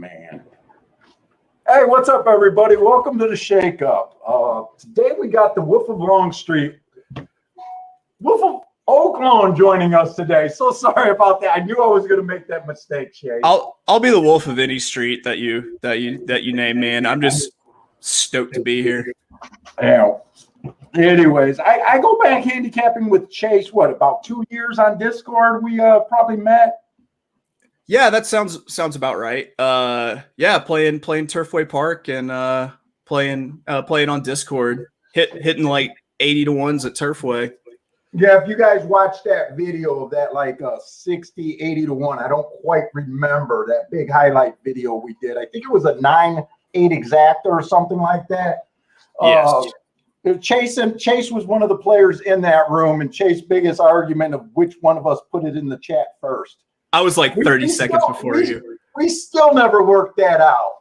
man. Hey, what's up, everybody? Welcome to the Shake Up. Today we got the Wolf of Longstreet, Wolf of Oaklawn joining us today. So sorry about that. I knew I was going to make that mistake, Chase. I'll be the wolf of any street that you name, man. I'm just stoked to be here. Yeah. Anyways, I go back handicapping with Chase. What, about 2 years on Discord? We probably met. Yeah, that sounds about right. Yeah, playing Turfway Park and playing on Discord, hitting like 80 to 1s at Turfway. Yeah, if you guys watched that video of that, like 60, 80 to 1, I don't quite remember that big highlight video we did. I think it was a 9-8 exacta or something like that. Yes. Chase was one of the players in that room, and Chase's biggest argument of which one of us put it in the chat first. I was like 30 seconds before you. We still never worked that out.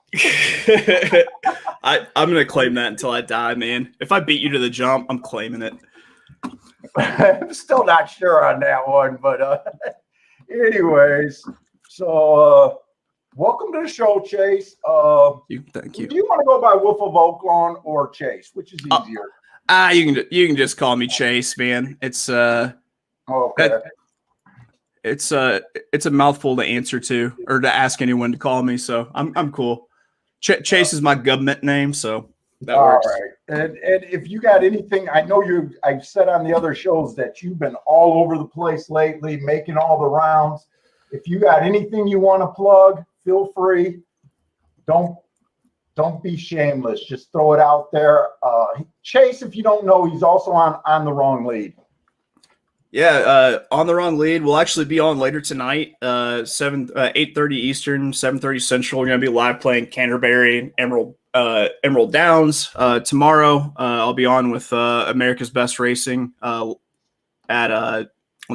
I'm going to claim that until I die, man. If I beat you to the jump, I'm claiming it. I'm still not sure on that one, but anyways, so welcome to the show, Chase. Thank you. Do you want to go by Wolf of Oaklawn or Chase? Which is easier? You can just call me Chase, man. It's okay. It's a mouthful to answer to or to ask anyone to call me, so I'm cool. Chase is my government name, so that works. All right. And if you got anything, I know I've said on the other shows that you've been all over the place lately, making all the rounds. If you got anything you want to plug, feel free. Don't be shameless. Just throw it out there. Chase, if you don't know, he's also on the wrong lead. Yeah, on the wrong lead. We'll actually be on later tonight, 8:30 Eastern, 7:30 Central. We're gonna be live playing Canterbury and Emerald Downs. Tomorrow, I'll be on with America's Best Racing at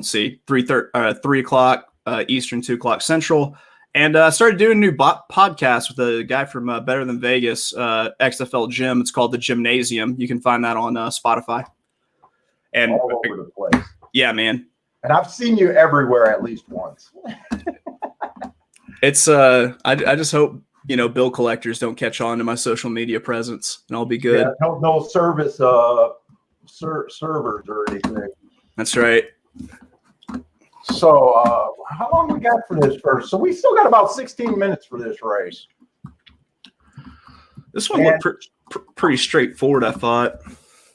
3 o'clock Eastern, 2 o'clock Central. And I started doing a new podcast with a guy from Better Than Vegas, XFL Gym. It's called The Gymnasium. You can find that on Spotify. And all over the place. Yeah, man. And I've seen you everywhere at least once. It's I just hope bill collectors don't catch on to my social media presence, and I'll be good. Yeah, no service servers or anything. That's right. So how long we got for this first? So we still got about 16 minutes for this race. This one looked pretty straightforward, I thought.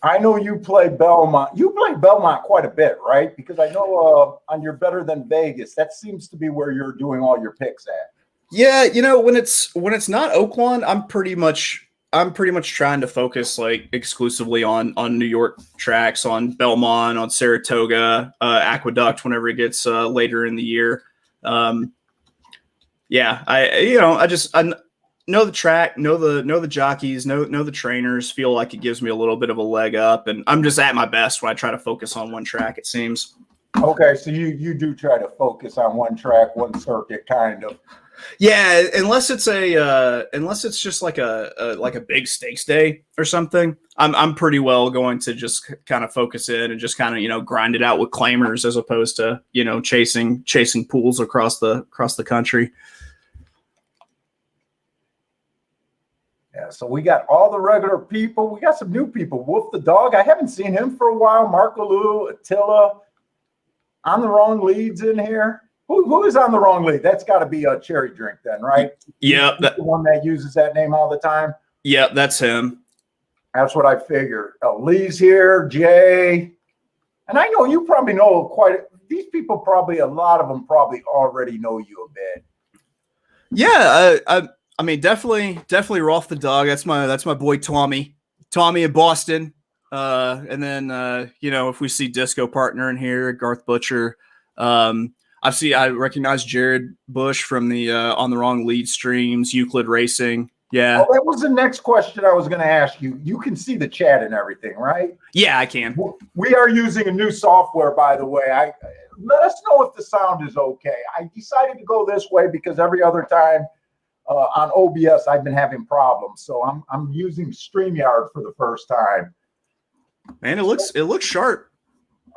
I know you play Belmont. You play Belmont quite a bit, right? Because I know on your Better Than Vegas, that seems to be where you're doing all your picks at. Yeah, when it's not Oaklawn, I'm pretty much trying to focus like exclusively on New York tracks, on Belmont, on Saratoga, Aqueduct whenever it gets later in the year. Yeah, I know the track, know the jockeys, know the trainers, feel like it gives me a little bit of a leg up, and I'm just at my best when I try to focus on one track, it seems. Okay, so you do try to focus on one track, one circuit, kind of. Yeah, unless it's just like a big stakes day or something, I'm pretty well going to just kind of focus in and just kind of grind it out with claimers as opposed to chasing pools across the country. Yeah, so we got all the regular people. We got some new people. Wolf the dog. I haven't seen him for a while. Marco Lou, Attila. On the wrong leads in here. Who is on the wrong lead? That's got to be a cherry drink then, right? Yeah. The one that uses that name all the time? Yeah, that's him. That's what I figured. Lee's here, Jay. And I know you probably know these people probably, a lot of them probably already know you a bit. Yeah, I mean, definitely Rolf the dog. That's my boy Tommy in Boston. And then if we see Disco Partner in here, Garth Butcher. I recognize Jared Bush from the On the Wrong Lead streams, Euclid Racing. Yeah. Oh, that was the next question I was going to ask you. You can see the chat and everything, right? Yeah, I can. We are using a new software, by the way. Let us know if the sound is okay. I decided to go this way because every other time on OBS I've been having problems. So I'm using StreamYard for the first time. Man, it looks sharp.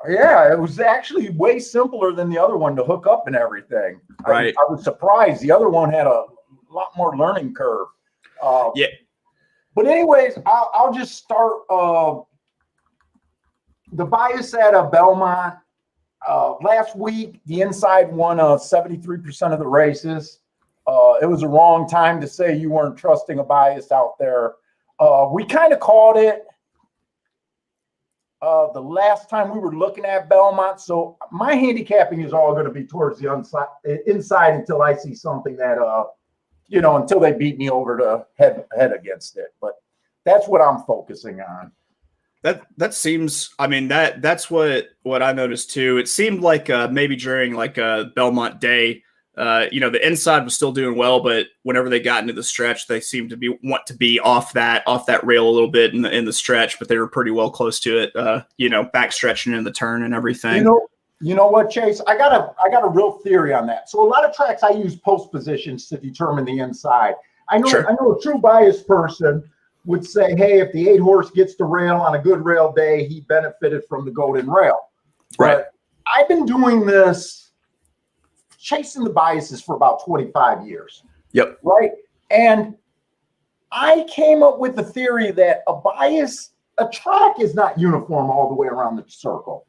Yeah, it was actually way simpler than the other one to hook up and everything. Right. I was surprised. The other one had a lot more learning curve. Yeah. But anyways, I'll just start. The bias at Belmont last week, the inside won 73% of the races. It was a wrong time to say you weren't trusting a bias out there. We kind of called it the last time we were looking at Belmont. So my handicapping is all going to be towards the inside until I see something that, until they beat me over to head against it. But that's what I'm focusing on. That seems, I mean, that's what I noticed too. It seemed like maybe during like a Belmont day, the inside was still doing well, but whenever they got into the stretch, they seemed to want to be off that rail a little bit in the stretch, but they were pretty well close to it, back stretching in the turn and everything. You know what, Chase? I got a real theory on that. So a lot of tracks I use post positions to determine the inside. I know a true bias person would say, hey, if the 8 horse gets the rail on a good rail day, he benefited from the golden rail. Right. But I've been doing this, chasing the biases for about 25 years. Yep. Right. And I came up with the theory that a track is not uniform all the way around the circle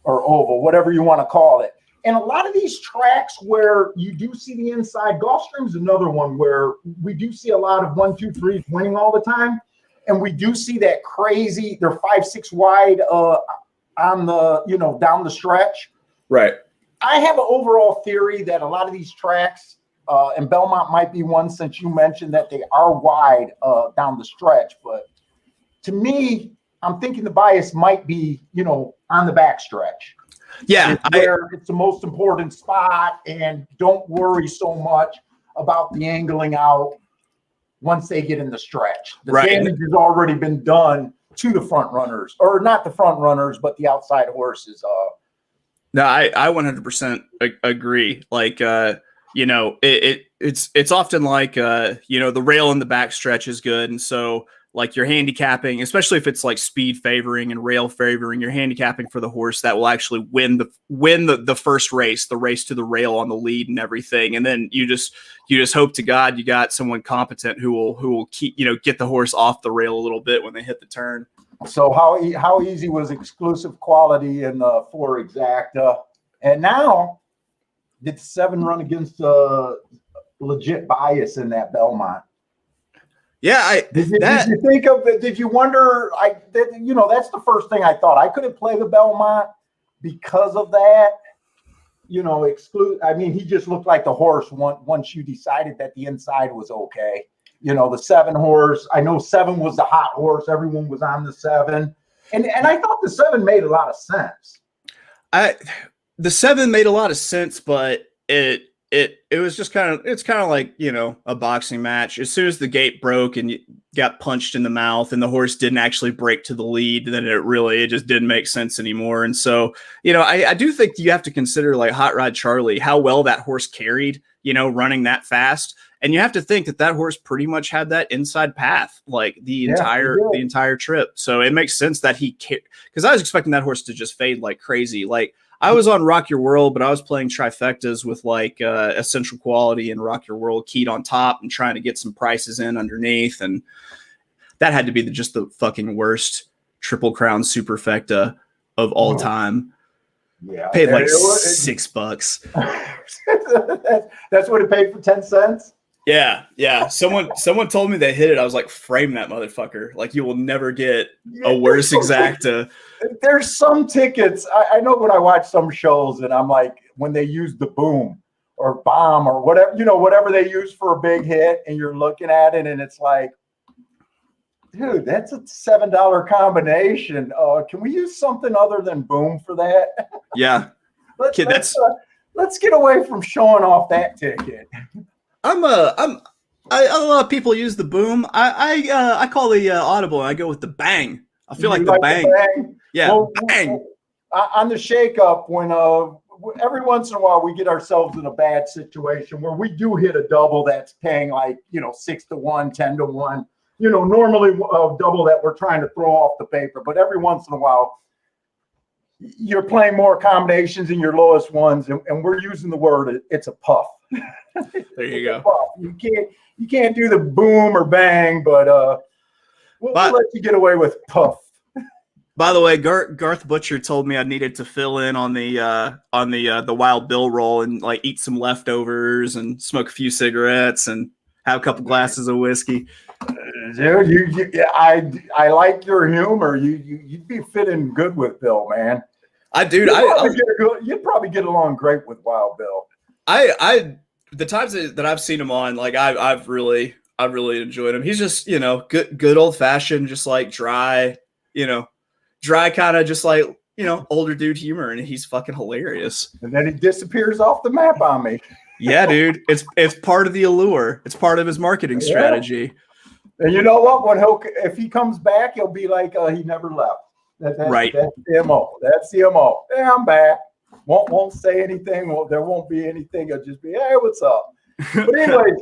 or oval, whatever you want to call it. And a lot of these tracks where you do see the inside, Gulfstream's another one where we do see a lot of 1, 2, 3s winning all the time. And we do see that crazy, they're 5, 6 wide on the, down the stretch. Right. I have an overall theory that a lot of these tracks, and Belmont might be one since you mentioned that they are wide down the stretch. But to me, I'm thinking the bias might be, on the back stretch. Yeah, where it's the most important spot, and don't worry so much about the angling out once they get in the stretch. The damage has already been done to the front runners, or not the front runners, but the outside horses. No, I 100% agree. Like, it's often like, the rail in the back stretch is good, and so like you're handicapping, especially if it's like speed favoring and rail favoring, you're handicapping for the horse that will actually win the first race, the race to the rail on the lead and everything. And then you just hope to God you got someone competent who will keep, get the horse off the rail a little bit when they hit the turn. So how easy was exclusive quality in 4 exacta? And now did 7 run against legit bias in that Belmont? Yeah, did you think of it? Did you wonder? That's the first thing I thought. I couldn't play the Belmont because of that. I mean, he just looked like the horse once you decided that the inside was okay. The 7 horse. I know 7 was the hot horse. Everyone was on the 7, and I thought the 7 made a lot of sense. The 7 made a lot of sense, but it was just it's kind of like, a boxing match. As soon as the gate broke and you got punched in the mouth and the horse didn't actually break to the lead, then it just didn't make sense anymore. And so, I do think you have to consider like Hot Rod Charlie, how well that horse carried, running that fast. And you have to think that horse pretty much had that inside path, like the entire trip. So it makes sense that because I was expecting that horse to just fade like crazy. Like, I was on Rock Your World, but I was playing trifectas with like Essential Quality and Rock Your World keyed on top and trying to get some prices in underneath. And that had to be just the fucking worst Triple Crown superfecta of all time. Yeah. Paid like $6. That's what it paid for 10 cents? Yeah. Someone told me they hit it. I was like, frame that motherfucker. Like, you will never get a worse exacta. There's some tickets. I know when I watch some shows and I'm like, when they use the boom or bomb or whatever they use for a big hit, and you're looking at it and it's like, dude, that's a $7 combination. Can we use something other than boom for that? Yeah. Let's get away from showing off that ticket. A lot of people use the boom. I call the audible. I go with the bang. I feel like the bang. Yeah, well, bang. On the shakeup, when every once in a while we get ourselves in a bad situation where we do hit a double that's paying like 6 to 1, 10 to 1. Normally a double that we're trying to throw off the paper, but every once in a while you're playing more combinations in your lowest ones, and we're using the word, it's a puff. There you go. Puff. You can't do the boom or bang, but we'll let you get away with puff. By the way, Garth Butcher told me I needed to fill in on the Wild Bill roll and like eat some leftovers and smoke a few cigarettes and have a couple glasses of whiskey. Dude, I like your humor. You'd be fitting good with Bill, man. You'd probably get along great with Wild Bill. The times that I've seen him on, like I've really enjoyed him. He's just, good old fashioned, just like dry kind of just like, older dude humor, and he's fucking hilarious. And then he disappears off the map on me. Yeah, dude. It's part of the allure. It's part of his marketing strategy. And you know what? If he comes back, he'll be like he never left. Right. That's the MO. That's the MO. Yeah, I'm back. Won't say anything. Well, there won't be anything. It'll just be, hey, what's up? But anyways,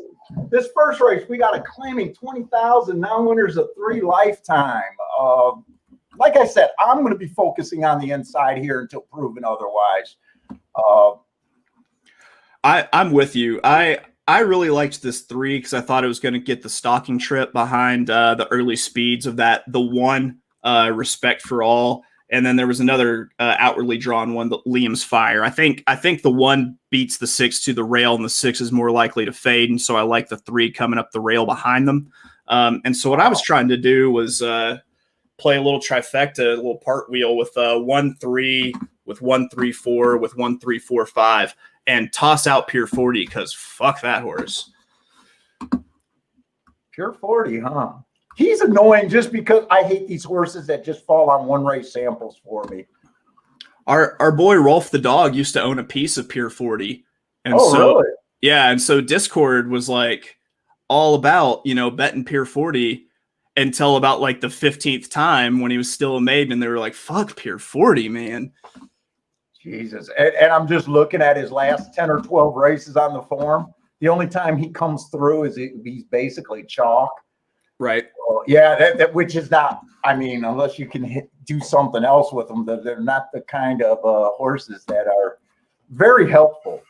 this first race, we got a claiming 20,000 non-winners of 3 lifetime. Like I said, I'm going to be focusing on the inside here until proven otherwise. I'm with you. I really liked this 3 because I thought it was going to get the stalking trip behind the early speeds of the one Respect for All, and then there was another outwardly drawn one, the Liam's Fire. I think the 1 beats the 6 to the rail, and the 6 is more likely to fade, and so I like the 3 coming up the rail behind them. And so what I was trying to do was play a little trifecta, a little part wheel with 1-3, with 1-3-4, with 1-3-4-5. And toss out Pure 40 because fuck that horse. Pure 40, huh? He's annoying just because I hate these horses that just fall on one race samples for me. Our boy Rolf the dog used to own a piece of Pure 40. And really? Yeah, and so Discord was like all about, betting Pure 40 until about like the 15th time when he was still a maiden, and they were like, fuck Pure 40, man. Jesus. And I'm just looking at his last 10 or 12 races on the form. The only time he comes through is he's basically chalk. Right. Yeah, which is not, unless you can do something else with them, they're not the kind of horses that are very helpful.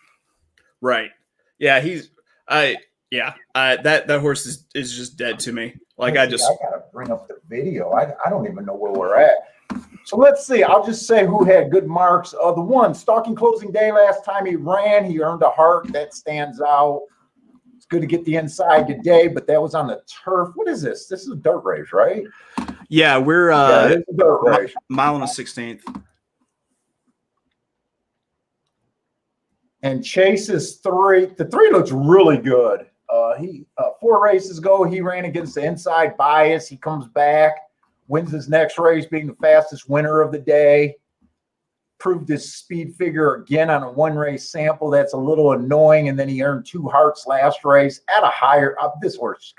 Right. Yeah, that horse is just dead to me. Like I gotta bring up the video. I don't even know where we're at. So let's see. I'll just say who had good marks. The 1, stalking closing day last time he ran, he earned a heart. That stands out. It's good to get the inside today, but that was on the turf. What is this? This is a dirt race, right? Yeah, we're it's a dirt race. Mile and a 16th. And Chase's 3. The 3 looks really good. He 4 races ago, he ran against the inside bias. He comes back. Wins his next race, being the fastest winner of the day. Proved his speed figure again on a 1 race sample. That's a little annoying. And then he earned 2 hearts last race at a higher. This horse,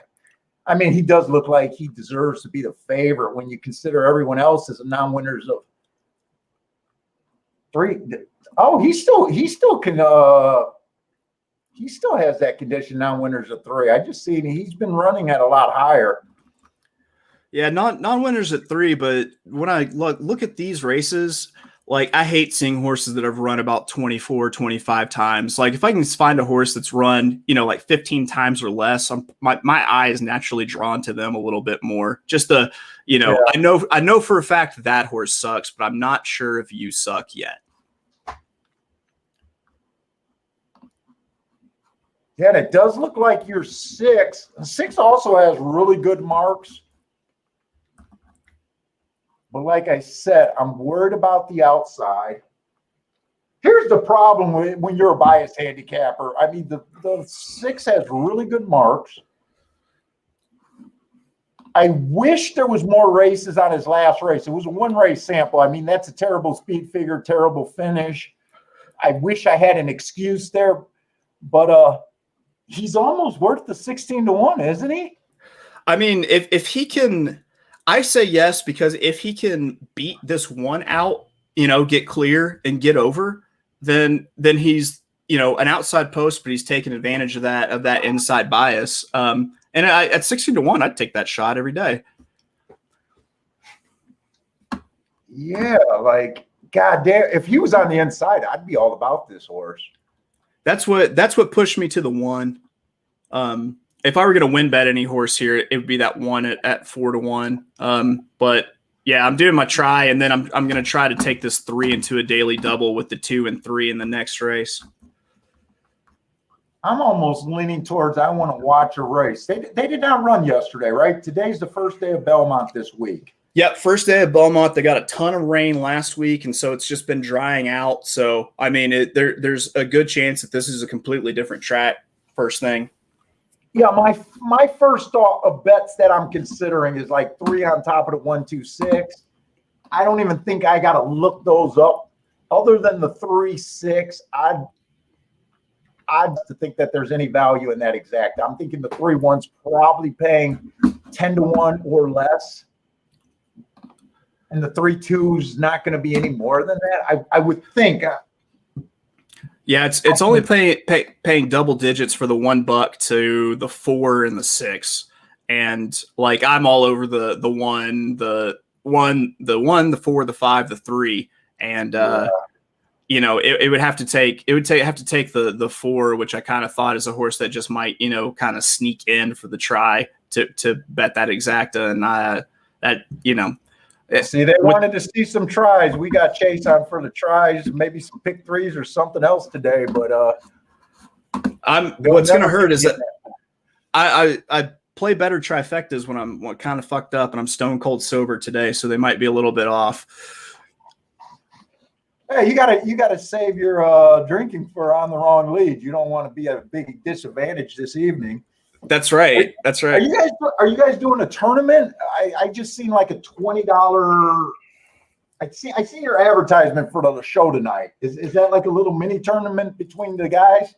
he does look like he deserves to be the favorite when you consider everyone else as a non-winners of 3. Oh, he still can. He still has that condition non-winners of 3. I just seen he's been running at a lot higher. Yeah, non-winners at 3, but when I look at these races, like I hate seeing horses that have run about 24, 25 times. Like if I can find a horse that's run, like 15 times or less, my eye is naturally drawn to them a little bit more. Just I know for a fact that horse sucks, but I'm not sure if you suck yet. Yeah, and it does look like your 6. 6 also has really good marks. But like I said, I'm worried about the outside. Here's the problem when you're a biased handicapper. The 6 has really good marks. I wish there was more races on his last race. It was a 1 race sample. That's a terrible speed figure, terrible finish. I wish I had an excuse there. But he's almost worth the 16-1, isn't he? If he can... I say yes, because if he can beat this 1 out, get clear and get over, then he's, an outside post, but he's taking advantage of that inside bias. And at 16-1, I'd take that shot every day. Yeah, God damn, if he was on the inside, I'd be all about this horse. That's what pushed me to the 1. If I were going to win bet any horse here, it would be that 1 at 4-1. But yeah, I'm doing my try, and then I'm going to try to take this 3 into a daily double with the 2 and 3 in the next race. I'm almost leaning towards I want to watch a race. They did not run yesterday, right? Today's the first day of Belmont this week. Yep, first day of Belmont. They got a ton of rain last week, and so it's just been drying out. So, I mean, there's a good chance that this is a completely different track first thing. Yeah, my first thought of bets that I'm considering is like 3 on top of the 1, 2, 6. I don't even think I got to look those up. Other than the 3, 6, I'd to think that there's any value in that exact. I'm thinking the 3-1's probably paying 10-1 or less. And the 3-2's not going to be any more than that. I would think. Yeah, it's only paying double digits for the $1 to the 4 and the 6, and like I'm all over the 1, the 4, the 5, the 3, and you know it would have to take the 4, which I kind of thought is a horse that just might kind of sneak in for the try to bet that exacta, and that. See, they wanted to see some tries. We got Chase on for the tries, maybe some pick 3s or something else today. But what's going to hurt is that I play better trifectas when I'm kind of fucked up, and I'm stone cold sober today, so they might be a little bit off. Hey, you gotta save your drinking for on the wrong lead. You don't want to be at a big disadvantage this evening. That's right. That's right. Are you guys doing a tournament? I just seen like a $20. I see your advertisement for the show tonight. Is that like a little mini tournament between the guys?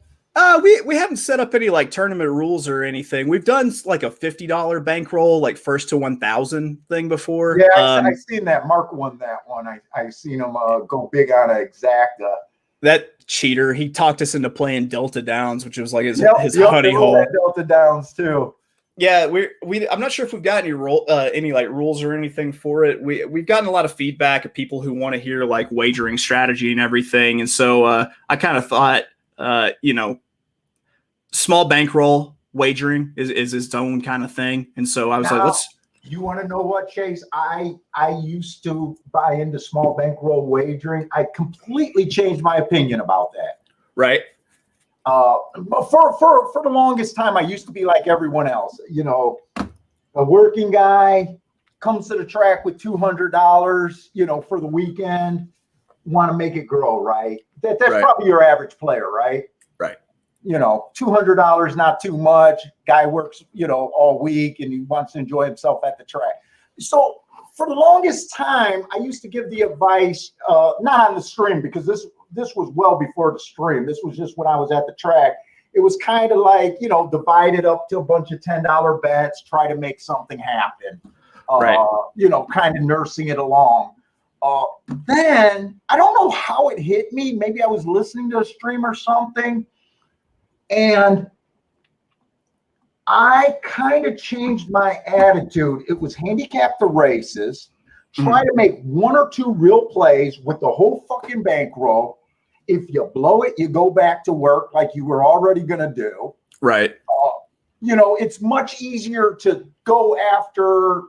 We haven't set up any like tournament rules or anything. We've done like a $50 bankroll, like first to 1,000 thing before. Yeah, I seen that. Mark won that one. I seen him go big on an exacta. That cheater, he talked us into playing Delta Downs, which was like his honey hole. Delta Downs too. Yeah, I'm not sure if we've got any like rules or anything for it. We've gotten a lot of feedback of people who want to hear like wagering strategy and everything, and so I kind of thought small bankroll wagering is its own kind of thing, and so I was like, let's. You want to know what, Chase? I used to buy into small bankroll wagering. I completely changed my opinion about that. Right. For the longest time, I used to be like everyone else. A working guy comes to the track with $200, for the weekend, want to make it grow, right? That's right. Probably your average player, right? Right. $200, not too much. Guy works, all week and he wants to enjoy himself at the track. So for the longest time, I used to give the advice, not on the stream, because this was well before the stream. This was just when I was at the track. It was kind of like, divide it up to a bunch of $10 bets, try to make something happen, right. Kind of nursing it along. Then I don't know how it hit me. Maybe I was listening to a stream or something. And I kind of changed my attitude. It was handicap the races, try to make 1 or 2 real plays with the whole fucking bankroll. If you blow it, you go back to work like you were already going to do. Right. It's much easier to go after,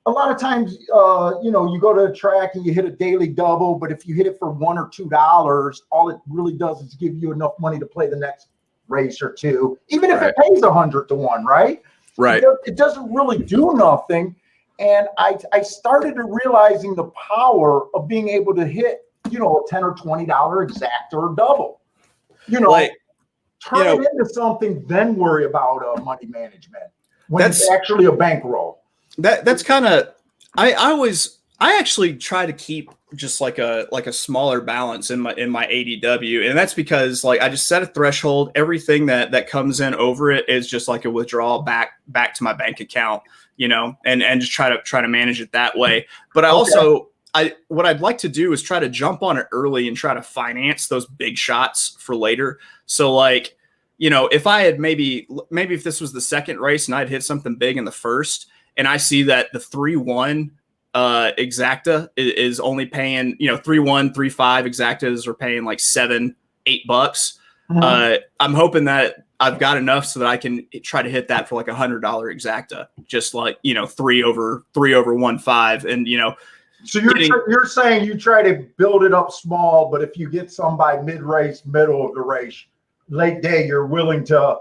a lot of times, you go to a track and you hit a daily double, but if you hit it for $1 or $2, all it really does is give you enough money to play the next race or 2, even if it pays 100 to 1, right? Right. It doesn't really do nothing. And I started realizing the power of being able to hit, a $10 or $20 exact or double, turn it into something, then worry about money management when it's actually a bankroll. That's kind of, I actually try to keep just like a smaller balance in my ADW, and that's because like I just set a threshold. Everything that comes in over it is just like a withdrawal back to my bank account, and just try to manage it that way. But what I'd like to do is try to jump on it early and try to finance those big shots for later. So like, if I had maybe if this was the second race and I'd hit something big in the first, and I see that the 3-1 exacta is only paying, 3-1, 3-5 exactas are paying like $7-8. I'm hoping that I've got enough so that I can try to hit that for like $100 exacta, just like, 3/1/5. And, so you're saying you try to build it up small, but if you get some by mid-race, middle of the race, late day, you're willing to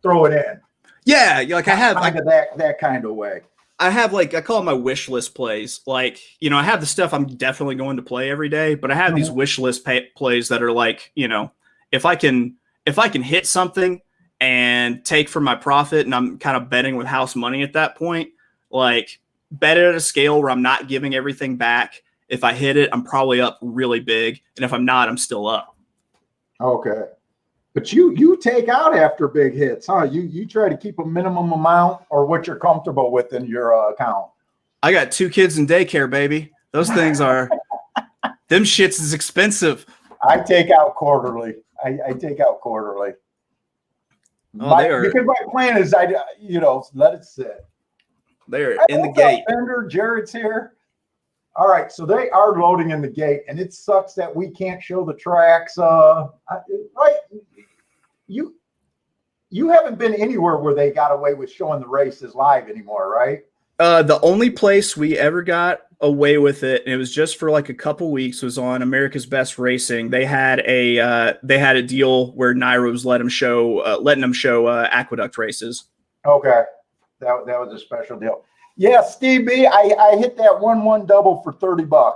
throw it in. Yeah, like I have kind of that kind of way. I have I call it my wish list plays. Like, I have the stuff I'm definitely going to play every day, but I have these wish list plays that are like, if I can hit something and take from my profit, and I'm kind of betting with house money at that point, like bet it at a scale where I'm not giving everything back. If I hit it, I'm probably up really big, and if I'm not, I'm still up. Okay. But you take out after big hits, huh? You try to keep a minimum amount or what you're comfortable with in your account. I got 2 kids in daycare, baby. Those things are them shits is expensive. I take out quarterly. I take out quarterly. Because my plan is let it sit. They're in the gate. Bender, Jared's here. All right, so they are loading in the gate, and it sucks that we can't show the tracks. Right? You haven't been anywhere where they got away with showing the races live anymore, right? The only place we ever got away with it, and it was just for like a couple weeks, was on America's Best Racing. They had a deal where Nairo was letting them show aqueduct races. Okay, that was a special deal. Yeah, Steve B, I hit that 1-1 double for $30.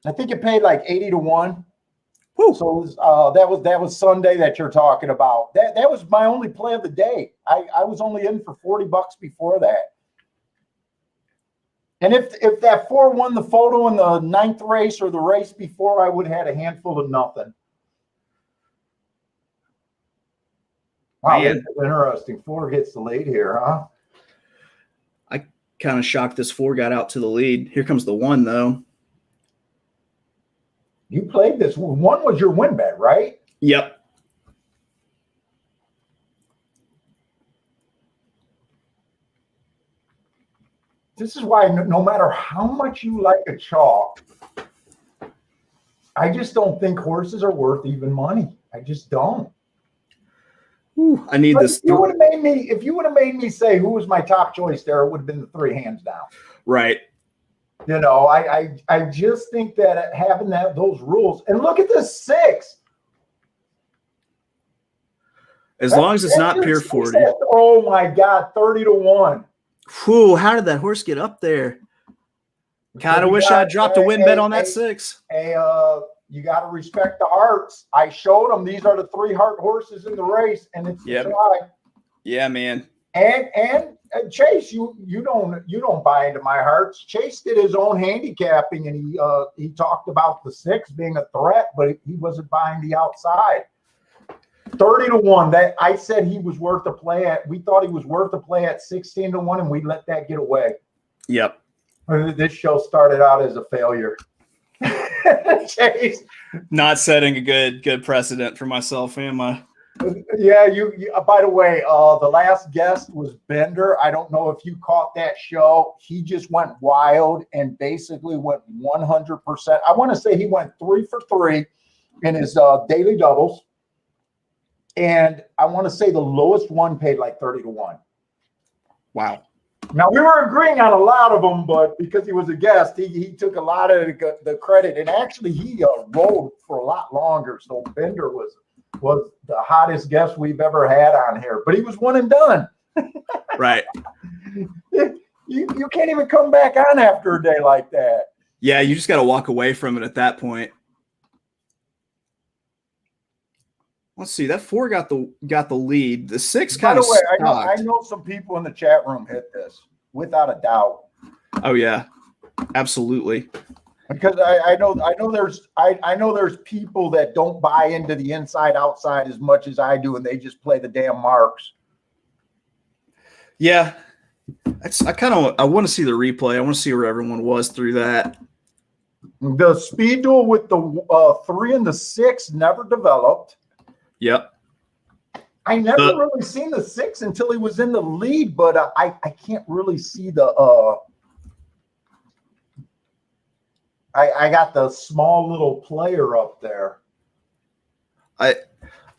I think it paid like 80 to 1. Whew. So that was Sunday that you're talking about. That was my only play of the day. I was only in for $40 before that. And if that 4 won the photo in the 9th race or the race before, I would have had a handful of nothing. Wow, that's interesting. 4 hits the lead here, huh? I kind of shocked this 4 got out to the lead. Here comes the 1, though. You played this. 1 was your win bet, right? Yep. This is why no matter how much you like a chalk, I just don't think horses are worth even money. I just don't. Ooh, I need this. If you would have made me say who was my top choice there, it would have been the 3 hands down. Right. I just think that having those rules, and look at this 6. As long as it's not pure 40. Oh my God, 30 to 1. Whew, how did that horse get up there? Kind of wish I dropped a win bet on that 6. Hey, you got to respect the hearts. I showed them these are the 3 heart horses in the race, and it's a try. Yeah, man. And Chase, you don't buy into my hearts. Chase did his own handicapping, and he talked about the 6 being a threat, but he wasn't buying the outside. 30 to 1. That I said he was worth a play at. We thought he was worth a play at 16 to 1, and we let that get away. Yep. This show started out as a failure. Chase, not setting a good precedent for myself, am I? Yeah, you by the way, the last guest was Bender. I don't know if you caught that show. He just went wild and basically went 100%. I want to say he went 3 for 3 in his daily doubles. And I want to say the lowest one paid like 30 to 1. Wow. Now, we were agreeing on a lot of them, but because he was a guest, he took a lot of the credit. And actually, he rolled for a lot longer. So Bender was the hottest guest we've ever had on here. But he was one and done. Right. You can't even come back on after a day like that. Yeah, you just got to walk away from it at that point. Let's see. That 4 got the lead. The 6 kind of. By the way, I know some people in the chat room hit this without a doubt. Oh yeah, absolutely. Because I know there's people that don't buy into the inside outside as much as I do, and they just play the damn marks. Yeah, I want to see the replay. I want to see where everyone was through that. The speed duel with the 3 and the 6 never developed. Yep. I never really seen the 6 until he was in the lead, but I can't really see the I got the small little player up there. I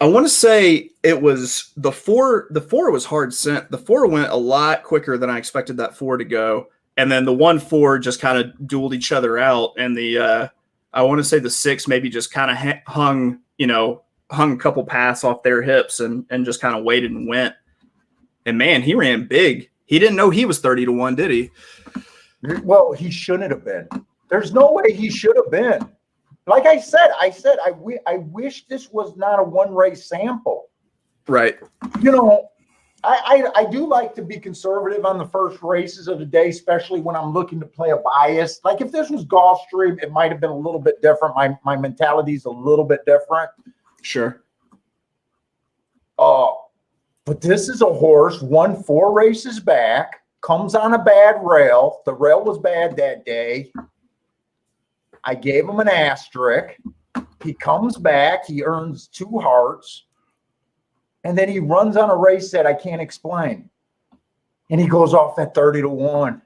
want to say it was the 4. The 4 was hard sent. The 4 went a lot quicker than I expected that 4 to go. And then the 1-4 just kind of dueled each other out. And the I want to say the 6 maybe just kind of hung a couple paths off their hips and just kind of waited and went. And man, he ran big. He didn't know he was 30-1, did he? Well, he shouldn't have been. There's no way he should have been. Like I said, I wish this was not a one-race sample. Right. I do like to be conservative on the first races of the day, especially when I'm looking to play a bias. Like if this was Gulfstream, it might have been a little bit different. My mentality is a little bit different. Sure. But this is a horse, won 4 races back, comes on a bad rail. The rail was bad that day. I gave him an asterisk. He comes back. He earns 2 hearts. And then he runs on a race that I can't explain. And he goes off at 30-1.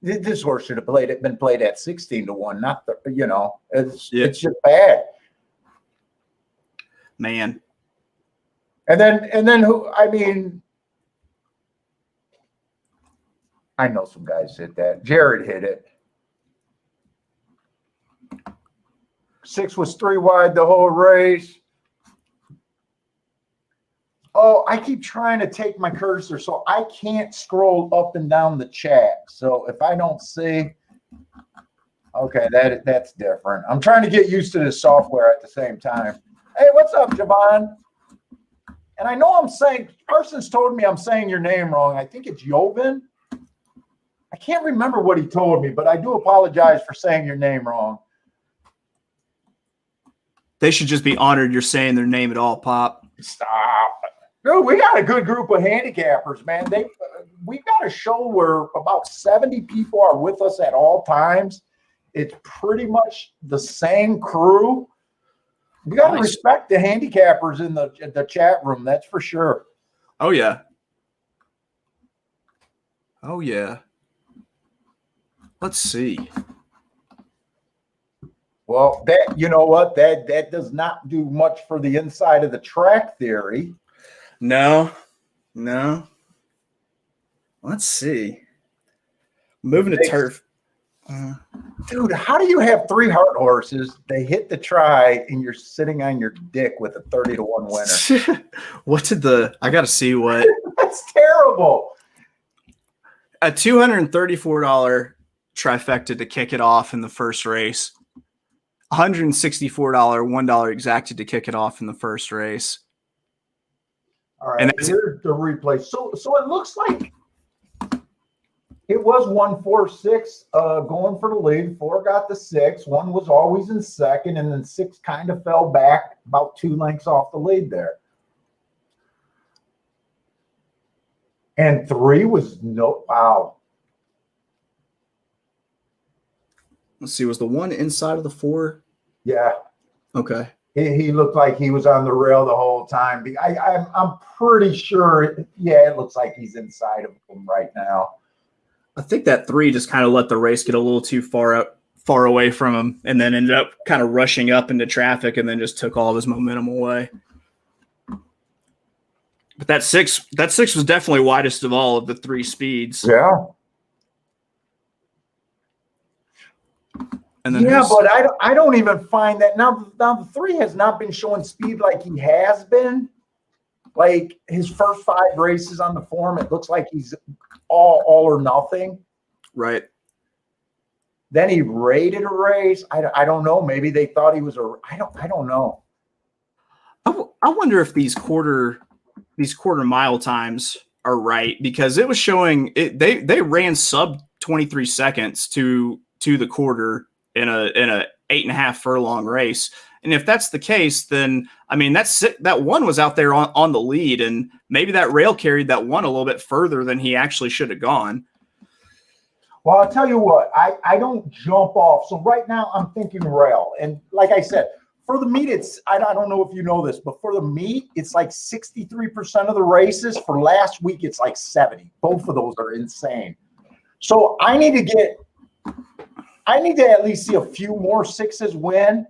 This horse should have been played at 16-1, not it's just bad. Man. And then I know some guys hit that. Jared hit it. 6 was 3 wide the whole race. Oh, I keep trying to take my cursor, so I can't scroll up and down the chat. So if I don't see, okay, that's different. I'm trying to get used to this software at the same time. Hey, what's up, Javon? And I know person's told me I'm saying your name wrong. I think it's Jovan. I can't remember what he told me, but I do apologize for saying your name wrong. They should just be honored you're saying their name at all, Pop. Stop. Dude, we got a good group of handicappers, man. We've got a show where about 70 people are with us at all times. It's pretty much the same crew. We got to respect the handicappers in the chat room. That's for sure. Oh, yeah. Oh, yeah. Let's see. Well, that does not do much for the inside of the track theory. No. Let's see. Moving to turf. Dude, how do you have 3 heart horses? They hit the try, and you're sitting on your dick with a 30-1 winner. I got to see what. That's terrible. A $234 trifecta to kick it off in the first race. $164, $1 exacted to kick it off in the first race. All right, and here's the replay. So it looks like it was 1-4-6 going for the lead. 4 got the 6. 1 was always in second, and then 6 kind of fell back about 2 lengths off the lead there. And 3 was wow. Let's see, was the 1 inside of the 4? Yeah. Okay. He looked like he was on the rail the whole time. I'm pretty sure, it looks like he's inside of him right now. I think that 3 just kind of let the race get a little too far away from him, and then ended up kind of rushing up into traffic, and then just took all of his momentum away. But that 6 was definitely widest of all of the 3 speeds. Yeah. And then but I don't even find that now the 3 has not been showing speed like he has been. Like his first 5 races on the form, it looks like he's all or nothing. Right. Then he rated a race. I don't know. Maybe they thought he was I don't know. I wonder if these quarter mile times are right, because it was showing they ran sub 23 seconds to the quarter in a 8.5 furlong race. And if that's the case, then I mean that 1 was out there on the lead, and maybe that rail carried that 1 a little bit further than he actually should have gone. Well, I'll tell you what, I don't jump off. So right now I'm thinking rail. And like I said, for the meet, I don't know if you know this, but for the meet, it's like 63% of the races. For last week, it's like 70. Both of those are insane. So I need to at least see a few more sixes win.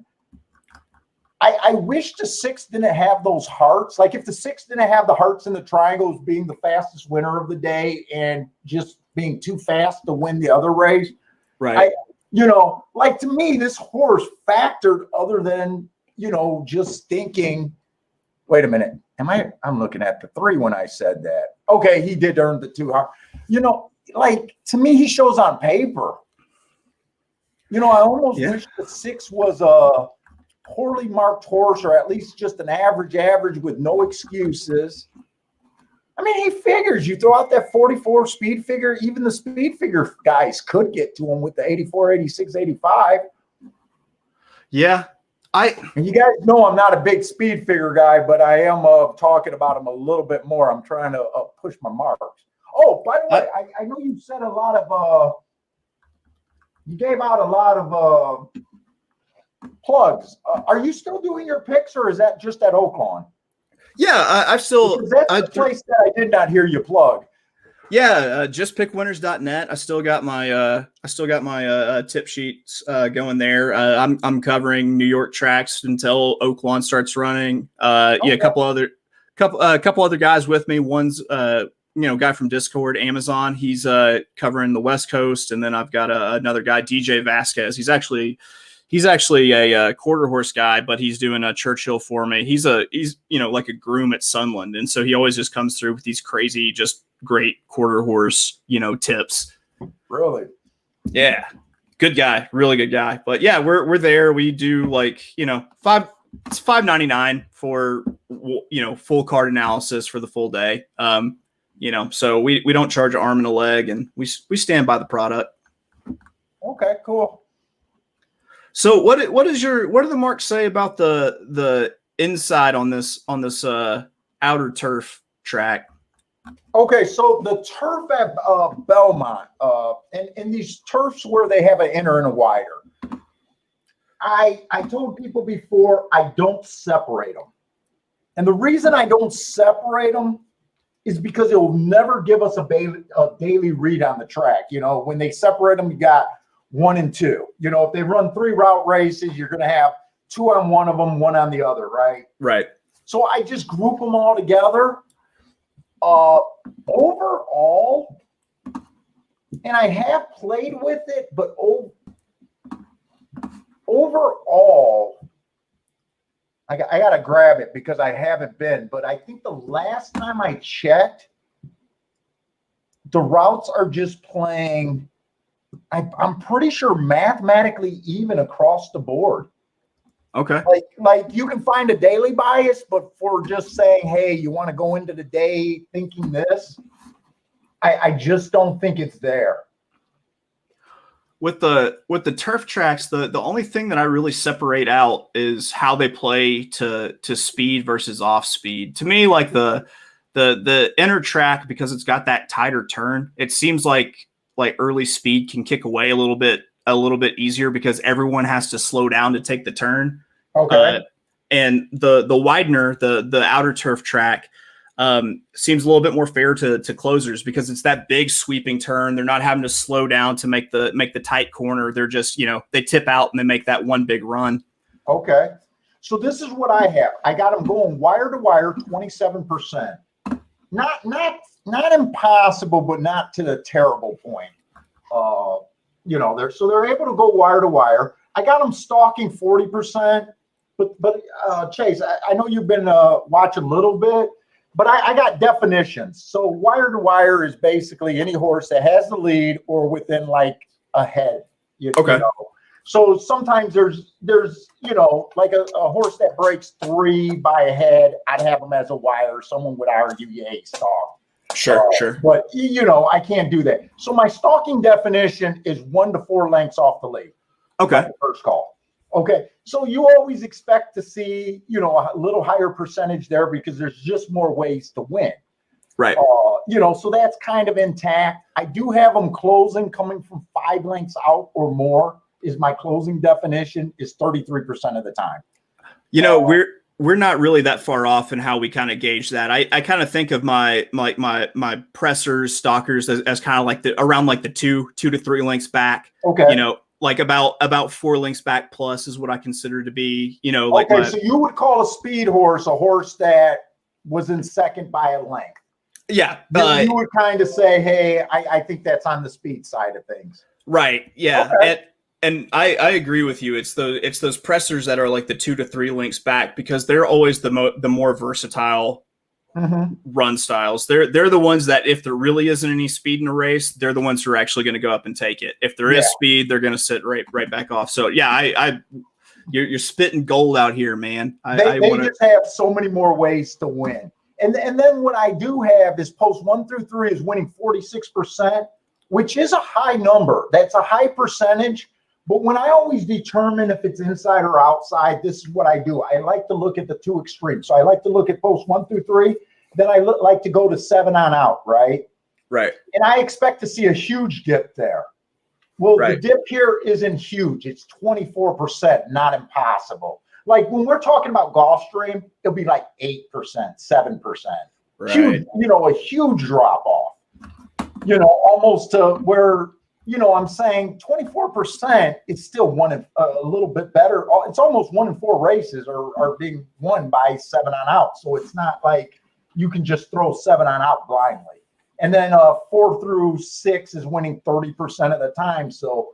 I wish the six didn't have those hearts. Like if the six didn't have the hearts and the triangles being the fastest winner of the day and just being too fast to win the other race. Right. Like to me, this horse factored other than, just thinking, wait a minute. I'm looking at the 3 when I said that. Okay. He did earn the 2 heart. Like to me, he shows on paper. I almost wish the 6 was a poorly marked horse, or at least just an average with no excuses. I mean, he figures you throw out that 44 speed figure, even the speed figure guys could get to him with the 84, 86, 85. Yeah. And you guys know I'm not a big speed figure guy, but I am talking about him a little bit more. I'm trying to push my marks. Oh, by the way, I know you said a lot of you gave out a lot of plugs. Are you still doing your picks, or is that just at Oaklawn? Yeah, I've still. Because that's the place that I did not hear you plug. Yeah, justpickwinners.net. I still got my tip sheets going there. I'm covering New York tracks until Oaklawn starts running. Yeah, a couple other guys with me. One's guy from Discord, Amazon. He's covering the West Coast, and then I've got another guy, DJ Vasquez. He's actually a quarter horse guy, but he's doing a Churchill for me. He's like a groom at Sunland, and so he always just comes through with these crazy, just great quarter horse tips. Really? Yeah, good guy, really good guy. But yeah, we're there. We do it's $5.99 for full card analysis for the full day. So we don't charge an arm and a leg, and we stand by the product. Okay, cool. So what do the marks say about the inside on this outer turf track? Okay, so the turf at Belmont, and these turfs where they have an inner and a wider, I told people before, I don't separate them. And the reason I don't separate them is because it will never give us a daily read on the track. When they separate them, you got 1 and 2. If they run 3 route races, you're going to have 2 on one of them, 1 on the other, right? Right. So I just group them all together. Overall, and I have played with it, but overall, I got to grab it because I haven't been. But I think the last time I checked, the routes are just playing. I'm pretty sure mathematically even across the board. Okay. Like you can find a daily bias, but for just saying, hey, you want to go into the day thinking this, I just don't think it's there. With the turf tracks, the only thing that I really separate out is how they play to speed versus off speed. To me, like the inner track, because it's got that tighter turn, it seems like early speed can kick away a little bit easier because everyone has to slow down to take the turn. Okay. And the widener, the outer turf track, seems a little bit more fair to closers because it's that big sweeping turn. They're not having to slow down to make the tight corner. They're just, they tip out and they make that one big run. Okay. So this is what I have. I got them going wire to wire, 27%. Not impossible, but not to the terrible point. They're able to go wire to wire. I got them stalking 40%, but Chase, I know you've been watching a little bit, but I got definitions. So wire to wire is basically any horse that has the lead or within like a head. Okay. So sometimes there's like a horse that breaks 3 by a head, I'd have them as a wire. Someone would argue, yay, stalk. Sure. But I can't do that. So my stalking definition is 1 to 4 lengths off the lead. Okay. The first call. Okay. So you always expect to see, a little higher percentage there because there's just more ways to win. Right. So that's kind of intact. I do have them closing coming from 5 lengths out or more is my closing definition is 33% of the time. You know, we're not really that far off in how we kind of gauge that. I kind of think of my pressers, stalkers as kind of like around like the two to 3 lengths back. Okay. You know, like about 4 lengths back plus is what I consider to be, you know, like okay. So you would call a speed horse a horse that was in second by a length. Yeah. You would kind of say, hey, I think that's on the speed side of things. Right. Yeah. Okay. And I agree with you. It's those pressers that are like the 2 to 3 lengths back, because they're always the more versatile run styles. They're the ones that if there really isn't any speed in a race, they're the ones who are actually going to go up and take it. If there is speed, they're going to sit right back off. So yeah, you're spitting gold out here, man. They just have so many more ways to win. And then what I do have is post 1 through 3 is winning 46%, which is a high number. That's a high percentage. But when I always determine if it's inside or outside, this is what I do. I like to look at the two extremes. So I like to look at post 1 through 3. Then I like to go to 7 on out, right? Right. And I expect to see a huge dip there. Well, the dip here isn't huge. It's 24%, not impossible. Like when we're talking about Gulfstream, it'll be like 8%, 7%. Right. Huge, a huge drop off. Almost to where, I'm saying 24% is still a little bit better. It's almost 1 in 4 races are being won by 7 on out. So it's not like you can just throw 7 on out blindly. And then 4 through 6 is winning 30% of the time. So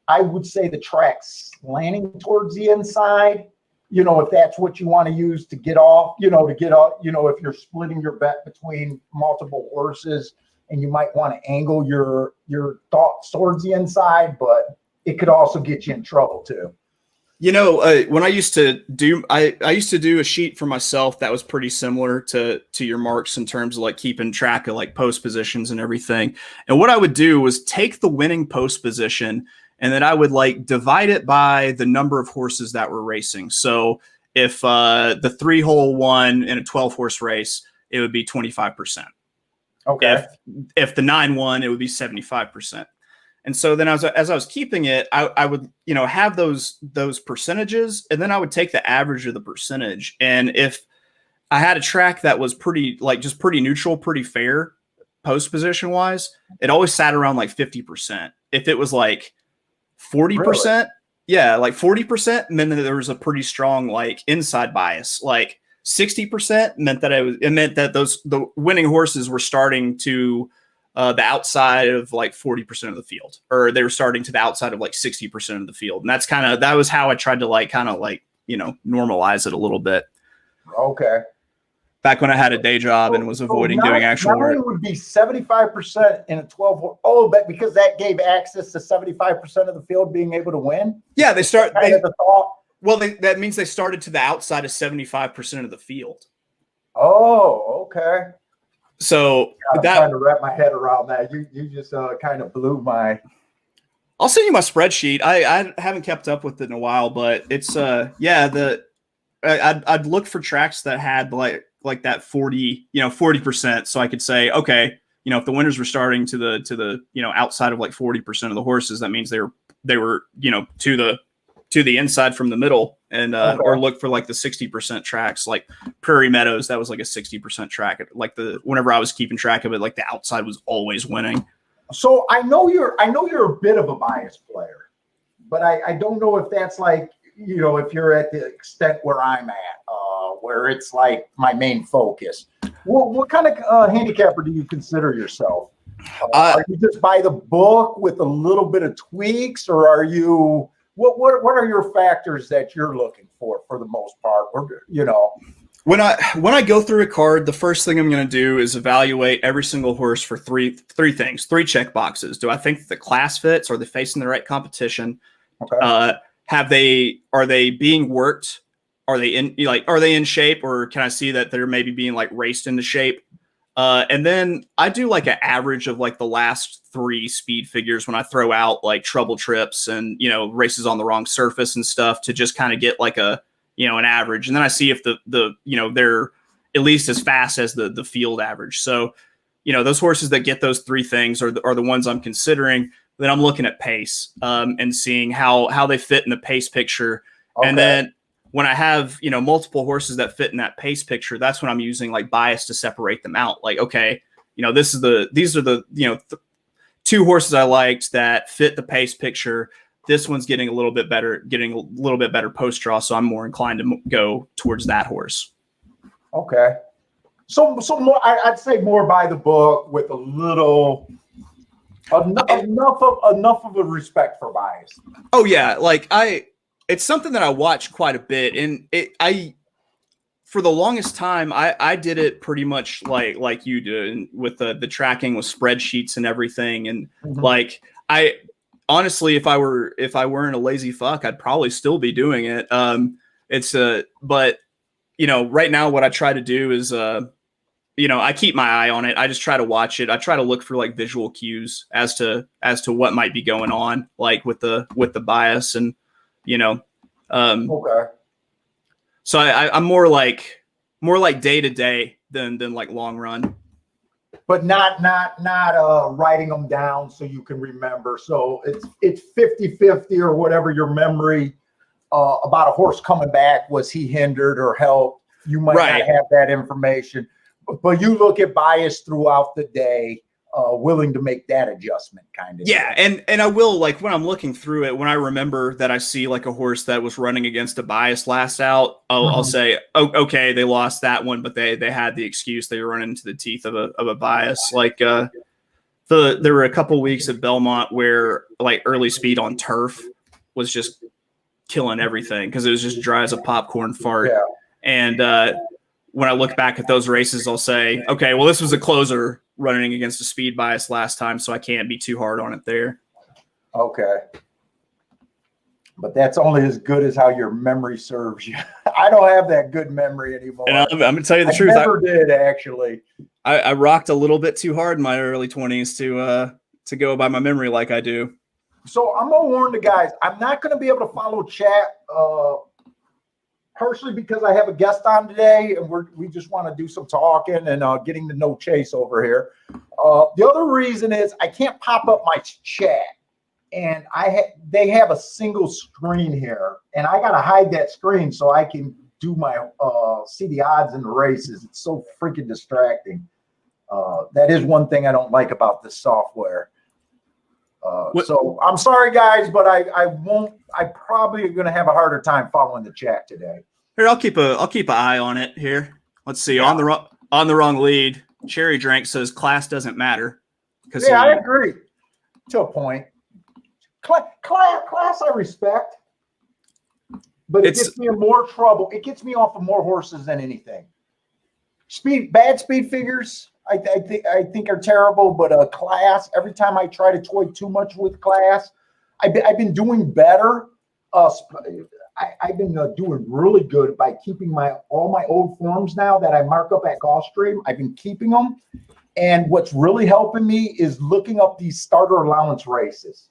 I would say the track's slanting towards the inside. If that's what you want to use to get off, if you're splitting your bet between multiple horses, and you might want to angle your thoughts towards the inside, but it could also get you in trouble too. When I used to do, I used to do a sheet for myself that was pretty similar to your marks in terms of like keeping track of like post positions and everything. And what I would do was take the winning post position, and then I would like divide it by the number of horses that were racing. So if the 3-hole won in a 12-horse race, it would be 25%. Okay. If the 9 won, it would be 75%. And so then as I was keeping it, I would, have those percentages, and then I would take the average of the percentage. And if I had a track that was pretty neutral, pretty fair post position wise, it always sat around like 50%. If it was like 40%, yeah, like 40% meant that there was a pretty strong like inside bias. Like 60% meant that it meant that the winning horses were starting to the outside of like 40% of the field, or they were starting to the outside of like 60% of the field. And that was how I tried to like kind of like, normalize it a little bit. Okay. Back when I had a day job and was avoiding doing actual work. It would be 75% in a 12. Oh, but because that gave access to 75% of the field being able to win. Yeah, Well, that means they started to the outside of 75% of the field. Oh, okay. So I'm trying to wrap my head around that. You just kind of blew my. I'll send you my spreadsheet. I haven't kept up with it in a while, but it's I'd look for tracks that had like that 40%, so I could say, okay, if the winners were starting to the outside of like 40% of the horses, that means they were to the inside from the middle, and or look for like the 60% tracks, like Prairie Meadows. That was like a 60% track. Like whenever I was keeping track of it, like the outside was always winning. So I know you're a bit of a biased player, but I don't know if that's like, if you're at the extent where I'm at, where it's like my main focus. What kind of handicapper do you consider yourself? Are you just by the book with a little bit of tweaks, or are you? What are your factors that you're looking for the most part? When I go through a card, the first thing I'm going to do is evaluate every single horse for three things, 3 check boxes. Do I think that the class fits? Are they facing the right competition? Okay. Are they being worked? Are they in shape, or can I see that they're maybe being like raced into shape? And then I do like an average of like the last 3 speed figures when I throw out like trouble trips and, races on the wrong surface and stuff, to just kind of get like an average. And then I see if they're at least as fast as the field average. So, those horses that get those 3 things are the ones I'm considering. Then I'm looking at pace, and seeing how they fit in the pace picture. Okay. And then when I have, multiple horses that fit in that pace picture, that's when I'm using like bias to separate them out. Like, okay, these are the, two horses I liked that fit the pace picture. This one's getting a little bit better post draw. So I'm more inclined to go towards that horse. Okay. So more, I'd say more by the book with a little, enough of a respect for bias. Oh yeah. Like it's something that I watch quite a bit, and for the longest time, I did it pretty much like you do, with the tracking with spreadsheets and everything. And like, I honestly, if I weren't a lazy fuck, I'd probably still be doing it. But right now what I try to do is, I keep my eye on it. I just try to watch it. I try to look for like visual cues as to what might be going on, like with the bias and, okay. So I'm more like day to day than like long run. But not writing them down so you can remember. So it's 50-50 or whatever your memory about a horse coming back. Was he hindered or helped? You might not have that information, but you look at bias throughout the day, willing to make that adjustment kind of. Yeah. And I will, like, when I'm looking through it, when I remember that I see like a horse that was running against a bias last out, I'll say, oh, okay, they lost that one, but they had the excuse they were running into the teeth of a bias. Like, there were a couple weeks at Belmont where like early speed on turf was just killing everything because it was just dry as a popcorn fart. Yeah. And when I look back at those races, I'll say, okay, well, this was a closer running against a speed bias last time, so I can't be too hard on it there. Okay. But that's only as good as how your memory serves you. I don't have that good memory anymore. And I'm going to tell you the truth. I never did, actually. I rocked a little bit too hard in my early 20s to go by my memory like I do. So I'm going to warn the guys, I'm not going to be able to follow chat partially because I have a guest on today, and we just want to do some talking and getting to know Chase over here. The other reason is I can't pop up my chat, and they have a single screen here, and I got to hide that screen so I can do my see the odds in the races. It's so freaking distracting. That is one thing I don't like about this software. So I'm sorry, guys, but I won't. I probably are going to have a harder time following the chat today. Here, I'll keep an eye on it. Here, let's see. Yeah. On the wrong lead. Cherry Drank says class doesn't matter. Yeah, I agree to a point. Class I respect, but it gets me in more trouble. It gets me off of more horses than anything. Bad speed figures. I think are terrible, but class, every time I try to toy too much with class, I've been doing better. I've been doing really good by keeping all my old forms now that I mark up at Gulfstream. I've been keeping them, and what's really helping me is looking up these starter allowance races.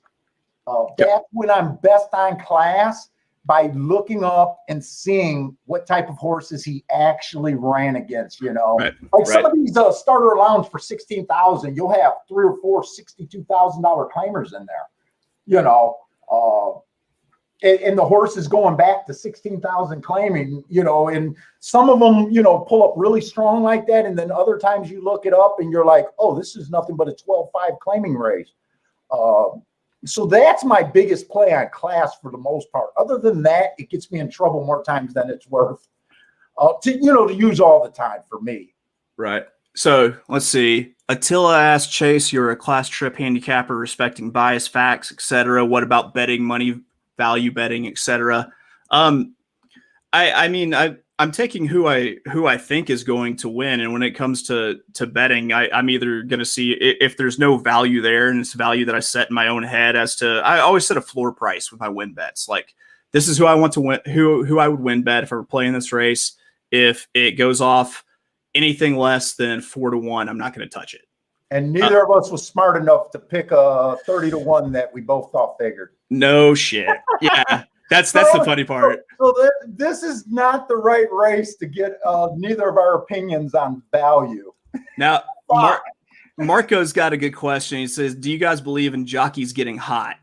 That's when I'm best on class, by looking up and seeing what type of horses he actually ran against, Some of these starter allowance for 16,000, you'll have 3 or 4 $62,000 claimers in there, and the horse is going back to 16,000 claiming, and some of them, pull up really strong like that. And then other times you look it up and you're like, oh, this is nothing but a 12-5 claiming race. So that's my biggest play on class for the most part. Other than that, it gets me in trouble more times than it's worth to use all the time for me. Right. So let's see. Attila asked Chase, you're a class trip handicapper respecting bias, facts, etc. What about betting, money value betting, etc.? I'm taking who I think is going to win, and when it comes to betting, I'm either going to see if there's no value there, and it's value that I set in my own head as to. I always set a floor price with my win bets. Like, this is who I want to win, who I would win bet if I were playing this race. If it goes off anything less than 4-1, I'm not going to touch it. And neither of us was smart enough to pick a 30-1 that we both thought figured. No shit. Yeah. That's the funny part. So this is not the right race to get neither of our opinions on value. Now, Marco's got a good question. He says, do you guys believe in jockeys getting hot?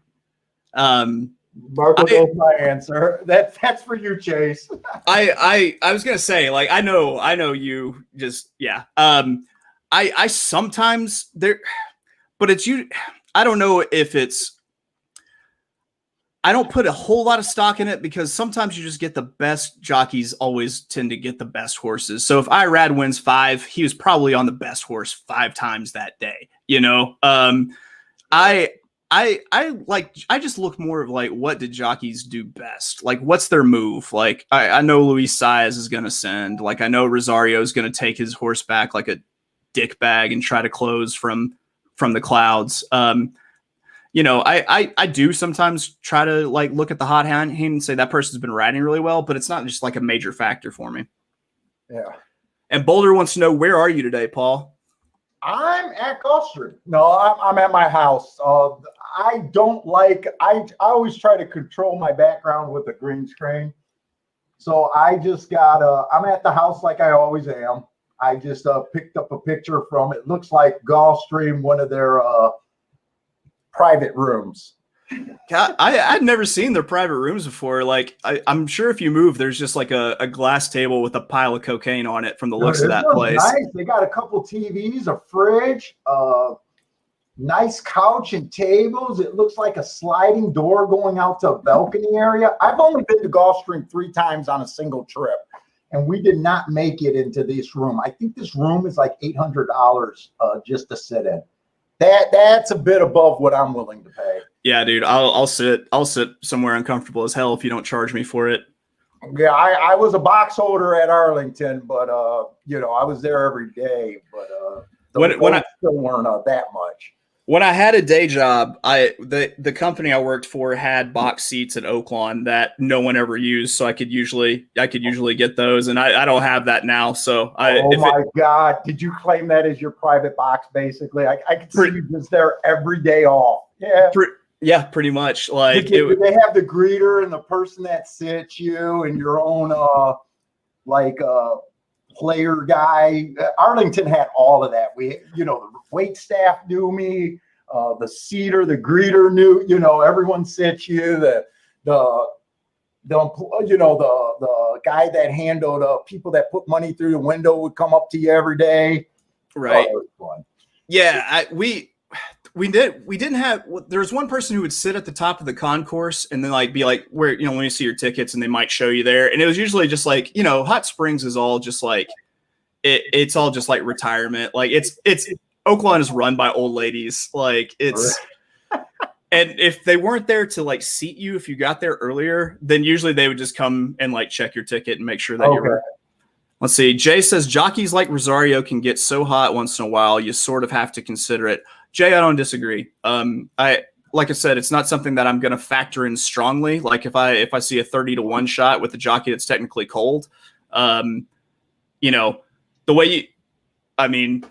Marco knows my answer. That's for you, Chase. I was gonna say, like, I know you just, yeah. I sometimes there, but it's you. I don't know if it's. I don't put a whole lot of stock in it because sometimes you just get the best jockeys always tend to get the best horses. So if Irad wins 5, he was probably on the best horse 5 times that day. You know, I just look more of like, what did jockeys do best? Like, what's their move? Like, I know Luis Saez is going to send. Like, I know Rosario is going to take his horse back like a dick bag and try to close from the clouds. You know, I do sometimes try to like look at the hot hand and say that person's been riding really well, but it's not just like a major factor for me. Yeah. And Boulder wants to know, where are you today, Paul? I'm at Gulfstream. No, I'm at my house. I don't like, I always try to control my background with a green screen. So I just I'm at the house like I always am. I just picked up a picture from, it looks like Gulfstream, one of their private rooms. I'd never seen their private rooms before. Like, I'm sure if you move, there's just like a glass table with a pile of cocaine on it from the looks of that place. Nice. They got a couple TVs, a fridge, nice couch and tables. It looks like a sliding door going out to a balcony area. I've only been to Gulfstream 3 times on a single trip, and we did not make it into this room. I think this room is like $800 just to sit in. That's a bit above what I'm willing to pay. Yeah, dude, I'll sit somewhere uncomfortable as hell if you don't charge me for it. Yeah, I was a box holder at Arlington, but you know, I was there every day, but when I still weren't that much. When I had a day job, the company I worked for had box seats at Oaklawn that no one ever used, so I could usually get those, and I don't have that now. So God, did you claim that as your private box? Basically, I could see you just there every day off. Yeah, pretty much. Like, did they have the greeter and the person that sits you and your own player guy? Arlington had all of that. We, you know, the wait staff knew me, the seater, the greeter knew, you know, everyone sits you, the guy that handled people that put money through the window would come up to you every day. Right. Oh, it was fun. Yeah, we didn't have, there's one person who would sit at the top of the concourse and then like be like, where, you know, when you see your tickets, and they might show you there. And it was usually just like, you know, Hot Springs is all just like, it's all just like retirement. Like it's Oaklawn is run by old ladies. Like it's, and if they weren't there to like seat you, if you got there earlier, then usually they would just come and like check your ticket and make sure that you're. Let's see. Jay says jockeys like Rosario can get so hot once in a while, you sort of have to consider it. Jay, I don't disagree. Like I said, it's not something that I'm going to factor in strongly. Like if I see a 30-1 shot with a jockey that's technically cold, you know, the way you, I mean,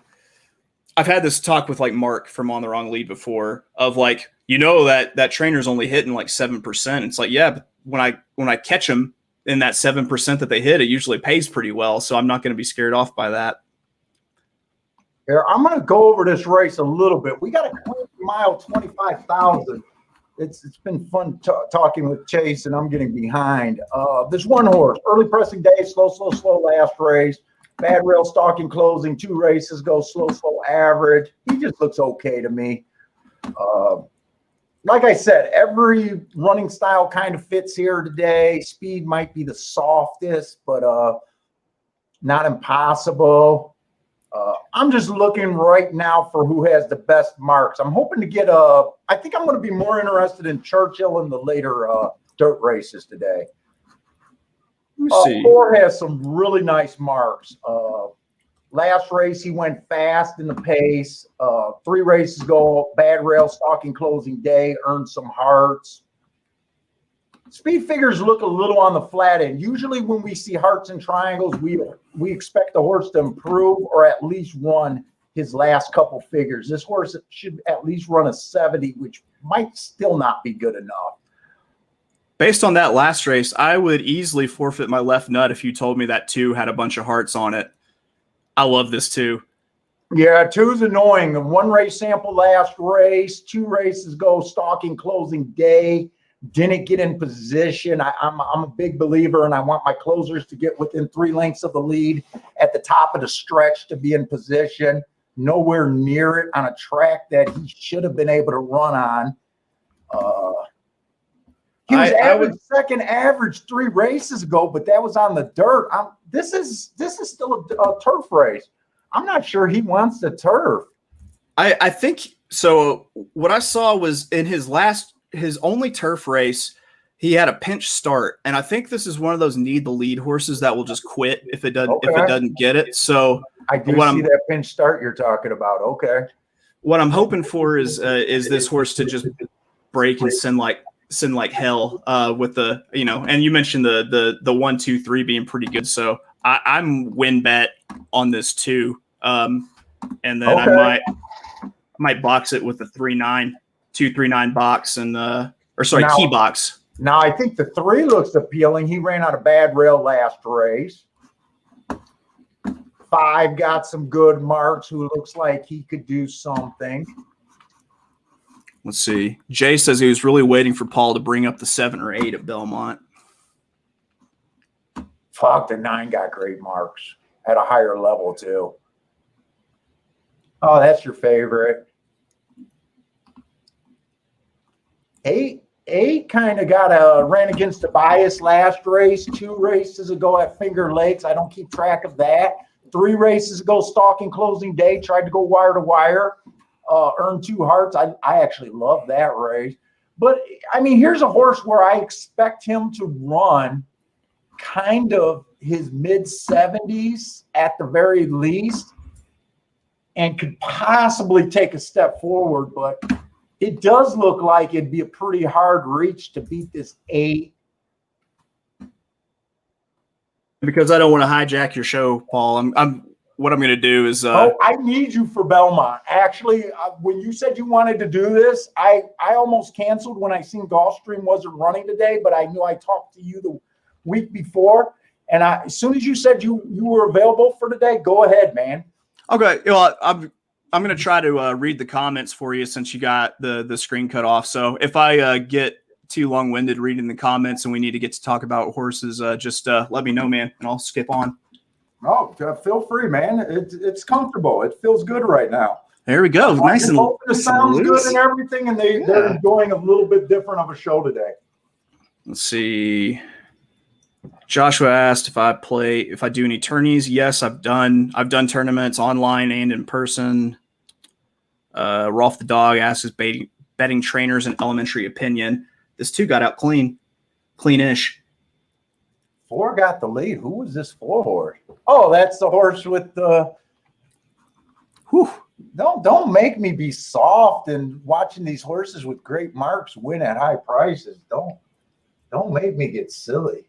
I've had this talk with like Mark from On the Wrong Lead before of like, you know, that trainer's only hitting like 7%. It's like, yeah, but when I catch them in that 7% that they hit, it usually pays pretty well. So I'm not going to be scared off by that. Here, I'm going to go over this race a little bit. We got a mile 25,000. It's been fun talking with Chase, and I'm getting behind. There's one horse, early pressing day, slow last race. Bad rail stalking closing, 2 races go slow average. He just looks okay to me. Like I said, every running style kind of fits here today. Speed might be the softest, but not impossible. I'm just looking right now for who has the best marks. I'm hoping to get I think I'm going to be more interested in Churchill in the later dirt races today. Let me see. 4 has some really nice marks. Last race, he went fast in the pace. 3 races ago, bad rail stalking closing day, earned some hearts. Speed figures look a little on the flat end. Usually when we see hearts and triangles, we expect the horse to improve or at least run his last couple figures. This horse should at least run a 70, which might still not be good enough. Based on that last race, I would easily forfeit my left nut if you told me that 2 had a bunch of hearts on it. I love this 2. Yeah, 2's annoying. The 1 race sample last race, 2 races go stalking closing day. didn't get in position. I'm a big believer, and I want my closers to get within 3 lengths of the lead at the top of the stretch to be in position. Nowhere near it on a track that he should have been able to run on. He was second average 3 races ago, but that was on the dirt. This is still a turf race. I'm not sure he wants the turf. I think so. What I saw was in his only turf race, he had a pinch start, and I think this is one of those need the lead horses that will just quit if it doesn't get it. So I do see that pinch start you're talking about. Okay. What I'm hoping for is this horse to just break and send like hell with the, and you mentioned the 1, 2, 3 being pretty good. So I'm win bet on this too. And then I might box it with the 3-9, 2-3-9 box and key box. Now I think the 3 looks appealing. He ran out of bad rail last race. 5 got some good marks, who looks like he could do something. Let's see. Jay says he was really waiting for Paul to bring up the 7 or 8 at Belmont. Fuck, the 9 got great marks at a higher level too. Oh, that's your favorite. 8 kind of ran against the bias last race. 2 races ago at Finger Lakes. I don't keep track of that. 3 races ago, stalking closing day, tried to go wire to wire. Earned 2 hearts. I actually love that race. But, I mean, here's a horse where I expect him to run kind of his mid-70s at the very least and could possibly take a step forward. But it does look like it'd be a pretty hard reach to beat this 8. Because I don't want to hijack your show, Paul, what I'm going to do is I need you for Belmont. Actually, when you said you wanted to do this, I almost canceled when I seen Gulfstream wasn't running today, but I knew I talked to you the week before, and as soon as you said you were available for today, go ahead, man. Okay, well, I'm going to try to read the comments for you since you got the screen cut off. So if I get too long-winded reading the comments and we need to get to talk about horses, just let me know, man, and I'll skip on. Oh, feel free, man. It's comfortable. It feels good right now. There we go. Nice and it sounds good and everything, and they're enjoying a little bit different of a show today. Let's see. Joshua asked if I do any tourneys. Yes, I've done tournaments online and in person. Rolf the dog asks his betting trainers an elementary opinion. This 2 got out cleanish. 4 got the lead. Who was this 4 horse? Oh, that's the horse with the. Whew. Don't make me be soft and watching these horses with great marks win at high prices. Don't make me get silly.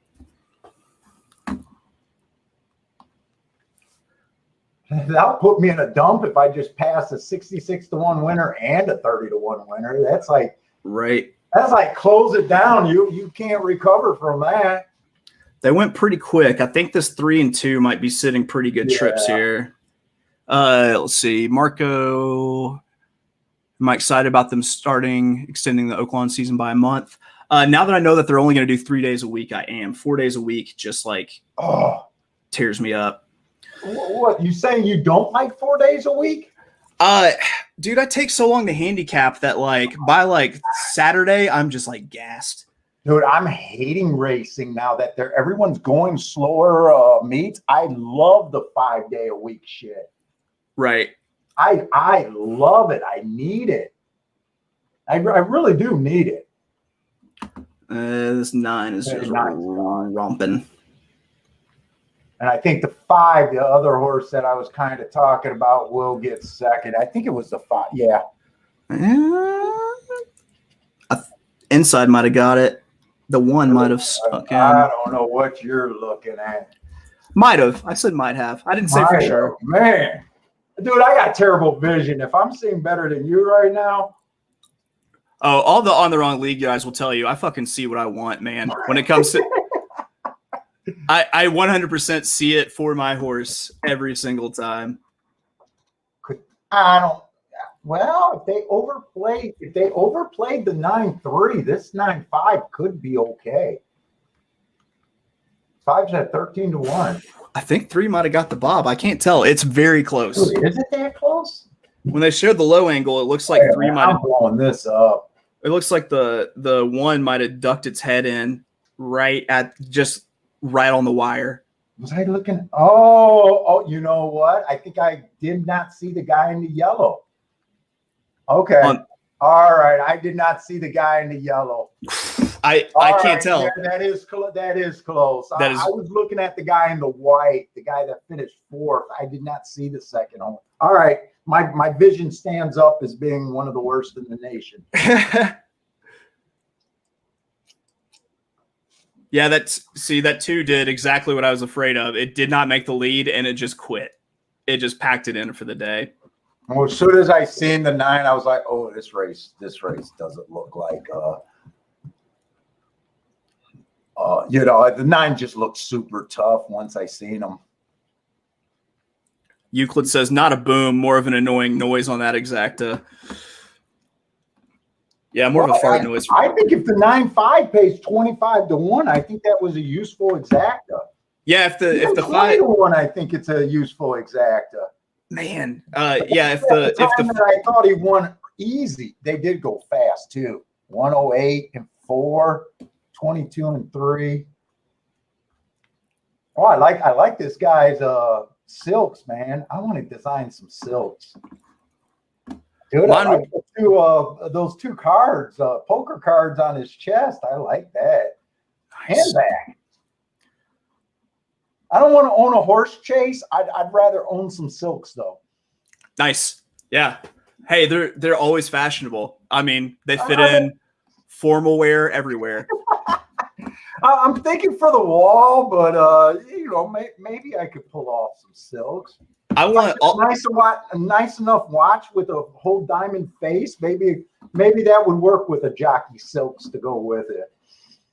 That'll put me in a dump if I just pass a 66-1 winner and a 30-1 winner. That's like right. That's like close it down. You can't recover from that. They went pretty quick. I think this 3 and 2 might be sitting pretty good trips here. Let's see. Marco, am I excited about them extending the Oaklawn season by a month? Now that I know that they're only going to do 3 days a week, I am. 4 days a week just tears me up. What, you saying you don't like 4 days a week? Dude, I take so long to handicap that by Saturday, I'm just gassed. Dude, I'm hating racing now that everyone's going slower meets. I love the 5 day a week shit. Right. I love it. I need it. I really do need it. This 9 is just romping. And I think the 5, the other horse that I was kind of talking about, will get second. I think it was the 5. Yeah. Inside might have got it. The 1 might have stuck in. I don't know what you're looking at. Might have. I said might have. I didn't say for sure. Man. Dude, I got terrible vision. If I'm seeing better than you right now. Oh, all the On the Wrong League guys will tell you I fucking see what I want, man. When it comes to I 100% see it for my horse every single time. Well, if they overplayed the 9-3, this 9-5 could be okay. Five's at 13-1. I think 3 might have got the bob. I can't tell. It's very close. Dude, is it that close? When they showed the low angle, it looks like 3 might have. I'm blowing this up. It looks like the 1 might have ducked its head in right on the wire. Was I looking? Oh, you know what? I think I did not see the guy in the yellow. Okay. All right. I did not see the guy in the yellow. I can't tell. Yeah, that is close. I was looking at the guy in the white, the guy that finished 4th. I did not see the second one. All right. My vision stands up as being one of the worst in the nation. Yeah, that 2 did exactly what I was afraid of. It did not make the lead, and it just quit. It just packed it in for the day. Well, as soon as I seen the 9, I was like, "Oh, this race doesn't look like the 9 just looked super tough once I seen them." Euclid says, not a boom, more of an annoying noise on that exacta. Yeah, more of a fart noise. I think if the 9-5 pays 25-1, I think that was a useful exacta. Yeah, if the 5-1, I think it's a useful exacta. Man, if the I thought he won easy. They did go fast too. 108-4, 22-3. Oh, I like this guy's silks, man. I want to design some silks. Dude, I like those 2 cards, poker cards on his chest. I like that. Nice. Handbag. I don't want to own a horse chase. I'd rather own some silks though. Nice. Yeah. Hey, they're always fashionable. I mean, they fit in formal wear everywhere. I'm thinking for the wall, but maybe I could pull off some silks. I want a nice enough watch with a whole diamond face. Maybe that would work with a jockey silks to go with it.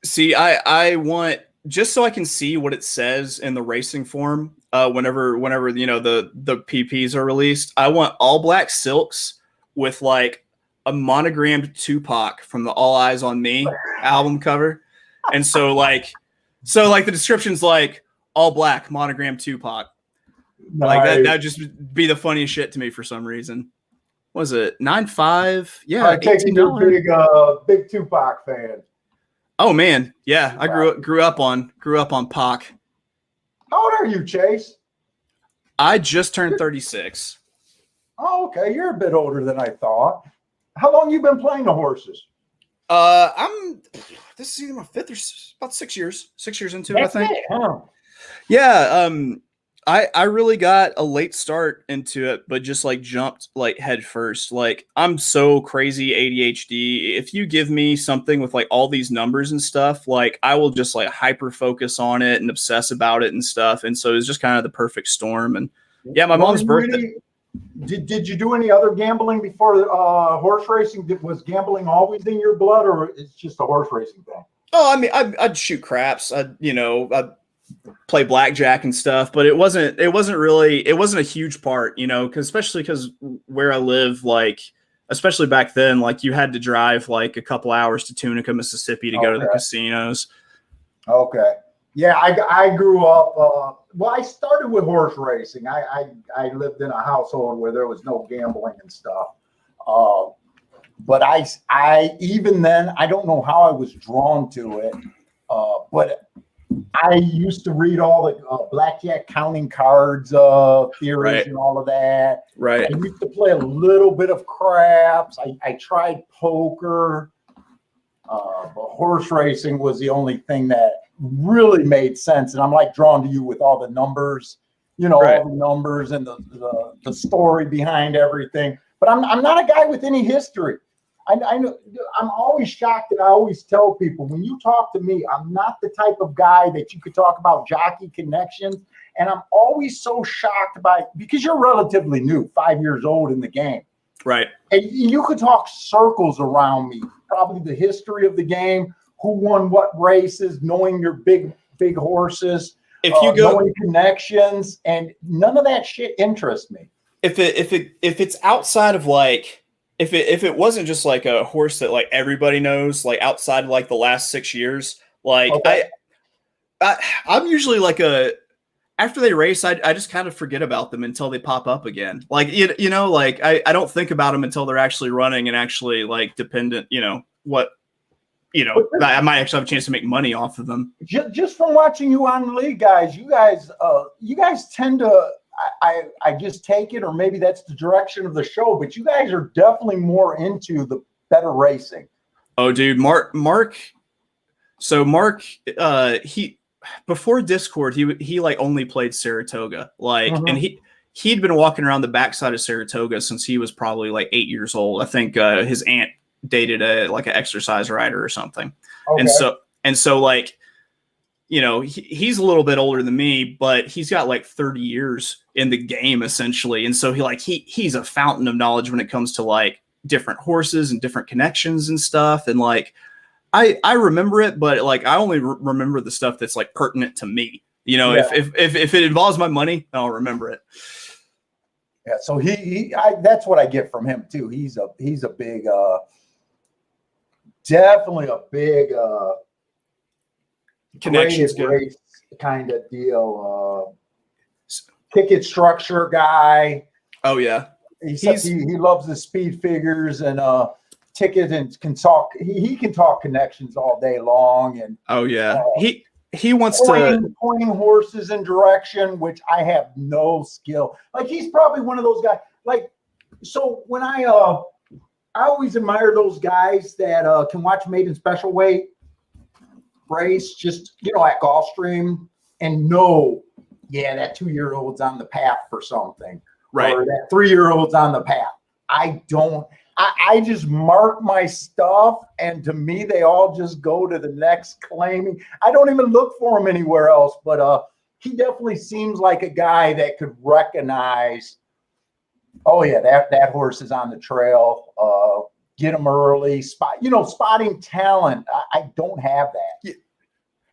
See, I want, just so I can see what it says in the racing form, whenever the PPs are released, I want all black silks with like a monogrammed Tupac from the All Eyes on Me album cover. And so the description's like all black monogram Tupac. Nice. Like that'd just be the funniest shit to me for some reason. What was it 9-5? Yeah, I take you're a big Tupac fan. Oh man, yeah, I grew up on Pac. How old are you, Chase? I just turned 36. Oh, okay, you're a bit older than I thought. How long you been playing the horses? This is either my 5th or about 6 years. 6 years into That's it, I think. it, huh? Yeah. I really got a late start into it, but just like jumped like head first. Like I'm so crazy ADHD. If you give me something with like all these numbers and stuff, like I will just like hyper focus on it and obsess about it and stuff. And so it's just kind of the perfect storm. And yeah, my mom's birthday. Did you do any other gambling before horse racing? Was gambling always in your blood, or it's just a horse racing thing? Oh, I mean, I'd shoot craps. I'd play blackjack and stuff, but it wasn't a huge part, especially because where I live, like, especially back then, like you had to drive like a couple hours to Tunica, Mississippi to go to the casinos. Okay. Yeah, I grew up. I started with horse racing. I lived in a household where there was no gambling and stuff. But I even then, I don't know how I was drawn to it. But I used to read all the blackjack counting cards theories and all of that. Right. I used to play a little bit of craps. I tried poker. But horse racing was the only thing that really made sense. And I'm like drawn to you with all the numbers, all the numbers and the story behind everything. But I'm not a guy with any history. I know I'm always shocked, and I always tell people, when you talk to me, I'm not the type of guy that you could talk about jockey connections. And I'm always so shocked because you're relatively new, 5 years old in the game. Right. And you could talk circles around me, probably the history of the game, who won what races, knowing your big horses, knowing connections, and none of that shit interests me. If it's outside of like if it wasn't just like a horse that like everybody knows, like outside of like the last 6 years, like Okay. I'm usually like after they race, I just kind of forget about them until they pop up again. Like you know, like I don't think about them until they're actually running and actually like dependent. You know what? You know, I might actually have a chance to make money off of them. Just from watching you on the league, guys, you guys tend to. I just take it, or maybe that's the direction of the show, but you guys are definitely more into the better racing. Oh, dude, Mark. So Mark, he before Discord, he like only played Saratoga, like, and he'd been walking around the backside of Saratoga since he was probably like 8 years old. I think his aunt dated like an exercise rider or something, Okay. and so like, you know, he's a little bit older than me, but he's got like 30 years in the game essentially, and so he's a fountain of knowledge when it comes to like different horses and different connections and stuff, and like. I remember it, but like I only remember the stuff that's like pertinent to me. You know, Yeah. if it involves my money, I'll remember it. Yeah, so that's what I get from him too. He's a big, definitely a big Connections race kind of deal. Ticket structure guy. Oh yeah, he loves the speed figures and ticket, and can talk. He can talk connections all day long. And oh yeah, he wants pointing horses in direction, which I have no skill. Like he's probably one of those guys. Like, so when I always admire those guys that can watch maiden special weight race, just at Gulfstream, and know, yeah, that 2-year-old's on the path for something, right? Or that 3-year-old's on the path. I just mark my stuff, and to me, they all just go to the next claiming. I don't even look for him anywhere else, but he definitely seems like a guy that could recognize, oh yeah, that horse is on the trail. Get him early, spotting talent. I don't have that.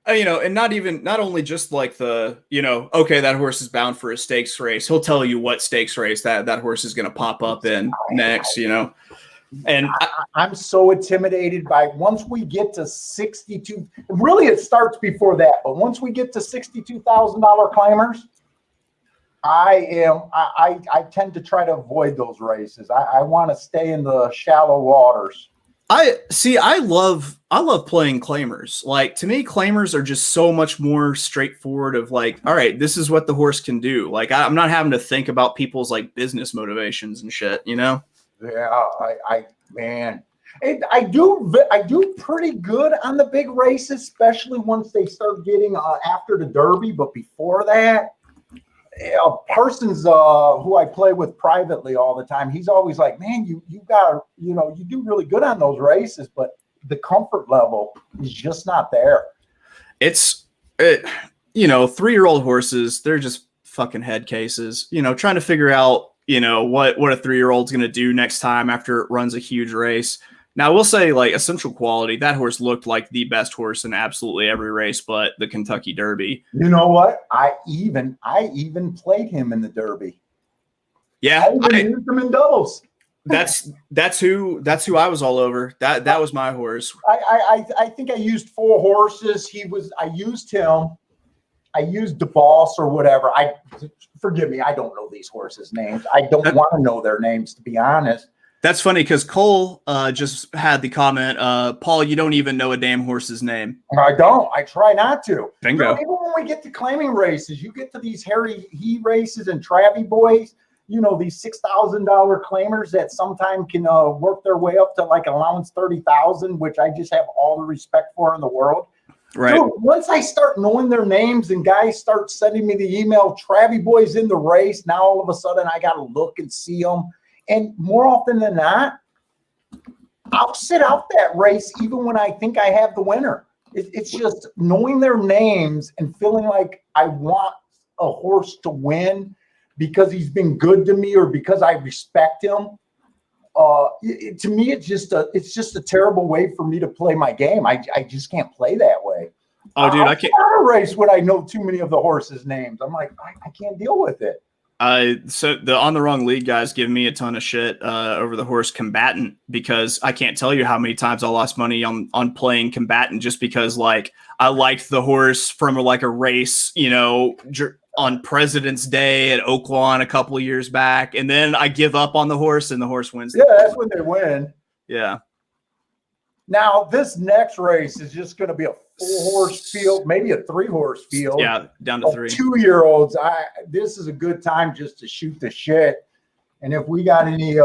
And not only just like the, okay, that horse is bound for a stakes race. He'll tell you what stakes race that horse is going to pop up in next, And I'm so intimidated by, once we get to 62, really it starts before that, but once we get to $62,000 claimers, I tend to try to avoid those races. I want to stay in the shallow waters. I love playing claimers. Like, to me, claimers are just so much more straightforward of like, all right, this is what the horse can do. Like, I'm not having to think about people's like business motivations and shit, Yeah, man, I do pretty good on the big races, especially once they start getting after the Derby. But before that, Parsons, who I play with privately all the time, he's always like, man, you got, you do really good on those races, but the comfort level is just not there. It's 3-year-old horses, they're just fucking head cases, trying to figure out, what a 3-year-old's going to do next time after it runs a huge race. Now, I will say, like, essential quality, that horse looked like the best horse in absolutely every race but the Kentucky Derby. You know what? I even played him in the Derby. Yeah, I even used him in doubles. That's who I was all over. That was my horse. I think I used 4 horses. I used him. I used DeBoss or whatever. Forgive me, I don't know these horses' names. I don't want to know their names, to be honest. That's funny because Cole just had the comment, Paul, you don't even know a damn horse's name. I don't. I try not to. Bingo. Even when we get to claiming races, you get to these Harry He races and Travie boys, these $6,000 claimers that sometimes can work their way up to like allowance 30,000, which I just have all the respect for in the world. Right. Dude, once I start knowing their names and guys start sending me the email, Travie boys in the race, now all of a sudden I got to look and see them. And more often than not, I'll sit out that race even when I think I have the winner. It's just knowing their names and feeling like I want a horse to win because he's been good to me or because I respect him. To me, it's just a terrible way for me to play my game. I just can't play that way. Oh, dude, I can't race when I know too many of the horses' names. I'm like, I can't deal with it. So the On the Wrong Lead guys give me a ton of shit over the horse Combatant, because I can't tell you how many times I lost money on playing Combatant just because like I liked the horse from like a race, on President's Day at Oaklawn a couple of years back, and then I give up on the horse and the horse wins. Yeah, that's when they win. Yeah. Now this next race is just going to be a 4-horse field, maybe a 3-horse field. Yeah, down to 3. 2-year-olds. This is a good time just to shoot the shit. And if we got any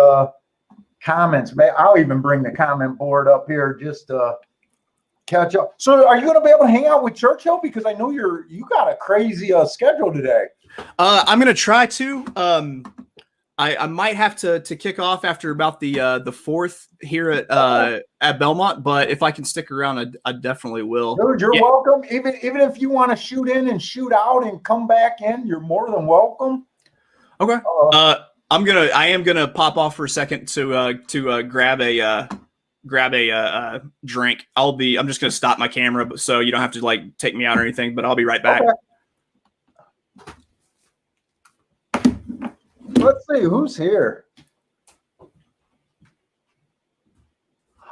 comments, I'll even bring the comment board up here just to catch up. So are you going to be able to hang out with Churchill? Because I know you got a crazy schedule today. I'm going to try to. I might have to kick off after about the 4th here at Belmont, but if I can stick around, I definitely will. Dude, you're welcome. Even if you want to shoot in and shoot out and come back in, you're more than welcome. Okay. I am gonna pop off for a second to grab a drink. I'm just gonna stop my camera, so you don't have to like take me out or anything. But I'll be right back. Okay. Let's see who's here.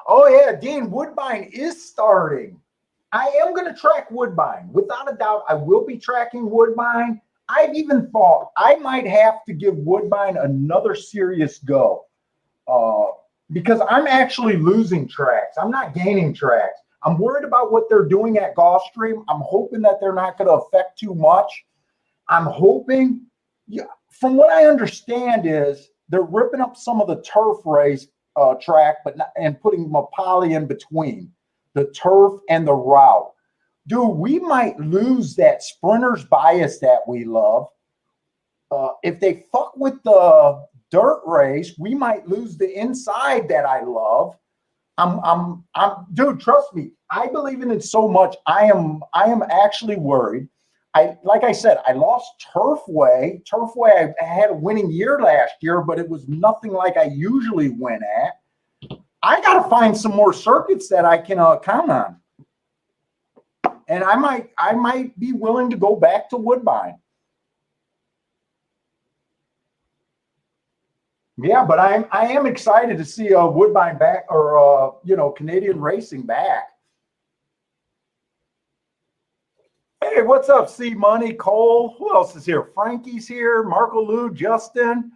Oh yeah, Dean, Woodbine is starting. I am going to track Woodbine. Without a doubt, I will be tracking Woodbine. I've even thought I might have to give Woodbine another serious go because I'm actually losing tracks. I'm not gaining tracks. I'm worried about what they're doing at Gulfstream. I'm hoping that they're not going to affect too much. I'm hoping, from what I understand is they're ripping up some of the turf race track, and putting poly in between the turf and the route. Dude, we might lose that sprinter's bias that we love. If they fuck with the dirt race, we might lose the inside that I love. Dude, trust me, I believe in it so much. I am actually worried. Like I said, I lost Turfway. Turfway, I had a winning year last year, but it was nothing like I usually win at. I got to find some more circuits that I can count on. And I might be willing to go back to Woodbine. Yeah, but I am excited to see Woodbine back, or Canadian racing back. Hey, what's up, C Money, Cole? Who else is here? Frankie's here, Marco Lou, Justin.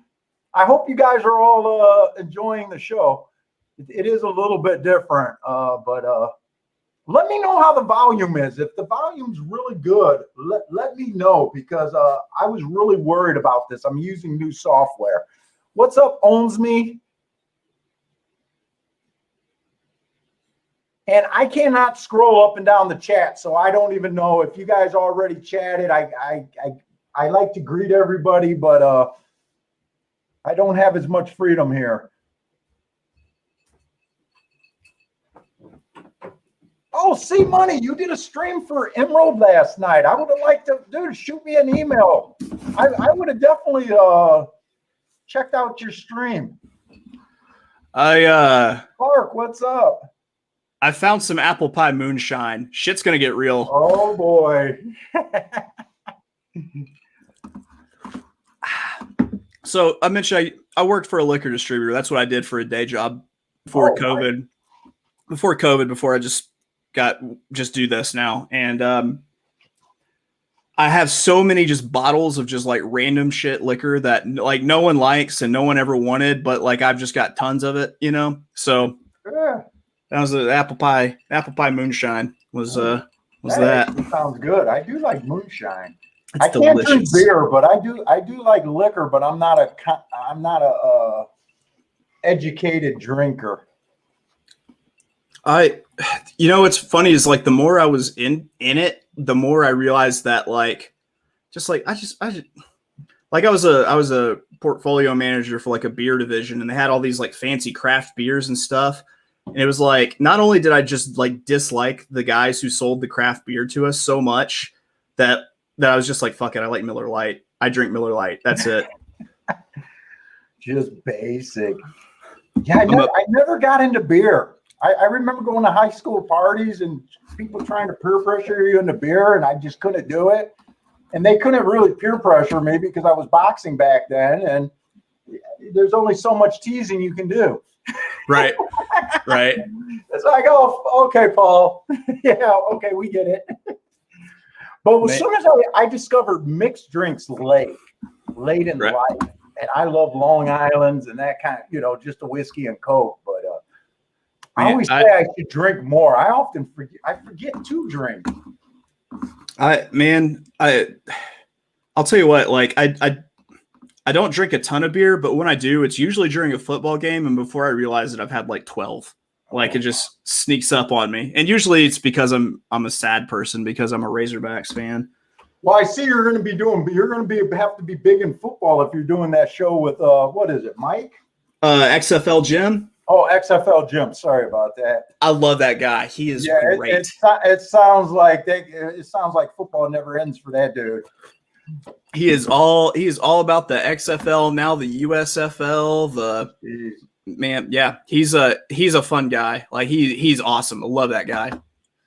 I hope you guys are all enjoying the show. It is a little bit different, but let me know how the volume is. If the volume's really good, let me know, because I was really worried about this. I'm using new software. What's up, Owns Me? And I cannot scroll up and down the chat, so I don't even know if you guys already chatted. I like to greet everybody, but I don't have as much freedom here. Oh, C Money, you did a stream for Emerald last night. I would have liked to, dude, shoot me an email. I would have definitely checked out your stream. Clark, what's up? I found some apple pie moonshine. Shit's gonna get real. Oh boy. So I mentioned I worked for a liquor distributor. That's what I did for a day job before COVID. Right. Before COVID, before I just do this now. And I have so many just bottles of just like random shit liquor that like no one likes and no one ever wanted, but like I've just got tons of it, So yeah. That was the apple pie moonshine was that. Sounds good. I do like moonshine. It's I can't drink beer, but I do like liquor, but I'm not a educated drinker. What's funny is like the more I was in it, the more I realized that I was a portfolio manager for like a beer division, and they had all these like fancy craft beers and stuff. And it was like, not only did I just like dislike the guys who sold the craft beer to us so much that I was just like, fuck it, I like Miller Lite. I drink Miller Lite. That's it. Just basic. Yeah, I never got into beer. I remember going to high school parties and people trying to peer pressure you into beer, and I just couldn't do it. and they couldn't really peer pressure me because I was boxing back then, and there's only so much teasing you can do. Right. Right. It's like, oh, okay, Paul. Yeah, okay, we get it. But as soon as I discovered mixed drinks late in Right. life, and I love Long Island's and that kind of, just a whiskey and Coke. But I always say I should drink more. I often forget. I forget to drink. I'll tell you what. Like I don't drink a ton of beer, but when I do, it's usually during a football game, and before I realize it, I've had like 12. Like it just sneaks up on me, and usually it's because I'm a sad person because I'm a Razorbacks fan. Well, I see you're going to have to be big in football if you're doing that show with what is it, Mike? XFL Jim. Oh, XFL Jim. Sorry about that. I love that guy. He is great. It sounds like football never ends for that dude. He is all about the XFL now, the USFL, man. Yeah, he's a fun guy. Like he's awesome. I love that guy.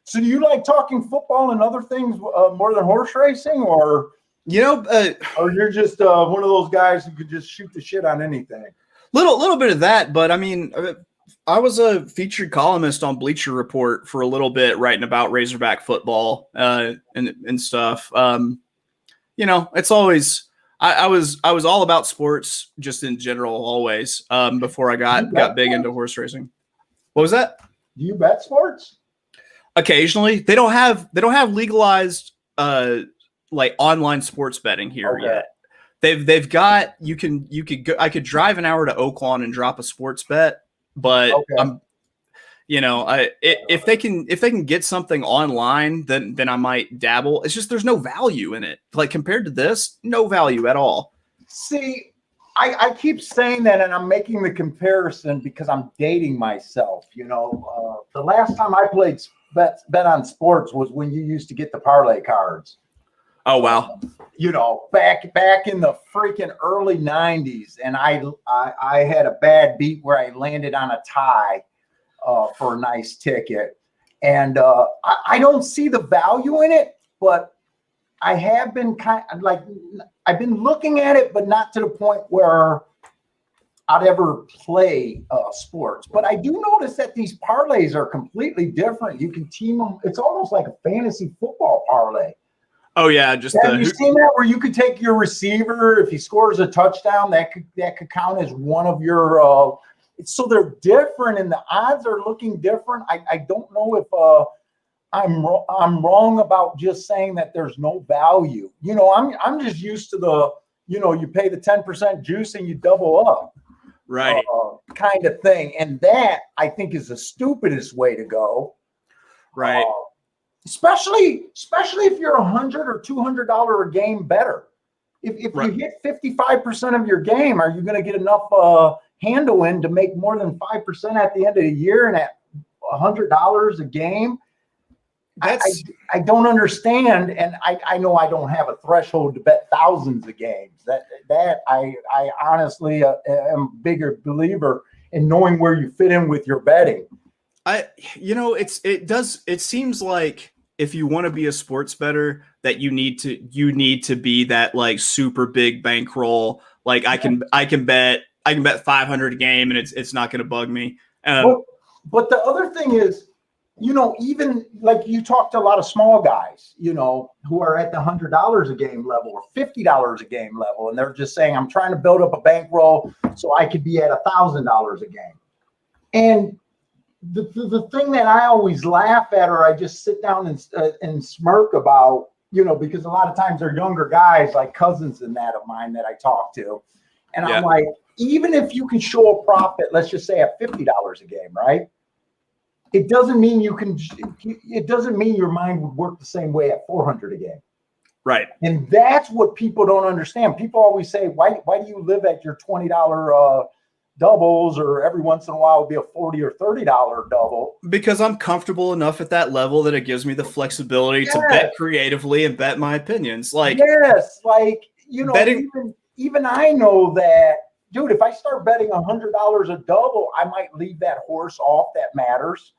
So do you like talking football and other things more than horse racing, or or you're just one of those guys who could just shoot the shit on anything? Little bit of that, but I mean, I was a featured columnist on Bleacher Report for a little bit, writing about Razorback football and stuff. It's always I was all about sports just in general always. Before I got big into horse racing. What was that? Do you bet sports? Occasionally. They don't have legalized like online sports betting here yet. They've got you could go. I could drive an hour to Oaklawn and drop a sports bet, but if they can get something online, then I might dabble. It's just there's no value in it. Like compared to this, no value at all. See, I keep saying that, and I'm making the comparison because I'm dating myself. The last time I played bet on sports was when you used to get the parlay cards. Oh wow! Back in the freaking early '90s, and I had a bad beat where I landed on a tie for a nice ticket, and I don't see the value in it, but I have been I've been looking at it, but not to the point where I'd ever play sports. But I do notice that these parlays are completely different. You can team them. It's almost like a fantasy football parlay. Oh yeah, have you seen that where you could take your receiver if he scores a touchdown, that could count as one of your. So they're different, and the odds are looking different. I don't know if I'm wrong about just saying that there's no value. I'm just used to the you pay the 10% juice and you double up, right? Kind of thing, and that I think is the stupidest way to go, right? Especially if you're $100 or $200 a game better. If you hit 55% of your game, are you going to get enough handle in to make more than 5% at the end of the year, and at $100 a game? I don't understand, and I know I don't have a threshold to bet thousands of games. That I honestly am a bigger believer in knowing where you fit in with your betting. It seems like if you want to be a sports bettor, that you need to be that like super big bankroll. Like I can bet 500 a game and it's not going to bug me. But the other thing is, even like you talk to a lot of small guys, who are at the $100 a game level or $50 a game level, and they're just saying, I'm trying to build up a bankroll so I could be at $1,000 a game. And the thing that I always laugh at, or I just sit down and smirk about, because a lot of times they're younger guys, like cousins and that of mine that I talk to. And I'm like, even if you can show a profit, let's just say at $50 a game, right? It doesn't mean it doesn't mean your mind would work the same way at 400 a game. Right. And that's what people don't understand. People always say, why do you live at your $20 doubles, or every once in a while it'll be a $40 or $30 double? Because I'm comfortable enough at that level that it gives me the flexibility to bet creatively and bet my opinions. Like, betting, even I know that, dude, if I start betting $100 a double, I might leave that horse off that matters.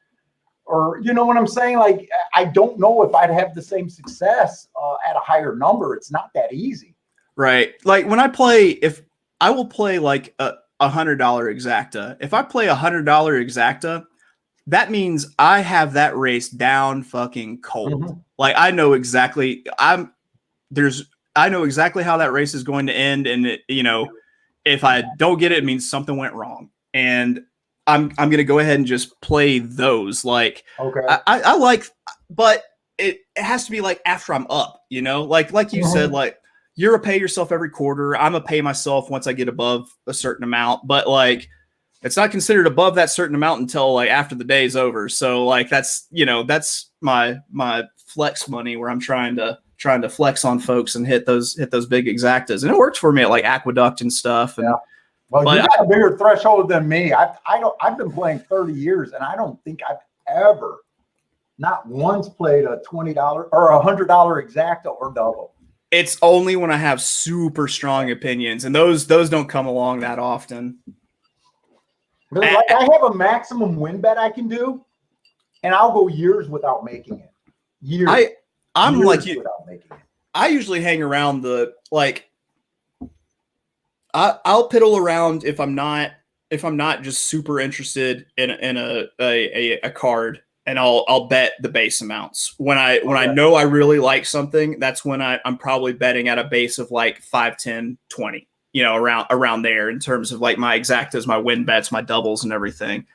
or you know what I'm saying? Like, I don't know if I'd have the same success at a higher number. It's not that easy. Right. Like when I play, if I will play like a $100 exacta, if I play $100 exacta, that means I have that race down fucking cold. Mhm. Like I know exactly I know exactly how that race is going to end. And it, you know, if I don't get it, it means something went wrong. And I'm going to go ahead and just play those. Like Okay. I like, but it has to be like after I'm up, you know, like you said, like you're a pay yourself every quarter. I'm a pay myself once I get above a certain amount, but like, it's not considered above that certain amount until like after the day's over. So like, that's, you know, that's my flex money where I'm trying to flex on folks and hit those big exactas. And it worked for me at like Aqueduct and stuff. And, yeah. Well, you got a bigger threshold than me. I've been playing 30 years, and I don't think I've ever, not once, played a $20 or $100 exacta or double. It's only when I have super strong opinions, and those don't come along that often. Like, I have a maximum win bet I can do, and I'll go years without making it. I'm years like you. Without making it. I usually hang around the like. I'll piddle around if I'm not just super interested in a card, and I'll bet the base amounts. When I know I really like something, that's when I'm probably betting at a base of like 5, 10, 20, you know, around there in terms of like my exactas, my win bets, my doubles and everything.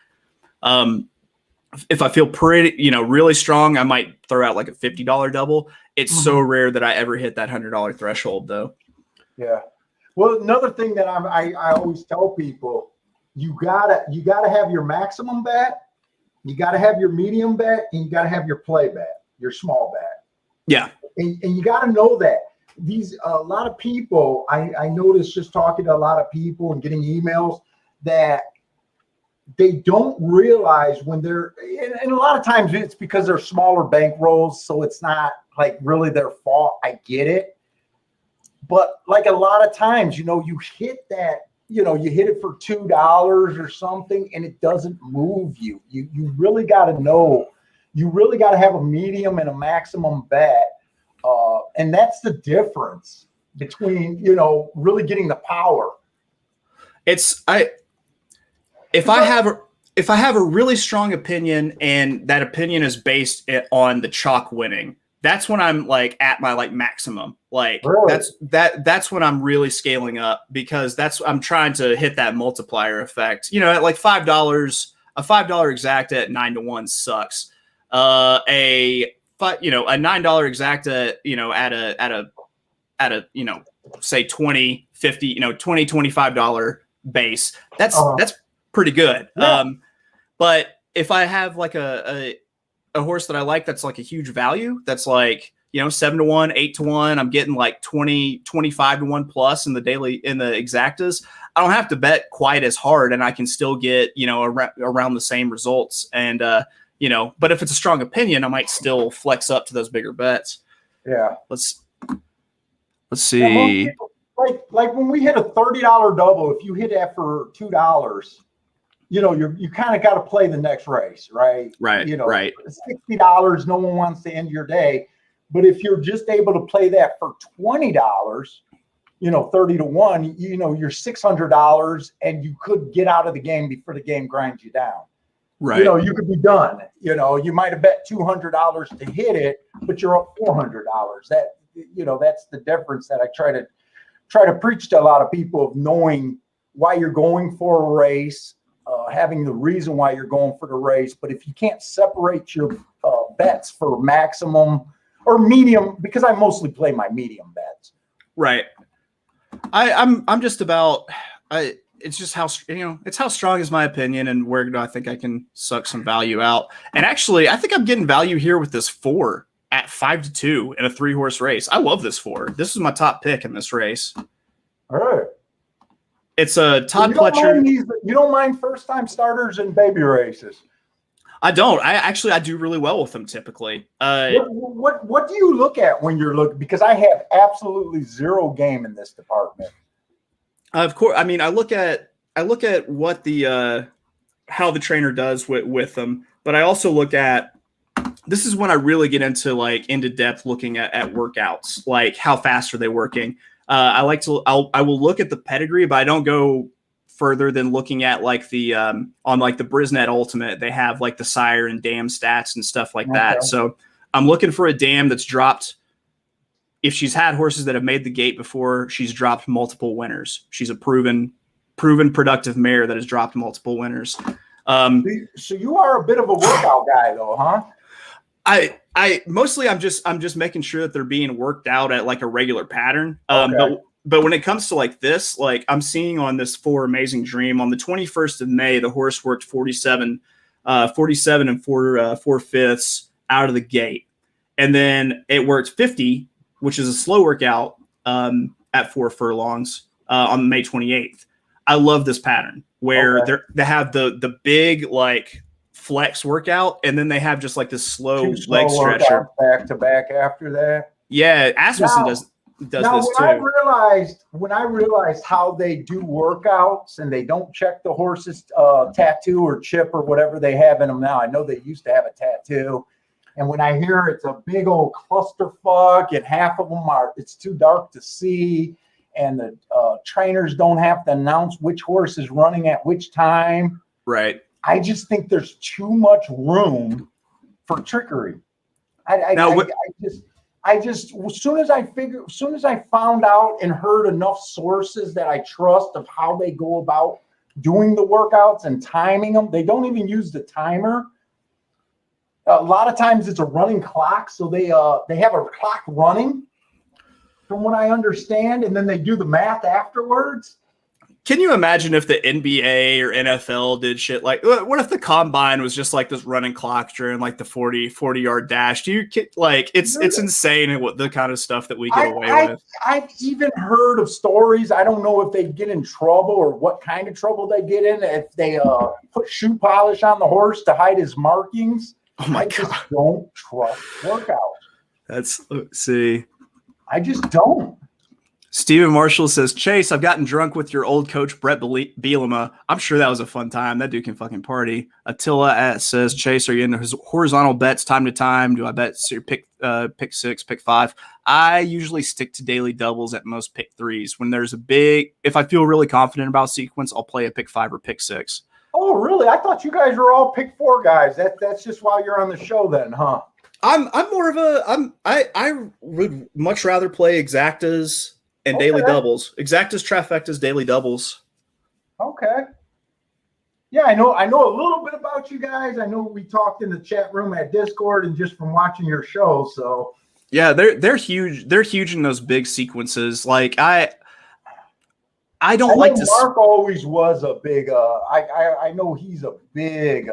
If I feel pretty, you know, really strong, I might throw out like a $50 double. It's so rare that I ever hit that $100 threshold though. Yeah. Well, another thing that I always tell people, you gotta have your maximum bet, you gotta have your medium bet, and you gotta have your play bet, your small bet. Yeah. And you gotta know that a lot of people, I noticed just talking to a lot of people and getting emails that they don't realize when they're, and a lot of times it's because they're smaller bankrolls, so it's not like really their fault. I get it. But like a lot of times, you know, you hit that, you know, you hit it for $2 or something and it doesn't move you. You really got to know, you really got to have a medium and a maximum bet. And that's the difference between, you know, really getting the power. If I have a really strong opinion and that opinion is based on the chalk winning, that's when I'm like at my like maximum. Like really? that's when I'm really scaling up, because I'm trying to hit that multiplier effect. You know, at like $5, a $5 exacta at 9-1 sucks. A $9 exacta, you know, at a you know, say 20, 50, you know, $20, $25 base, that's pretty good. Yeah. But if I have like a horse that I like, that's like a huge value, that's like, you know, 7-1, 8-1, I'm getting like 20, 25-1 plus in the exactas, I don't have to bet quite as hard and I can still get, you know, around the same results. And, you know, but if it's a strong opinion, I might still flex up to those bigger bets. Yeah. Let's see. Yeah, people, like when we hit a $30 double, if you hit that for $2, you know, you kind of got to play the next race, right? Right. You know, right. $60, no one wants to end your day. But if you're just able to play that for $20, you know, 30-1, you know, you're $600 and you could get out of the game before the game grinds you down. Right. You know, you could be done. You know, you might have bet $200 to hit it, but you're up $400. That, you know, that's the difference that I try to preach to a lot of people, of knowing why you're going for a race, having the reason why you're going for the race. But if you can't separate your bets for maximum or medium, because I mostly play my medium bets. Right. I'm just about, it's just how, you know, it's how strong is my opinion and where do I think I can suck some value out. And actually, I think I'm getting value here with this 4 at 5-2 in a 3-horse race. I love this 4. This is my top pick in this race. All right. It's a Todd Pletcher. You don't mind first-time starters in baby races? I don't. I do really well with them typically. What do you look at when you're looking? Because I have absolutely zero game in this department. Of course, I mean, I look at what the how the trainer does with them. But I also look at, this is when I really get into depth looking at workouts, like how fast are they working. I will look at the pedigree, but I don't go further than looking at like the on like the Brisnet Ultimate. They have like the sire and dam stats and stuff like that. So I'm looking for a dam that's dropped. If she's had horses that have made the gate before, she's dropped multiple winners. She's a proven productive mare that has dropped multiple winners. So you are a bit of a workout guy, though, huh? I mostly I'm just making sure that they're being worked out at like a regular pattern. But when it comes to like this, like I'm seeing on this For Amazing Dream on the 21st of May, the horse worked 47 and 4/5 out of the gate, and then it worked 50, which is a slow workout at 4 furlongs on May 28th. I love this pattern where they have the big like flex workout, and then they have just like this slow leg stretcher back to back after that. Yeah, Asmussen does now, this too. When I realized how they do workouts and they don't check the horse's tattoo or chip or whatever they have in them now. I know they used to have a tattoo, and when I hear it's a big old clusterfuck and half of them it's too dark to see, and the trainers don't have to announce which horse is running at which time. Right. I just think there's too much room for trickery. I just as soon as I found out and heard enough sources that I trust of how they go about doing the workouts and timing them, they don't even use the timer. A lot of times it's a running clock, so they have a clock running, from what I understand, and then they do the math afterwards. Can you imagine if the NBA or NFL did shit like, what if the combine was just like this running clock during like the 40-yard dash? It's insane what the kind of stuff that we get away with. I've even heard of stories. I don't know if they get in trouble or what kind of trouble they get in if they put shoe polish on the horse to hide his markings. Oh my God. Just don't trust workouts. Let's see. I just don't. Stephen Marshall says, Chase, I've gotten drunk with your old coach, Brett Bielema. I'm sure that was a fun time. That dude can fucking party. Attila says, Chase, are you into his horizontal bets time to time? Do I bet pick 6, pick 5? I usually stick to daily doubles, at most pick 3s. When there's if I feel really confident about sequence, I'll play a pick 5 or pick 6. Oh, really? I thought you guys were all pick 4 guys. That's just why you're on the show then, huh? I'm more of I would much rather play exactas and daily doubles. Exactas, trifectas, daily doubles. Okay. Yeah, I know a little bit about you guys. I know we talked in the chat room at Discord and just from watching your show. So yeah, they're huge. They're huge in those big sequences. Like I don't like to. Mark always was a big. I know he's a big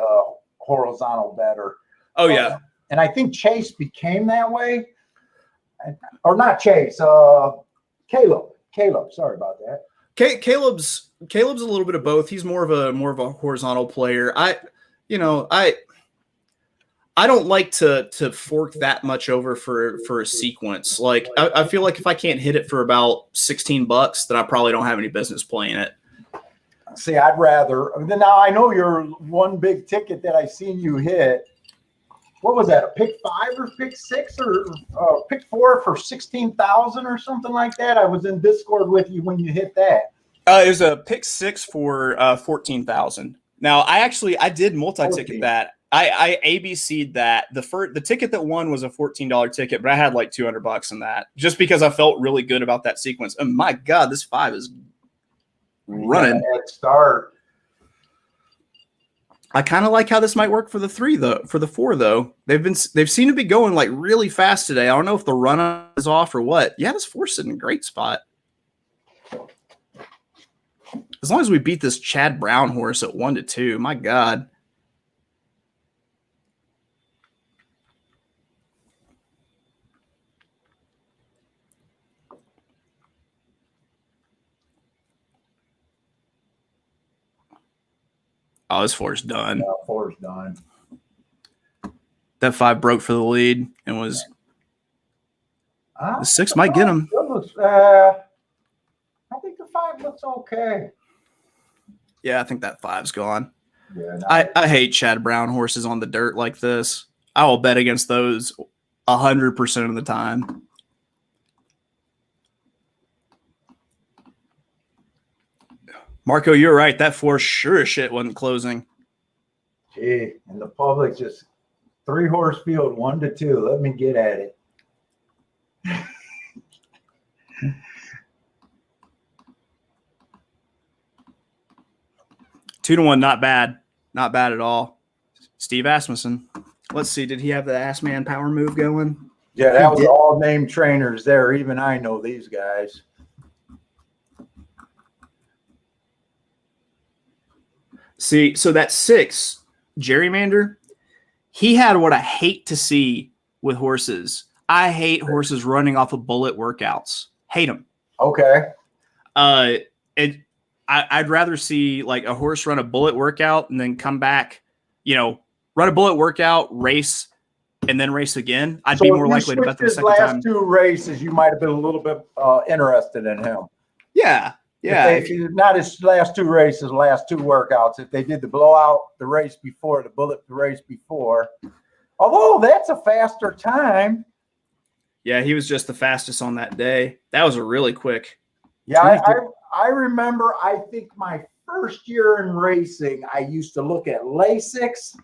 horizontal bettor. Oh yeah. And I think Chase became that way, or not Chase. Caleb. Sorry about that. Caleb's a little bit of both. He's more of a horizontal player. I don't like to fork that much over for a sequence. Like I feel like if I can't hit it for about $16, then I probably don't have any business playing it. See, I'd rather. Now I know your one big ticket that I seen you hit. What was that? A pick 5 or pick 6 or pick 4 for 16,000 or something like that? I was in Discord with you when you hit that. It was a pick 6 for 14,000. Now I did multi-ticket that. I ABC'd that. The ticket that won was a $14 ticket, but I had like $200 in that just because I felt really good about that sequence. And my God, this 5 is running. Head start. I kind of like how this might work for the 3 though. For the 4 though, they've seemed to be going like really fast today. I don't know if the run is off or what. Yeah, this 4's sitting in a great spot. As long as we beat this Chad Brown horse at 1-2, my God. Oh, this 4's done. Yeah, 4's done. That 5 broke for the lead and was the 6 might get him. I think the 5 looks okay. Yeah, I think that 5's gone. Yeah, I hate Chad Brown horses on the dirt like this. I will bet against those 100% of the time. Marco, you're right. That four sure as shit wasn't closing. Gee, and the public just 3-horse field, 1-2. Let me get at it. 2-1, not bad. Not bad at all. Steve Asmussen. Let's see. Did he have the ass man power move going? Yeah, that was all named trainers there. Even I know these guys. See, so that 6 gerrymander, he had what I hate to see with horses. I hate horses running off of bullet workouts. Hate them. Okay. I'd rather see like a horse run a bullet workout and then come back, run a bullet workout, race, and then race again. I'd be more likely to bet the second time. Last 2 races, you might have been a little bit interested in him. Yeah. Yeah. If not his last 2 races, last 2 workouts. If they did the blowout the race before, the bullet the race before. Although that's a faster time. Yeah, he was just the fastest on that day. That was a really quick. Yeah, I remember, I think my first year in racing, I used to look at Lasix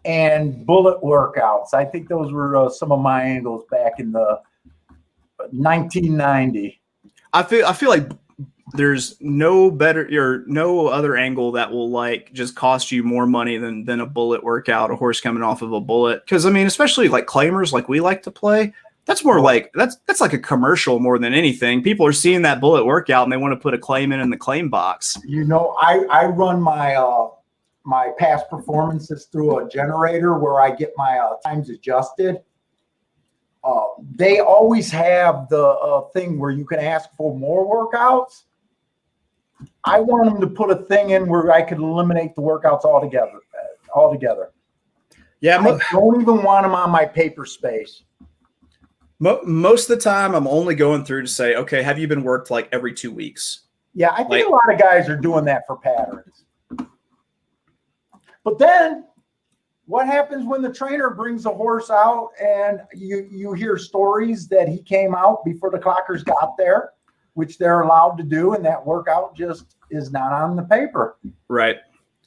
and bullet workouts. I think those were some of my angles back in the 1990. I feel like there's no other angle that will like just cost you more money than a bullet workout, a horse coming off of a bullet. Because I mean, especially like claimers like we like to play, that's more like that's like a commercial more than anything. People are seeing that bullet workout and they want to put a claim in the claim box. I run my my past performances through a generator where I get my times adjusted. They always have the thing where you can ask for more workouts. I want them to put a thing in where I could eliminate the workouts altogether. Yeah, I don't even want them on my paper space. Most of the time, I'm only going through to say, okay, have you been worked like every 2 weeks? Yeah, I think a lot of guys are doing that for patterns. But then what happens when the trainer brings a horse out and you hear stories that he came out before the clockers got there, which they're allowed to do, and that workout just is not on the paper. Right.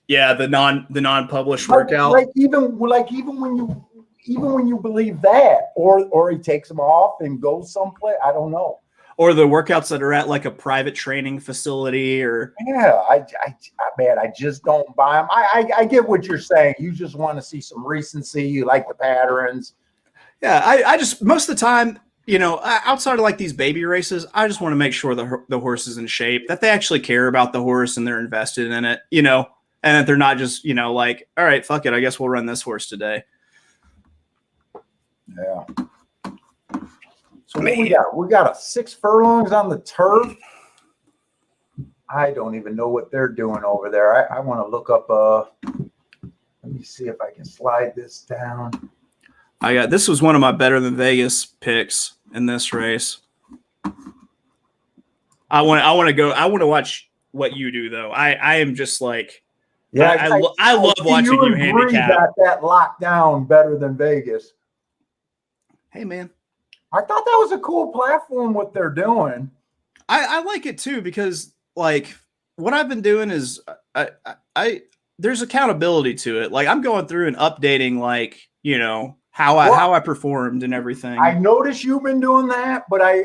Yeah, the non-published workout. Like even when you believe that, or he takes them off and goes someplace, I don't know. Or the workouts that are at like a private training facility, or I just don't buy them. I get what you're saying. You just want to see some recency. You like the patterns. Yeah, I just most of the time, outside of like these baby races, I just want to make sure the horse is in shape, that they actually care about the horse and they're invested in it, and that they're not just like, all right, fuck it, I guess we'll run this horse today. Yeah. So we got 6 furlongs on the turf. I don't even know what they're doing over there. I want to look up. Let me see if I can slide this down. This was one of my better than Vegas picks in this race. I want to watch what you do though. I am just like, yeah, I love watching you handicap. Got that locked down better than Vegas. Hey man, I thought that was a cool platform, what they're doing. I like it too, because like what I've been doing is I there's accountability to it. Like I'm going through and updating like, how I performed and everything. I noticed you've been doing that, but I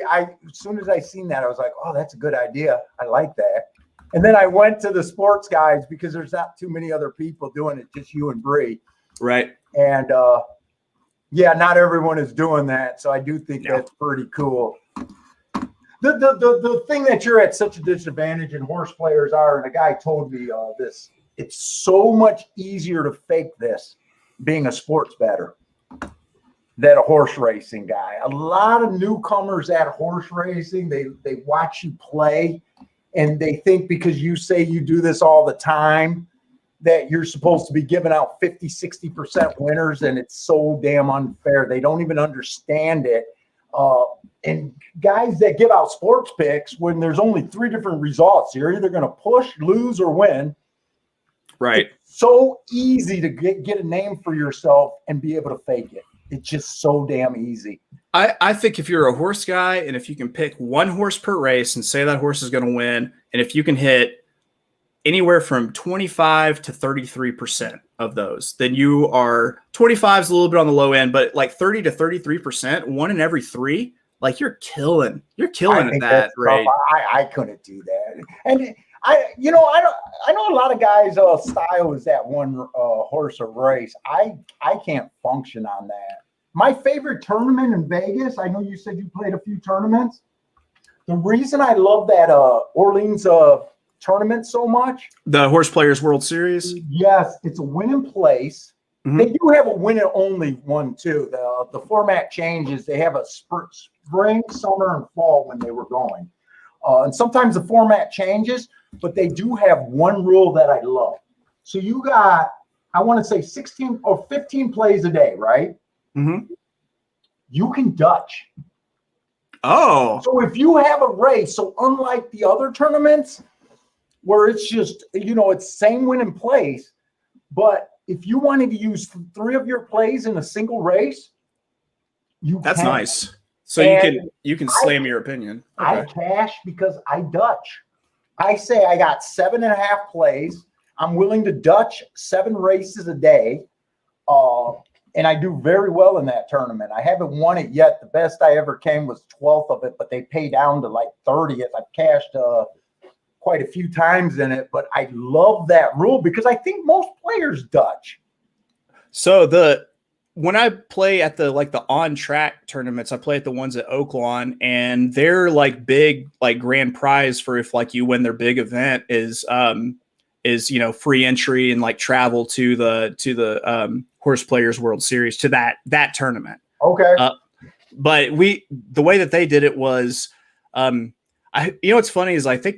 as soon as I seen that, I was like, oh, that's a good idea. I like that. And then I went to the sports guys because there's not too many other people doing it, just you and Bree. Right. And yeah, not everyone is doing that. So I do think that's pretty cool. The thing that you're at such a disadvantage and horse players are, and a guy told me this, it's so much easier to fake this being a sports bettor than a horse racing guy. A lot of newcomers at horse racing, they watch you play and they think because you say you do this all the time that you're supposed to be giving out 50, 60% winners, and it's so damn unfair. They don't even understand it. And guys that give out sports picks when there's only 3 different results, you're either going to push, lose, or win. Right. It's so easy to get a name for yourself and be able to fake it. It's just so damn easy. I think if you're a horse guy and if you can pick one horse per race and say that horse is going to win, and if you can hit anywhere from 25 to 33% of those, then you are 25 is a little bit on the low end, but like 30 to 33%, one in every three, like you're killing at that rate. I couldn't do that. And I know a lot of guys style is that one horse or race. I can't function on that. My favorite tournament in Vegas, I know you said you played a few tournaments. The reason I love that Orleans tournament so much, the Horse Players World Series. Yes, it's a win in place. Mm-hmm. They do have a win and only one too. The format changes. They have a spring, summer, and fall when they were going, and sometimes the format changes. But they do have one rule that I love. So you got, I want to say 16 or 15 plays a day, right? Mm-hmm. You can Dutch. Oh. So if you have a race, so unlike the other tournaments where it's just, it's same win in place, but if you wanted to use 3 of your plays in a single race, That's nice. So you can slam your opinion. Okay. I cash because I Dutch. I say I got 7.5 plays. I'm willing to Dutch 7 races a day. And I do very well in that tournament. I haven't won it yet. The best I ever came was 12th of it, but they pay down to like 30th. I've cashed quite a few times in it, but I love that rule because I think most players Dutch. So when I play at the on track tournaments, I play at the ones at Oaklawn, and they're like big, like grand prize for if like you win their big event is free entry and like travel to the Horse Players World Series, to that tournament. Okay. But the way that they did it was, what's funny is I think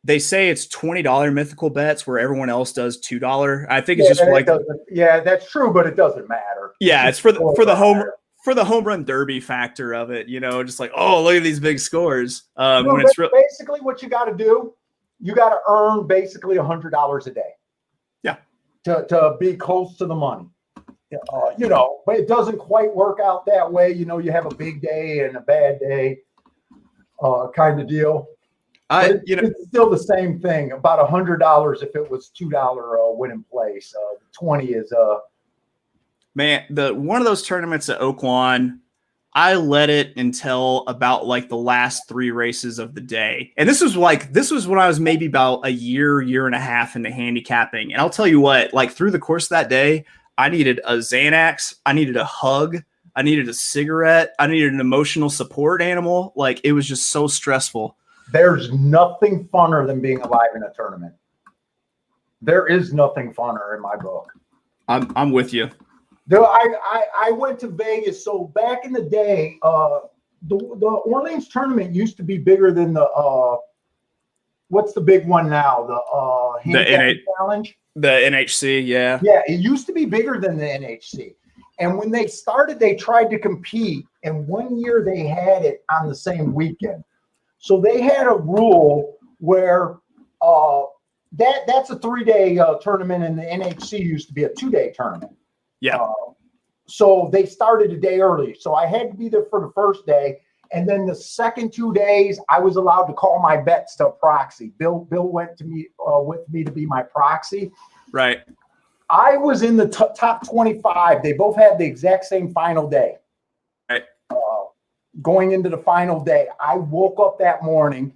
they say it's $20 mythical bets where everyone else does $2. I think it's just like, that's true, but it doesn't matter. Yeah, it's for the home run derby factor of it, just like, oh, look at these big scores. When it's basically what you got to do, you got to earn basically $100 a day. Yeah, to be close to the money. But it doesn't quite work out that way. You have a big day and a bad day, kind of deal. It's still the same thing. About $100 if it was $2 win in place. 20 is man. One of those tournaments at Oaklawn, I led it until about like the last 3 races of the day, and this was when I was maybe about a year and a half into handicapping. And I'll tell you what, like through the course of that day, I needed a Xanax, I needed a hug, I needed a cigarette, I needed an emotional support animal. Like it was just so stressful. There's nothing funner than being alive in a tournament. There is nothing funner in my book. I'm with you. I went to Vegas. So back in the day, the Orleans tournament used to be bigger than the what's the big one now? The handicapping challenge. The NHC, yeah. Yeah, it used to be bigger than the NHC. And when they started, they tried to compete. And one year they had it on the same weekend. So they had a rule where that's a 3-day tournament, and the NHC used to be a 2-day tournament. Yeah. So they started a day early. So I had to be there for the first day. And then the second 2 days, I was allowed to call my bets to a proxy. Bill went to me with me to be my proxy. Right. I was in the top 25. They both had the exact same final day. Right. Going into the final day, I woke up that morning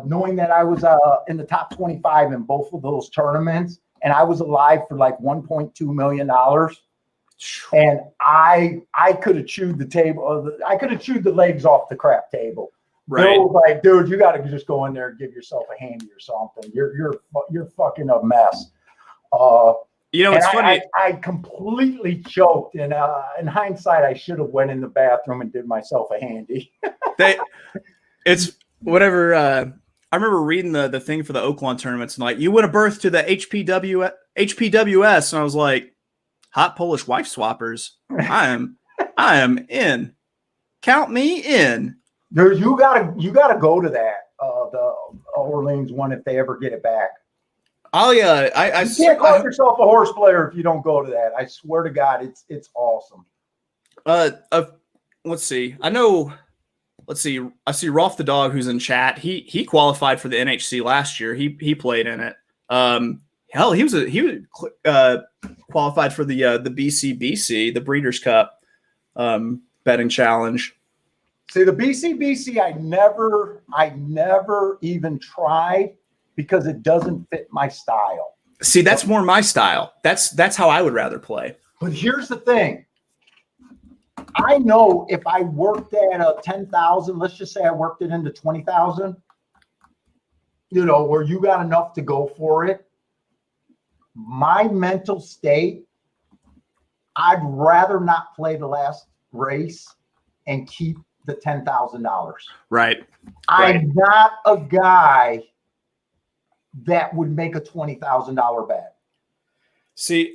knowing that I was in the top 25 in both of those tournaments, and I was alive for like $1.2 million. And I could have chewed the table. I could have chewed the legs off the crap table. Right. Bill was like, dude, you got to just go in there and give yourself a handy or something. You're fucking a mess. It's funny. I completely choked, and in hindsight, I should have went in the bathroom and did myself a handy. It's whatever. I remember reading the thing for the Oaklawn tournaments, and like, you win a berth to the HPWS, and I was like, hot Polish wife swappers. I am in. Count me in. Dude, you gotta go to that the Orleans one if they ever get it back. You can't call yourself a horse player if you don't go to that. I swear to God, it's awesome. Let's see. I see Rolf the dog who's in chat. He qualified for the NHC last year. He played in it. Hell, he was qualified for the BCBC, the Breeders' Cup betting challenge. See, the BCBC, I never even tried because it doesn't fit my style. See, that's more my style. That's how I would rather play. But here's the thing. I know if I worked at a 10,000, let's just say I worked it into 20,000, where you got enough to go for it. My mental state, I'd rather not play the last race and keep the $10,000. Right. I'm not a guy that would make a $20,000 bet. See,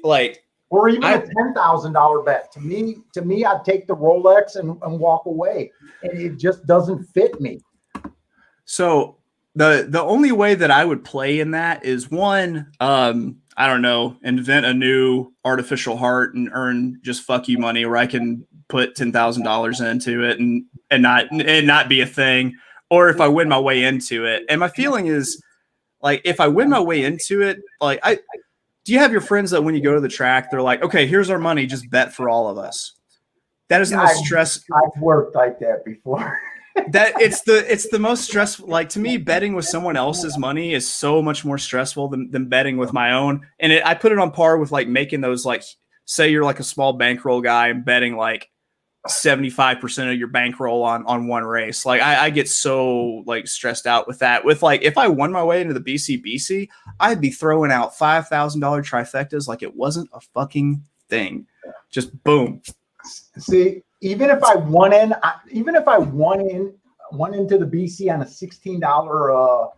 or even a $10,000 bet. To me, I'd take the Rolex and walk away, and it just doesn't fit me. So the only way that I would play in that is one, I don't know, invent a new artificial heart and earn just fuck you money where I can put $10,000 into it and not be a thing. Or if I win my way into it. And my feeling is if I win my way into it, do you have your friends that when you go to the track, they're like, okay, here's our money, just bet for all of us. That is the most stress. I've worked like that before. That it's the most stressful. To me, betting with someone else's money is so much more stressful than betting with my own. And I put it on par with making those, say you're a small bankroll guy and betting 75% of your bankroll on one race. I get so stressed out with that. With if I won my way into the BCBC, I'd be throwing out $5,000 trifectas like it wasn't a fucking thing. Just boom. See, even if I won into the BC on a $16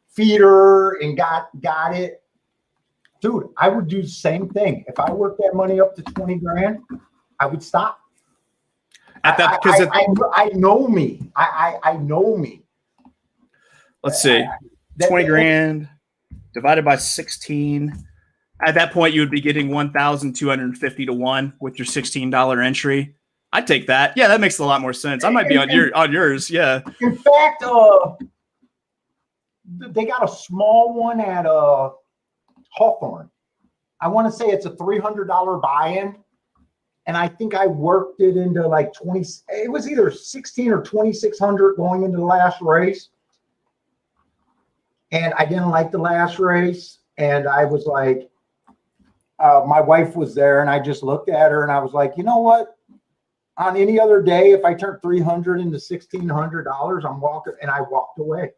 feeder and got it, dude, I would do the same thing. If I worked that money up to 20 grand, I would stop. At that, because I know me. I know me. Let's see, 20 grand divided by 16. At that point, you would be getting 1,250 to 1 with your $16 entry. I'd take that. Yeah, that makes a lot more sense. I might be on yours. Yeah. In fact, they got a small one at Hawthorne. I want to say it's a $300 buy-in. And I think I worked it into 20. It was either 16 or 2,600 going into the last race. And I didn't like the last race. And I was my wife was there, and I just looked at her and I was like, you know what? On any other day, if I turned 300 into $1,600, I'm walking, and I walked away.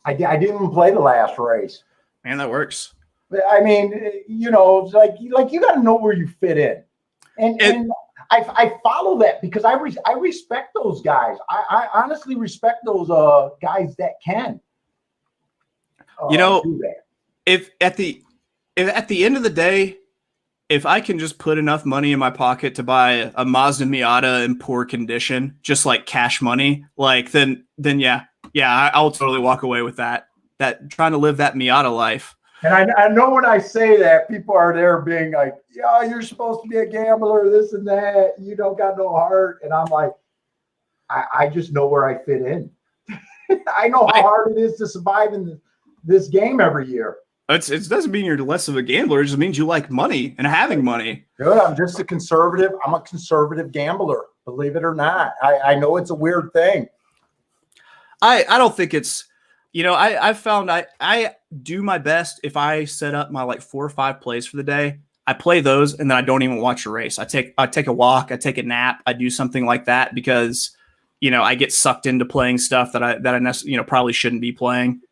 I didn't even play the last race. Man, that works. I mean, it's you got to know where you fit in. And I follow that because I respect those guys. I honestly respect those guys that can. Do that. If at the end of the day, if I can just put enough money in my pocket to buy a Mazda Miata in poor condition, just cash money, then yeah, I'll totally walk away with that. That trying to live that Miata life. And I know when I say that, people are there being like, yeah, you're supposed to be a gambler, this and that. You don't got no heart. And I'm like, I just know where I fit in. I know how hard it is to survive in this game every year. It doesn't mean you're less of a gambler. It just means you like money and having money. Good. I'm just a conservative. I'm a conservative gambler, believe it or not. I know it's a weird thing. I don't think it's, I've found I do my best if I set up my 4 or 5 plays for the day. I play those and then I don't even watch a race. I take a walk, I take a nap, I do something like that because, I get sucked into playing stuff that I probably shouldn't be playing.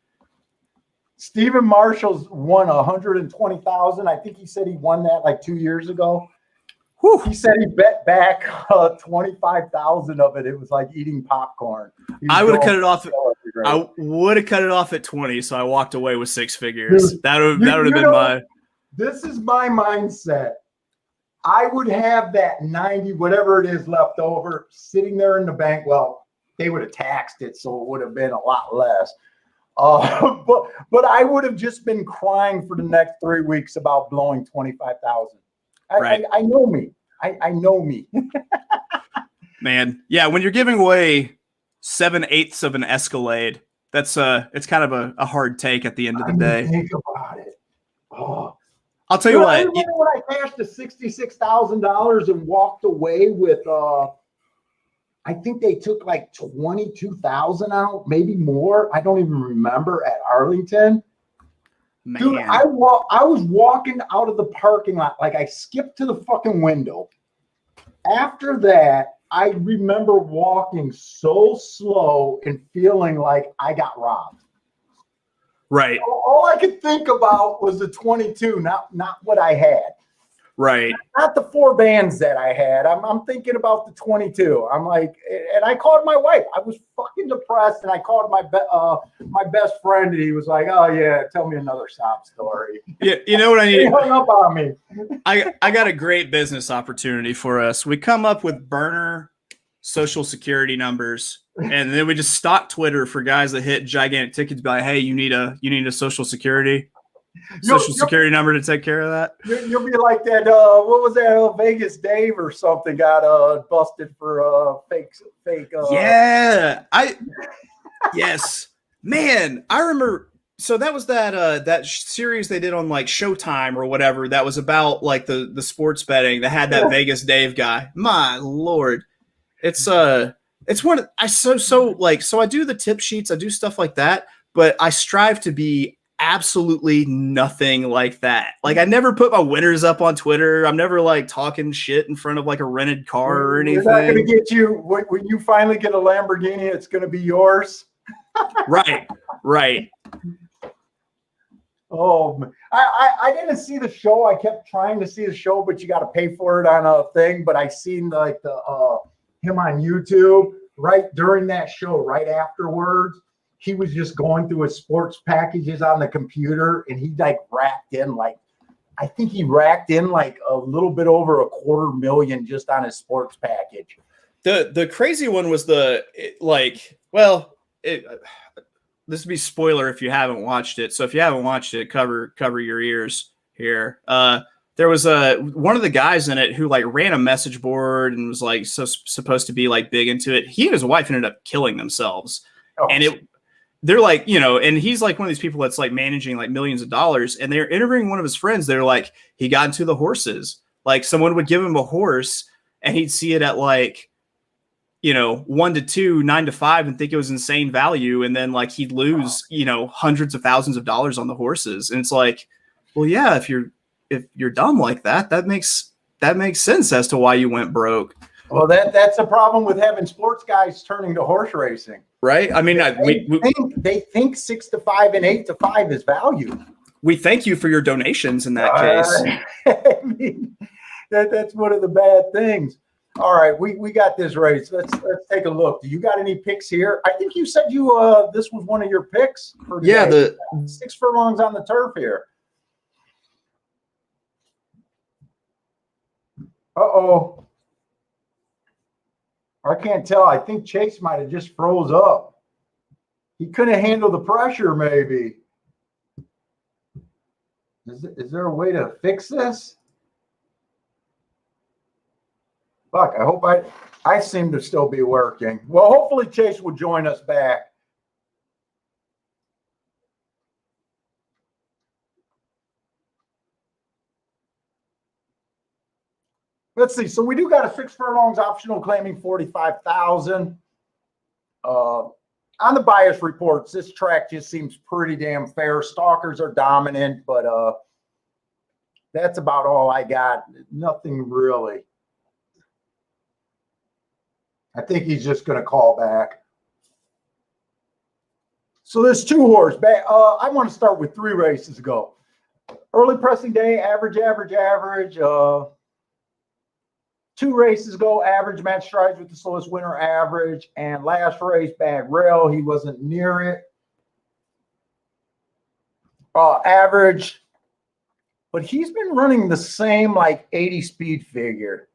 Stephen Marshall's won 120,000. I think he said he won that 2 years ago. Whew. He said he bet back 25,000 of it. It was like eating popcorn. I would have cut it off. I would have cut it off at 20, so I walked away with 6 figures. Dude, that would have been my. This is my mindset. I would have that 90, whatever it is, left over, sitting there in the bank. Well, they would have taxed it, so it would have been a lot less. But I would have just been crying for the next 3 weeks about blowing 25,000. Right. I know me. I know me. Man, yeah, when you're giving away 7/8 of an Escalade, that's it's kind of a hard take at the end of the day. Think about it. Oh, I'll tell you I what. remember when I cashed the $66,000 and walked away with I think they took like 22,000 out, maybe more. I don't even remember at Arlington. Man. Dude, I was walking out of the parking lot, like I skipped to the fucking window. After that, I remember walking so slow and feeling like I got robbed. Right. All I could think about was the 22, not what I had. Right. Not the 4 bands that I had. I'm thinking about the 22. I'm like, and I called my wife. I was fucking depressed, and I called my best friend, and he was like, "Oh yeah, tell me another sob story." Yeah, you know what I He need? hung up on me. I got a great business opportunity for us. We come up with burner social security numbers, and then we just stock Twitter for guys that hit gigantic tickets. Be like, hey, you need a social security security number to take care of that. You'll be like that. What was that? Vegas Dave or something got busted for fake. Yeah, yes, man. I remember. So that was that series they did on like Showtime or whatever. That was about like the sports betting. That had that Vegas Dave guy. My lord, it's one. So I do the tip sheets. I do stuff like that, but I strive to be absolutely nothing like that. Like I never put my winners up on Twitter. I'm never like talking shit in front of like a rented car or anything. We're not going to get you when you finally get a Lamborghini. It's going to be yours. Right. Oh, I didn't see the show. I kept trying to see the show, but you got to pay for it on a thing. But I seen like him on YouTube right during that show. Right afterwards, he was just going through his sports packages on the computer, and he like racked in like I think he racked in like a little bit over $250,000 just on his sports package. The crazy one was this would be spoiler if you haven't watched it. So if you haven't watched it, cover your ears here. There was one of the guys in it who like ran a message board and was like supposed to be like big into it. He and his wife ended up killing themselves, and they're like, and he's like one of these people that's like managing like millions of dollars, and they're interviewing one of his friends. They're like, he got into the horses. Like someone would give him a horse, and he'd see it at like 1 to 2, 9 to 5, and think it was insane value. And then like he'd lose, hundreds of thousands of dollars on the horses. And it's like, well, yeah, if you're dumb like that, that makes sense as to why you went broke. Well, that's a problem with having sports guys turning to horse racing. Right. I mean, they think 6 to 5 and 8 to 5 is value. We thank you for your donations in that case. I mean, that's one of the bad things. All right, we got this race. Let's take a look. Do you got any picks here? I think you said this was one of your picks for today. Yeah, the 6 furlongs on the turf here. Uh-oh. I can't tell. I think Chase might have just froze up. He couldn't handle the pressure, maybe. Is there a way to fix this? Fuck, I hope I seem to still be working. Well, hopefully Chase will join us back. Let's see. So we do got a 6 furlongs optional claiming 45,000. On the bias reports, this track just seems pretty damn fair. Stalkers are dominant, but that's about all I got. Nothing really. I think he's just going to call back. So there's 2 horse. I want to start with 3 races ago. Early pressing day, average. 2 races ago, average match strides with the slowest winner average. And last race, bag rail, he wasn't near it. Average. But he's been running the same like 80 speed figure.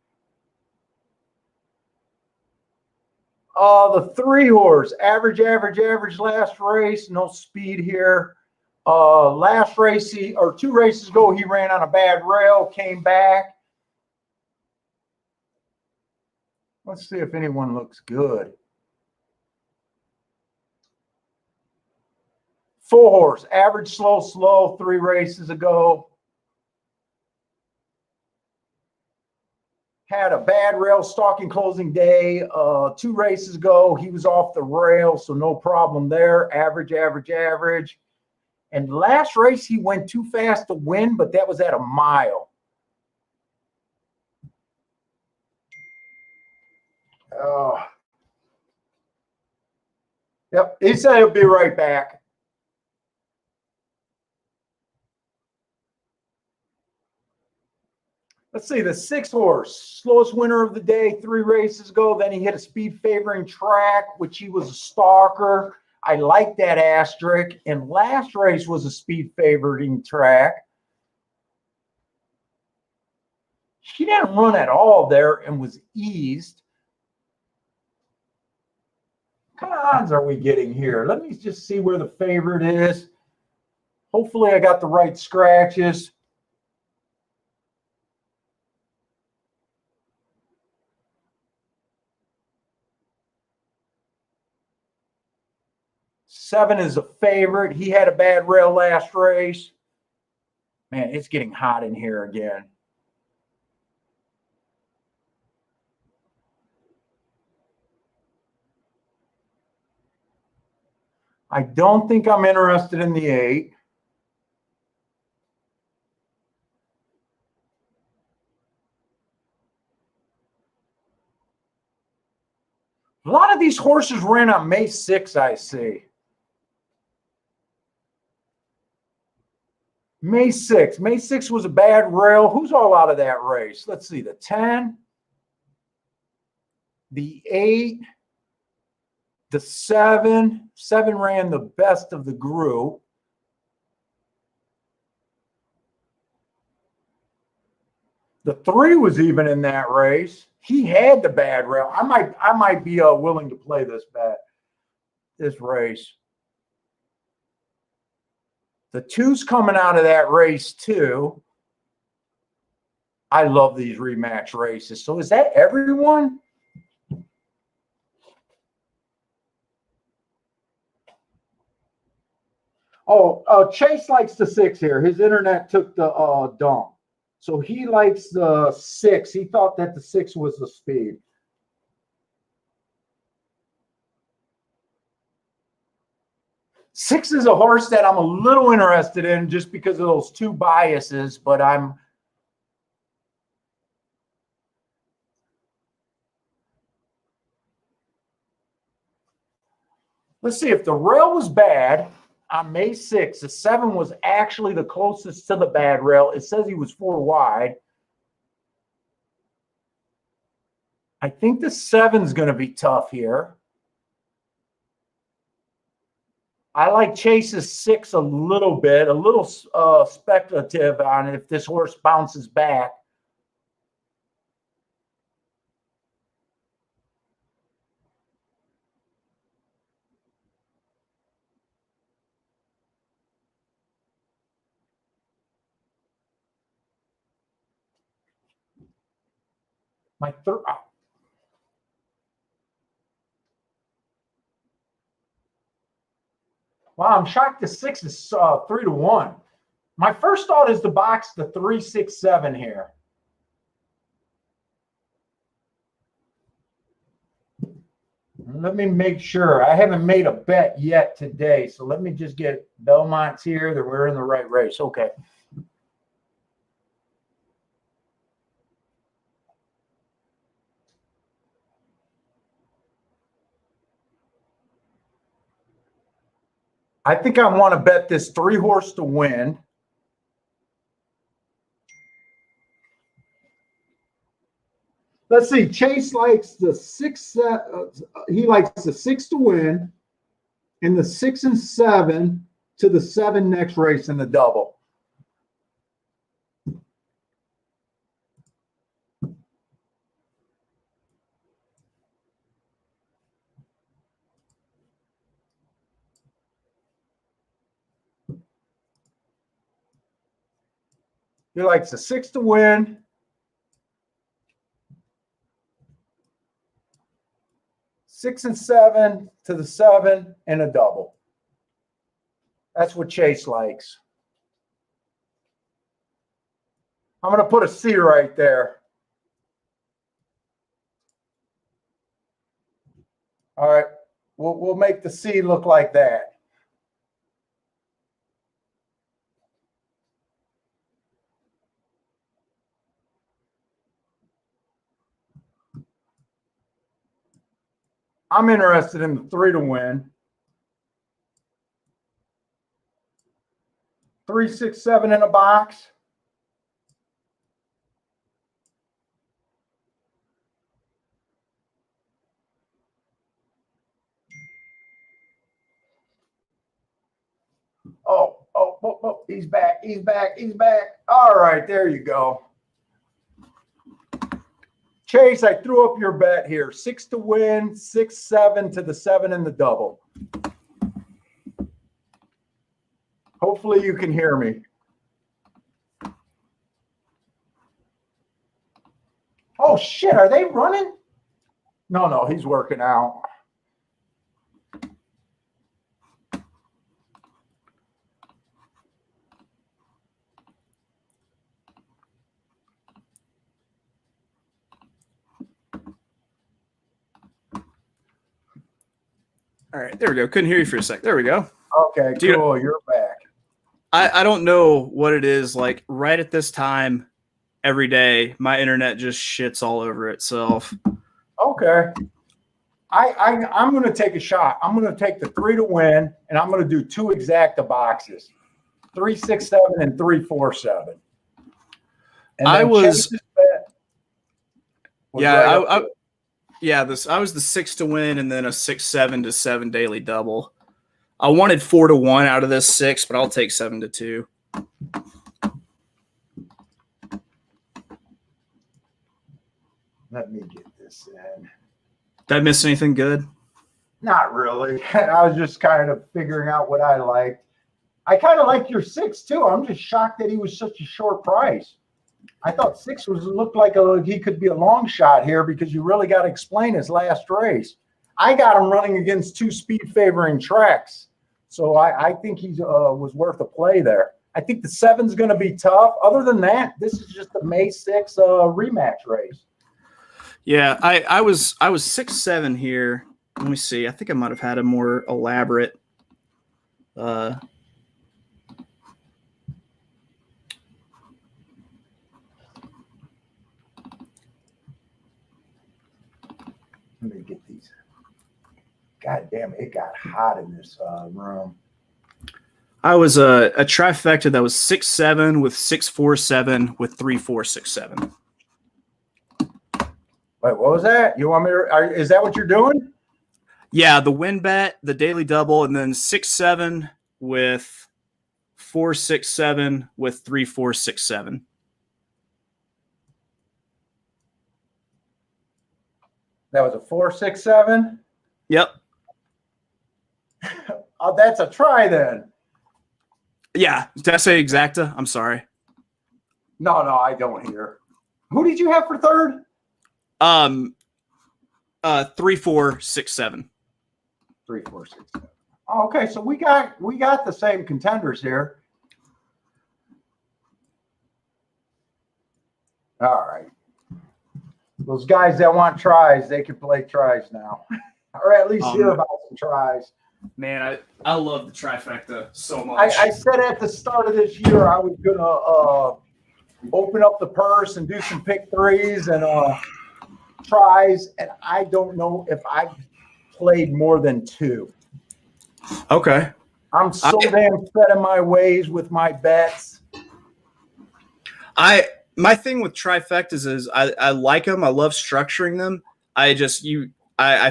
The 3-horse, average last race, no speed here. Last race, 2 races ago, he ran on a bad rail, came back. Let's see if anyone looks good. 4-horse, average slow, 3 races ago. Had a bad rail stalking closing day. 2 races ago, he was off the rail, so no problem there. Average. And last race, he went too fast to win, but that was at a mile. Yep, he said he'll be right back. Let's see, the 6-horse, slowest winner of the day, 3 races ago. Then he hit a speed favoring track, which he was a stalker. I like that asterisk. And last race was a speed favoring track. He didn't run at all there and was eased. What kind of odds are we getting here? Let me just see where the favorite is. Hopefully I got the right scratches. Seven is a favorite. He had a bad rail last race. Man, it's getting hot in here again. I don't think I'm interested in the 8. A lot of these horses ran on May 6, I see. May 6. May 6 was a bad rail. Who's all out of that race? Let's see. The 10, the 8, the 7. 7 ran the best of the group. The 3 was even in that race. He had the bad rail. I might be willing to play this race. The 2's coming out of that race too. I love these rematch races. So is that everyone? Oh, Chase likes the 6 here. His internet took the dump. So he likes the 6. He thought that the 6 was the speed. Six is a horse that I'm a little interested in just because of those 2 biases, but let's see, if the rail was bad on May 6th, the 7 was actually the closest to the bad rail. It says he was 4 wide. I think the 7's going to be tough here. I like Chase's 6 a little bit, a little speculative on if this horse bounces back. My third. Wow, I'm shocked the 6 is 3-1. My first thought is to box the 3, 6, 7 here. Let me make sure. I haven't made a bet yet today, so let me just get Belmont's here. That we're in the right race. Okay. I think I want to bet this 3-horse to win. Let's see. Chase likes the 6. He likes the 6 to win, and the 6 and 7 to the 7 next race in the double. He likes the 6 to win. Six and 7 to the 7 and a double. That's what Chase likes. I'm going to put a C right there. All right. We'll make the C look like that. I'm interested in the 3 to win. 3, 6, 7 in a box. Oh, he's back. All right, there you go. Chase, I threw up your bet here. 6 to win, 6, 7 to the 7 in the double. Hopefully you can hear me. Oh, shit, are they running? No, he's working out. All right, there we go. Couldn't hear you for a sec. There we go. Okay, cool. You're back. I don't know what it is. Like right at this time, every day, my internet just shits all over itself. Okay. I'm going to take a shot. I'm going to take the 3 to win, and I'm going to do 2 exacta boxes. 3, 6, 7, and 3, 4, 7. And I was the 6 to win and then a 6, 7 to 7 daily double. I wanted 4 to 1 out of this 6, but I'll take 7 to 2. Let me get this in. Did I miss anything good? Not really. I was just kind of figuring out what I liked. I kind of like your 6 too. I'm just shocked that he was such a short price. I thought 6 looked like he could be a long shot here because you really got to explain his last race. I got him running against 2 speed favoring tracks, so I think he was worth a play there. I think the 7's going to be tough. Other than that, this is just the May 6 rematch race. Yeah, I was 6, 7 here. Let me see. I think I might have had a more elaborate. Let me get these. God damn, it got hot in this room. I was a trifecta that was 6, 7 with 6, 4, 7 with 3, 4, 6, 7. Wait, what was that? You want me to? Is that what you're doing? Yeah, the win bet, the daily double, and then 6, 7 with 4, 6, 7 with 3, 4, 6, 7. That was a 4, 6, 7. Yep. Oh, that's a try then. Yeah. Did I say exacta? I'm sorry. No, I don't hear. Who did you have for third? 3, 4, 6, 7. 3, 4, 6, 7. Oh, okay, so we got the same contenders here. All right. Those guys that want tries, they can play tries now, or at least hear about some tries. Man, I love the trifecta so much. I said at the start of this year I was gonna open up the purse and do some pick threes and tries, and I don't know if I played more than 2. Okay. I'm so damn set in my ways with my bets. My thing with trifectas is I like them. I love structuring them. I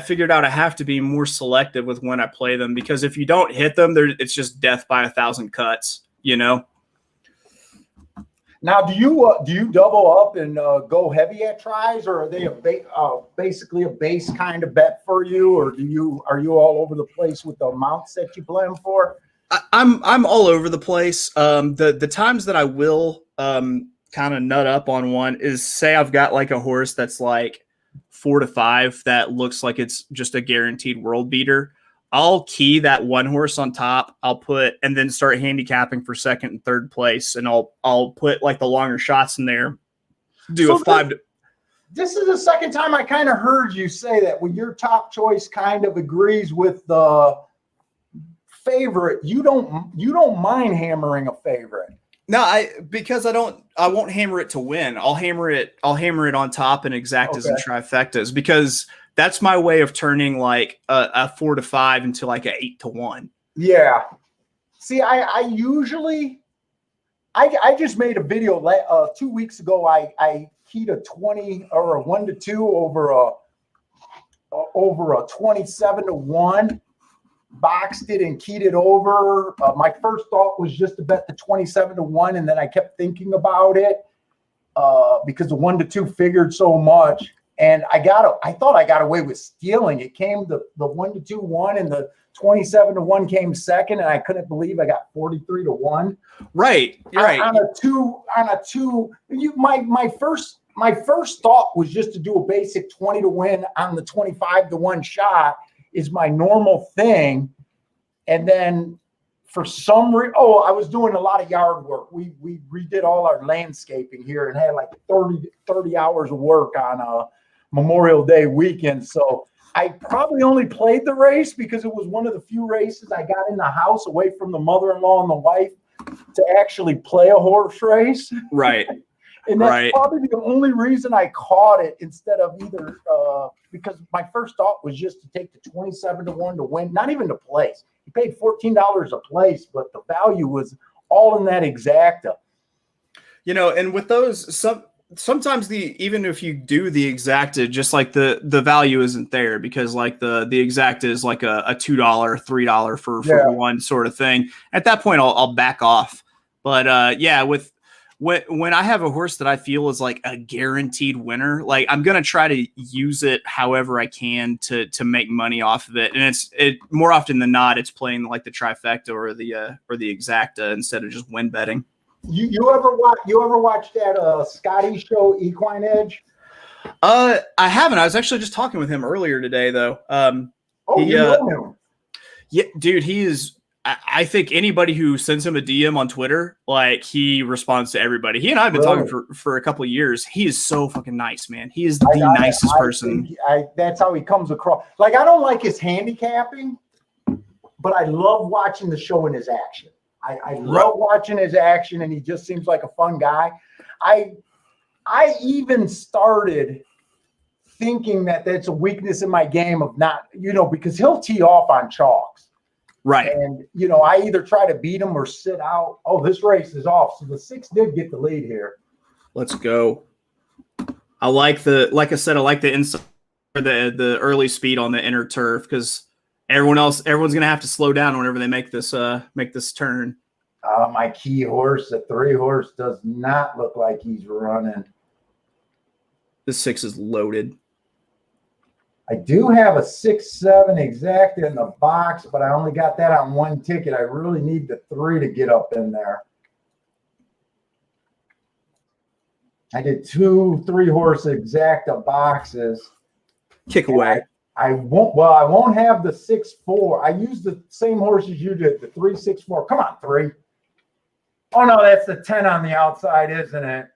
figured out I have to be more selective with when I play them, because if you don't hit them, it's just death by 1,000 cuts, you know? Now, do you double up and go heavy at tries, or are they basically a base kind of bet for you, or are you all over the place with the amounts that you plan for? I'm all over the place. The times that I will kind of nut up on one is, say I've got like a horse that's like 4 to 5 that looks like it's just a guaranteed world beater. I'll key that one horse on top. I'll put and then start handicapping for second and third place, and I'll put like the longer shots in there. Do a 5 to. This is the second time I kind of heard you say that when your top choice kind of agrees with the favorite. You don't mind hammering a favorite. No, because I won't hammer it to win. I'll hammer it on top in exactas and trifectas, because that's my way of turning like a 4 to 5 into like a 8 to 1. Yeah. See, I usually just made a video 2 weeks ago. I keyed a 20 or a 1 to 2 over a 27 to 1. Boxed it and keyed it over. My first thought was just to bet the 27 to 1, and then I kept thinking about it because the 1 to 2 figured so much, and I thought I got away with stealing. It came the 1 to 2 won, and the 27 to 1 came second, and I couldn't believe I got 43 to 1. Right, right. On a two. My first thought was just to do a basic 20 to win on the 25 to 1 shot. Is my normal thing. And then for some reason, I was doing a lot of yard work. We redid all our landscaping here and had like 30 hours of work on a Memorial Day weekend. So I probably only played the race because it was one of the few races I got in the house away from the mother-in-law and the wife to actually play a horse race. Right. And that's probably the only reason I caught it instead of either because my first thought was just to take the 27 to 1 to win, not even to place. He paid $14 a place, but the value was all in that exacta. And with those, sometimes even if you do the exacta, just like the value isn't there, because like the exacta is like a $2, $3 for one sort of thing. At that point, I'll back off. But when I have a horse that I feel is like a guaranteed winner, like I'm going to try to use it however I can to make money off of it. And it more often than not, it's playing like the trifecta or the exacta instead of just win betting. You ever watch that Scotty show, Equine Edge? I haven't. I was actually just talking with him earlier today though. You know him. Yeah, dude, he is. I think anybody who sends him a DM on Twitter, like he responds to everybody. He and I have been talking for a couple of years. He is so fucking nice, man. He is the nicest person. That's how he comes across. Like, I don't like his handicapping, but I love watching the show in his action. I love watching his action, and he just seems like a fun guy. I even started thinking that that's a weakness in my game of not, because he'll tee off on chalks. Right. And, I either try to beat him or sit out. Oh, this race is off. So the 6 did get the lead here. Let's go. Like I said, I like the inside, the early speed on the inner turf, because everyone's going to have to slow down whenever they make this turn. My key horse, the 3 horse, does not look like he's running. The 6 is loaded. I do have a 6-7 exact in the box, but I only got that on 1 ticket. I really need the 3 to get up in there. I did 2 3-horse exacta boxes. Kick away. I won't have the 6-4. I used the same horses you did, the 3-6-4. Come on, 3. Oh no, that's the 10 on the outside, isn't it?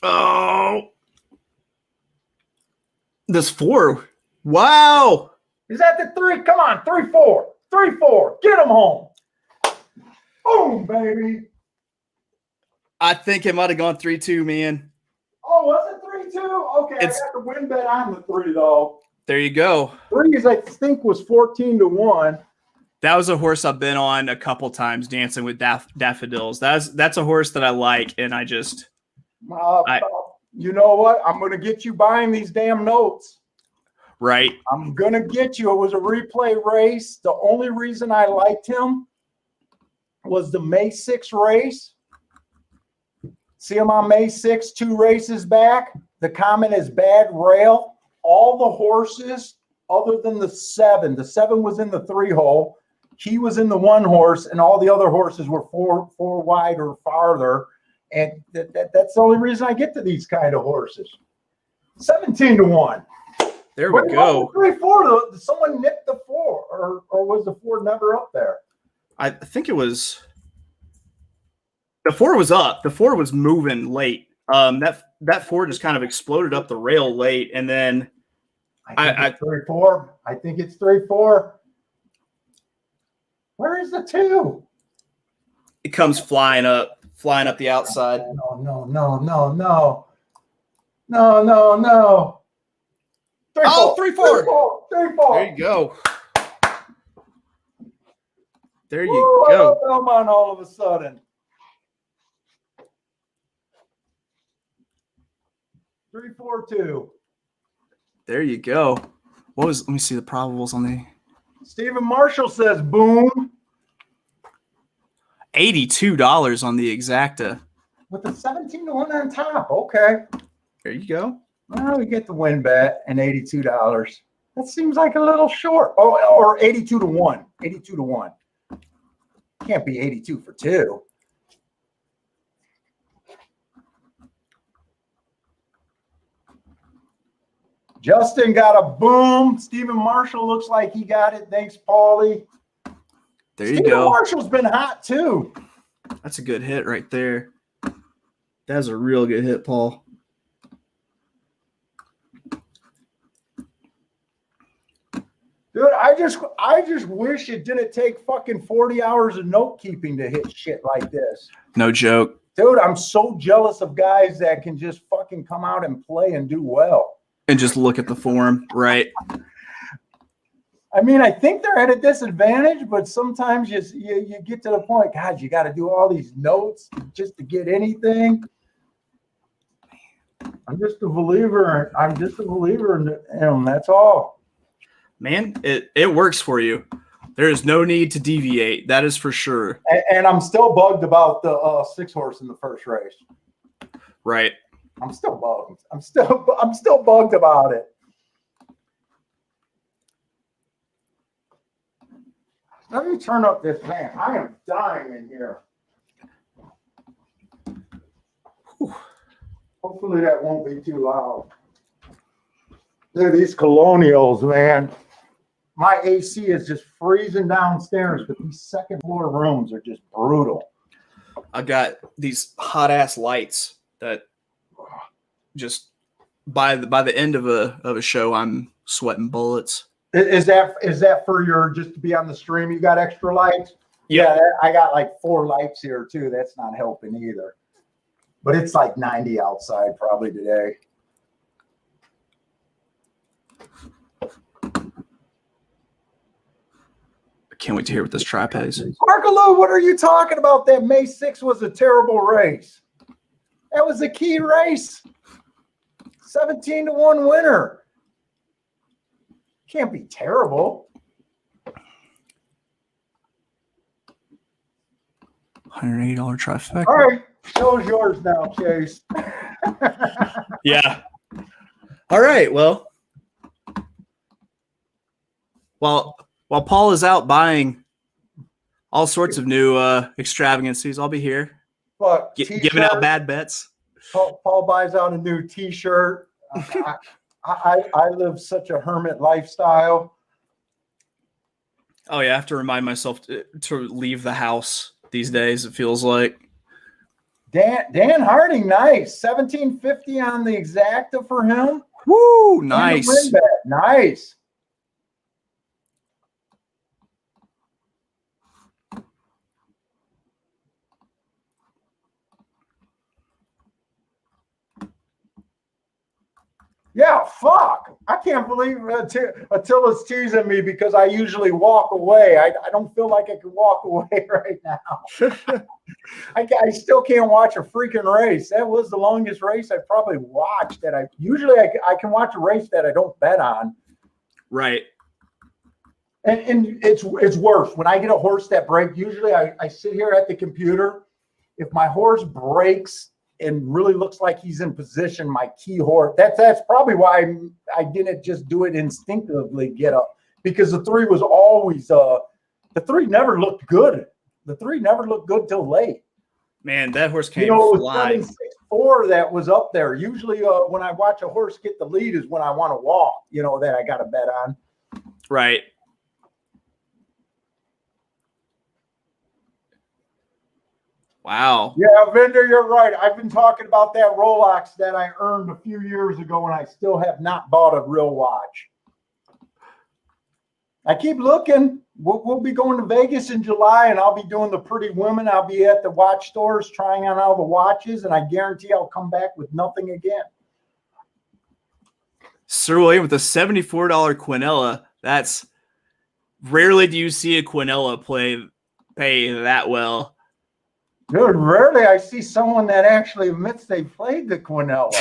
Oh, this 4. Wow. Is that the 3? Come on, 3-4. 3-4. Get him home. Boom, baby. I think it might have gone 3-2, man. Oh, was it 3-2? Okay, I got the win bet on the 3, though. There you go. 3 I think was 14 to 1. That was a horse I've been on a couple times, Dancing with Daffodils. That's a horse that I like, and I just you know what? I'm going to get you buying these damn notes. Right. I'm going to get you. It was a replay race. The only reason I liked him was the May 6th race. See him on May 6th, 2 races back. The comment is bad rail. All the horses, other than the 7 was in the 3-hole. He was in the 1 horse, and all the other horses were 4 wide or farther. And that's the only reason I get to these kind of horses. 17-1. There we go. 3-4. Someone nicked the 4, or was the 4 never up there? I think it was. The 4 was up. The 4 was moving late. That 4 just kind of exploded up the rail late, and then I think it's 3-4. I think it's 3-4. Where is the 2? it comes flying up the outside. No. 3-4. Oh, 3-4. 3-4. There you go. There you Woo, go. Belmont all of a sudden. 3-4-2. There you go. Let me see the probables on the Stephen Marshall says boom. $82 on the exacta. With the 17-1 on top. Okay. There you go. Well, we get the win bet and $82. That seems like a little short. Oh, or 82-1. 82-1. Can't be 82 for 2. Justin got a boom. Stephen Marshall looks like he got it. Thanks, Paulie. There you Stephen go. Marshall's been hot too. That's a good hit right there. That's a real good hit, Paul. Dude, I just wish it didn't take fucking 40 hours of note keeping to hit shit like this. No joke. Dude, I'm so jealous of guys that can just fucking come out and play and do well. And just look at the form, right? I mean, I think they're at a disadvantage, but sometimes you get to the point, God, you got to do all these notes just to get anything. I'm just a believer in him. That's all. Man, it works for you. There is no need to deviate. That is for sure. And I'm still bugged about the 6-horse in the first race. Right. I'm still bugged. I'm still bugged about it. Let me turn up this fan. I am dying in here. Whew. Hopefully that won't be too loud. Dude, these colonials, man. My AC is just freezing downstairs, but these second floor rooms are just brutal. I got these hot ass lights that just by the end of a show, I'm sweating bullets. Is that for your just to be on the stream? You got extra lights? Yep. Yeah, I got like 4 lights here too. That's not helping either. But it's like 90 outside probably today. I can't wait to hear what this tri pays. Markaloo, what are you talking about? That May 6th was a terrible race. That was a key race. 17-1 winner. Can't be terrible. $180 trifecta. All right, show's yours now, Chase. Yeah. All right. Well, while Paul is out buying all sorts of new extravagancies, I'll be here giving out bad bets. Paul buys out a new T-shirt. I live such a hermit lifestyle. Oh yeah, I have to remind myself to leave the house these days. It feels like Dan Harding, nice. 1750 on the exacta for him. Woo, nice. Nice. Yeah, fuck. I can't believe Attila's teasing me because I usually walk away. I don't feel like I can walk away right now. I still can't watch a freaking race. That was the longest race I probably watched. That I can watch a race that I don't bet on. Right. And it's worse. When I get a horse that breaks, usually I sit here at the computer. If my horse breaks and really looks like he's in position, my key horse. That's probably why I didn't just do it instinctively, get up, because the 3 was always the 3 never looked good. The 3 never looked good till late. Man, that horse You came know, it was flying. 7.64 that was up there. Usually when I watch a horse get the lead is when I want to walk, you know, that I got to bet on. Right. Wow. Yeah, Vinder, you're right. I've been talking about that Rolex that I earned a few years ago, and I still have not bought a real watch. I keep looking. We'll be going to Vegas in July, and I'll be doing the Pretty Women. I'll be at the watch stores trying on all the watches, and I guarantee I'll come back with nothing again. Sir William with a $74 Quinella. That's rarely do you see a Quinella pay that well. Dude, rarely I see someone that actually admits they played the Quinella.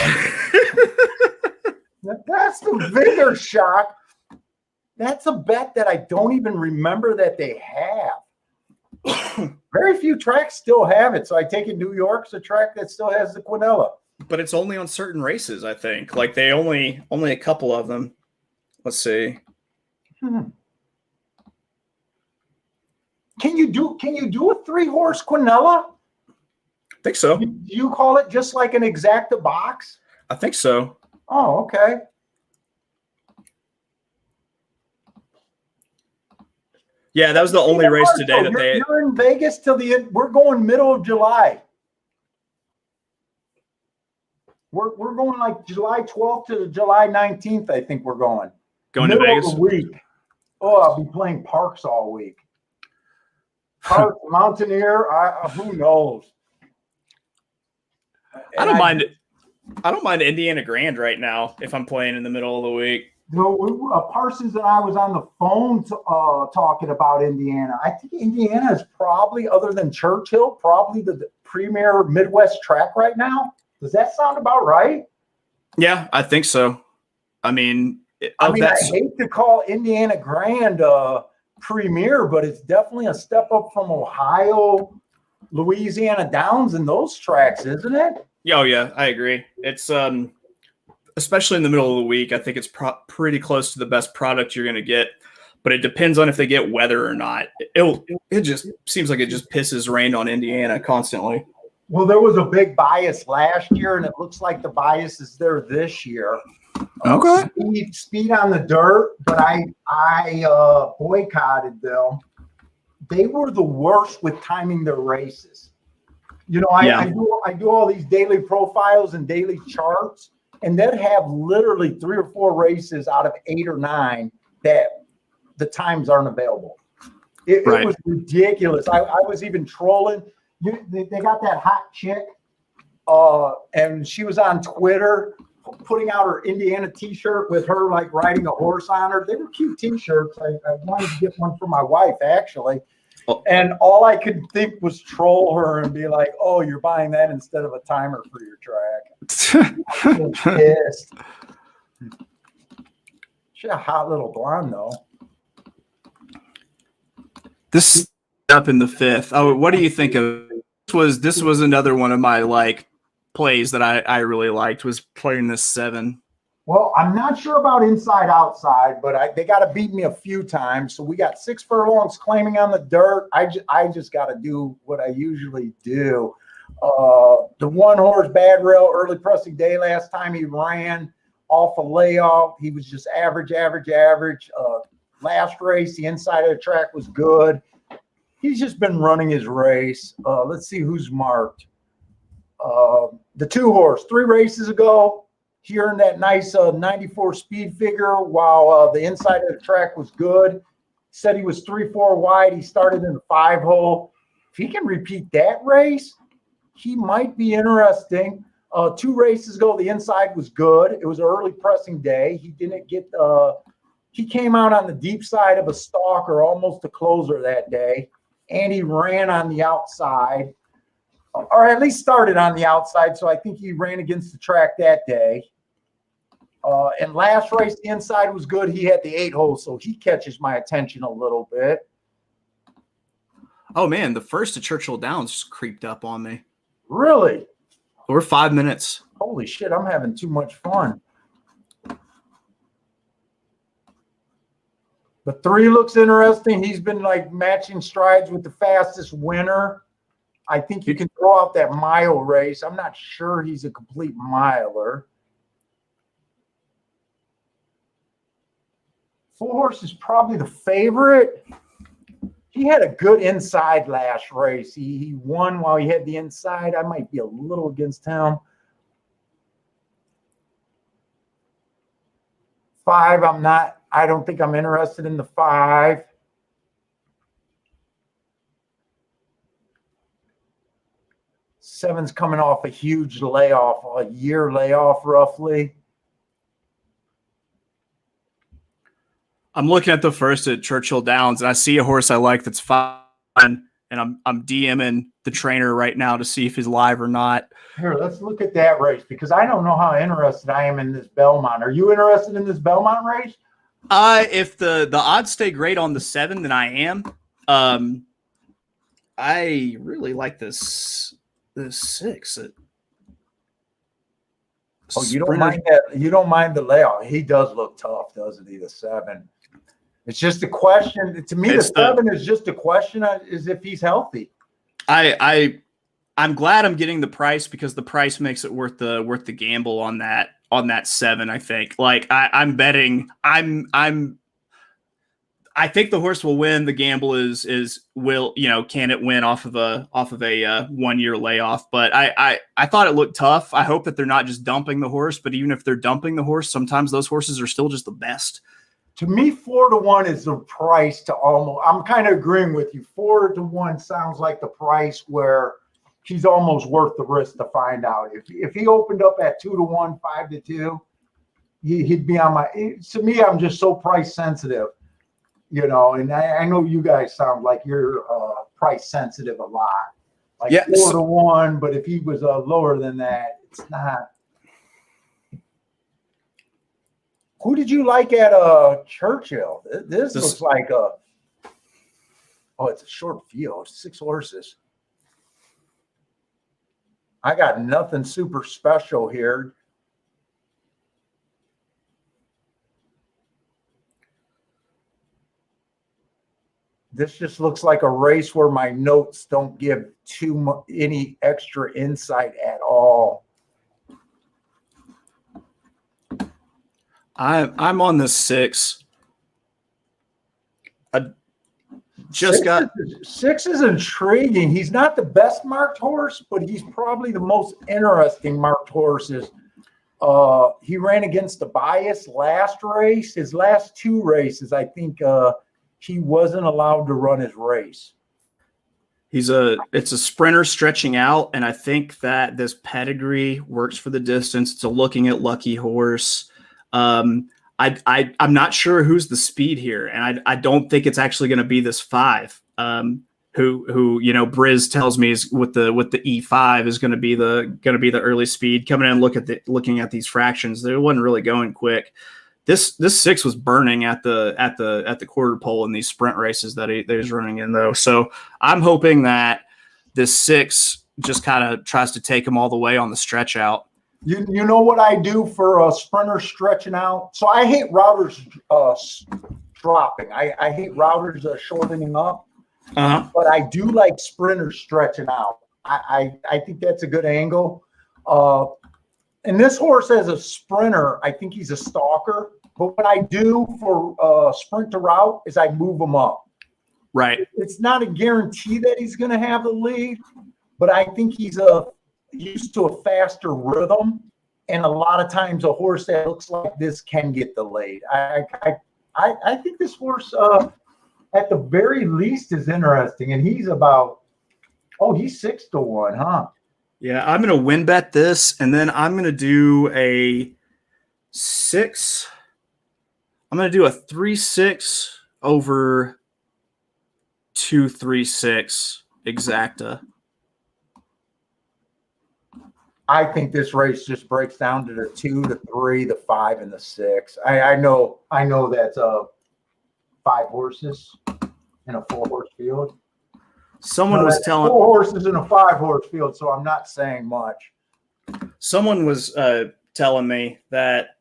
That's the bigger shock. That's a bet that I don't even remember that they have. Very few tracks still have it. So I take it New York's a track that still has the Quinella. But it's only on certain races, I think. Like they only a couple of them. Let's see. Can you do a 3-horse Quinella? I think so. Do you call it just like an exacta box? I think so. Oh, okay. Yeah, that was the only race today that they. You're in Vegas till the end. We're going middle of July. We're going like July 12th to July 19th. I think we're going. Going to Vegas. Of the week. Oh, I'll be playing Parks all week. Parks, Mountaineer. Who knows? I don't mind. I don't mind Indiana Grand right now if I'm playing in the middle of the week. Parsons and I was on the phone talking about Indiana. I think Indiana is probably, other than Churchill, probably the premier Midwest track right now. Does that sound about right? Yeah, I think so. I mean, I hate to call Indiana Grand premier, but it's definitely a step up from Ohio, Louisiana Downs, and those tracks, isn't it? Oh yeah, I agree. It's especially in the middle of the week. I think it's pretty close to the best product you're going to get, but it depends on if they get weather or not. It just seems like it just pisses rain on Indiana constantly. Well, there was a big bias last year, and it looks like the bias is there this year. Okay. Speed on the dirt, but I boycotted them. They were the worst with timing their races. You know, I do all these daily profiles and daily charts, and they'd have literally 3 or 4 races out of 8 or 9 that the times aren't available. It was ridiculous. I was even trolling. They got that hot chick, and she was on Twitter putting out her Indiana T-shirt with her like riding a horse on her. They were cute T-shirts. I wanted to get one for my wife actually. And all I could think was troll her and be like, "Oh, you're buying that instead of a timer for your track." I was pissed. She's a hot little blonde though. This up in the 5th. Oh, what do you think of this? Was another one of my like plays that I really liked, was playing this 7. Well, I'm not sure about inside outside, but they got to beat me a few times. So we got 6 furlongs claiming on the dirt. I just got to do what I usually do. The 1-horse Bad Rail early pressing day last time he ran off a layoff. He was just average. Last race, the inside of the track was good. He's just been running his race. Let's see who's marked. The 2-horse, 3 races ago, he earned that nice 94 speed figure while the inside of the track was good. Said he was 3-4 wide. He started in the 5-hole. If he can repeat that race, he might be interesting. 2 races ago, the inside was good. It was an early pressing day. He didn't get he came out on the deep side of a stalker, almost a closer that day, and he ran on the outside, or at least started on the outside. So I think he ran against the track that day. And last race, the inside was good. He had the 8-hole, so he catches my attention a little bit. Oh man, the first to Churchill Downs just creeped up on me. Really? We're 5 minutes. Holy shit, I'm having too much fun. The 3 looks interesting. He's been like matching strides with the fastest winner. I think you can throw out that mile race. I'm not sure he's a complete miler. Full Horse is probably the favorite. He had a good inside last race. He won while he had the inside. I might be a little against him. 5, I'm not. I don't think I'm interested in the 5. Seven's coming off a huge layoff, a year layoff roughly. I'm looking at the first at Churchill Downs, and I see a horse I like that's fine, and I'm DMing the trainer right now to see if he's live or not. Here, let's look at that race because I don't know how interested I am in this Belmont. Are you interested in this Belmont race? If the odds stay great on the 7, then I am. I really like this 6. Oh, you don't mind that? You don't mind the layout? He does look tough, doesn't he? The 7. It's just a question. To me, the 7 is just a question is if he's healthy. I'm glad I'm getting the price because the price makes it worth the gamble on that 7. I think. Like I'm betting. I think the horse will win. The gamble is can it win off of a 1-year layoff? But I thought it looked tough. I hope that they're not just dumping the horse, but even if they're dumping the horse, sometimes those horses are still just the best. To me, 4-1 is the price to almost. I'm kind of agreeing with you. 4-1 sounds like the price where he's almost worth the risk to find out. If he opened up at 2-1, 5-2, he'd be on my. To me, I'm just so price sensitive. And I know you guys sound like you're price sensitive a lot, like 4-1. But if he was lower than that, it's not. Who did you like at Churchill? This looks like it's a short field, 6 horses. I got nothing super special here. This just looks like a race where my notes don't give any extra insight at all. I'm on the 6. I just got 6 is intriguing. He's not the best marked horse, but he's probably the most interesting marked horses. He ran against the bias last race. His last 2 races, I think he wasn't allowed to run his race. It's a sprinter stretching out, and I think that this pedigree works for the distance. It's a looking at lucky horse. I'm not sure who's the speed here, and I don't think it's actually going to be this 5. Who Briz tells me is with the E5 is going to be the early speed coming in. Looking at these fractions, it wasn't really going quick. This 6 was burning at the quarter pole in these sprint races that he was running in though. So I'm hoping that this 6 just kind of tries to take him all the way on the stretch out. You know what I do for a sprinter stretching out? So I hate routers dropping. I hate routers shortening up. Uh-huh. But I do like sprinters stretching out. I think that's a good angle. And this horse as a sprinter, I think he's a stalker. But what I do for sprint to route is I move him up. Right. It's not a guarantee that he's going to have the lead, but I think he's used to a faster rhythm. And a lot of times a horse that looks like this can get the lead. I think this horse at the very least is interesting. And he's he's 6-1, huh? Yeah, I'm going to win bet this, and then I'm going to do a 6. I'm going to do a 3-6 over 2-3-6 exacta. I think this race just breaks down to the 2, the 3, the 5, and the 6. I know that's 5 horses in a 4-horse field. Someone was telling 4 horses in a 5-horse field, so I'm not saying much. Someone was telling me that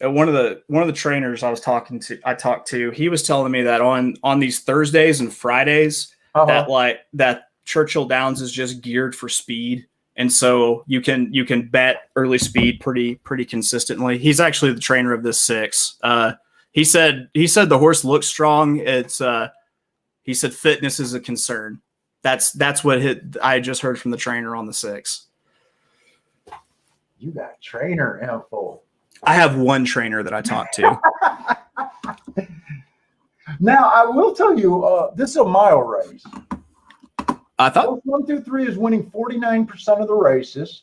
one of the trainers I talked to, he was telling me that on these Thursdays and Fridays, that Churchill Downs is just geared for speed. And so you can bet early speed pretty consistently. He's actually the trainer of this 6. He said the horse looks strong. He said fitness is a concern. That's what I just heard from the trainer on the 6. You got trainer info. I have one trainer that I talk to. Now I will tell you, this is a mile race. I thought 1 through 3 is winning 49% of the races.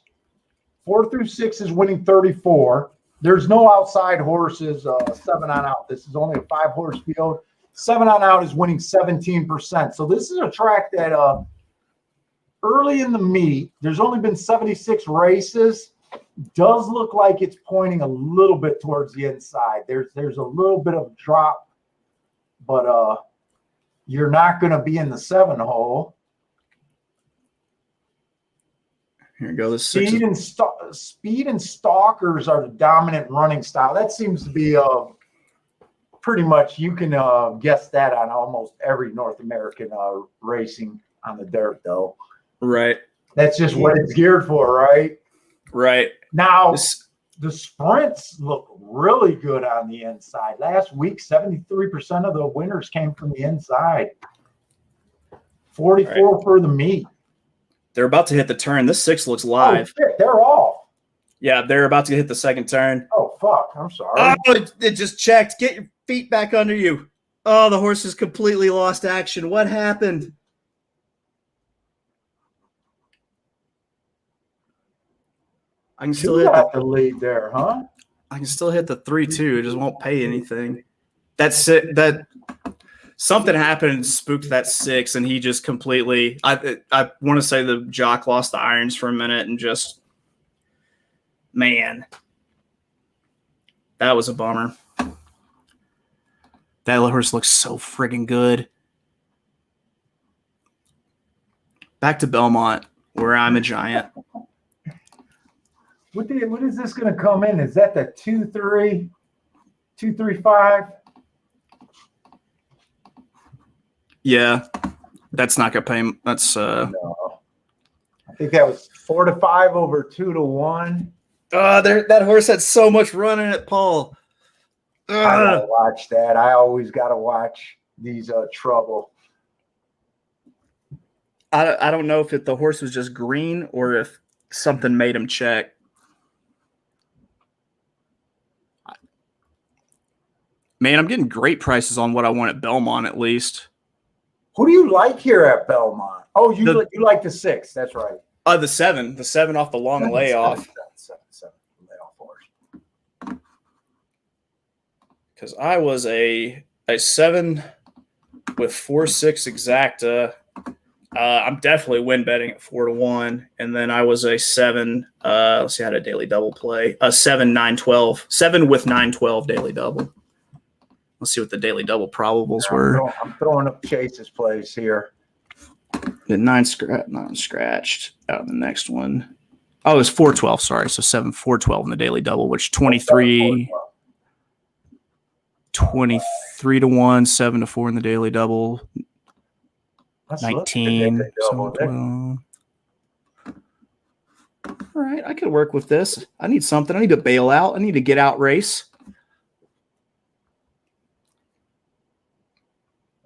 4 through 6 is winning 34. There's no outside horses. 7 on out. This is only a 5-horse field. 7 on out is winning 17%. So this is a track that early in the meet, there's only been 76 races. Does look like it's pointing a little bit towards the inside. There's a little bit of drop, but you're not going to be in the 7 hole. Here we go. The 6 Speed and stalkers are the dominant running style. That seems to be pretty much, you can guess that on almost every North American racing on the dirt, though. Right. That's just what it's geared for, right? Right. Now, the sprints look really good on the inside. Last week, 73% of the winners came from the inside. 44 for the meet. They're about to hit the turn. This 6 looks live. Oh, shit, they're off. Yeah, they're about to hit the second turn. Oh, fuck. I'm sorry. Oh, it just checked. Get your feet back under you. Oh, the horse has completely lost action. What happened? I can still hit the lead there, huh? I can still hit the 3-2. It just won't pay anything. That's it. That something happened and spooked that 6, and he just completely. I want to say the jock lost the irons for a minute and just, man, that was a bummer. That horse looks so friggin' good. Back to Belmont, where I'm a giant. What is this going to come in? Is that the 2-3, 2-3-5? Yeah, that's not gonna pay. That's No. I think that was 4-5 over 2-1. That horse had so much run in it, Paul. I gotta watch that. I always gotta watch these trouble. I don't know if the horse was just green or if something made him check. Man, I'm getting great prices on what I want at Belmont, at least. Who do you like here at Belmont? Oh, you like the 6. That's right. The 7 off the long layoff. Seven layoff horse. Because I was a 7 with 4-6 exacta. I'm definitely win betting at 4-1, and then I was a 7. Let's see, I had a daily double play. A 7-9-12, 7 with 9-12 daily double. Let's see what the daily double probables were. I'm throwing up Chase's place here. The 9 scratched out of the next one. Oh, it was 4-12. Sorry, so 7-4-12 in the daily double, which 23 to 1, 7-4 in the daily double. 19. All right, I could work with this. I need something. I need to bail out. I need to get out race.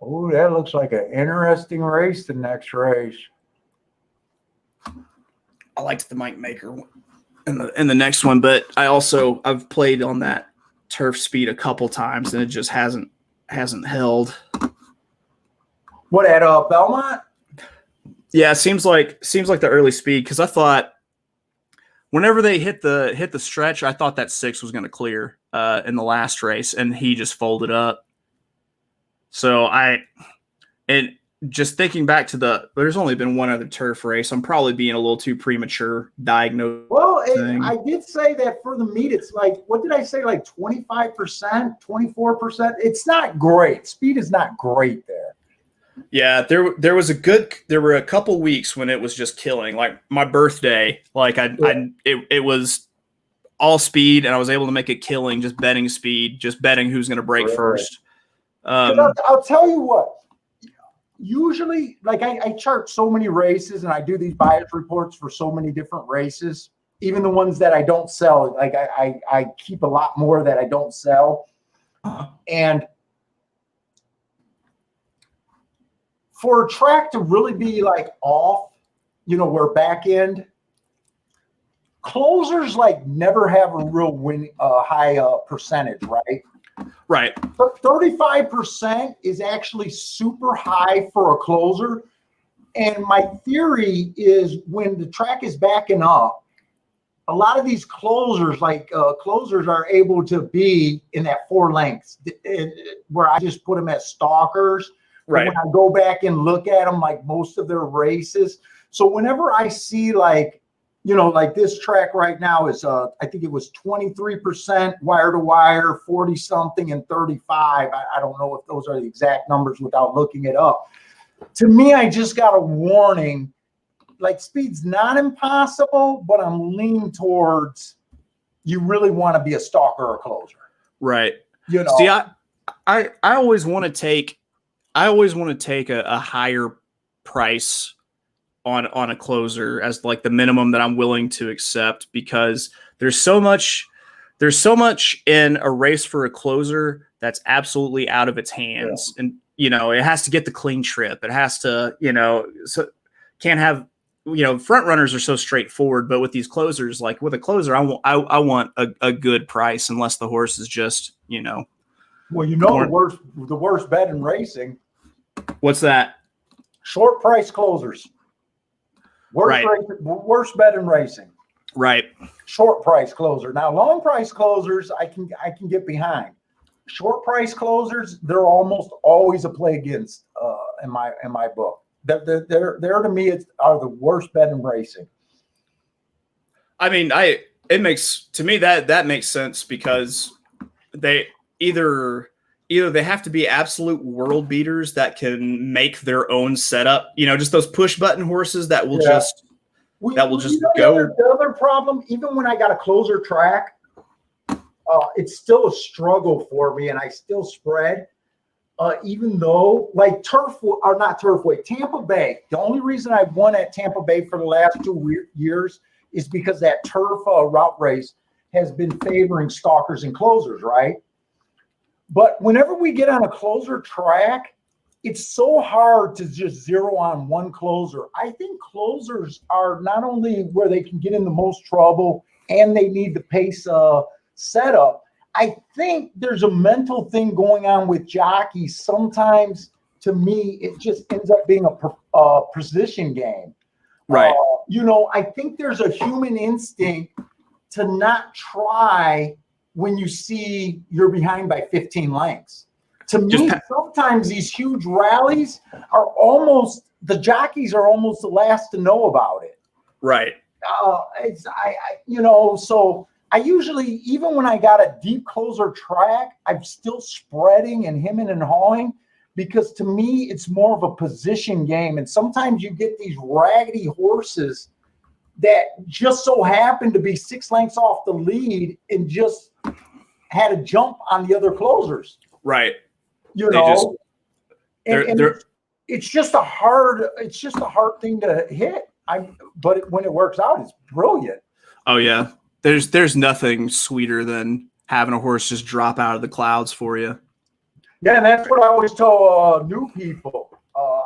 Oh, that looks like an interesting race, the next race. I liked the Mike Maker in the next one, but I've played on that turf speed a couple times and it just hasn't held. What, at Belmont? Yeah, it seems like the early speed, because I thought whenever they hit the stretch, I thought that 6 was going to clear in the last race, and he just folded up. So and just thinking back to there's only been one other turf race. I'm probably being a little too premature diagnosing. Well, I did say that for the meet, it's like, what did I say? Like 25%, 24%. It's not great. Speed is not great there. Yeah, there were a couple weeks when it was just killing. Like my birthday, it was all speed, and I was able to make a killing just betting speed, just betting who's going to break first. I'll tell you what. usually, like I chart so many races and I do these bias reports for so many different races, even the ones that I don't sell. Like I keep a lot more that I don't sell. And for a track to really be like off, where back end closers like never have a real high percentage, right? Right. But 35% is actually super high for a closer. And my theory is when the track is backing up, a lot of these closers, closers are able to be in that 4 lengths where I just put them as stalkers. Right. When I go back and look at them, like most of their races. So whenever I see like this track right now is, I think it was 23% wire to wire, 40 something and 35. I don't know if those are the exact numbers without looking it up. To me, I just got a warning, like speed's not impossible, but I'm leaning towards you really want to be a stalker or a closer. Right. See, I always want to take, a higher price on a closer as like the minimum that I'm willing to accept, because there's so much in a race for a closer that's absolutely out of its hands. Yeah. And, it has to get the clean trip. It has to, so can't have, front runners are so straightforward, but with these closers, like with a closer, I want a good price unless the horse is just, Well, the worst bet in racing. What's that? Short price closers. Worst bet in racing. Right. Short price closer. Now, long price closers, I can get behind. Short price closers, they're almost always a play against in my book. They're to me are the worst bet in racing. I mean, that makes sense because they either they have to be absolute world beaters that can make their own setup, just those push button horses that will just go. The other problem, even when I got a closer track, it's still a struggle for me, and I still spread. Even though, like Tampa Bay, the only reason I won at Tampa Bay for the last 2 years is because that turf route race has been favoring stalkers and closers, right? But whenever we get on a closer track, it's so hard to just zero on one closer. I think closers are not only where they can get in the most trouble and they need the pace setup. I think there's a mental thing going on with jockeys. Sometimes, to me, it just ends up being a position game. Right. I think there's a human instinct to not try when you see you're behind by 15 lengths. To me, sometimes these huge rallies are the jockeys are almost the last to know about it. Right. So I usually, even when I got a deep closer track, I'm still spreading and hemming and hawing, because to me, it's more of a position game. And sometimes you get these raggedy horses that just so happen to be 6 lengths off the lead and just had a jump on the other closers. Right. It's just a hard thing to hit. But when it works out, it's brilliant. Oh yeah. There's nothing sweeter than having a horse just drop out of the clouds for you. Yeah, and that's what I always tell new people.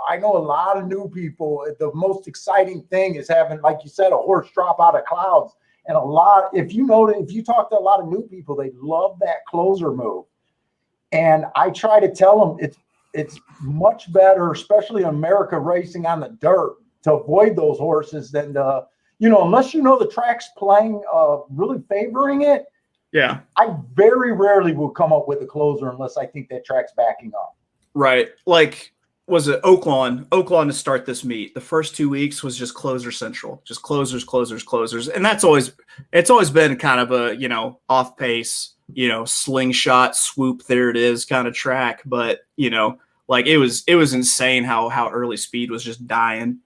I know a lot of new people. The most exciting thing is having, like you said, a horse drop out of clouds. And if you talk to a lot of new people, they love that closer move. And I try to tell them it's much better, especially in America racing on the dirt, to avoid those horses than unless the track's playing really favoring it. Yeah. I very rarely will come up with a closer unless I think that track's backing up. Right. Like, was it Oaklawn to start this meet? The first 2 weeks was just closer central, just closers. And it's always been kind of a, off pace, slingshot swoop. There it is kind of track. But, like it was insane how early speed was just dying.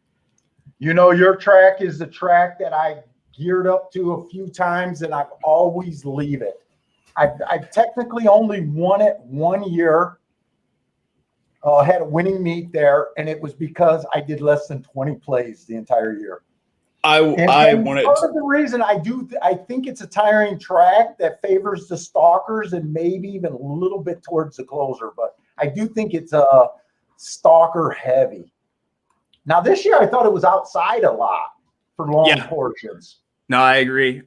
Your track is the track that I geared up to a few times, and I've always leave it. I've technically only won it 1 year. had a winning meet there, and it was because I did less than 20 plays the entire year. I wanted part of the reason I think it's a tiring track that favors the stalkers and maybe even a little bit towards the closer, but I do think it's a stalker heavy. Now this year I thought it was outside a lot for long portions. No, I agree.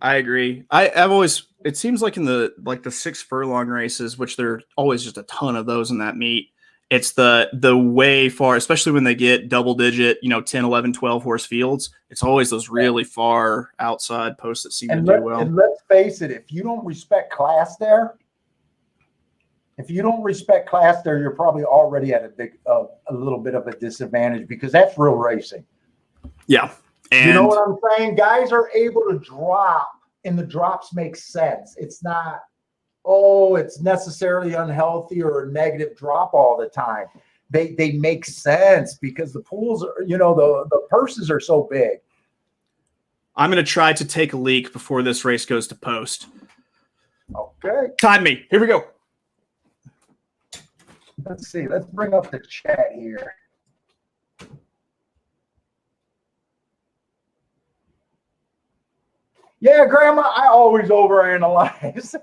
I've always, it seems like in the 6 furlong races, which there are always just a ton of those in that meet. It's the way far, especially when they get double digit, 10, 11, 12 horse fields. It's always those really far outside posts that seem to do well. And let's face it, if you don't respect class there, you're probably already at a little bit of a disadvantage because that's real racing. Yeah. And you know what I'm saying? Guys are able to drop, and the drops make sense. It's not, it's necessarily unhealthy or a negative drop all the time. They make sense because the pools are, the purses are so big. I'm going to try to take a leak before this race goes to post. Okay. Time me. Here we go. Let's see. Let's bring up the chat here. Yeah, Grandma, I always overanalyze.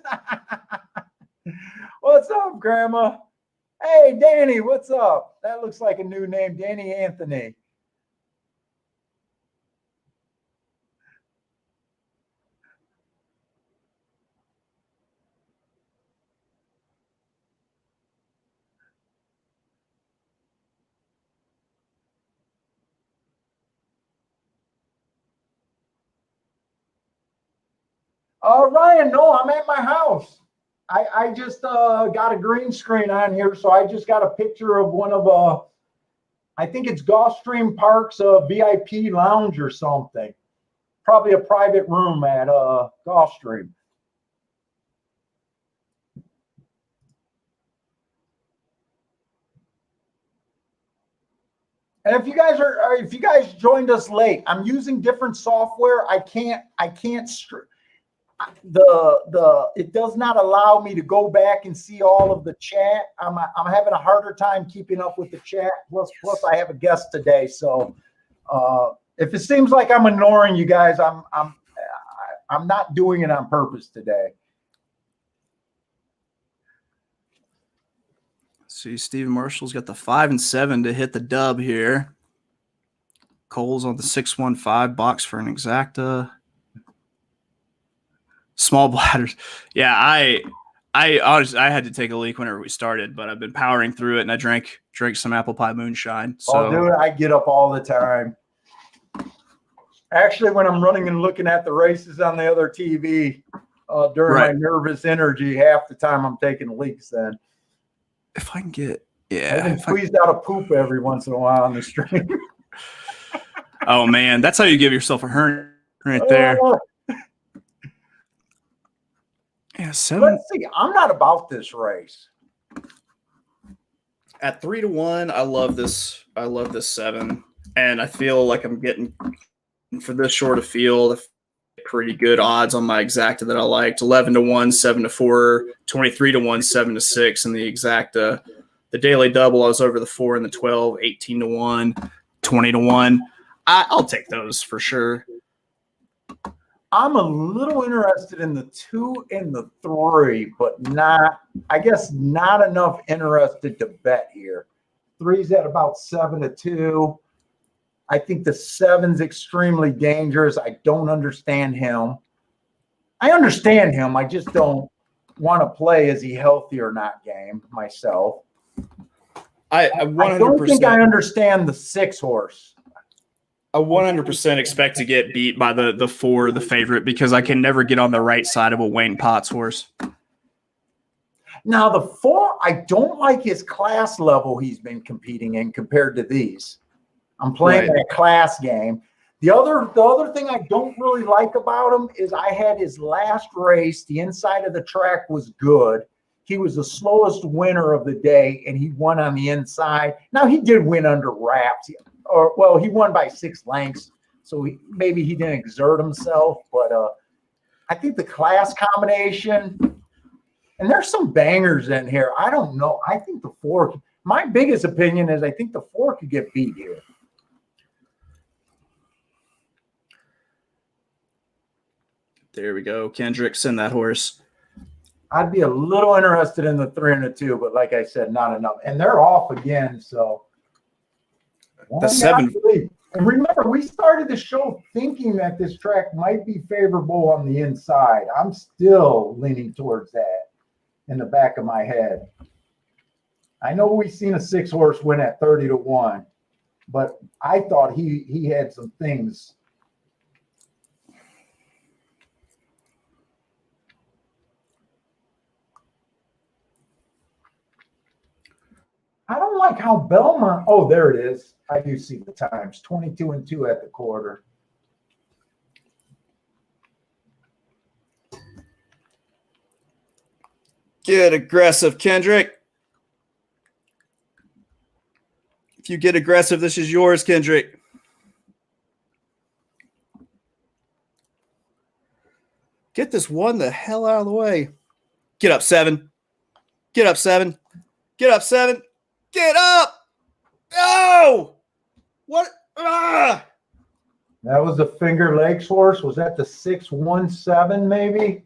What's up, Grandma? Hey, Danny, what's up? That looks like a new name, Danny Anthony. Ryan, no, I'm at my house. I just got a green screen on here, so I just got a picture of one of I think it's Gulfstream Park's VIP lounge or something. Probably a private room at Gulfstream. And if you guys joined us late, I'm using different software. It does not allow me to go back and see all of the chat. I'm having a harder time keeping up with the chat. Plus I have a guest today, so if it seems like I'm ignoring you guys, I'm not doing it on purpose today. See, Stephen Marshall's got the 5 and 7 to hit the dub here. Cole's on the 615 box for an exacta. Small bladders. Yeah, I had to take a leak whenever we started, but I've been powering through it, and I drank some apple pie moonshine. So dude, I get up all the time. Actually, when I'm running and looking at the races on the other TV during my nervous energy, half the time I'm taking leaks then. If I can get, I squeezed out a poop every once in a while on the stream. Oh, man, that's how you give yourself a hernia right there. Yeah, 7. Let's see. I'm not about this race. At 3-1, I love this 7, and I feel like I'm getting for this short of field pretty good odds on my exacta that I liked. 11-1, 7-4, 23-1, 7-6, and the exacta. The daily double, I was over the 4 and the 12, 18-1, 20-1. I'll take those for sure. I'm a little interested in the 2 and the 3, but not enough interested to bet here. 3's at about 7-2. I think the 7's extremely dangerous. I don't understand him. I understand him. I just don't want to play is he healthy or not game myself. I don't think I understand the 6 horse. I 100% expect to get beat by the 4, the favorite, because I can never get on the right side of a Wayne Potts horse. Now, the 4, I don't like his class level he's been competing in compared to these. I'm playing a class game. The other thing I don't really like about him is I had his last race. The inside of the track was good. He was the slowest winner of the day, and he won on the inside. Now, he did win under wraps. He won by 6 lengths, so maybe he didn't exert himself. But I think the class combination, and there's some bangers in here. I don't know. I think the my biggest opinion is I think the 4 could get beat here. There we go. Kendrick, send that horse. I'd be a little interested in the 3 and the 2, but like I said, not enough. And they're off again, so the 7. And remember, we started the show thinking that this track might be favorable on the inside. I'm still leaning towards that in the back of my head. I know we've seen a 6-horse win at 30-1, but I thought he had some things. I don't like how Belmont. Oh, there it is. I do see the times. 22-2 at the quarter. Get aggressive, Kendrick. If you get aggressive, this is yours, Kendrick. Get this one the hell out of the way. Get up, 7. Get up, 7. Get up, 7. Get up! Oh! What? Ah! That was the Finger Lakes horse. Was that the 6-1-7 maybe?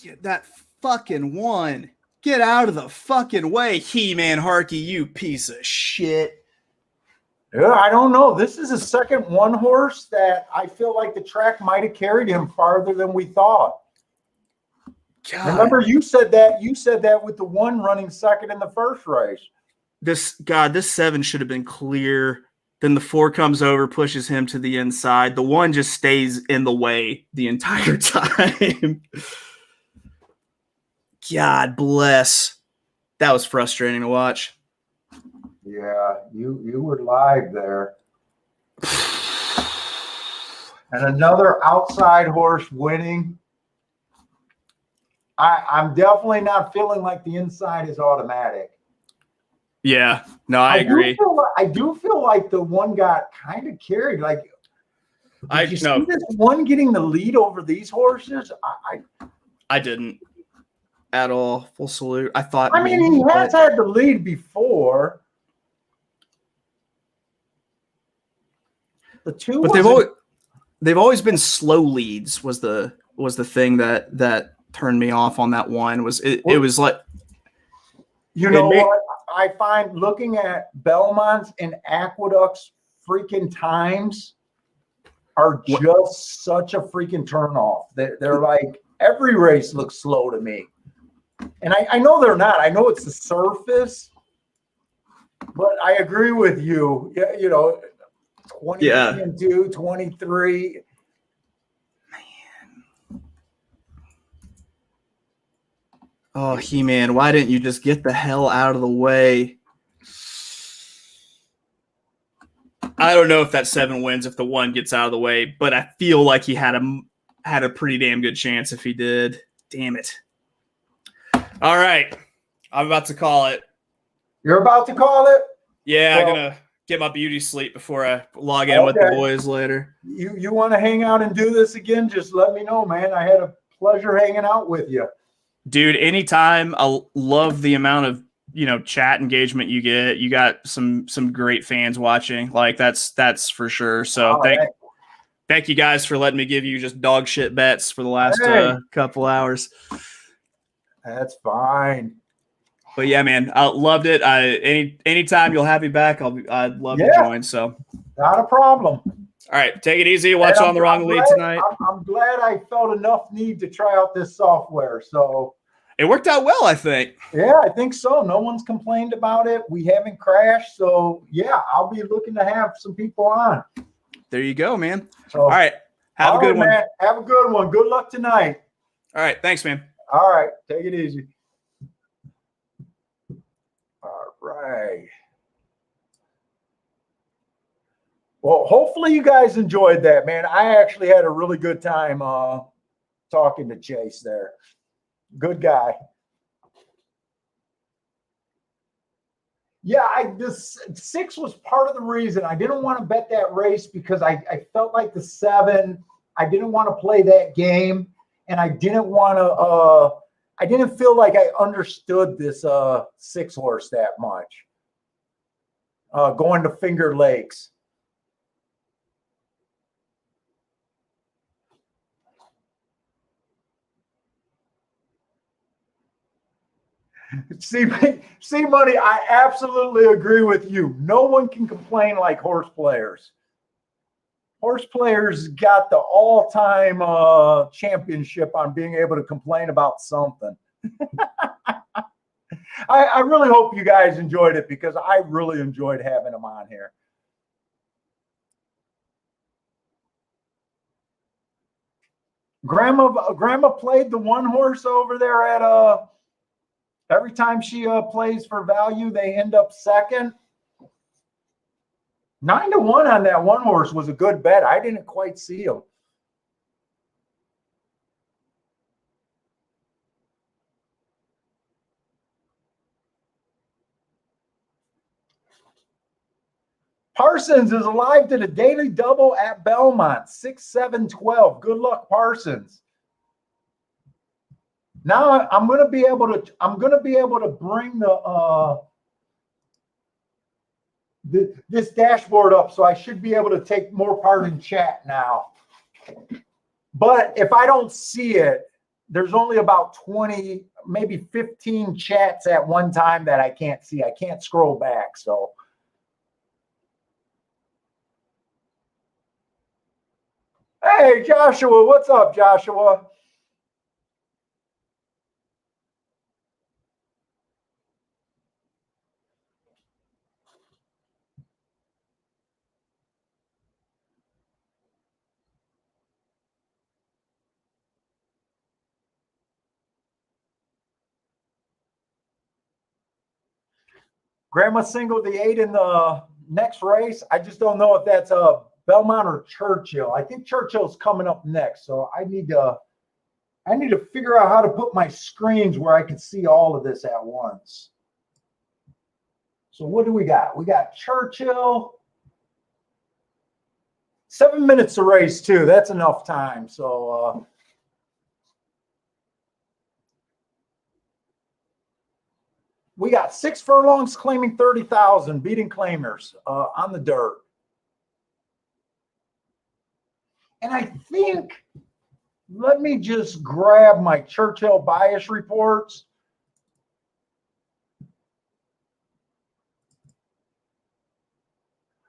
Get that fucking one. Get out of the fucking way, He-Man Harkey, you piece of shit. Yeah, I don't know. This is a second 1 horse that I feel like the track might have carried him farther than we thought. God. Remember, you said that with the 1 running second in the first race. This 7 should have been clear. Then the 4 comes over, pushes him to the inside. The 1 just stays in the way the entire time. God bless. That was frustrating to watch. Yeah, you were live there. And another outside horse winning. I'm definitely not feeling like the inside is automatic. Yeah, no, I agree. I do feel like the 1 got kind of carried. Like, did you see this 1 getting the lead over these horses? I didn't at all. Full salute. I thought. I mean, he has had the lead before. The 2, but they've always been slow leads. Was the thing that turned me off on that one. It was like, you know what I find looking at Belmont's and Aqueduct's freaking times are just such a freaking turnoff. They're like, every race looks slow to me. And I know they're not. I know it's the surface, but I agree with you. Yeah, you know, 23-2, 23. Oh, He-Man, why didn't you just get the hell out of the way? I don't know if that 7 wins if the 1 gets out of the way, but I feel like he had a pretty damn good chance if he did. Damn it. All right. I'm about to call it. You're about to call it? Yeah, I'm going to get my beauty sleep before I log in with the boys later. You want to hang out and do this again? Just let me know, man. I had a pleasure hanging out with you. Dude, anytime. I love the amount of, chat engagement you get. You got some great fans watching. Like that's for sure. So thank you guys for letting me give you just dog shit bets for the last couple hours. That's fine. But yeah, man, I loved it. Anytime you'll have me back, I'd love to join. So not a problem. All right, take it easy. Watch On the Wrong Lead tonight. I'm glad I felt enough need to try out this software. So it worked out well, I think. Yeah, I think so. No one's complained about it. We haven't crashed. So yeah, I'll be looking to have some people on. There you go, man. So, all right. Have a good one. Man. Have a good one. Good luck tonight. All right. Thanks, man. All right. Take it easy. All right. Well, hopefully you guys enjoyed that, man. I actually had a really good time talking to Chase there. Good guy. Yeah, this 6 was part of the reason I didn't want to bet that race because I felt like the 7, I didn't want to play that game, and I didn't want to I didn't feel like I understood this 6-horse that much. Going to Finger Lakes. See, Money, I absolutely agree with you. No one can complain like horse players. Horse players got the all-time championship on being able to complain about something. I really hope you guys enjoyed it because I really enjoyed having them on here. Grandma played the one horse over there at every time she plays for value, they end up second. 9-1 on that one horse was a good bet. I didn't quite see him. Parsons is alive to the daily double at Belmont, 6-7-12. Good luck, Parsons. Now I'm going to be able to bring this dashboard up, so I should be able to take more part in chat now. But if I don't see it, there's only about 20, maybe 15 chats at one time that I can't see. I can't scroll back, so. Hey, Joshua, what's up, Joshua? Grandma singled the 8 in the next race. I just don't know if that's Belmont or Churchill. I think Churchill's coming up next, so I need to figure out how to put my screens where I can see all of this at once. So what do we got? We got Churchill. 7 minutes to race too. That's enough time. So we got 6 furlongs claiming 30,000, beating claimers on the dirt. And I think, let me just grab my Churchill bias reports.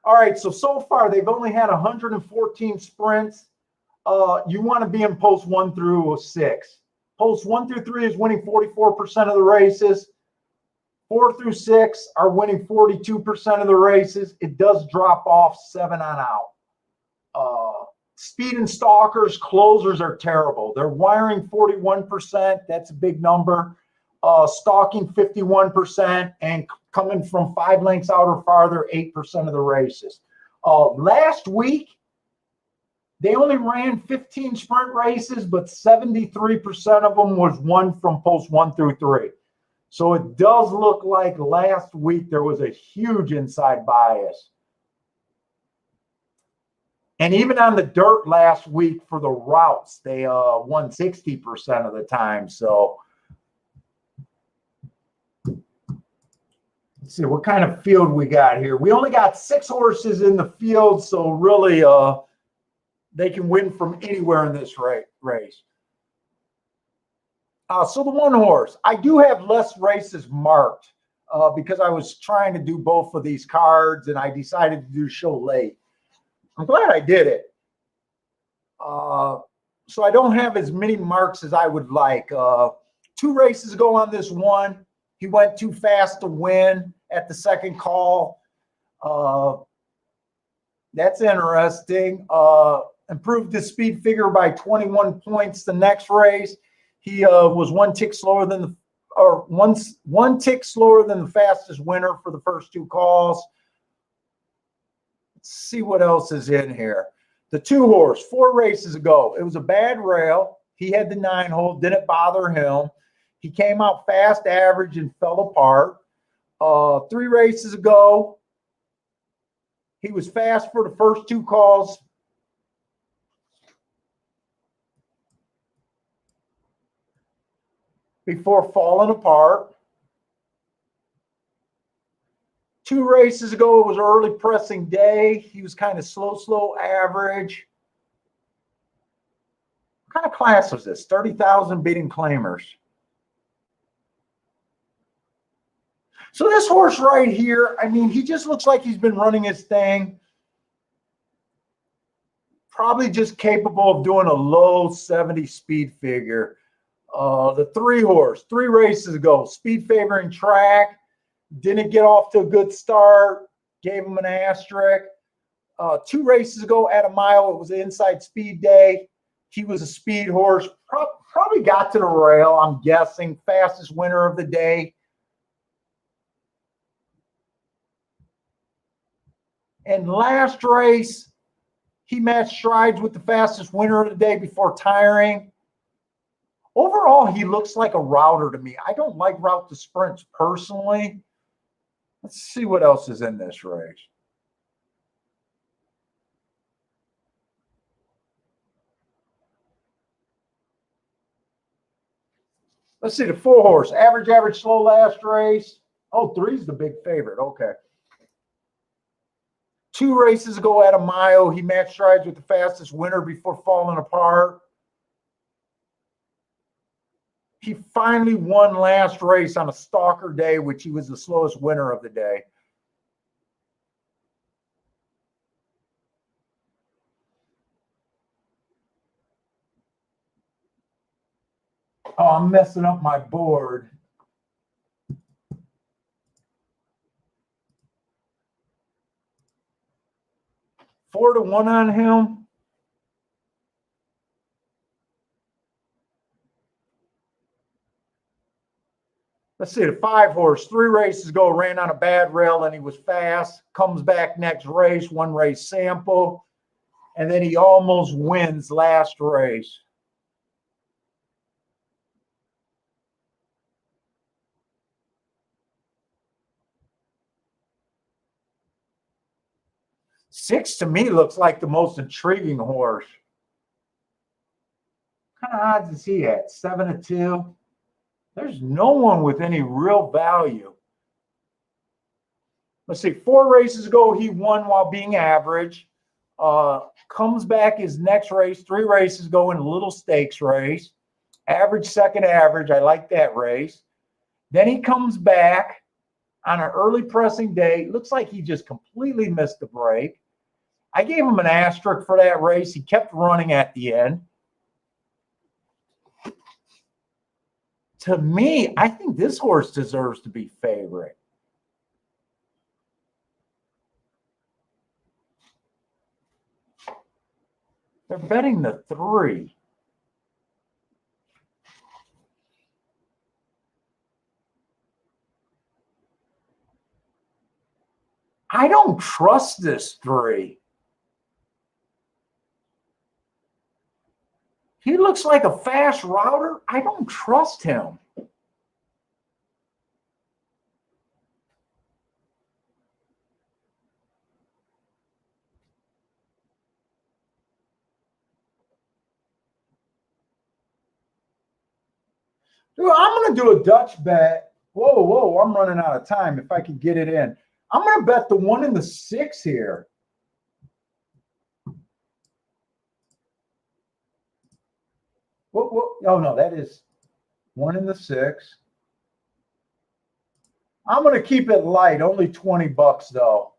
All right, so far they've only had 114 sprints. You want to be in post 1 through 6. Post 1 through 3 is winning 44% of the races. 4 through 6 are winning 42% of the races. It does drop off 7 on out. Speed and stalkers, closers are terrible. They're wiring 41%. That's a big number. Stalking 51%, and coming from 5 lengths out or farther, 8% of the races. Last week, they only ran 15 sprint races, but 73% of them was won from post 1 through 3. So it does look like last week there was a huge inside bias. And even on the dirt last week for the routes, they won 60% of the time. So let's see what kind of field we got here. We only got 6 horses in the field, so really they can win from anywhere in this race. So the one horse, I do have less races marked because I was trying to do both of these cards, and I decided to do show late. I'm glad I did it. So I don't have as many marks as I would like. 2 races ago on this one, he went too fast to win at the second call. That's interesting. Improved his speed figure by 21 points the next race. He was one tick slower than one tick slower than the fastest winner for the first 2 calls. Let's see what else is in here. The 2 horse, 4 races ago, it was a bad rail. He had the 9 hole, didn't bother him. He came out fast average and fell apart. 3 races ago, he was fast for the first 2 calls. before falling apart. 2 races ago, it was early pressing day. He was kind of slow average. What kind of class was this? 30,000 beating claimers. So this horse right here, I mean, he just looks like he's been running his thing. Probably just capable of doing a low 70 speed figure. The 3 horse, 3 races ago, speed favoring track. Didn't get off to a good start. Gave him an asterisk. 2 races ago at a mile, it was an inside speed day. He was a speed horse. Probably got to the rail, I'm guessing. Fastest winner of the day. And last race, he matched strides with the fastest winner of the day before tiring. Overall, he looks like a router to me. I don't like route to sprints personally. Let's see what else is in this race. Let's see, the 4 horse, average, slow last race. Oh, 3's the big favorite. Okay. 2 races ago at a mile, he matched strides with the fastest winner before falling apart. He finally won last race on a stalker day, which he was the slowest winner of the day. Oh, I'm messing up my board. Four to 1 on him. Let's see, the 5 horse, 3 races ago, ran on a bad rail and he was fast. Comes back next race, 1 race sample. And then he almost wins last race. Six to me looks like the most intriguing horse. What kind of odds is he at? 7 to 2. There's no one with any real value. Let's see, 4 races ago, he won while being average. Comes back his next race, 3 races ago in a little stakes race. Average, second average. I like that race. Then he comes back on an early pressing day. Looks like he just completely missed the break. I gave him an asterisk for that race. He kept running at the end. To me, I think this horse deserves to be favorite. They're betting the 3. I don't trust this 3. He looks like a fast router. I don't trust him. Dude, I'm going to do a Dutch bet. Whoa, I'm running out of time if I can get it in. I'm going to bet the 1 and the 6 here. What? Oh, no, that is 1 and the 6. I'm going to keep it light, only $20 though.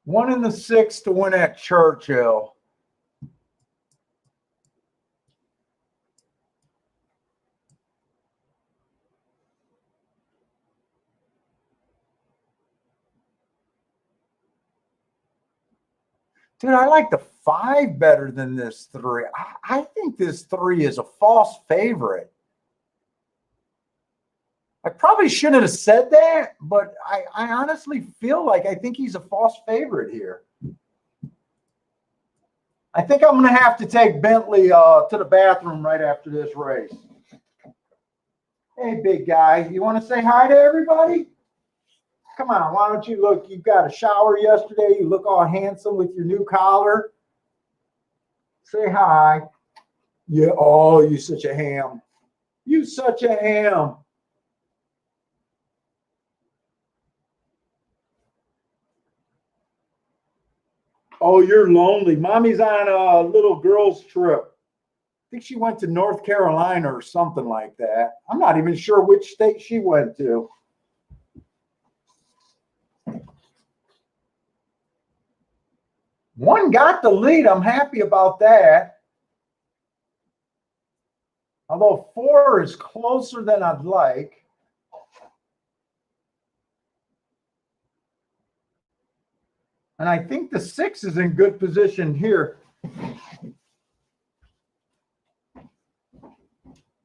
1 and the 6 to win at Churchill. Dude, I like the 5 better than this 3. I think this 3 is a false favorite. I probably shouldn't have said that, but I honestly feel like I think he's a false favorite here. I think I'm going to have to take Bentley to the bathroom right after this race. Hey, big guy, you want to say hi to everybody? Come on, why don't you look? You got a shower yesterday. You look all handsome with your new collar. Say hi. Yeah. Oh, you such a ham. You such a ham. Oh, you're lonely. Mommy's on a little girl's trip. I think she went to North Carolina or something like that. I'm not even sure which state she went to. One got the lead. I'm happy about that. Although 4 is closer than I'd like. And I think the 6 is in good position here.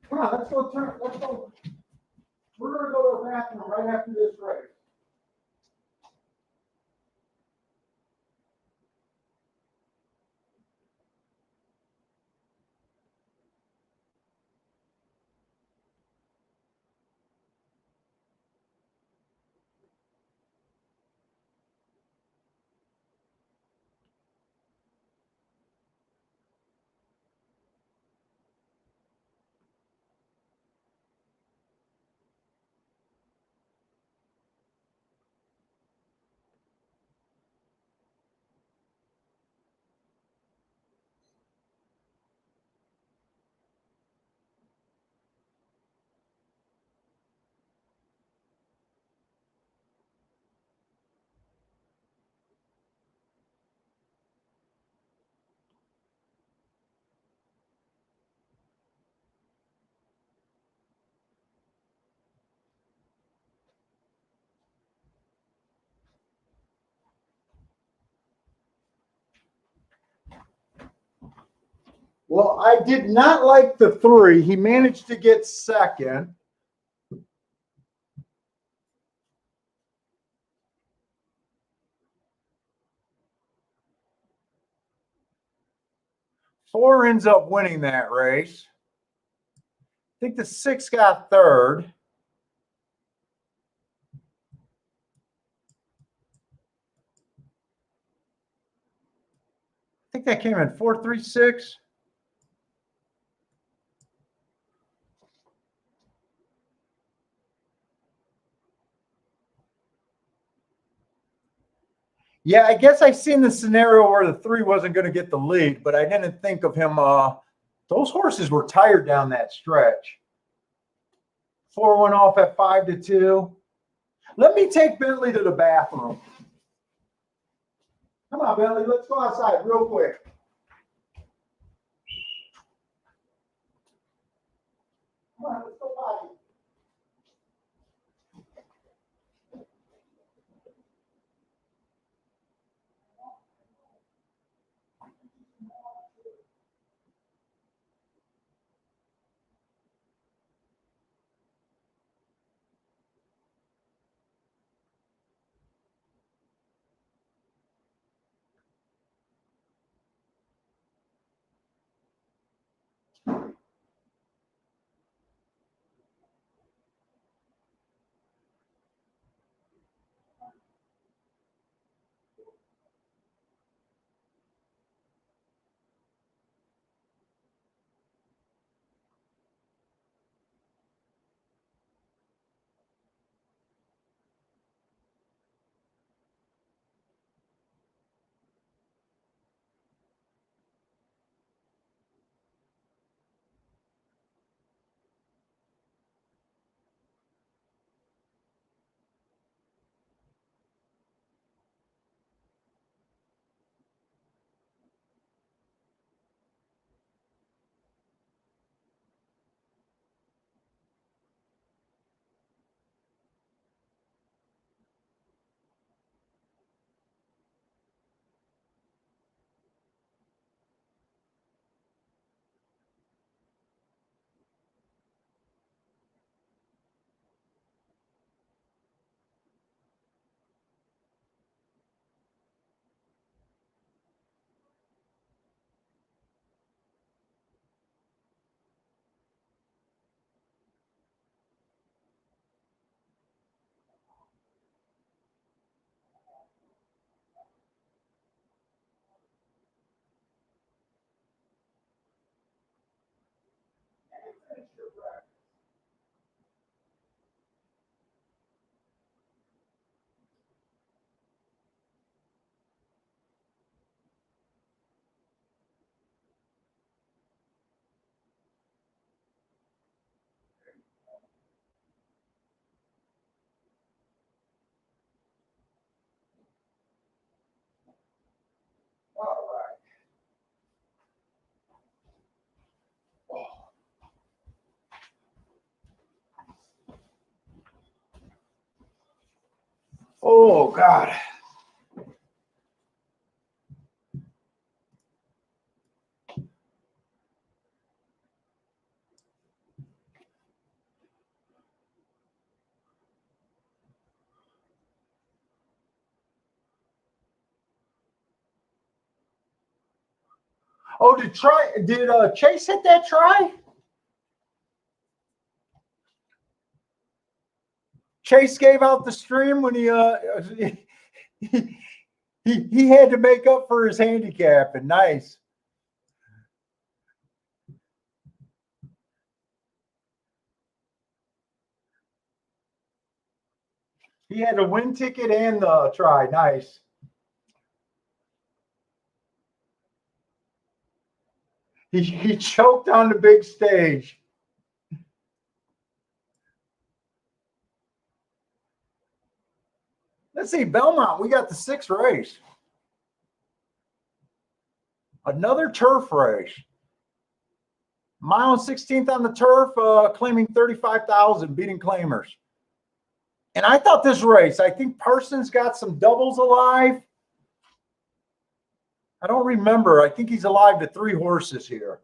Come on, let's go turn. Let's go. We're going to go to the bathroom right after this race. Well, I did not like the 3. He managed to get second. Four ends up winning that race. I think the 6 got third. I think that came in 4.36. Yeah, I guess I seen the scenario where the 3 wasn't going to get the lead, but I didn't think of him. Those horses were tired down that stretch. 4 went off at 5-2. Let me take Bentley to the bathroom. Come on, Bentley, let's go outside real quick. Come on, let's go potty. All right. Oh, God. Oh, did Chase hit that try? Chase gave out the stream when he had to make up for his handicap, and nice. He had a win ticket and the try. Nice. He choked on the big stage. Let's see, Belmont, we got the 6th race. Another turf race. Mile and 16th on the turf, claiming 35,000, beating claimers. And I thought this race, I think Parsons got some doubles alive. I don't remember. I think he's alive to 3 horses here.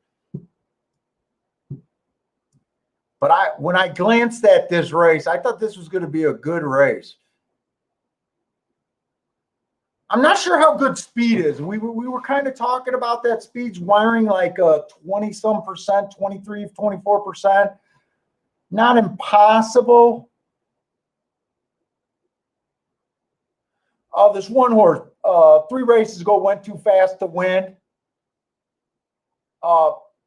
But when I glanced at this race, I thought this was going to be a good race. I'm not sure how good speed is. We were kind of talking about that speed's wiring like 20-some percent, 23, 24%. Not impossible. This one horse, 3 races ago, went too fast to win.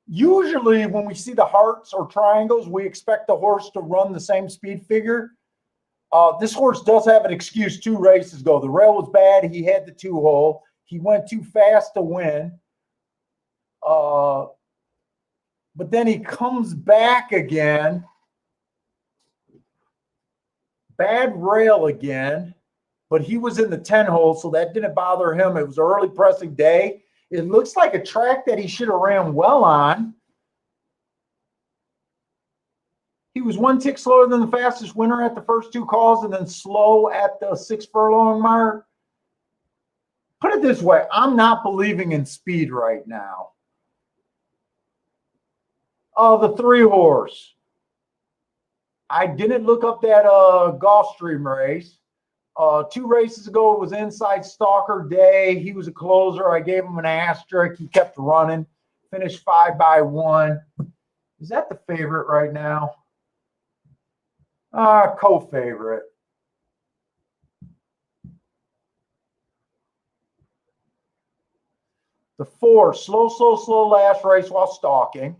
Usually when we see the hearts or triangles, we expect the horse to run the same speed figure. This horse does have an excuse 2 races ago. The rail was bad. He had the 2-hole. He went too fast to win. But then he comes back again. Bad rail again. But he was in the 10-hole, so that didn't bother him. It was an early pressing day. It looks like a track that he should have ran well on. He was 1 tick slower than the fastest winner at the first 2 calls and then slow at the 6 furlong mark. Put it this way, I'm not believing in speed right now. The 3 horse. I didn't look up that Gulfstream race. 2 races ago, it was Inside Stalker Day. He was a closer. I gave him an asterisk. He kept running. Finished 5-by-1. Is that the favorite right now? Co-favorite. The 4, slow last race while stalking.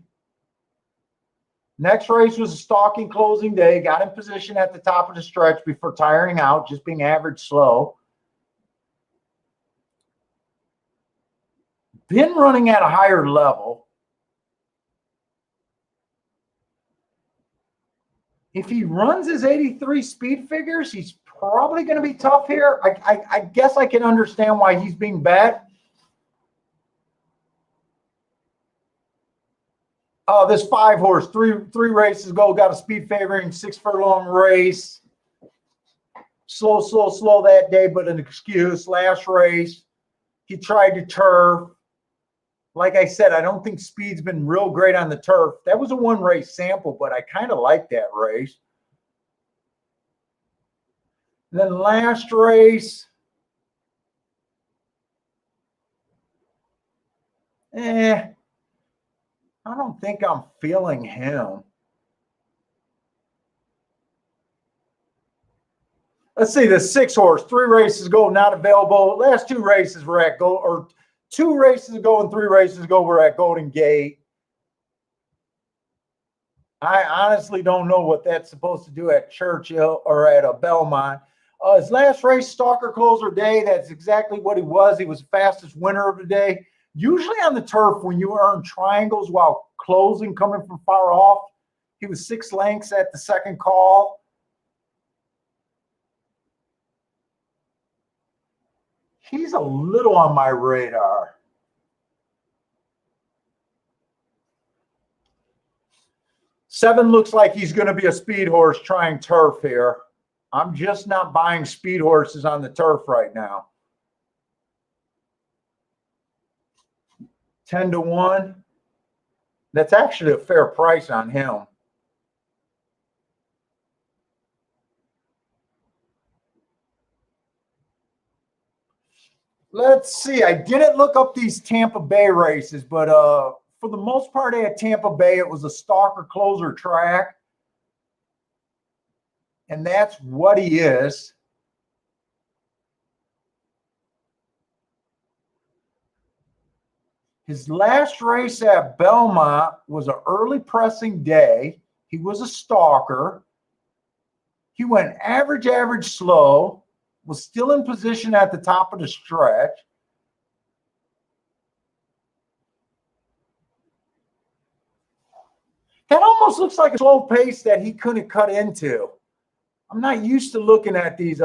Next race was a stalking closing day. Got in position at the top of the stretch before tiring out, just being average slow. Been running at a higher level. If he runs his 83 speed figures, he's probably going to be tough here. I guess I can understand why he's being bet. This 5 horse, three races ago, got a speed favoring 6 furlong race. Slow that day, but an excuse. Last race, he tried to turf. Like I said, I don't think speed's been real great on the turf. That was a 1 race sample, but I kind of like that race. And then last race, I don't think I'm feeling him. Let's see, the 6 horse, 3 races ago, not available. Last 2 races were at go, or 2 races ago and 3 races ago were at Golden Gate. I honestly don't know what that's supposed to do at Churchill or at a Belmont. His last race, Stalker Closer Day, that's exactly what he was. He was fastest winner of the day. Usually on the turf, when you earn triangles while closing coming from far off, he was 6 lengths at the second call. He's a little on my radar. Seven looks like he's going to be a speed horse trying turf here. I'm just not buying speed horses on the turf right now. 10-1. That's actually a fair price on him. Let's see. I didn't look up these Tampa Bay races, but for the most part at Tampa Bay, it was a Stalker Closer track. And that's what he is. His last race at Belmont was an early pressing day. He was a stalker. He went average, slow, was still in position at the top of the stretch. That almost looks like a slow pace that he couldn't cut into. I'm not used to looking at these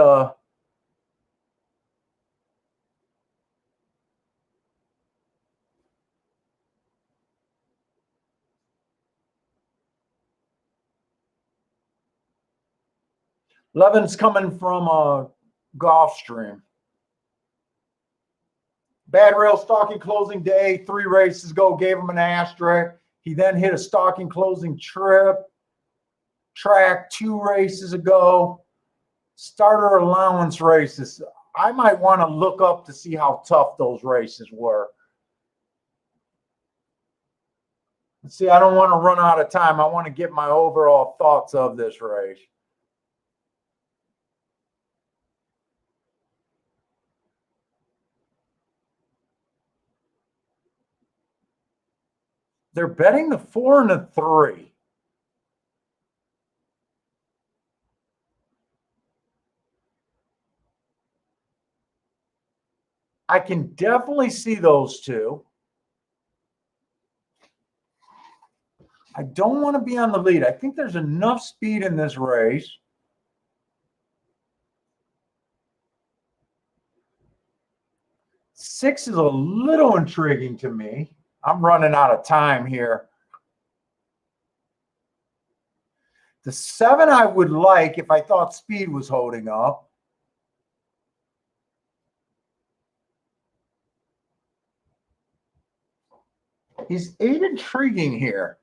Levin's coming from a Gulfstream. Bad rail stalking closing day, 3 races ago, gave him an asterisk. He then hit a stalking closing track 2 races ago. Starter allowance races. I might want to look up to see how tough those races were. Let's see, I don't want to run out of time. I want to get my overall thoughts of this race. They're betting the 4 and the 3. I can definitely see those two. I don't want to be on the lead. I think there's enough speed in this race. Six is a little intriguing to me. I'm running out of time here. The 7 I would like if I thought speed was holding up. He's 8 intriguing here.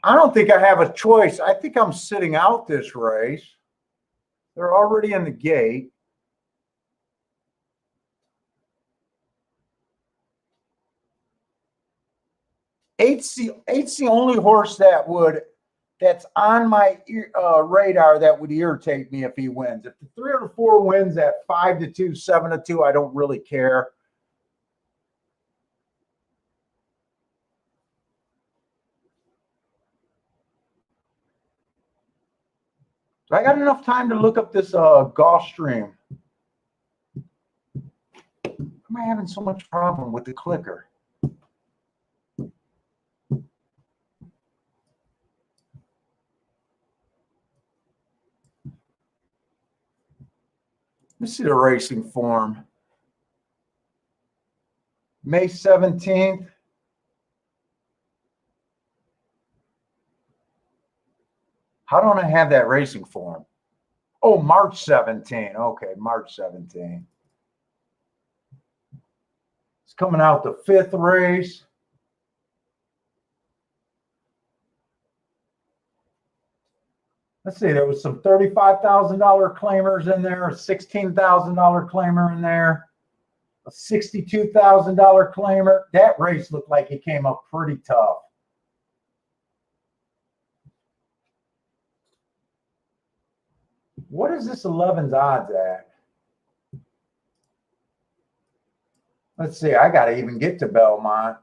I don't think I have a choice. I think I'm sitting out this race. They're already in the gate. Eight's the only horse that's on my radar that would irritate me if he wins. If the 3 or 4 wins at 5-2, 7-2, I don't really care. I got enough time to look up this Gulfstream. Why am I having so much problem with the clicker? Let me see the racing form. May 17th. How don't I have that racing form? Oh, March 17. Okay, March 17. It's coming out the 5th race. Let's see, there was some $35,000 claimers in there, a $16,000 claimer in there, a A $62,000 claimer. That race looked like it came up pretty tough. What is this 11's odds at? Let's see. I got to even get to Belmont.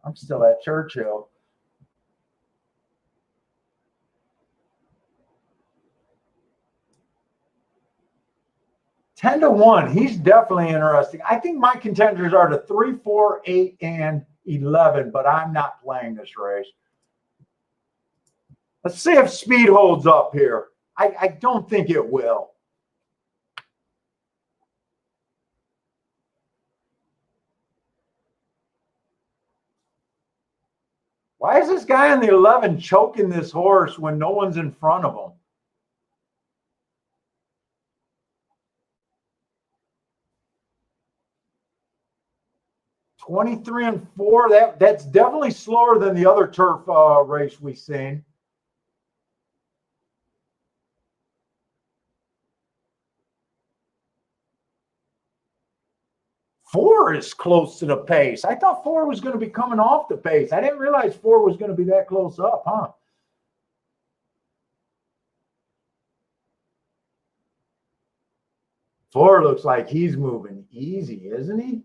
I'm still at Churchill. Ten to 1. He's definitely interesting. I think my contenders are the 3, 4, 8, and 11, but I'm not playing this race. Let's see if speed holds up here. I don't think it will. Why is this guy on the 11 choking this horse when no one's in front of him? $23 and 4. That's definitely slower than the other turf race we've seen. Four is close to the pace. I thought 4 was going to be coming off the pace. I didn't realize 4 was going to be that close up, huh? Four looks like he's moving easy, isn't he?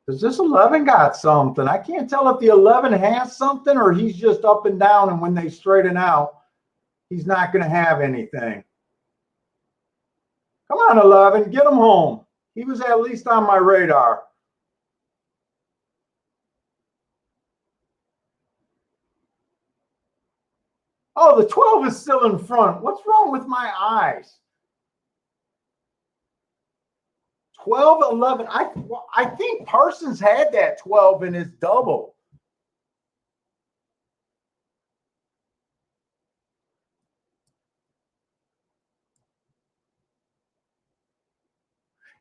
Because this 11 got something. I can't tell if the 11 has something or he's just up and down, and when they straighten out, he's not going to have anything. Come on, 11, get him home. He was at least on my radar. Oh, the 12 is still in front. What's wrong with my eyes? 12, 11. I think Parsons had that 12 in his double.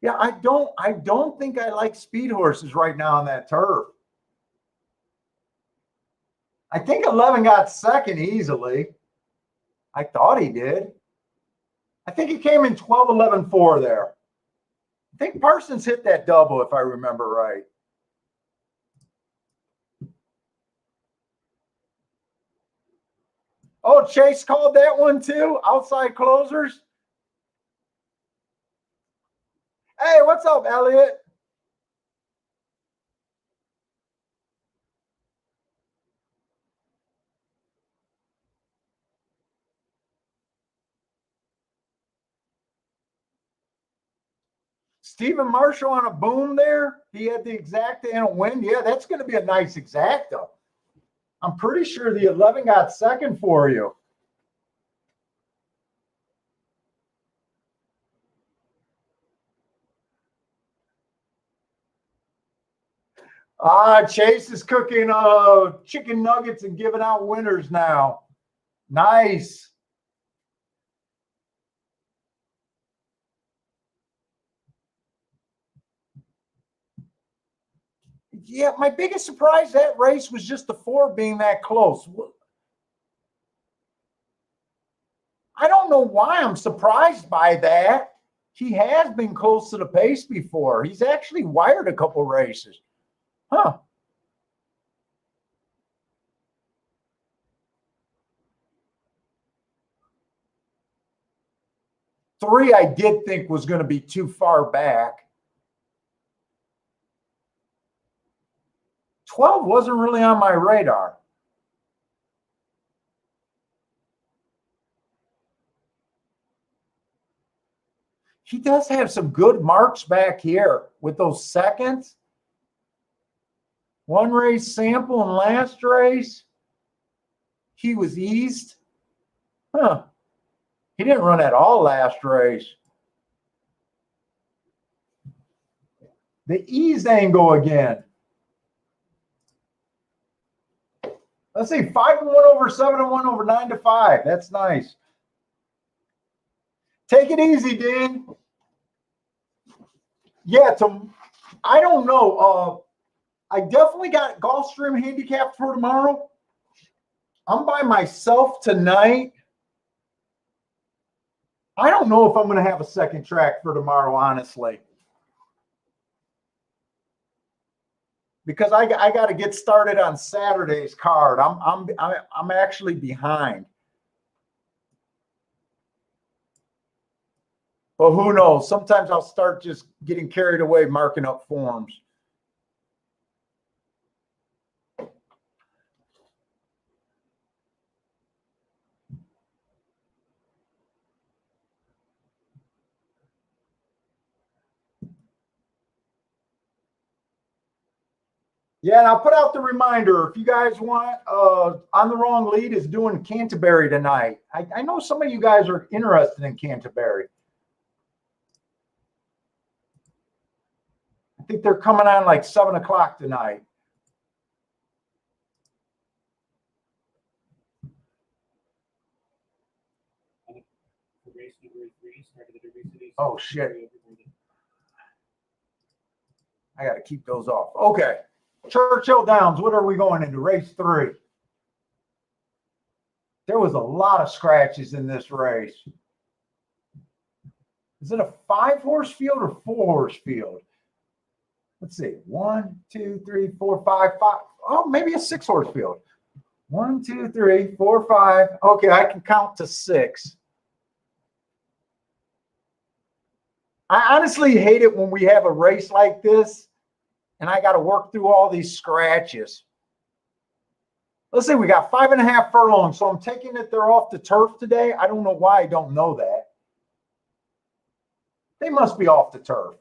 Yeah, I don't think I like speed horses right now on that turf. I think 11 got second easily. I thought he did. I think he came in 12, 11, 4 there. I think Parsons hit that double, if I remember right. Oh, Chase called that one too? Outside closers? Hey, what's up, Elliot? Stephen Marshall on a boom there. He had the exacta and a win. Yeah, that's going to be a nice exacta. I'm pretty sure the 11 got second for you. Chase is cooking chicken nuggets and giving out winners now. Nice. Yeah, my biggest surprise that race was just the 4 being that close. I don't know why I'm surprised by that. He has been close to the pace before. He's actually wired a couple races. Huh. Three, I did think was going to be too far back. 12 wasn't really on my radar. He does have some good marks back here with those seconds. One race sample and last race, he was eased. Huh. He didn't run at all last race. The eased angle again. Let's see, 5 to 1 over 7 to 1 over 9 to 5. That's nice. Take it easy, Dean. Yeah, I don't know. I definitely got Gulfstream handicapped for tomorrow. I'm by myself tonight. I don't know if I'm going to have a second track for tomorrow, honestly. Because I got to get started on Saturday's card. I'm actually behind. But who knows? Sometimes I'll start just getting carried away marking up forms. Yeah, and I'll put out the reminder if you guys want. On the Wrong Lead is doing Canterbury tonight. I know some of you guys are interested in Canterbury. I think they're coming on like 7 o'clock tonight. Oh, shit. I got to keep those off. Okay. Churchill Downs, what are we going into? Race 3. There was a lot of scratches in this race. Is it a 5-horse field or 4-horse field? Let's see. 1, 2, 3, 4, 5, 5. Oh, maybe a 6-horse field. 1, 2, 3, 4, 5. Okay, I can count to 6. I honestly hate it when we have a race like this and I got to work through all these scratches. Let's see, we got 5.5 furlongs, so I'm taking it they're off the turf today. I don't know why I don't know that. They must be off the turf.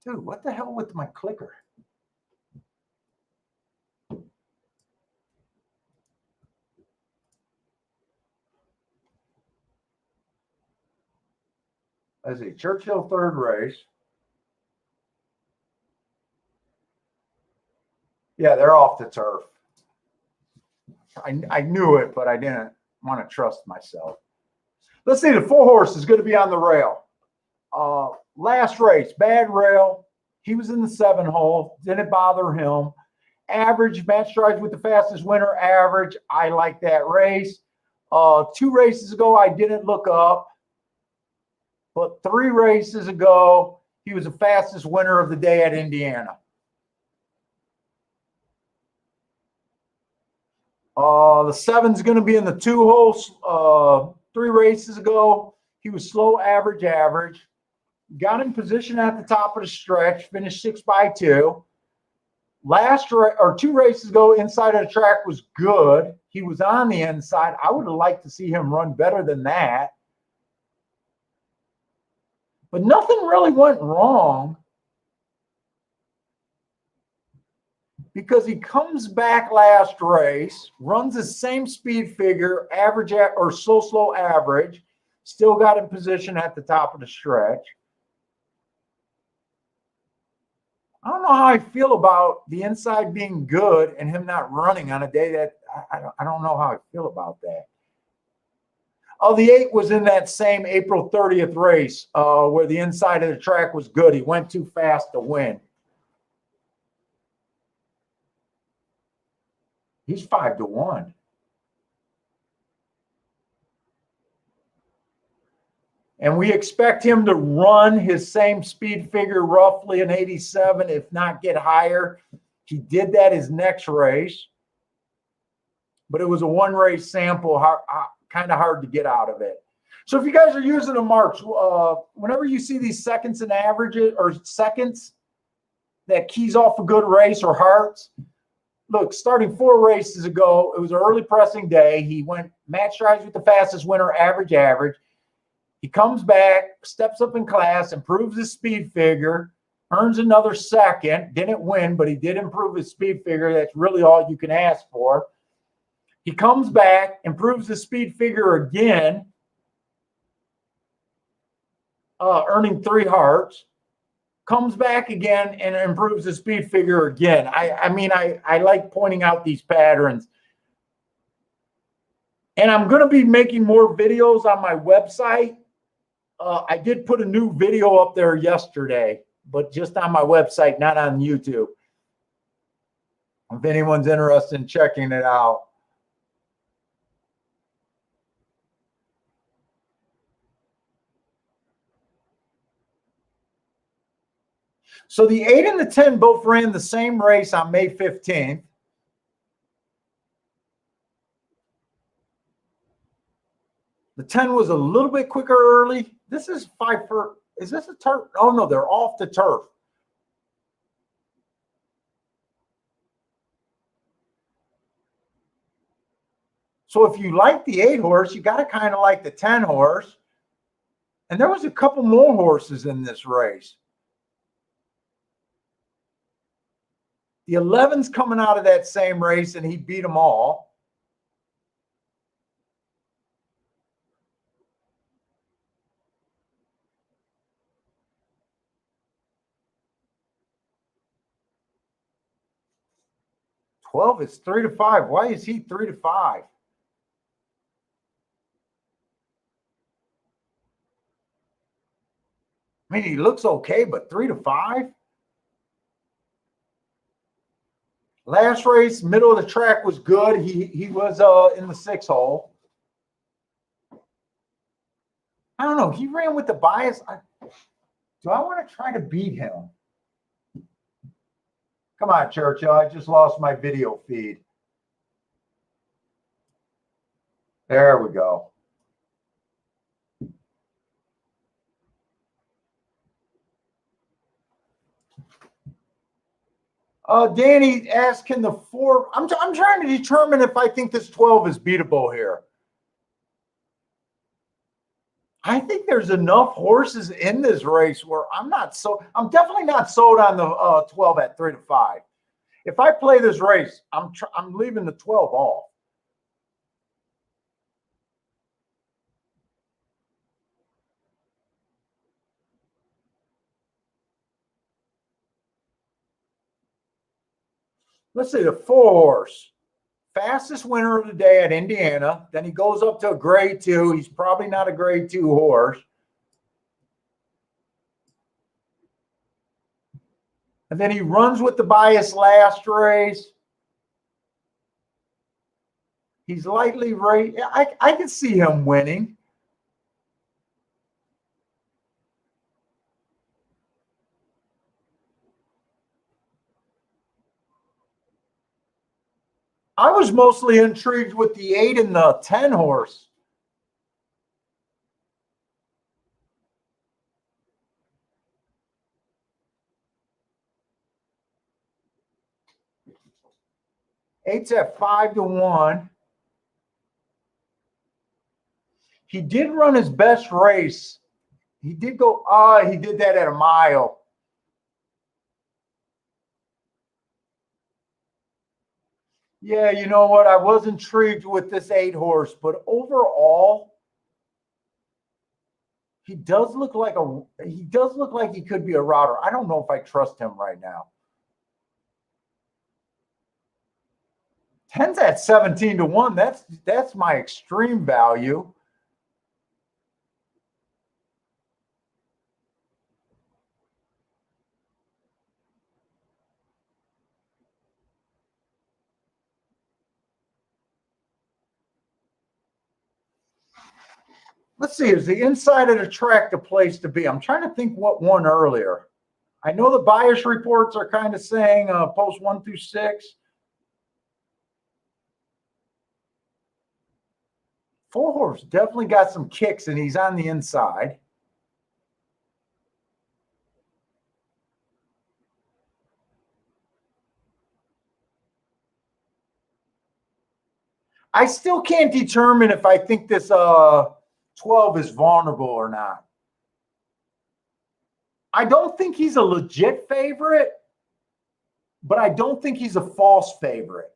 Dude, what the hell with my clicker? Let's see, Churchill 3rd race. Yeah, they're off the turf. I knew it, but I didn't want to trust myself. Let's see, the 4-horse is going to be on the rail. Last race, bad rail. He was in the 7-hole. Didn't bother him. Average, match strides with the fastest winner, average. I like that race. 2 races ago, I didn't look up. But 3 races ago, he was the fastest winner of the day at Indiana. The 7's going to be in the 2 holes. 3 races ago, he was slow, average. Got in position at the top of the stretch, finished 6 by 2. 2 races ago, inside of the track was good. He was on the inside. I would have liked to see him run better than that. But nothing really went wrong because he comes back last race, runs the same speed figure, average or slow average, still got in position at the top of the stretch. I don't know how I feel about the inside being good and him not running on a day that I don't know how I feel about that. The 8 was in that same April 30th race where the inside of the track was good. He went too fast to win. He's 5-1. And we expect him to run his same speed figure, roughly an 87, if not get higher. He did that his next race. But it was a 1-race sample, kind of hard to get out of it. So if you guys are using the marks, whenever you see these seconds and averages or seconds that keys off a good race or hearts, look, starting 4 races ago, it was an early pressing day. He went match strides with the fastest winner, average. He comes back, steps up in class, improves his speed figure, earns another second. Didn't win, but he did improve his speed figure. That's really all you can ask for. He comes back, improves his speed figure again, earning 3 hearts. Comes back again and improves his speed figure again. I mean, I like pointing out these patterns. And I'm going to be making more videos on my website. I did put a new video up there yesterday, but just on my website, not on YouTube. If anyone's interested in checking it out. So the 8 and the 10 both ran the same race on May 15th. The 10 was a little bit quicker early. This is 5 for, is this a turf? Oh no, they're off the turf. So if you like the 8 horse, you got to kind of like the 10 horse. And there was a couple more horses in this race. The 11's coming out of that same race, and he beat them all. "12 is 3-5. Why is he 3-5? I mean, he looks okay, but 3-5? Last race, middle of the track was good. He was in the 6 hole. I don't know. He ran with the bias. Do I want to try to beat him? Come on, Churchill. I just lost my video feed. There we go. Danny asked, can the 4, I'm trying to determine if I think this 12 is beatable here. I think there's enough horses in this race where I'm definitely not sold on the 12 at 3-5. If I play this race, I'm leaving the 12 off. Let's see, the 4 horse. Fastest winner of the day at Indiana. Then he goes up to a grade 2. He's probably not a grade 2 horse. And then he runs with the bias last race. He's lightly rated. I can see him winning. I was mostly intrigued with the 8 and the 10 horse. Eight's at 5-1. He did run his best race. He did go, he did that at a mile. Yeah, you know what? I was intrigued with this 8 horse, but overall, he does look like he could be a router. I don't know if I trust him right now. 10's at 17-1. That's my extreme value. Let's see, is the inside of the track the place to be? I'm trying to think what won earlier. I know the bias reports are kind of saying post 1 through 6. 4 horse definitely got some kicks, and he's on the inside. I still can't determine if I think this 12 is vulnerable or not. I don't think he's a legit favorite, but I don't think he's a false favorite.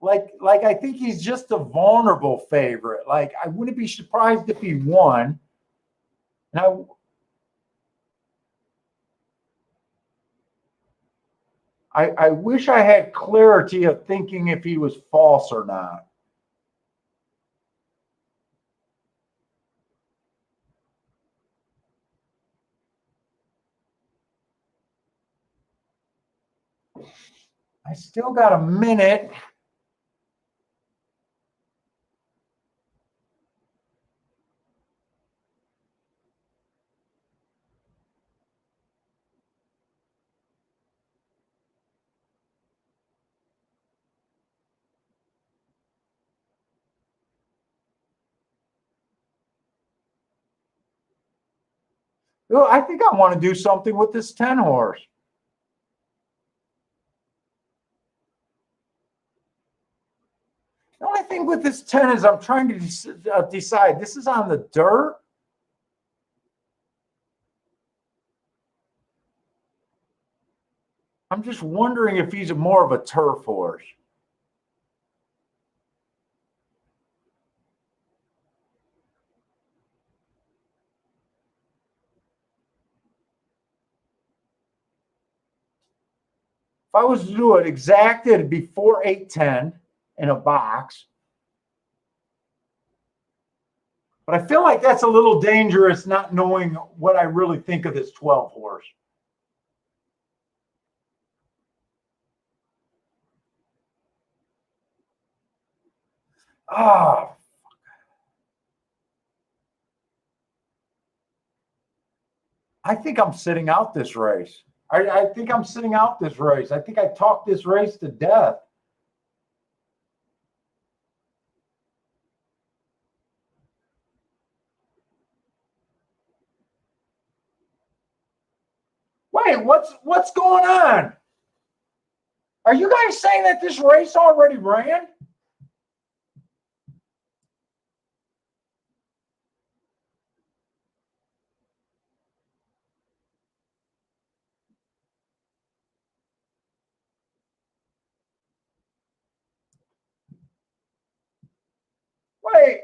Like I think he's just a vulnerable favorite. Like, I wouldn't be surprised if he won. And I wish I had clarity of thinking if he was false or not. I still got a minute. Oh, I think I want to do something with this 10 horse. The only thing with this 10 is I'm trying to decide. This is on the dirt. I'm just wondering if he's more of a turf horse. If I was to do it exact, it'd be 4-8-10 in a box. But I feel like that's a little dangerous, not knowing what I really think of this 12 horse. Ah, I think I'm sitting out this race. I think I'm sitting out this race. I think I talked this race to death. Wait, what's going on? Are you guys saying that this race already ran? Wait,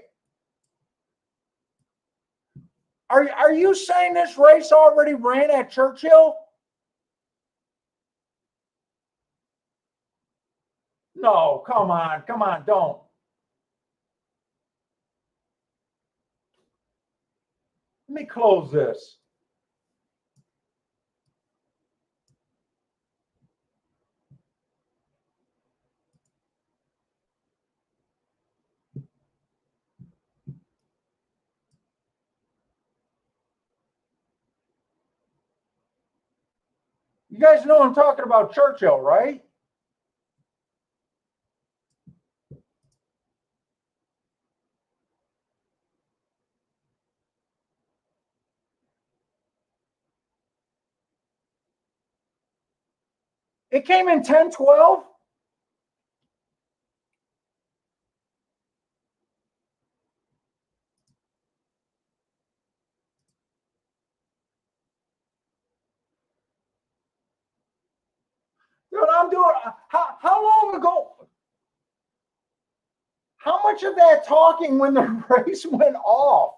are you saying this race already ran at Churchill? No, come on, don't. Let me close this. You guys know I'm talking about Churchill, right? It came in 10-12. Dude, I'm doing, how long ago? How much of that talking when the race went off?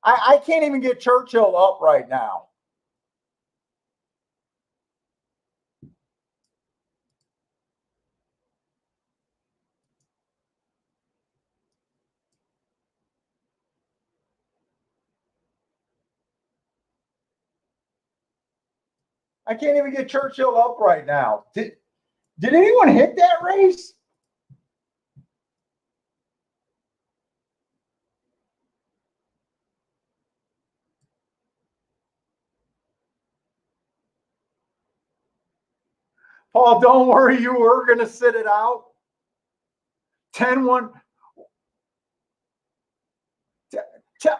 I can't even get Churchill up right now. I can't even get Churchill up right now. Did anyone hit that race? Paul, don't worry, you were going to sit it out. 10-1.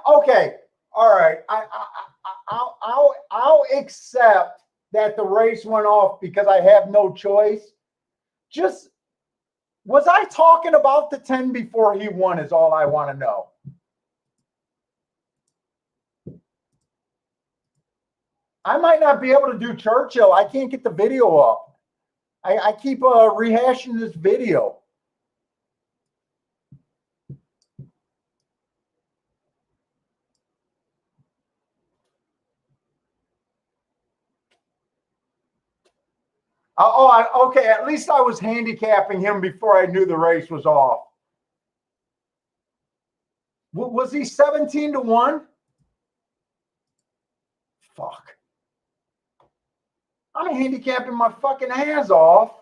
Okay. All right. I'll accept that the race went off because I have no choice. Just, was I talking about the 10 before he won is all I want to know. I might not be able to do Churchill. I can't get the video up. I keep rehashing this video. Okay. At least I was handicapping him before I knew the race was off. Was he 17-1? Fuck. I'm handicapping my fucking ass off.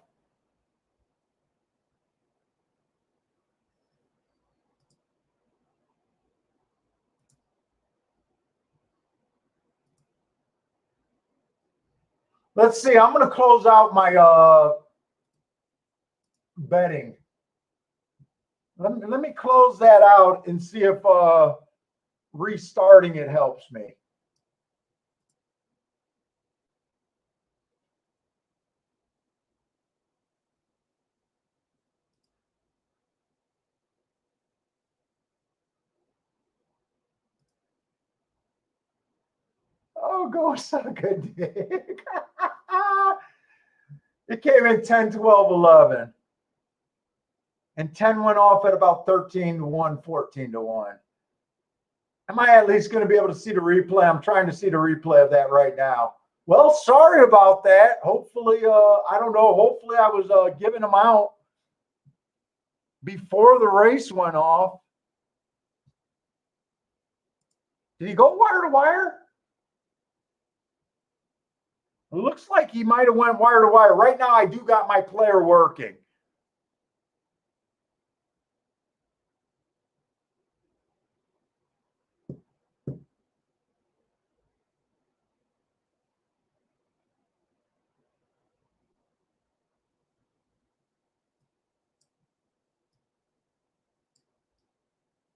Let's see. I'm going to close out my betting. Let me close that out and see if restarting it helps me. Oh, go suck a dick. It came in 10, 12, 11. And 10 went off at about 13 to 1, 14 to 1. Am I at least going to be able to see the replay? I'm trying to see the replay of that right now. Well, sorry about that. Hopefully, I don't know. Hopefully I was giving them out before the race went off. Did he go wire to wire? It looks like he might have went wire to wire. Right now, I do got my player working.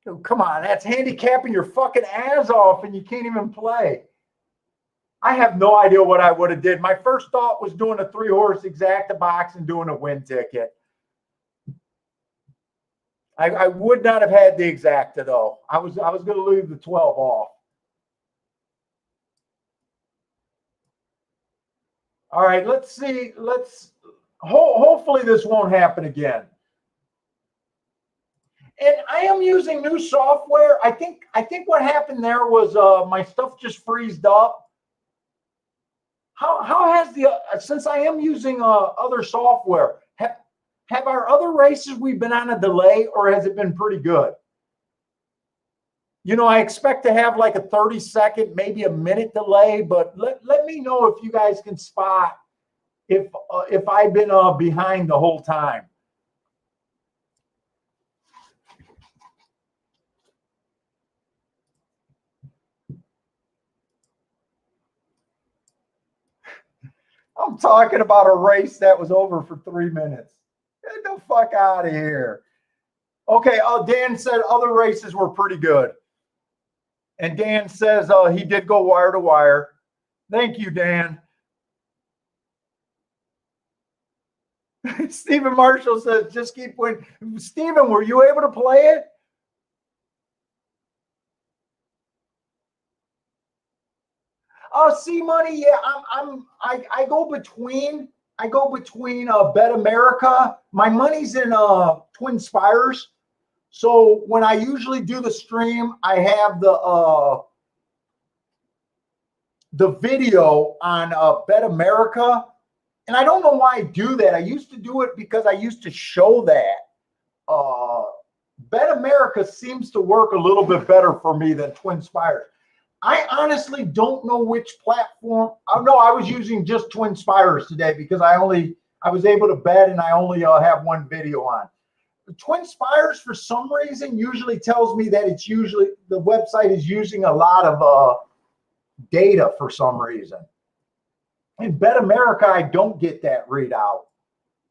Oh, come on, that's handicapping your fucking ass off and you can't even play. I have no idea what I would have did. My first thought was doing a 3-horse exacta box and doing a win ticket. I would not have had the exacta though. I was going to leave the 12 off. All right, let's see. Hopefully this won't happen again. And I am using new software. I think what happened there was my stuff just freezed up. How has the since I am using other software, have our other races we've been on a delay, or has it been pretty good? You know, I expect to have like a 30-second, maybe a minute delay, but let me know if you guys can spot if I've been behind the whole time. I'm talking about a race that was over for 3 minutes. Get the fuck out of here. Okay, Dan said other races were pretty good. And Dan says he did go wire to wire. Thank you, Dan. Stephen Marshall says, just keep winning. Stephen, were you able to play it? C Money, yeah, I go between Bet America. My money's in Twin Spires. So when I usually do the stream, I have the video on Bet America. And I don't know why I do that. I used to do it because I used to show that. Bet America seems to work a little bit better for me than Twin Spires. I honestly don't know which platform. Oh, no, I was using just Twin Spires today because I was able to bet and I only have one video on. Twin Spires, for some reason, usually tells me that it's usually the website is using a lot of data for some reason. In Bet America, I don't get that readout.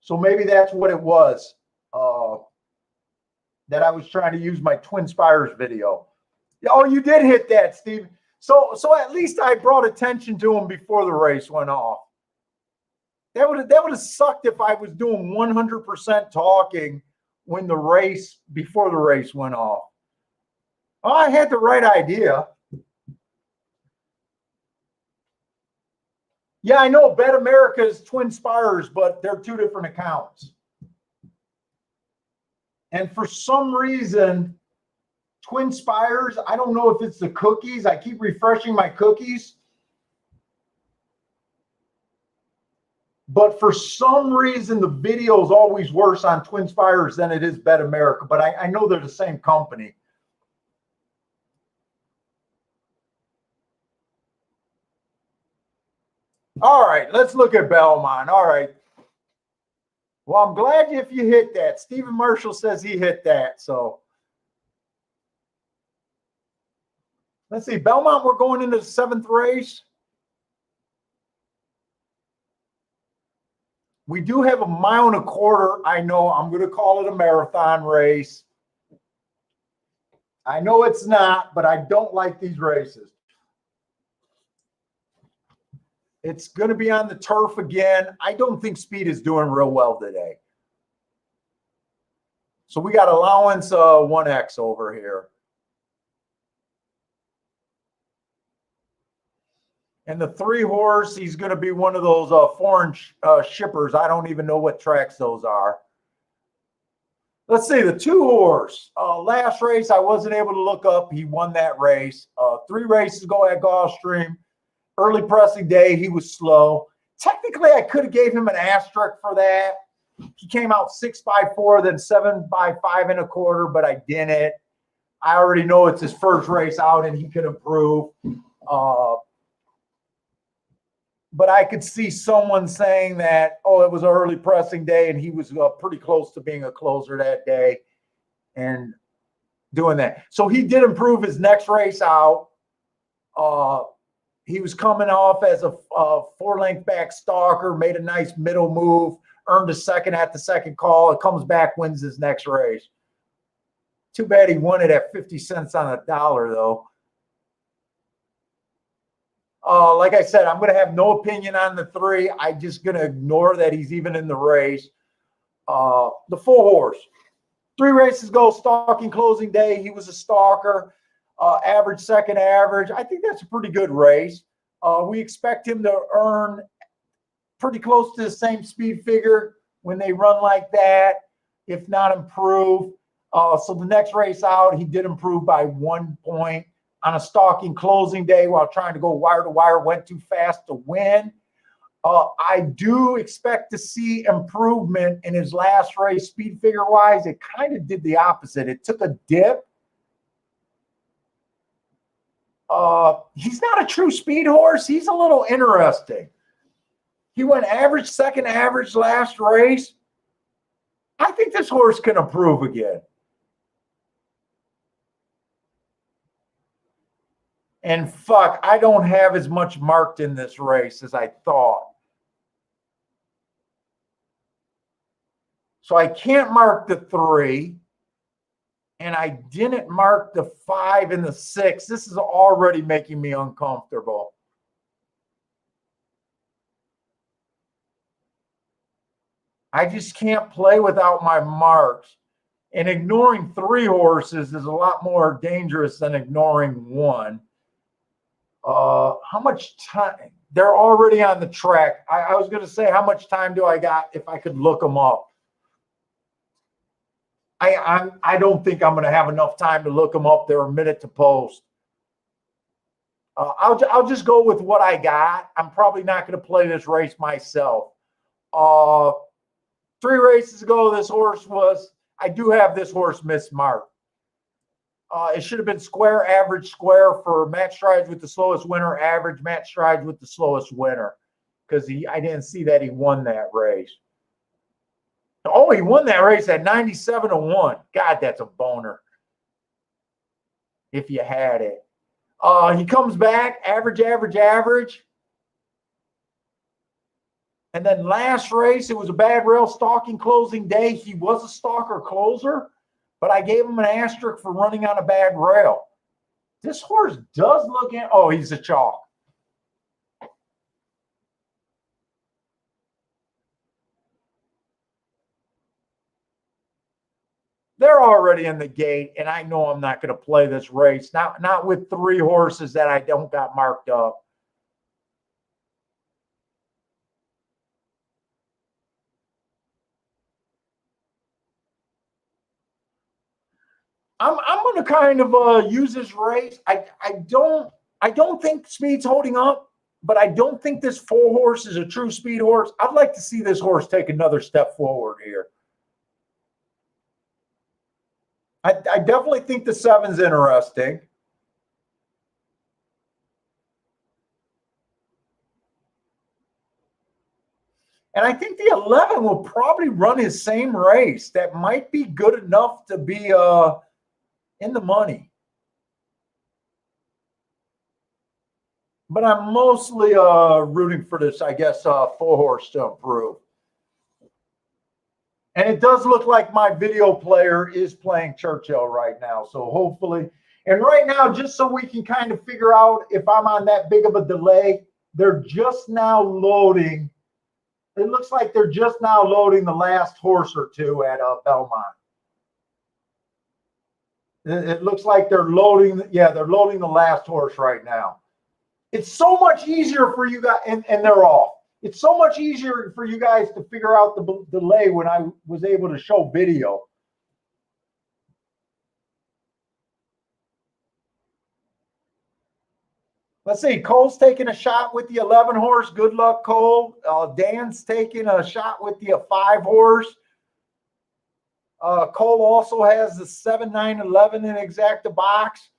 So maybe that's what it was that I was trying to use my Twin Spires video. Oh, you did hit that, Steve. So at least I brought attention to him before the race went off. That would have sucked if I was doing 100% talking when before the race went off. Oh, I had the right idea. Yeah, I know Bet America is Twin Spires, but they're two different accounts. And for some reason, Twin Spires, I don't know if it's the cookies. I keep refreshing my cookies. But for some reason, the video is always worse on Twin Spires than it is Bet America. But I know they're the same company. All right, let's look at Belmont. All right. Well, I'm glad if you hit that. Stephen Marshall says he hit that. So let's see. Belmont, we're going into the 7th race. We do have a 1.25 miles. I know I'm going to call it a marathon race. I know it's not, but I don't like these races. It's going to be on the turf again. I don't think speed is doing real well today. So we got allowance 1X over here. And the 3-horse, he's going to be one of those foreign shippers. I don't even know what tracks those are. Let's see, the 2-horse. Last race, I wasn't able to look up. He won that race. 3 races ago at Gulfstream. Early pressing day, he was slow. Technically, I could have gave him an asterisk for that. He came out 6.54, then 7.5 1/4, but I didn't. I already know it's his first race out and he could improve. But I could see someone saying that, oh, it was an early pressing day and he was pretty close to being a closer that day and doing that. So he did improve his next race out. He was coming off as a 4-length back stalker, made a nice middle move, earned a second at the second call. It comes back, wins his next race. Too bad he won it at 50 cents on the dollar, though. Like I said, I'm going to have no opinion on the 3. I'm just going to ignore that he's even in the race. The 4-horse. 3 races ago, stalking closing day. He was a stalker. Average, second average. I think that's a pretty good race. We expect him to earn pretty close to the same speed figure when they run like that, if not improve. So the next race out, he did improve by 1 point on a stalking closing day while trying to go wire to wire, went too fast to win. I do expect to see improvement in his last race speed figure wise. It kind of did the opposite. It took a dip. He's not a true speed horse. He's a little interesting. He went average, second average last race. I think this horse can improve again. And fuck, I don't have as much marked in this race as I thought. So I can't mark the 3. And I didn't mark the 5 and the 6. This is already making me uncomfortable. I just can't play without my marks. And ignoring 3 horses is a lot more dangerous than ignoring 1. How much time? They're already on the track. I was going to say, how much time do I got if I could look them up? I don't think I'm going to have enough time to look them up. They're a minute to post. I'll just go with what I got. I'm probably not going to play this race myself. 3 races ago, this horse was, I do have this horse mismarked. It should have been square, average, square for match strides with the slowest winner, average match strides with the slowest winner. Because I didn't see that he won that race. Oh, he won that race at 97-1. God, that's a boner. If you had it. He comes back, average, average, average. And then last race, it was a bad rail stalking closing day. He was a stalker closer, but I gave him an asterisk for running on a bad rail. This horse does look in. Oh, he's a chalk. They're already in the gate, and I know I'm not going to play this race. Not with 3 horses that I don't got marked up. I'm going to kind of use this race. I don't think speed's holding up, but I don't think this 4-horse is a true speed horse. I'd like to see this horse take another step forward here. I definitely think the 7's interesting. And I think the 11 will probably run his same race. That might be good enough to be in the money. But I'm mostly rooting for this, I guess, 4-horse to improve. And it does look like my video player is playing Churchill right now. So hopefully, and right now, just so we can kind of figure out if I'm on that big of a delay, they're just now loading. It looks like they're just now loading the last horse or two at Belmont. It looks like they're loading. Yeah, they're loading the last horse right now. It's so much easier for you guys, and they're off. It's so much easier for you guys to figure out the delay when I was able to show video. Let's see. Cole's taking a shot with the 11-horse. Good luck, Cole. Dan's taking a shot with the 5-horse. Cole also has the 7, 9, 11 in exacta box.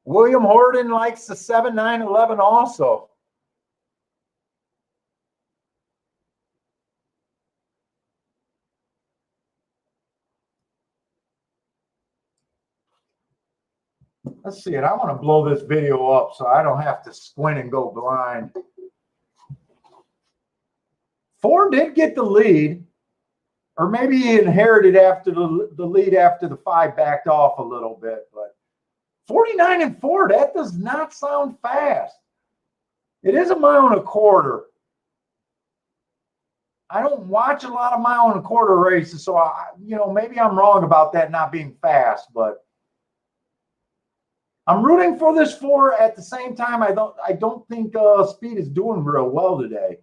William Horton likes the 7, 9, 11 also. Let's see it. I want to blow this video up so I don't have to squint and go blind. 4 did get the lead, or maybe he inherited after the lead after the 5 backed off a little bit. But 49 and 4, that does not sound fast. It is a mile and a quarter. I don't watch a lot of mile and a quarter races, so maybe I'm wrong about that not being fast, but I'm rooting for this 4 at the same time. I don't think Speed is doing real well today.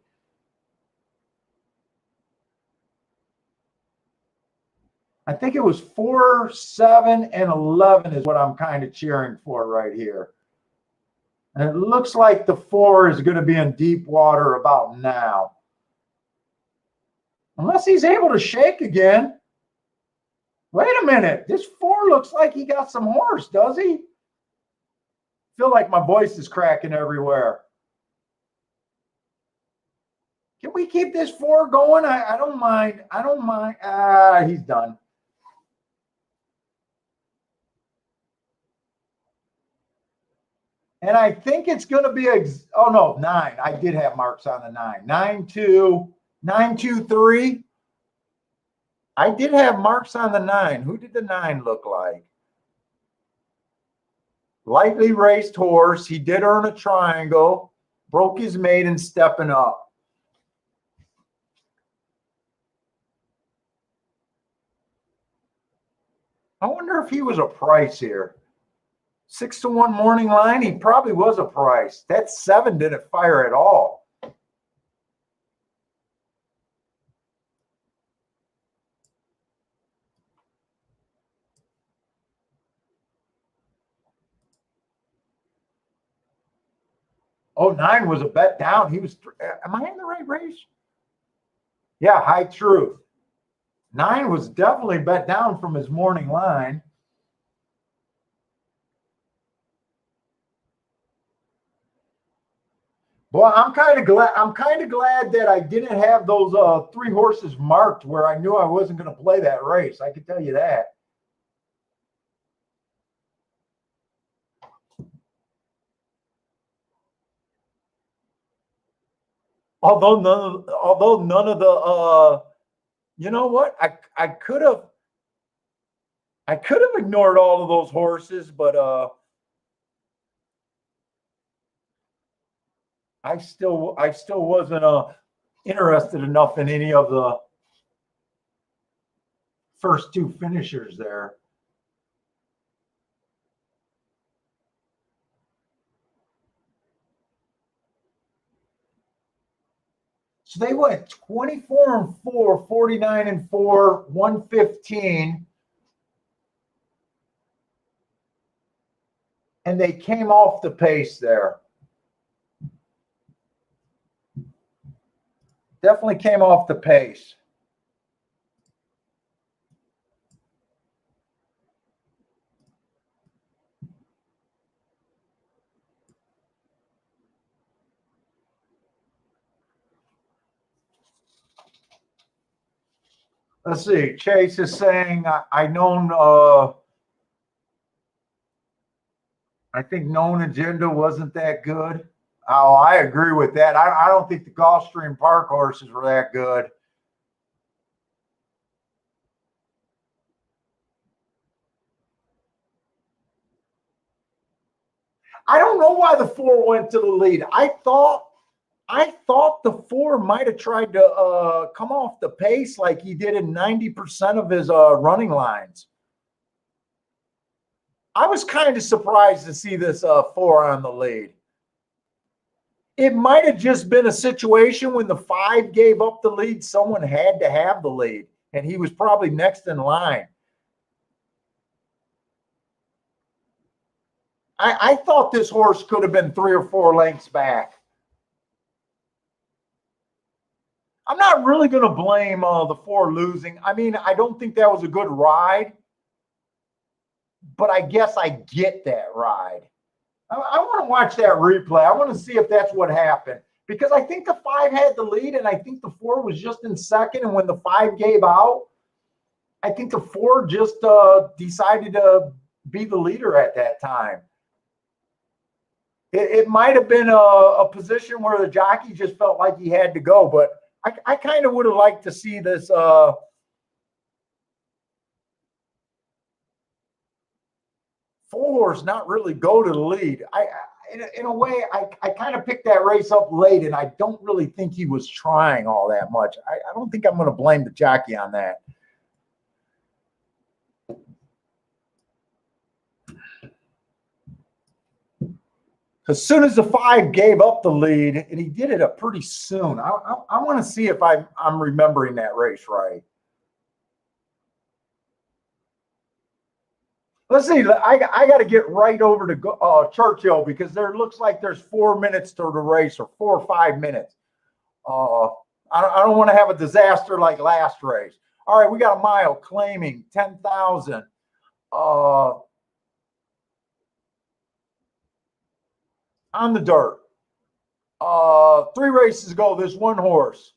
I think it was 4, 7, and 11 is what I'm kind of cheering for right here. And it looks like the 4 is going to be in deep water about now. Unless he's able to shake again. Wait a minute. This 4 looks like he got some horse, does he? Feel like my voice is cracking everywhere. Can we keep this 4 going? I don't mind. I don't mind. He's done. And I think it's going to be oh no, 9. I did have marks on the 9. 9, 2, 9, 2, 3. I did have marks on the 9. Who did the 9 look like? Lightly raced horse. He did earn a triangle. Broke his maiden stepping up. I wonder if he was a price here. 6-1 morning line. He probably was a price. That 7 didn't fire at all. Oh, 9 was a bet down. He was. Am I in the right race? Yeah, High Truth. 9 was definitely bet down from his morning line. Boy, I'm kind of glad that I didn't have those 3 horses marked where I knew I wasn't going to play that race. I can tell you that. Although none of the you know what? I could have ignored all of those horses, but I still wasn't interested enough in any of the first 2 finishers there. So they went 24 and 4, 49 and 4, 115. And they came off the pace there. Definitely came off the pace. Let's see. Chase is saying, I think known agenda wasn't that good. Oh, I agree with that. I don't think the Gulfstream Park horses were that good. I don't know why the 4 went to the lead. I thought the 4 might have tried to come off the pace like he did in 90% of his running lines. I was kind of surprised to see this 4 on the lead. It might have just been a situation when the 5 gave up the lead, someone had to have the lead, and he was probably next in line. I thought this horse could have been 3 or 4 lengths back. I'm not really going to blame the 4 losing. I mean, I don't think that was a good ride, but I guess I get that ride. I want to watch that replay. I want to see if that's what happened, because I think the 5 had the lead and I think the 4 was just in second. And when the 5 gave out, I think the 4 just decided to be the leader at that time. It might have been a position where the jockey just felt like he had to go, but I kind of would have liked to see this 4 not really go to the lead. In a way, I kind of picked that race up late, and I don't really think he was trying all that much. I don't think I'm going to blame the jockey on that. As soon as the 5 gave up the lead, and he did it pretty soon. I want to see if I'm remembering that race right. Let's see. I got to get right over to Churchill, because there looks like there's 4 minutes to the race, or 4 or 5 minutes. I don't want to have a disaster like last race. All right, we got a mile claiming 10,000. On the dirt. 3 races ago, this one horse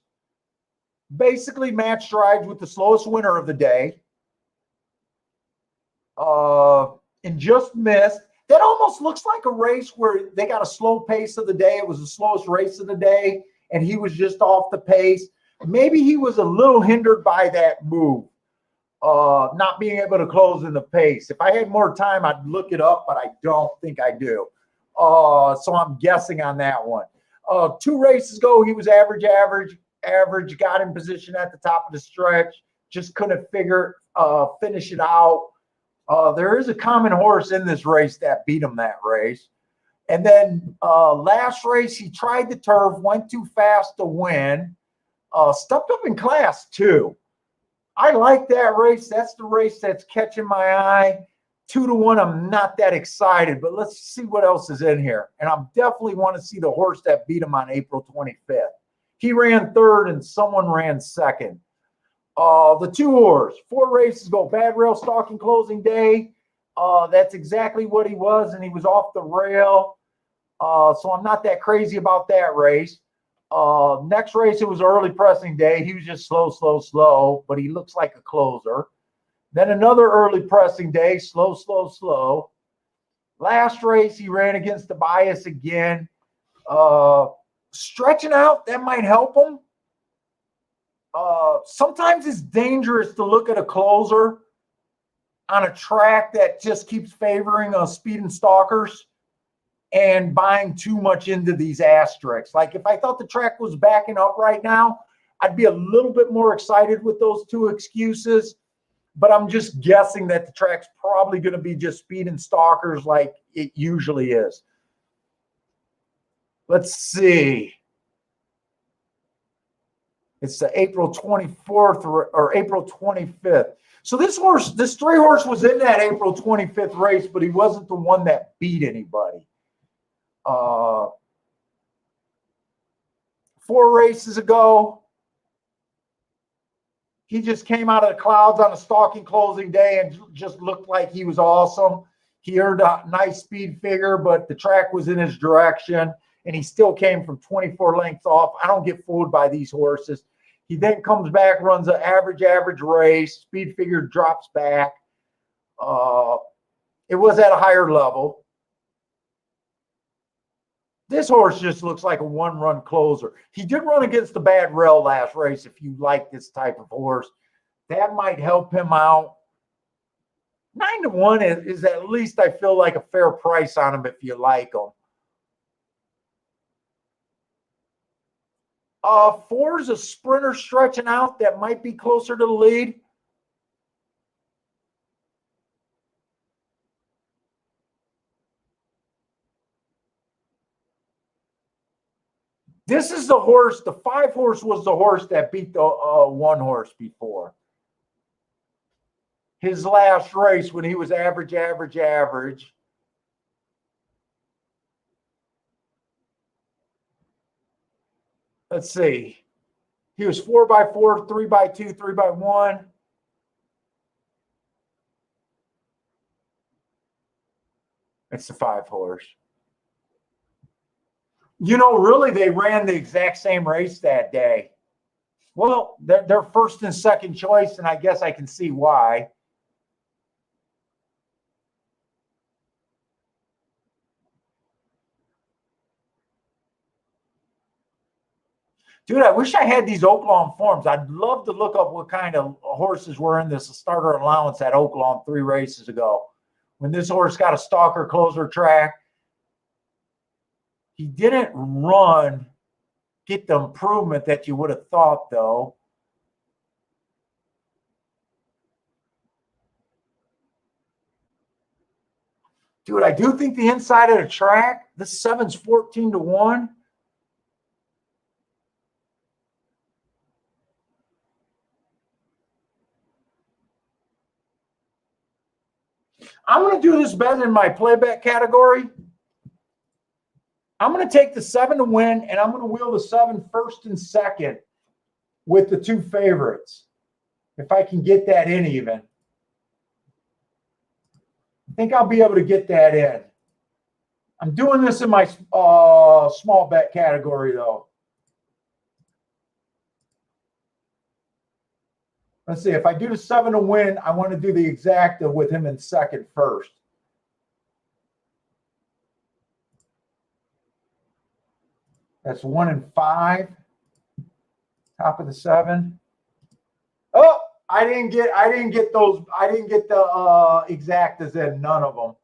basically matched strides with the slowest winner of the day. And just missed. That almost looks like a race where they got a slow pace of the day. It was the slowest race of the day, and he was just off the pace. Maybe he was a little hindered by that move, not being able to close in the pace. If I had more time, I'd look it up, but I don't think I do. So I'm guessing on that one. 2 races ago, he was average, got in position at the top of the stretch, just couldn't finish it out. There is a common horse in this race that beat him that race. And then last race, he tried the turf, went too fast to win, stepped up in class too. I like that race. That's the race that's catching my eye. 2-1, I'm not that excited, but let's see what else is in here. And I definitely want to see the horse that beat him on April 25th. He ran 3rd and someone ran 2nd. The 2 horse, 4 races ago, bad rail stalking closing day. That's exactly what he was, and he was off the rail. So I'm not that crazy about that race. Next race, it was early pressing day. He was just slow, but he looks like a closer. Then another early pressing day, slow. Last race, he ran against the bias again. Stretching out, that might help him. Sometimes it's dangerous to look at a closer on a track that just keeps favoring speed and stalkers and buying too much into these asterisks. Like if I thought the track was backing up right now, I'd be a little bit more excited with those 2 excuses. But I'm just guessing that the track's probably going to be just speed and stalkers like it usually is. Let's see. It's the April 24th or April 25th. So this 3 horse was in that April 25th race, but he wasn't the one that beat anybody. 4 races ago, he just came out of the clouds on a stalking closing day and just looked like he was awesome. He earned a nice speed figure, but the track was in his direction, and he still came from 24 lengths off. I don't get fooled by these horses. He then comes back, runs an average race. Speed figure drops back. It was at a higher level. This horse just looks like a one-run closer. He did run against the bad rail last race. If you like this type of horse, that might help him out. 9-1 is at least, I feel like, a fair price on him if you like him. 4 is a sprinter stretching out that might be closer to the lead. This is the horse. The 5 horse was the horse that beat the 1 horse before. His last race when he was average. Let's see. He was 4x4, 3x2, 3x1. It's the 5 horse. You know, really, they ran the exact same race that day. Well, they're first and second choice, and I guess I can see why. Dude, I wish I had these Oaklawn forms. I'd love to look up what kind of horses were in this starter allowance at Oaklawn 3 races ago. When this horse got a stalker closer track, he didn't get the improvement that you would have thought, though. Dude, I do think the inside of the track, this 7's 14-1. I'm going to do this better in my playback category. I'm going to take the 7 to win, and I'm going to wheel the 7 first and second with the 2 favorites. If I can get that in even. I think I'll be able to get that in. I'm doing this in my small bet category, though. Let's see. If I do the 7 to win, I want to do the exacta with him in second first. That's 1 and 5. Top of the 7. Oh, I didn't get those. I didn't get the exactas in. None of them.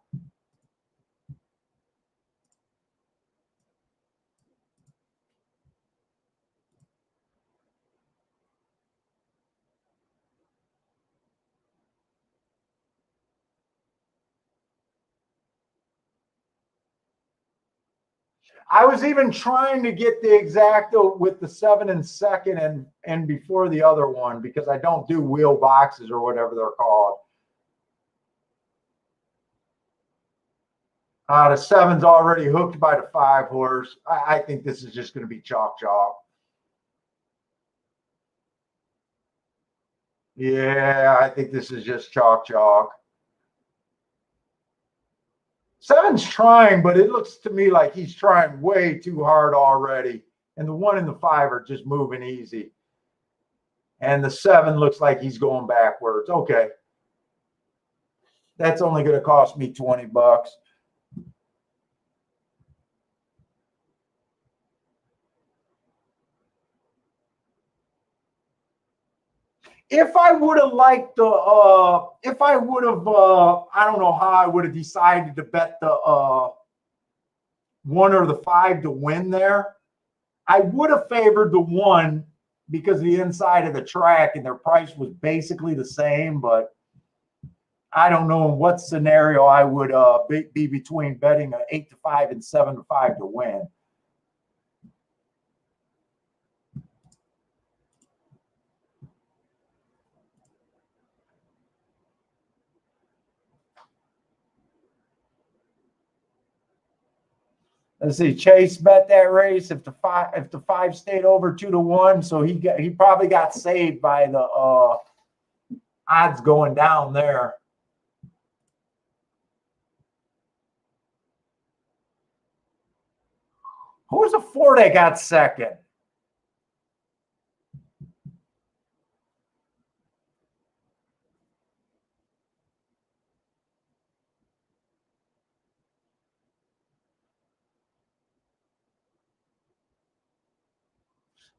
I was even trying to get the exacta with the 7 and second and before the other one because I don't do wheel boxes or whatever they're called. The 7's already hooked by the 5 horse. I think this is just going to be chalk. Yeah, I think this is just chalk. 7's trying, but it looks to me like he's trying way too hard already. And the 1 and the 5 are just moving easy. And the 7 looks like he's going backwards. Okay. That's only going to cost me $20. If I would have liked the, I don't know how I would have decided to bet the 1 or the 5 to win there. I would have favored the 1 because of the inside of the track and their price was basically the same, but I don't know in what scenario I would be between betting an 8 to 5 and 7 to 5 to win. Let's see. Chase bet that race if the 5 stayed over 2 to 1, so he probably got saved by the odds going down there. Who was the 4 that got second?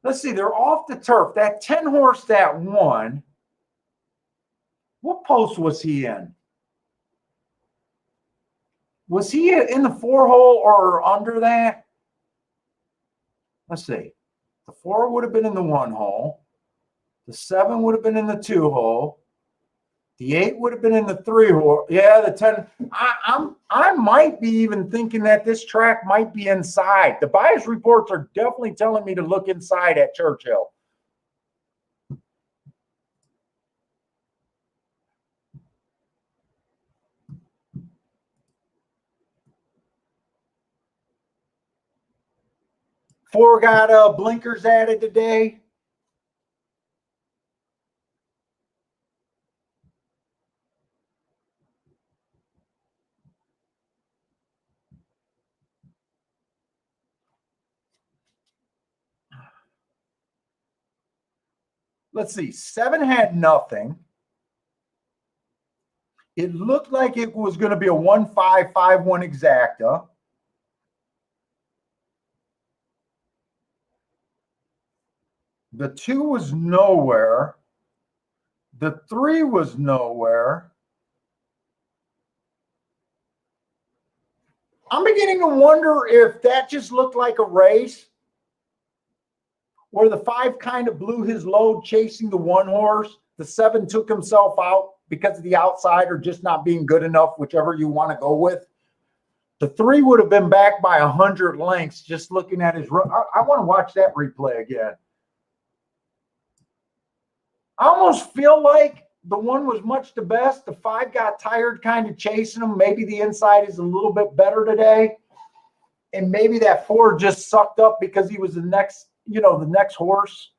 Let's see, they're off the turf. That 10 horse that won, what post was he in? Was he in the 4-hole or under that? Let's see. The 4 would have been in the 1-hole. The 7 would have been in the 2-hole. The 8 would have been in the 3-hole. Yeah, the 10. I might be even thinking that this track might be inside. The bias reports are definitely telling me to look inside at Churchill. Four got blinkers added today. Let's see. 7 had nothing. It looked like it was going to be a 1-5-5-1 exacta. The 2 was nowhere. The 3 was nowhere. I'm beginning to wonder if that just looked like a race where the 5 kind of blew his load chasing the 1 horse. The 7 took himself out because of the outside or just not being good enough, whichever you want to go with. The 3 would have been back by 100 lengths just looking at his run. I want to watch that replay again. I almost feel like the 1 was much the best. The 5 got tired kind of chasing him. Maybe the inside is a little bit better today. And maybe that 4 just sucked up because he was the next horse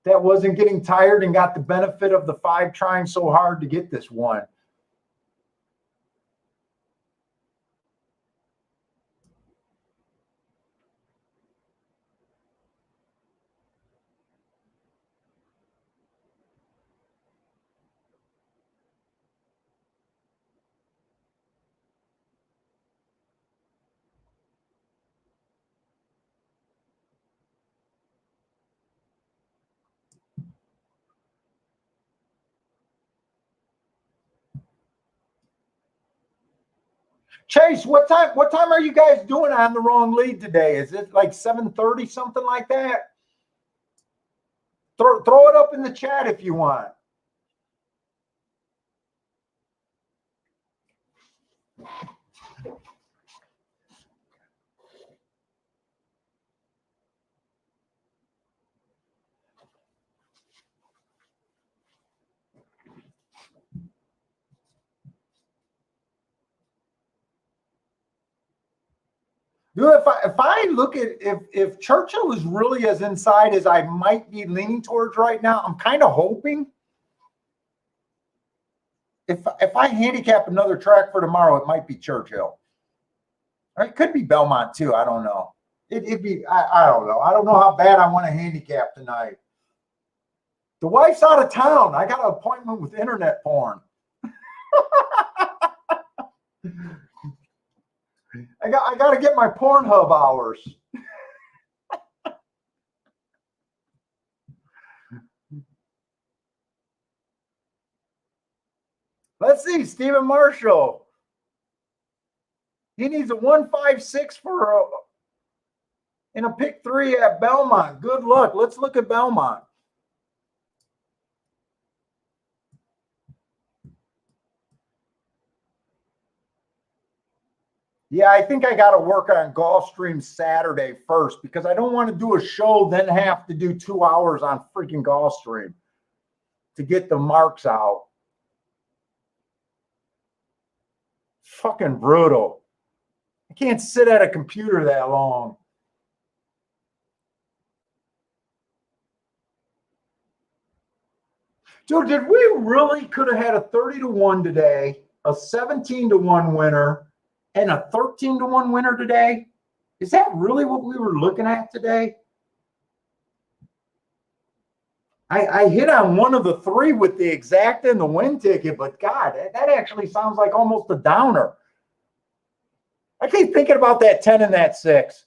that wasn't getting tired and got the benefit of the 5 trying so hard to get this 1. Chase, what time are you guys doing on the wrong lead today? Is it like 7:30, something like that? Throw it up in the chat if you want. Dude, if I look at if Churchill is really as inside as I might be leaning towards right now, I'm kind of hoping if I handicap another track for tomorrow, it might be Churchill. Or it could be Belmont too. I don't know. It'd be I don't know. I don't know how bad I want to handicap tonight. The wife's out of town. I got an appointment with internet porn. I got to get my Pornhub hours. Let's see, Stephen Marshall. He needs a 156 in a pick 3 at Belmont. Good luck. Let's look at Belmont. Yeah, I think I got to work on Gulfstream Saturday first because I don't want to do a show, then have to do 2 hours on freaking Gulfstream to get the marks out. Fucking brutal. I can't sit at a computer that long. Dude, did we really could have had a 30-1 today, a 17-1 winner, and a 13-1 winner today? Is that really what we were looking at today? I hit on one of the 3 with the exacta and the win ticket, but God, that actually sounds like almost a downer. I keep thinking about that 10 and that 6.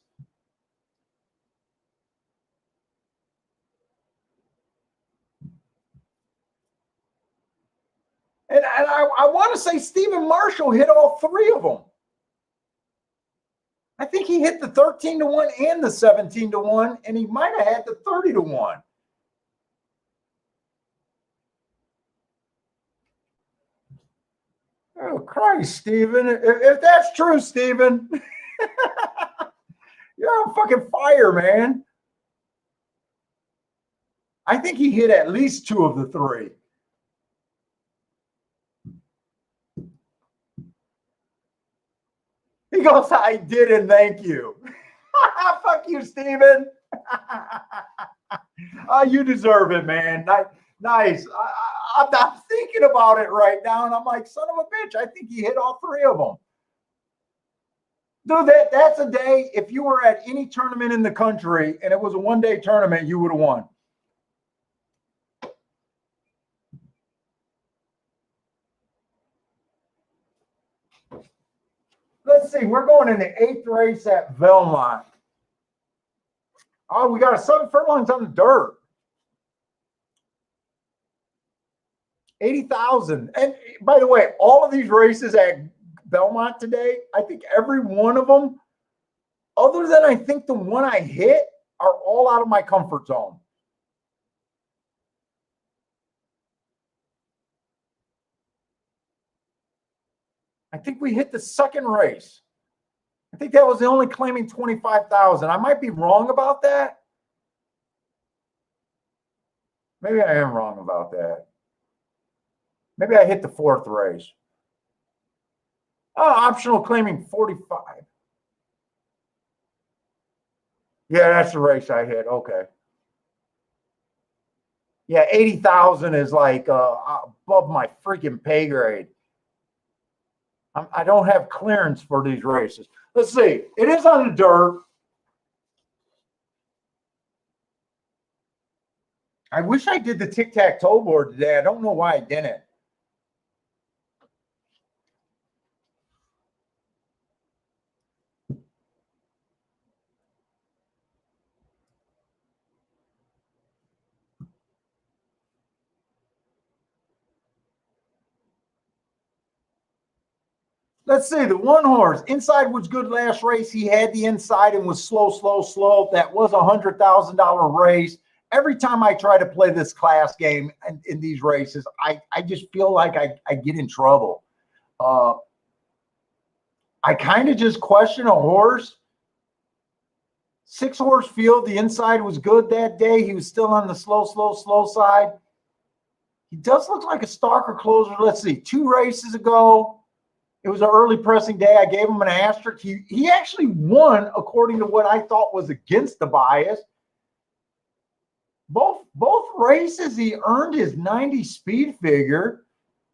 I want to say Stephen Marshall hit all three of them. I think he hit the 13-1 and the 17-1, and he might have had the 30-1. Oh, Christ, Stephen. If that's true, Stephen, you're on fucking fire, man. I think he hit at least two of the three. He goes, I did, and thank you. Fuck you, Steven. You deserve it, man. Nice. I'm thinking about it right now, and I'm like, son of a bitch, I think he hit all three of them. Dude, that's a day, if you were at any tournament in the country, and it was a one-day tournament, you would have won. Let's see, we're going in the 8th race at Belmont. Oh, we got a 7 furlongs on the dirt. 80,000. And by the way, all of these races at Belmont today, I think every one of them, other than I think the one I hit, are all out of my comfort zone. I think we hit the second race. I think that was the only claiming 25,000. I might be wrong about that. Maybe I am wrong about that. Maybe I hit the 4th race. Oh, optional claiming 45. Yeah, that's the race I hit. Okay. Yeah, 80,000 is like above my freaking pay grade. I don't have clearance for these races. Let's see. It is on the dirt. I wish I did the tic-tac-toe board today. I don't know why I didn't. Let's see, the one horse. Inside was good last race. He had the inside and was slow. That was a $100,000 race. Every time I try to play this class game in these races, I just feel like I get in trouble. I kind of just question a horse. 6-horse field. The inside was good that day. He was still on the slow side. He does look like a stalker closer. Let's see, 2 races ago, it was an early pressing day. I gave him an asterisk. He actually won according to what I thought was against the bias. Both races, he earned his 90 speed figure,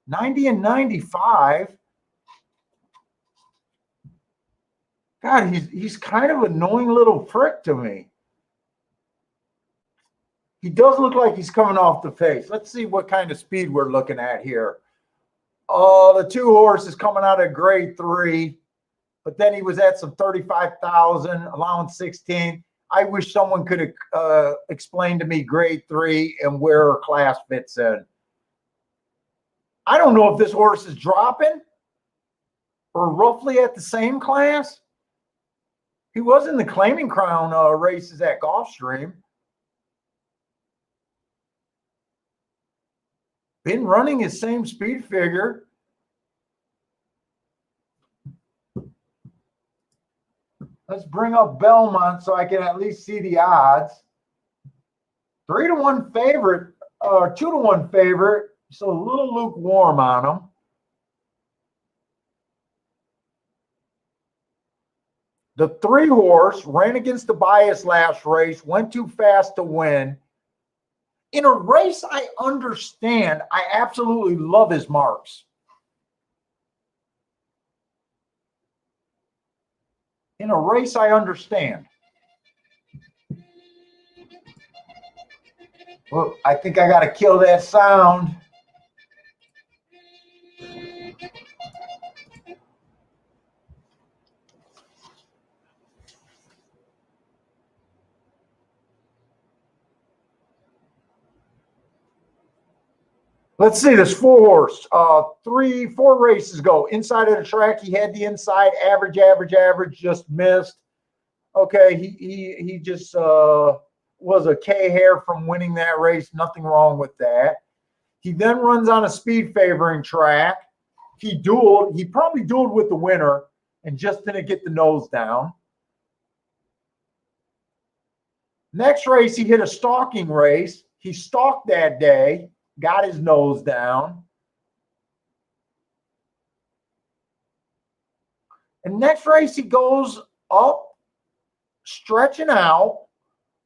90 and 95. God, he's kind of an annoying little prick to me. He does look like he's coming off the pace. Let's see what kind of speed we're looking at here. Oh, the 2 horses coming out of grade 3, but then he was at some 35,000, allowing 16. I wish someone could explain to me grade 3 and where her class fits in. I don't know if this horse is dropping or roughly at the same class. He was in the Claiming Crown races at Gulfstream. Been running his same speed figure. Let's bring up Belmont so I can at least see the odds. 3-1 favorite, or 2-1 favorite, so a little lukewarm on him. The 3-horse ran against the bias last race, went too fast to win. In a race I understand, I absolutely love his marks. In a race I understand. Well, I think I got to kill that sound. Let's see, this 4-horse, 4 races ago. Inside of the track, he had the inside, average, just missed. Okay, he just was a K hair from winning that race. Nothing wrong with that. He then runs on a speed favoring track. He dueled. He probably dueled with the winner and just didn't get the nose down. Next race, he hit a stalking race. He stalked that day, got his nose down. And next race, he goes up, stretching out.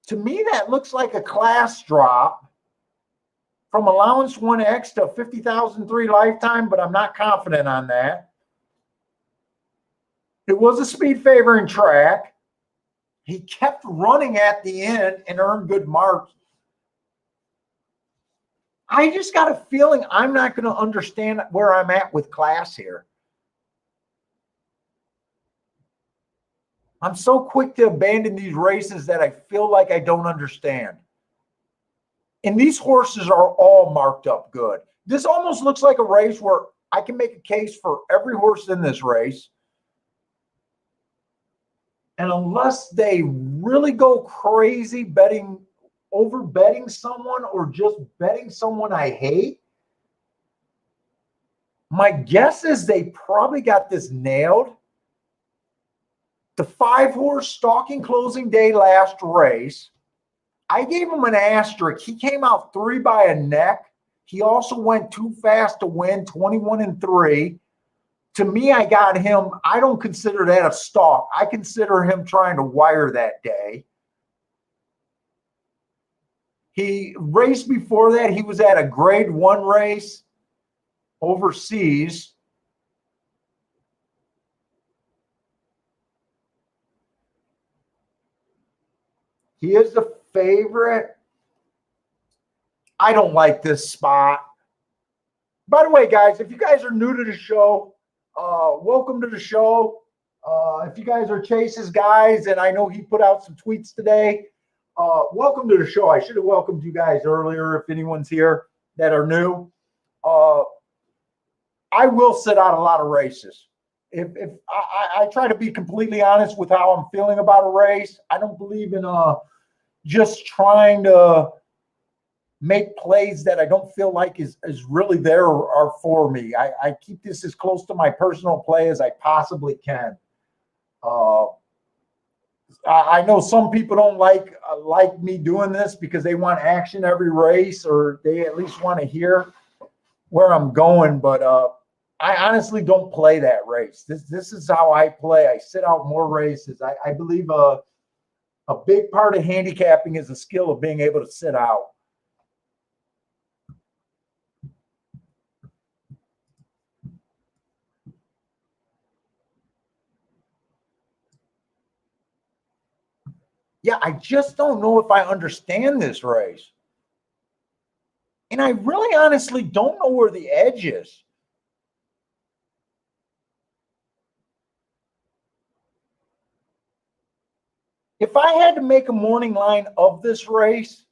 To me, that looks like a class drop from allowance 1X to 50,003 lifetime, but I'm not confident on that. It was a speed favoring track. He kept running at the end and earned good marks. I just got a feeling I'm not going to understand where I'm at with class here. I'm so quick to abandon these races that I feel like I don't understand. And these horses are all marked up good. This almost looks like a race where I can make a case for every horse in this race. And unless they really go crazy over betting someone or just betting someone I hate, my guess is they probably got this nailed. The 5-horse stalking closing day last race, I gave him an asterisk. He came out 3 by a neck. He also went too fast to win, 21-3. To me, I got him. I don't consider that a stalk. I consider him trying to wire that day. He raced before that. He was at a grade 1 race overseas. He is the favorite. I don't like this spot. By the way, guys, if you guys are new to the show, welcome to the show. If you guys are Chase's guys, and I know he put out some tweets today, welcome to the show. I should have welcomed you guys earlier if anyone's here that are new. I will sit out a lot of races. If I try to be completely honest with how I'm feeling about a race. I don't believe in just trying to make plays that I don't feel like is really there or are for me. I keep this as close to my personal play as I possibly can. I know some people don't like me doing this because they want action every race, or they at least want to hear where I'm going. But I honestly don't play that race. This is how I play. I sit out more races. I believe a big part of handicapping is the skill of being able to sit out. Yeah, I just don't know if I understand this race. And I really honestly don't know where the edge is. If I had to make a morning line of this race,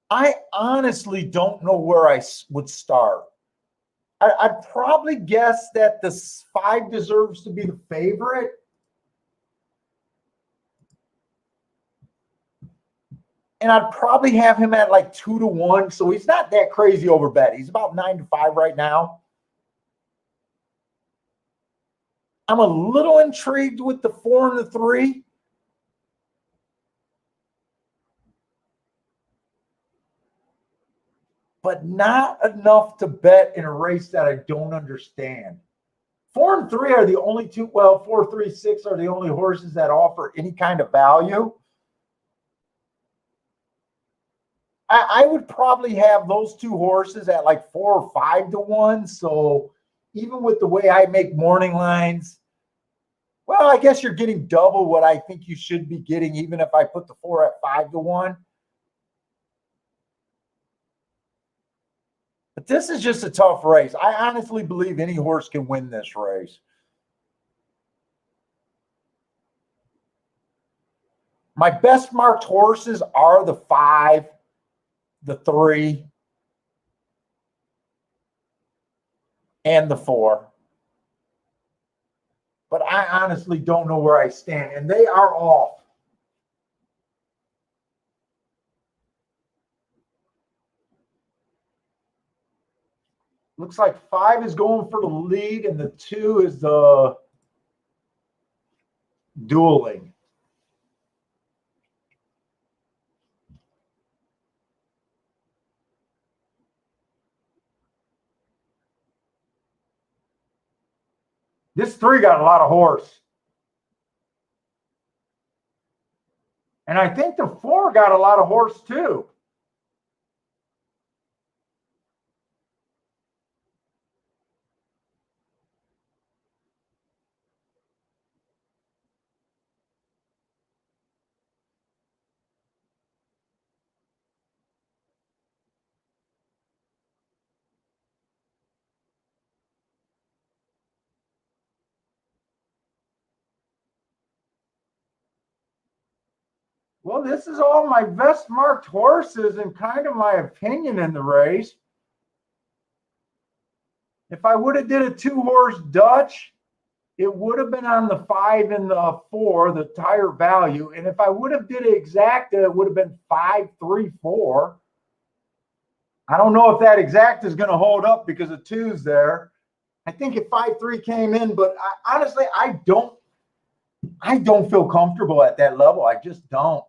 I honestly don't know where I would start. I'd probably guess that the 5 deserves to be the favorite. And I'd probably have him at like 2-1. So he's not that crazy over bet. He's about 9-5 right now. I'm a little intrigued with the 4 and the 3. But not enough to bet in a race that I don't understand. 4 and 3 are the only two. Well, 4, 3, 6 are the only horses that offer any kind of value. I would probably have those 2 horses at like 4 or 5-1. So even with the way I make morning lines, well, I guess you're getting double what I think you should be getting, even if I put the 4 at 5-1. But this is just a tough race. I honestly believe any horse can win this race. My best marked horses are the 5, the 3, and the 4. But I honestly don't know where I stand, and they are off. Looks like 5 is going for the lead, and the 2 is the dueling. This 3 got a lot of horse. And I think the 4 got a lot of horse too. Well, this is all my best marked horses and kind of my opinion in the race. If I would have did a 2-horse Dutch, it would have been on the 5 and the 4, the tire value. And if I would have did it exacta, it would have been 5, 3, 4. I don't know if that exact is going to hold up because the 2's there. I think if 5, 3 came in, but honestly, I don't feel comfortable at that level. I just don't.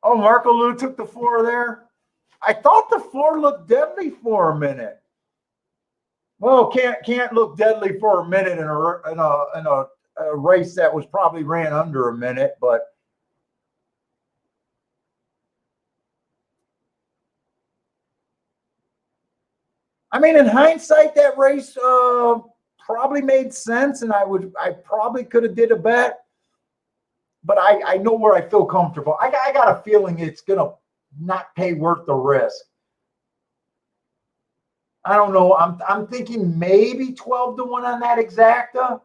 Oh, Marco Lou took the 4 there. I thought the 4 looked deadly for a minute. Well, can't look deadly for a minute in a race that was probably ran under a minute, but I mean, in hindsight, that race probably made sense, and I probably could have did a bet, but I know where I feel comfortable. I got a feeling it's gonna not pay worth the risk. I don't know. I'm thinking maybe 12-1 on that exacta.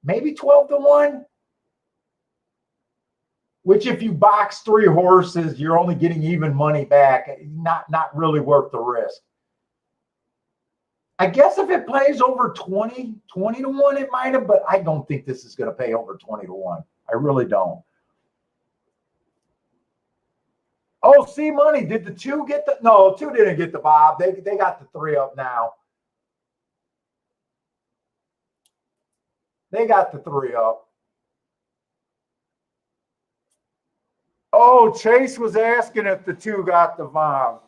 Maybe 12-1. Which, if you box 3 horses, you're only getting even money back. Not really worth the risk. I guess if it plays over 20-1, it might have, but I don't think this is going to pay over 20-1. I really don't. Oh, C Money. Did the 2 get the? No, 2 didn't get the bob. They got the 3 up now. They got the 3 up. Oh, Chase was asking if the 2 got the bob.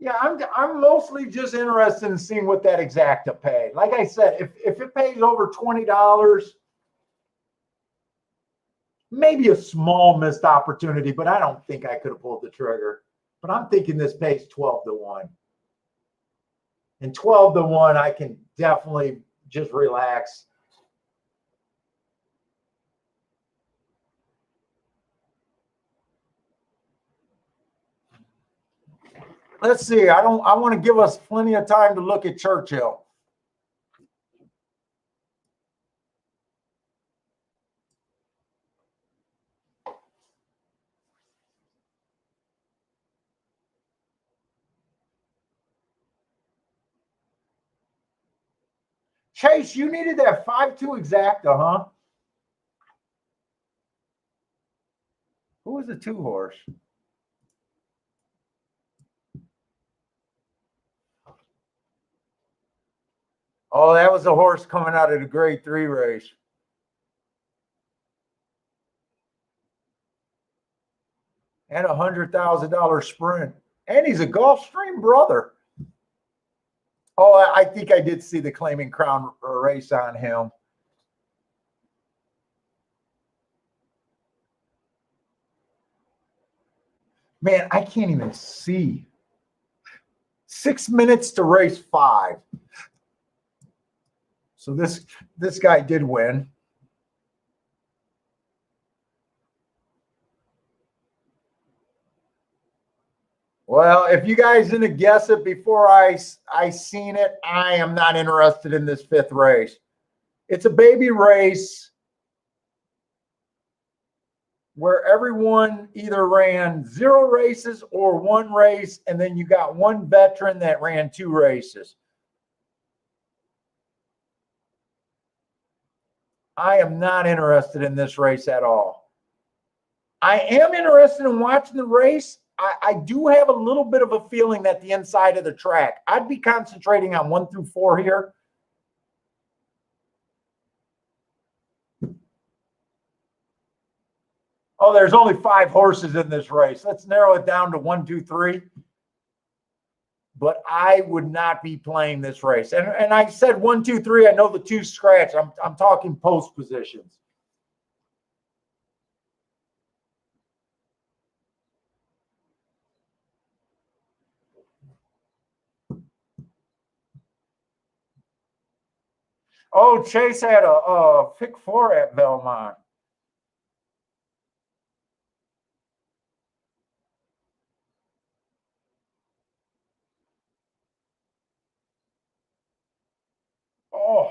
Yeah, I'm mostly just interested in seeing what that exacta pay. Like I said, if it pays over $20, maybe a small missed opportunity, but I don't think I could have pulled the trigger. But I'm thinking this pays 12-1. And 12-1, I can definitely just relax. Let's see. I want to give us plenty of time to look at Churchill. Chase, you needed that 5-2 exacta, huh? Who was the 2-horse? Oh, that was a horse coming out of the grade 3 race. And a $100,000 sprint. And he's a Gulfstream brother. Oh, I think I did see the Claiming Crown race on him. Man, I can't even see. 6 minutes to race 5. So this guy did win. Well, if you guys didn't guess it before I seen it, I am not interested in this 5th race. It's a baby race where everyone either ran 0 races or 1 race, and then you got 1 veteran that ran 2 races. I am not interested in this race at all. I am interested in watching the race. I do have a little bit of a feeling that the inside of the track, I'd be concentrating on 1 through 4 here. Oh, there's only 5 horses in this race. Let's narrow it down to 1, 2, 3. But I would not be playing this race. And I said 1, 2, 3. I know the 2 scratch. I'm talking post positions. Oh, Chase had a pick 4 at Belmont. Oh,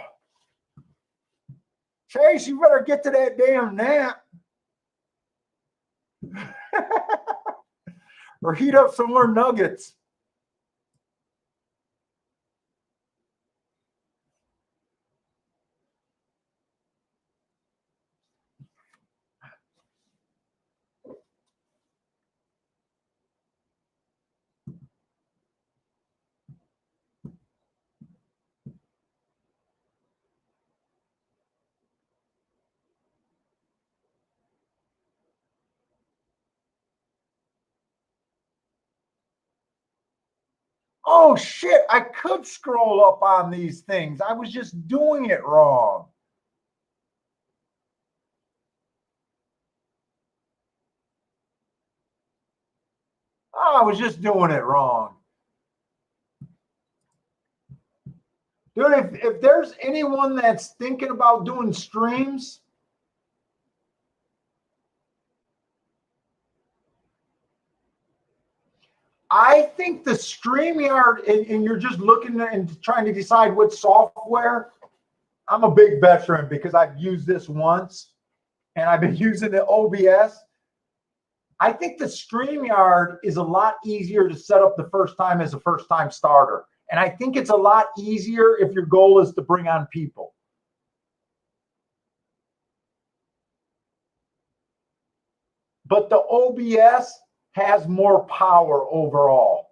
Chase, you better get to that damn nap. Or heat up some more nuggets. Oh, shit. I could scroll up on these things. I was just doing it wrong. Oh, I was just doing it wrong. Dude, if there's anyone that's thinking about doing streams, I think the StreamYard, and you're just looking and trying to decide what software. I'm a big veteran because I've used this once, and I've been using the OBS. I think the StreamYard is a lot easier to set up the first time as a first-time starter. And I think it's a lot easier if your goal is to bring on people. But the OBS has more power overall.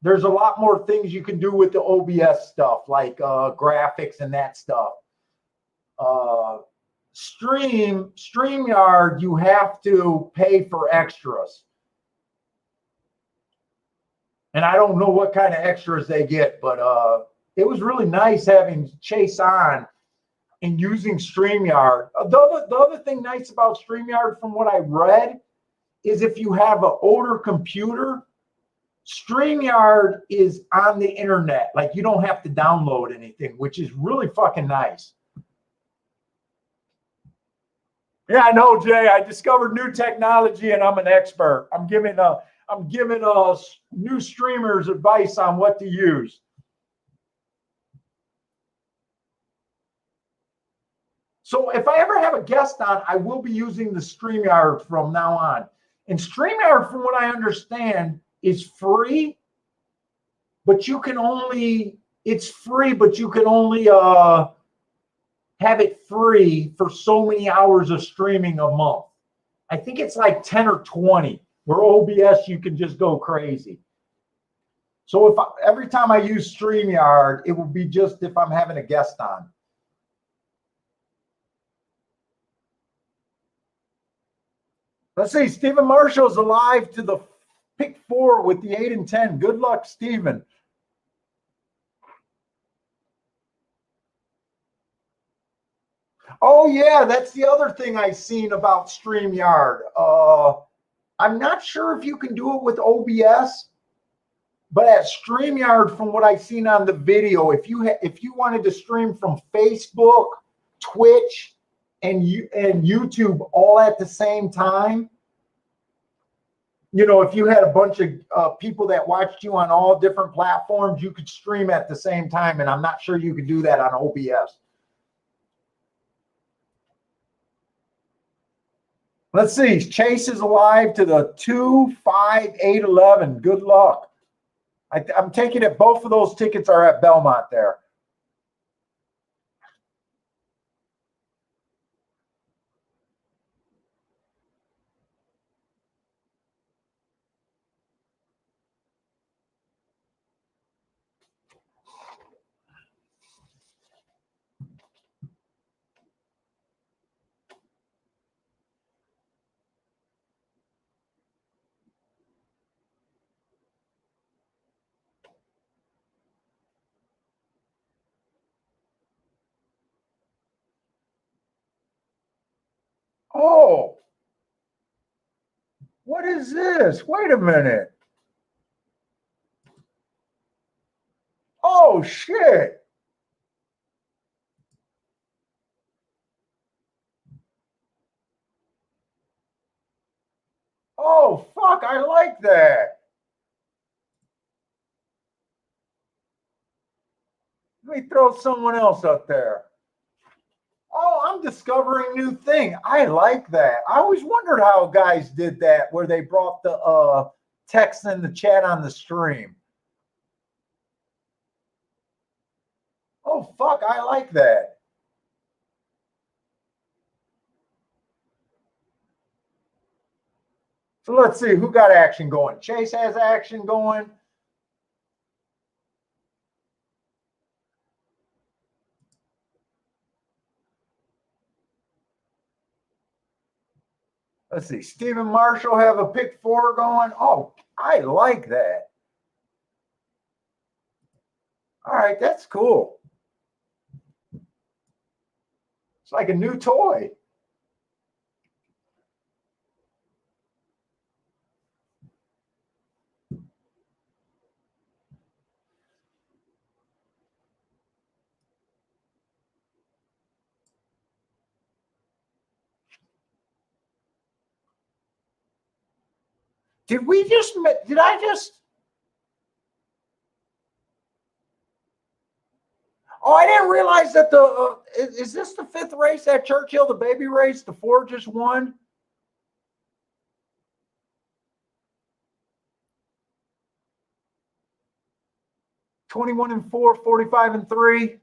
There's a lot more things you can do with the OBS stuff, like graphics and that stuff. StreamYard, you have to pay for extras. And I don't know what kind of extras they get, but it was really nice having Chase on and using StreamYard. The other thing nice about StreamYard, from what I read, is if you have an older computer, StreamYard is on the internet. Like, you don't have to download anything, which is really fucking nice. Yeah, I know, Jay. I discovered new technology and I'm an expert. I'm giving new streamers advice on what to use. So if I ever have a guest on, I will be using the StreamYard from now on. And StreamYard, from what I understand, is free, but you can only, it's free, but you can only have it free for so many hours of streaming a month. I think it's like 10 or 20, where OBS, you can just go crazy. So every time I use StreamYard, it will be just if I'm having a guest on. Let's see, Stephen Marshall's alive to the pick 4 with the 8 and 10. Good luck, Stephen. Oh, yeah, that's the other thing I seen about StreamYard. I'm not sure if you can do it with OBS, but at StreamYard, from what I've seen on the video, if you wanted to stream from Facebook, Twitch, and YouTube all at the same time, if you had a bunch of people that watched you on all different platforms, you could stream at the same time, and I'm not sure you could do that on OBS. Let's see. Chase is alive to the 25811. Good luck. I'm taking it. Both of those tickets are at Belmont there. Oh, what is this? Wait a minute. Oh, shit. Oh, fuck. I like that. Let me throw someone else up there. Oh, I'm discovering new thing. I like that. I always wondered how guys did that, where they brought the text in the chat on the stream. Oh, fuck. I like that. So let's see who got action going. Chase has action going. Let's see. Stephen Marshall have a pick 4 going. Oh, I like that. All right, that's cool. It's like a new toy. Did I just? Oh, I didn't realize that is this the 5th race at Churchill, the baby race? The 4 just won? (21-4), 45-3.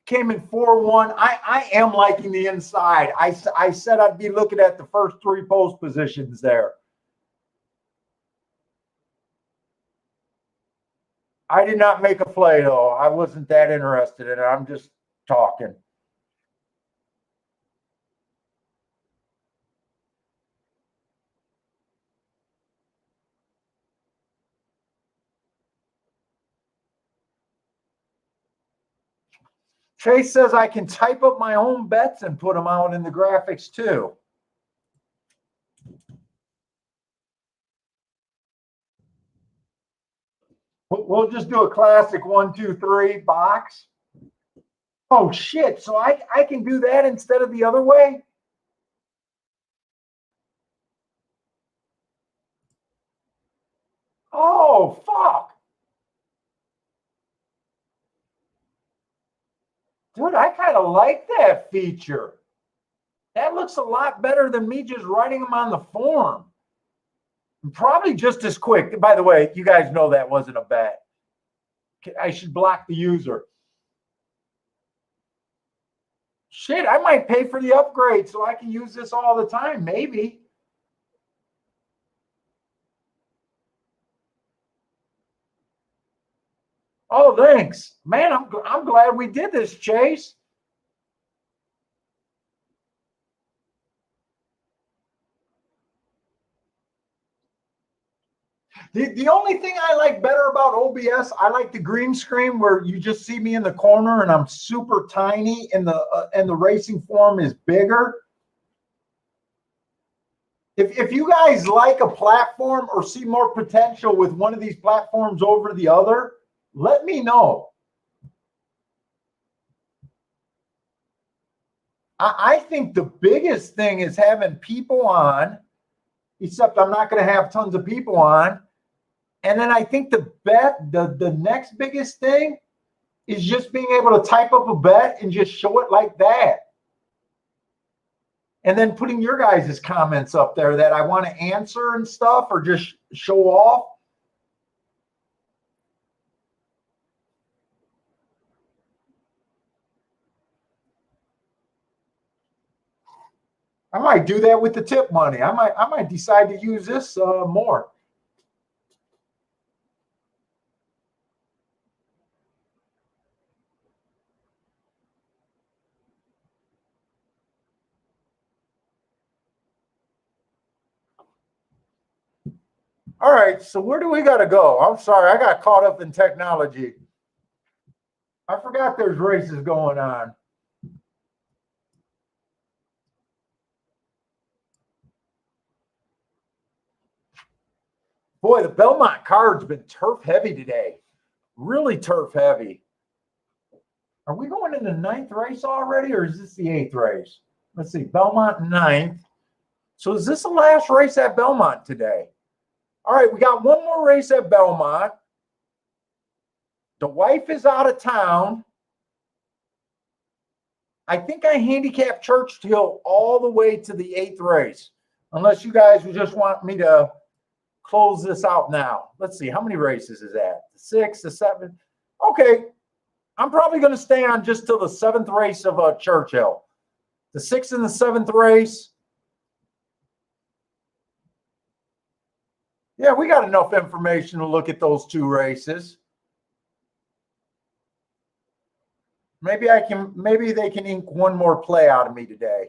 Came in 4-1. I am liking the inside. I said I'd be looking at the first 3 post positions there. I did not make a play, though. I wasn't that interested in it. I'm just talking. Chase says I can type up my own bets and put them out in the graphics, too. We'll just do a classic 1, 2, 3 box. Oh, shit. So I can do that instead of the other way? Oh, fuck. Dude, I kind of like that feature. That looks a lot better than me just writing them on the form. Probably just as quick. By the way, you guys know that wasn't a bet. I should block the user. Shit, I might pay for the upgrade so I can use this all the time, maybe. Oh, thanks. Man, I'm glad we did this, Chase. The only thing I like better about OBS, I like the green screen where you just see me in the corner and I'm super tiny and the racing form is bigger. If you guys like a platform or see more potential with one of these platforms over the other, let me know. I think the biggest thing is having people on, except I'm not going to have tons of people on. And then I think the next biggest thing is just being able to type up a bet and just show it like that. And then putting your guys' comments up there that I want to answer and stuff, or just show off. I might do that with the tip money. I might decide to use this more. All right, so where do we got to go? I'm sorry, I got caught up in technology. I forgot there's races going on. Boy, the Belmont card's been turf heavy today. Really turf heavy. Are we going in the 9th race already, or is this the 8th race? Let's see, Belmont 9th. So is this the last race at Belmont today? All right, we got one more race at Belmont. The wife is out of town. I think I handicapped Churchill all the way to the 8th race, unless you guys would just want me to close this out now. Let's see, how many races is that? The 6th, the 7th? Okay, I'm probably going to stay on just till the 7th race of Churchill. The 6th and the 7th race. Yeah, we got enough information to look at those 2 races. Maybe they can ink one more play out of me today.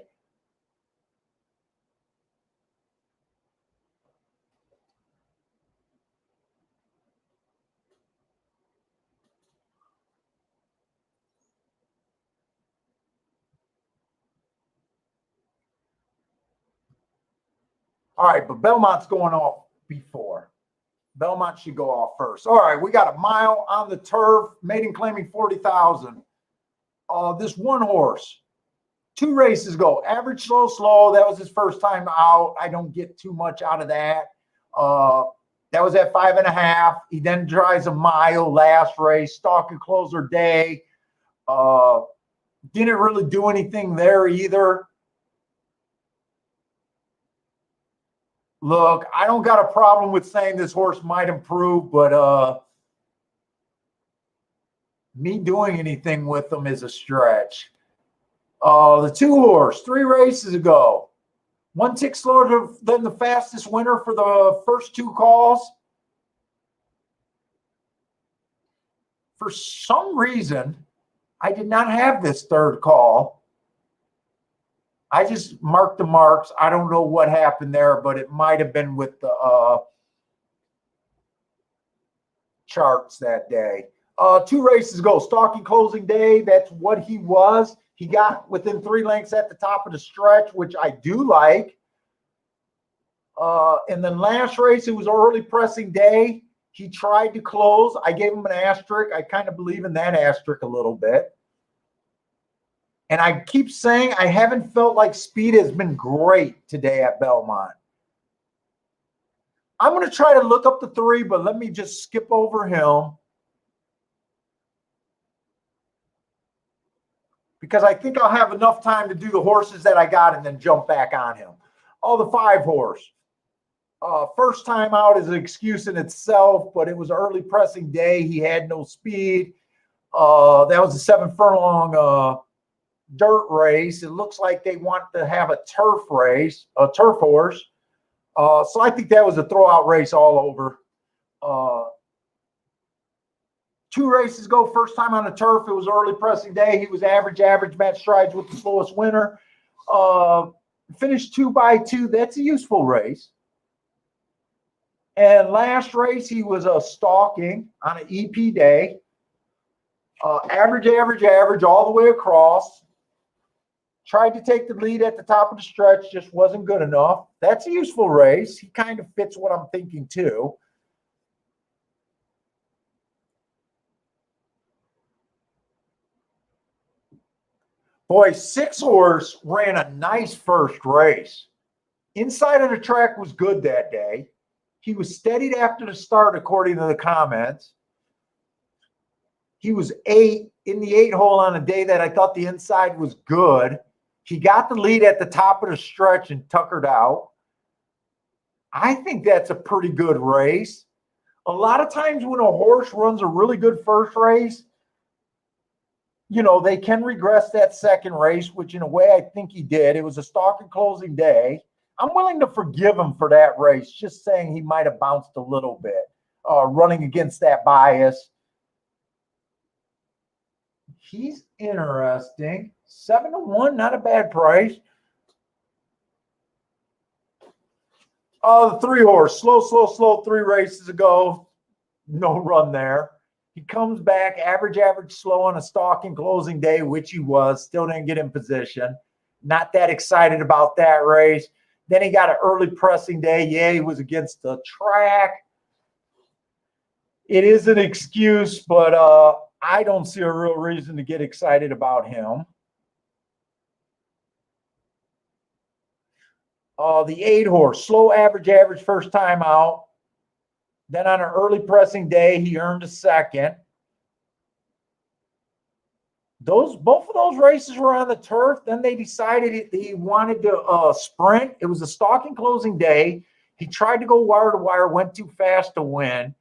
All right, but Belmont's going off before. Belmont should go off first. All right, we got a mile on the turf, maiden claiming 40,000. This one horse, 2 races ago, average slow. That was his first time out. I don't get too much out of that. That was at 5.5. He then drives a mile last race, stalk and closer day. Didn't really do anything there either. Look, I don't got a problem with saying this horse might improve, but me doing anything with them is a stretch. The 2 horse, 3 races ago, 1 tick slower than the fastest winner for the first 2 calls. For some reason, I did not have this 3rd call. I just marked the marks. I don't know what happened there, but it might have been with the charts that day. 2 races ago, stalking closing day. That's what he was. He got within 3 lengths at the top of the stretch, which I do like. And then last race, it was early pressing day. He tried to close. I gave him an asterisk. I kind of believe in that asterisk a little bit. And I keep saying I haven't felt like speed has been great today at Belmont. I'm going to try to look up the 3, but let me just skip over him, because I think I'll have enough time to do the horses that I got and then jump back on him. Oh, the 5 horse. First time out is an excuse in itself, but it was early pressing day. He had no speed. That was a 7 furlong dirt race. It looks like they want to have a turf race, a turf horse. So I think that was a throwout race all over. 2 races ago, first time on the turf. It was early pressing day. He was average, match strides with the slowest winner. Finished 2 by 2. That's a useful race. And last race, he was stalking on an EP day. Average all the way across. Tried to take the lead at the top of the stretch, just wasn't good enough. That's a useful race. He kind of fits what I'm thinking too. Boy, 6-horse ran a nice first race. Inside of the track was good that day. He was steadied after the start, according to the comments. He was 8 in the 8-hole on a day that I thought the inside was good. He got the lead at the top of the stretch and tuckered out. I think that's a pretty good race. A lot of times when a horse runs a really good first race, you know, they can regress that second race, which in a way I think he did. It was a stalk and closing day. I'm willing to forgive him for that race, just saying he might have bounced a little bit, running against that bias. He's interesting. 7-1, not a bad price. The 3-horse, slow, 3 races ago. No run there. He comes back, average, slow on a stalking closing day, which he was. Still didn't get in position. Not that excited about that race. Then he got an early pressing day. Yeah, he was against the track. It is an excuse, but I don't see a real reason to get excited about him. The 8-horse, slow, average, first time out. Then on an early pressing day, he earned a second. Both of those races were on the turf. Then they decided he wanted to sprint. It was a stalking closing day. He tried to go wire to wire, went too fast to win.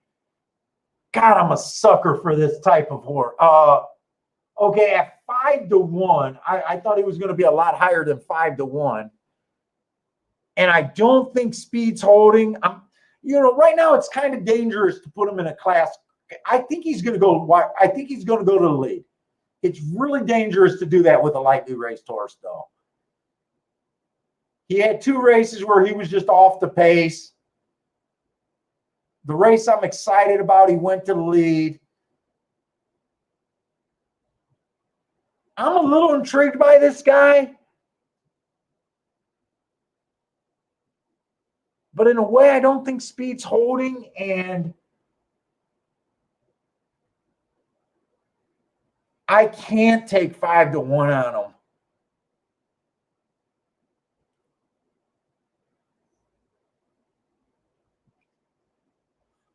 God, I'm a sucker for this type of horse. Okay, at 5-1, I thought he was going to be a lot higher than 5-1. And I don't think speed's holding. Right now it's kind of dangerous to put him in a class. I think he's going to go. I think he's going to go to the lead. It's really dangerous to do that with a lightly raced horse, though. He had 2 races where he was just off the pace. The race I'm excited about, he went to the lead. I'm a little intrigued by this guy. But in a way, I don't think speed's holding, and I can't take 5-1 on him.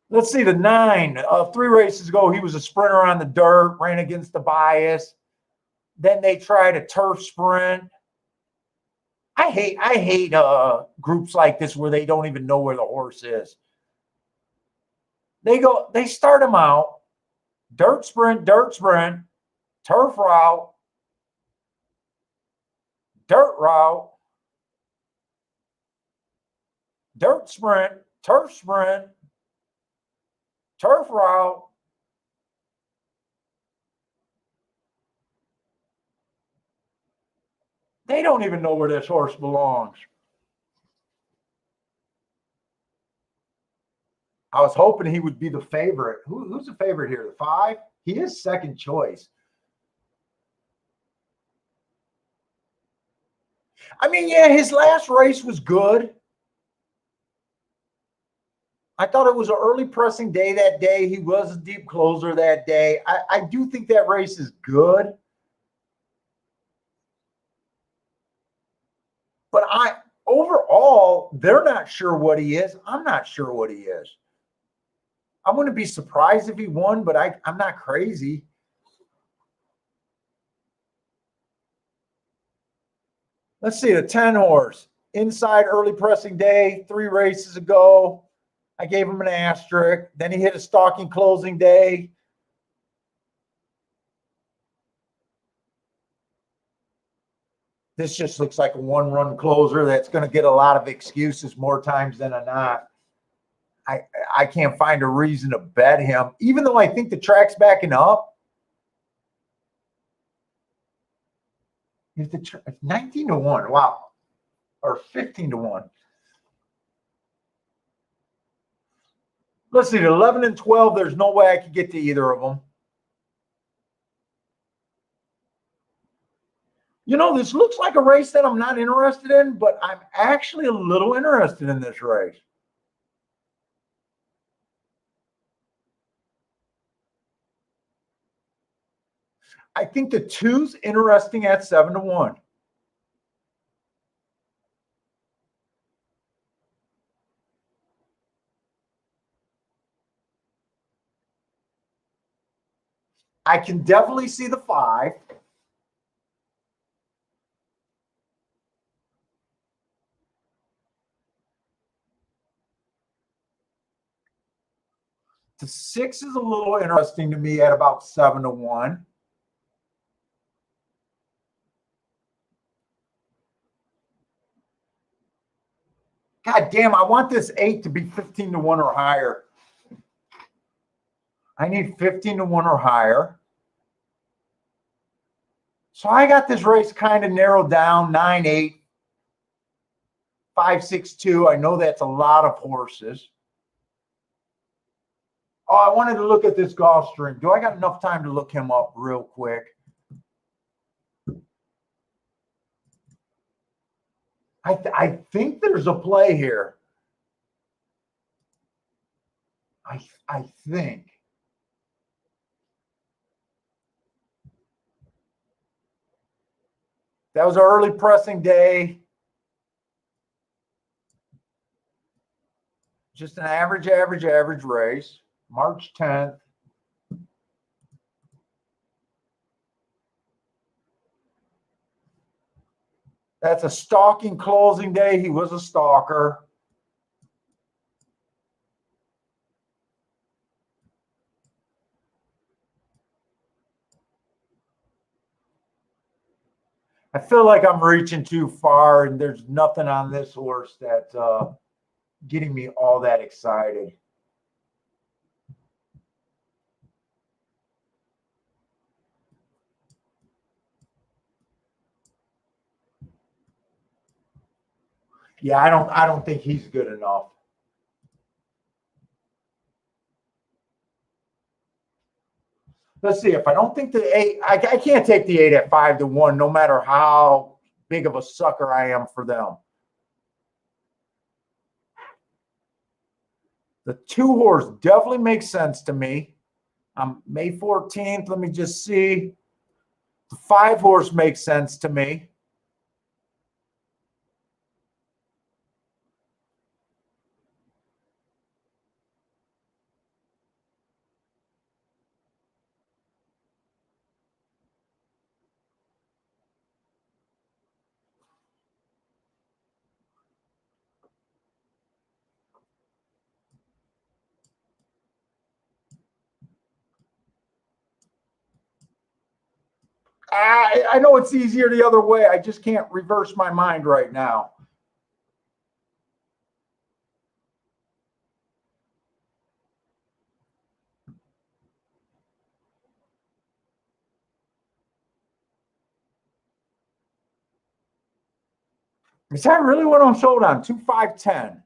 Let's see, the 9. 3 races ago, he was a sprinter on the dirt, ran against the bias. Then they tried a turf sprint. I hate groups like this where they don't even know where the horse is. They start him out, dirt sprint, turf route, dirt route, dirt sprint, turf route. They don't even know where this horse belongs. I was hoping he would be the favorite. Who's the favorite here? The 5? He is second choice. I mean, yeah, his last race was good. I thought it was an early pressing day that day. He was a deep closer that day. I do think that race is good. But overall, they're not sure what he is. I'm not sure what he is. I wouldn't be surprised if he won, but I'm not crazy. Let's see, the 10-horse. Inside early pressing day, 3 races ago. I gave him an asterisk. Then he hit a stalking closing day. This just looks like a 1-run closer that's going to get a lot of excuses more times than not. I can't find a reason to bet him, even though I think the track's backing up. It's 19-1, wow, or 15-1. Let's see, 11 and 12. There's no way I could get to either of them. You know, this looks like a race that I'm not interested in, but I'm actually a little interested in this race. I think the 2's interesting at 7-1. I can definitely see the 5. The 6 is a little interesting to me at about 7-1. God damn, I want this 8 to be 15-1 or higher. I need 15-1 or higher. So I got this race kind of narrowed down, 9-8, 5-6-2. I know that's a lot of horses. Oh, I wanted to look at this golf string. Do I got enough time to look him up real quick? I think there's a play here. I think. That was an early pressing day. Just an average race. March 10th. That's a stalking closing day. He was a stalker. I feel like I'm reaching too far, and there's nothing on this horse that's getting me all that excited. Yeah, I don't think he's good enough. Let's see. If I don't think the 8, I can't take the 8 at 5-1, no matter how big of a sucker I am for them. The 2 horse definitely makes sense to me. May 14th. Let me just see. The 5 horse makes sense to me. I know it's easier the other way. I just can't reverse my mind right now. Is that really what I'm sold on? 2, 5, 10.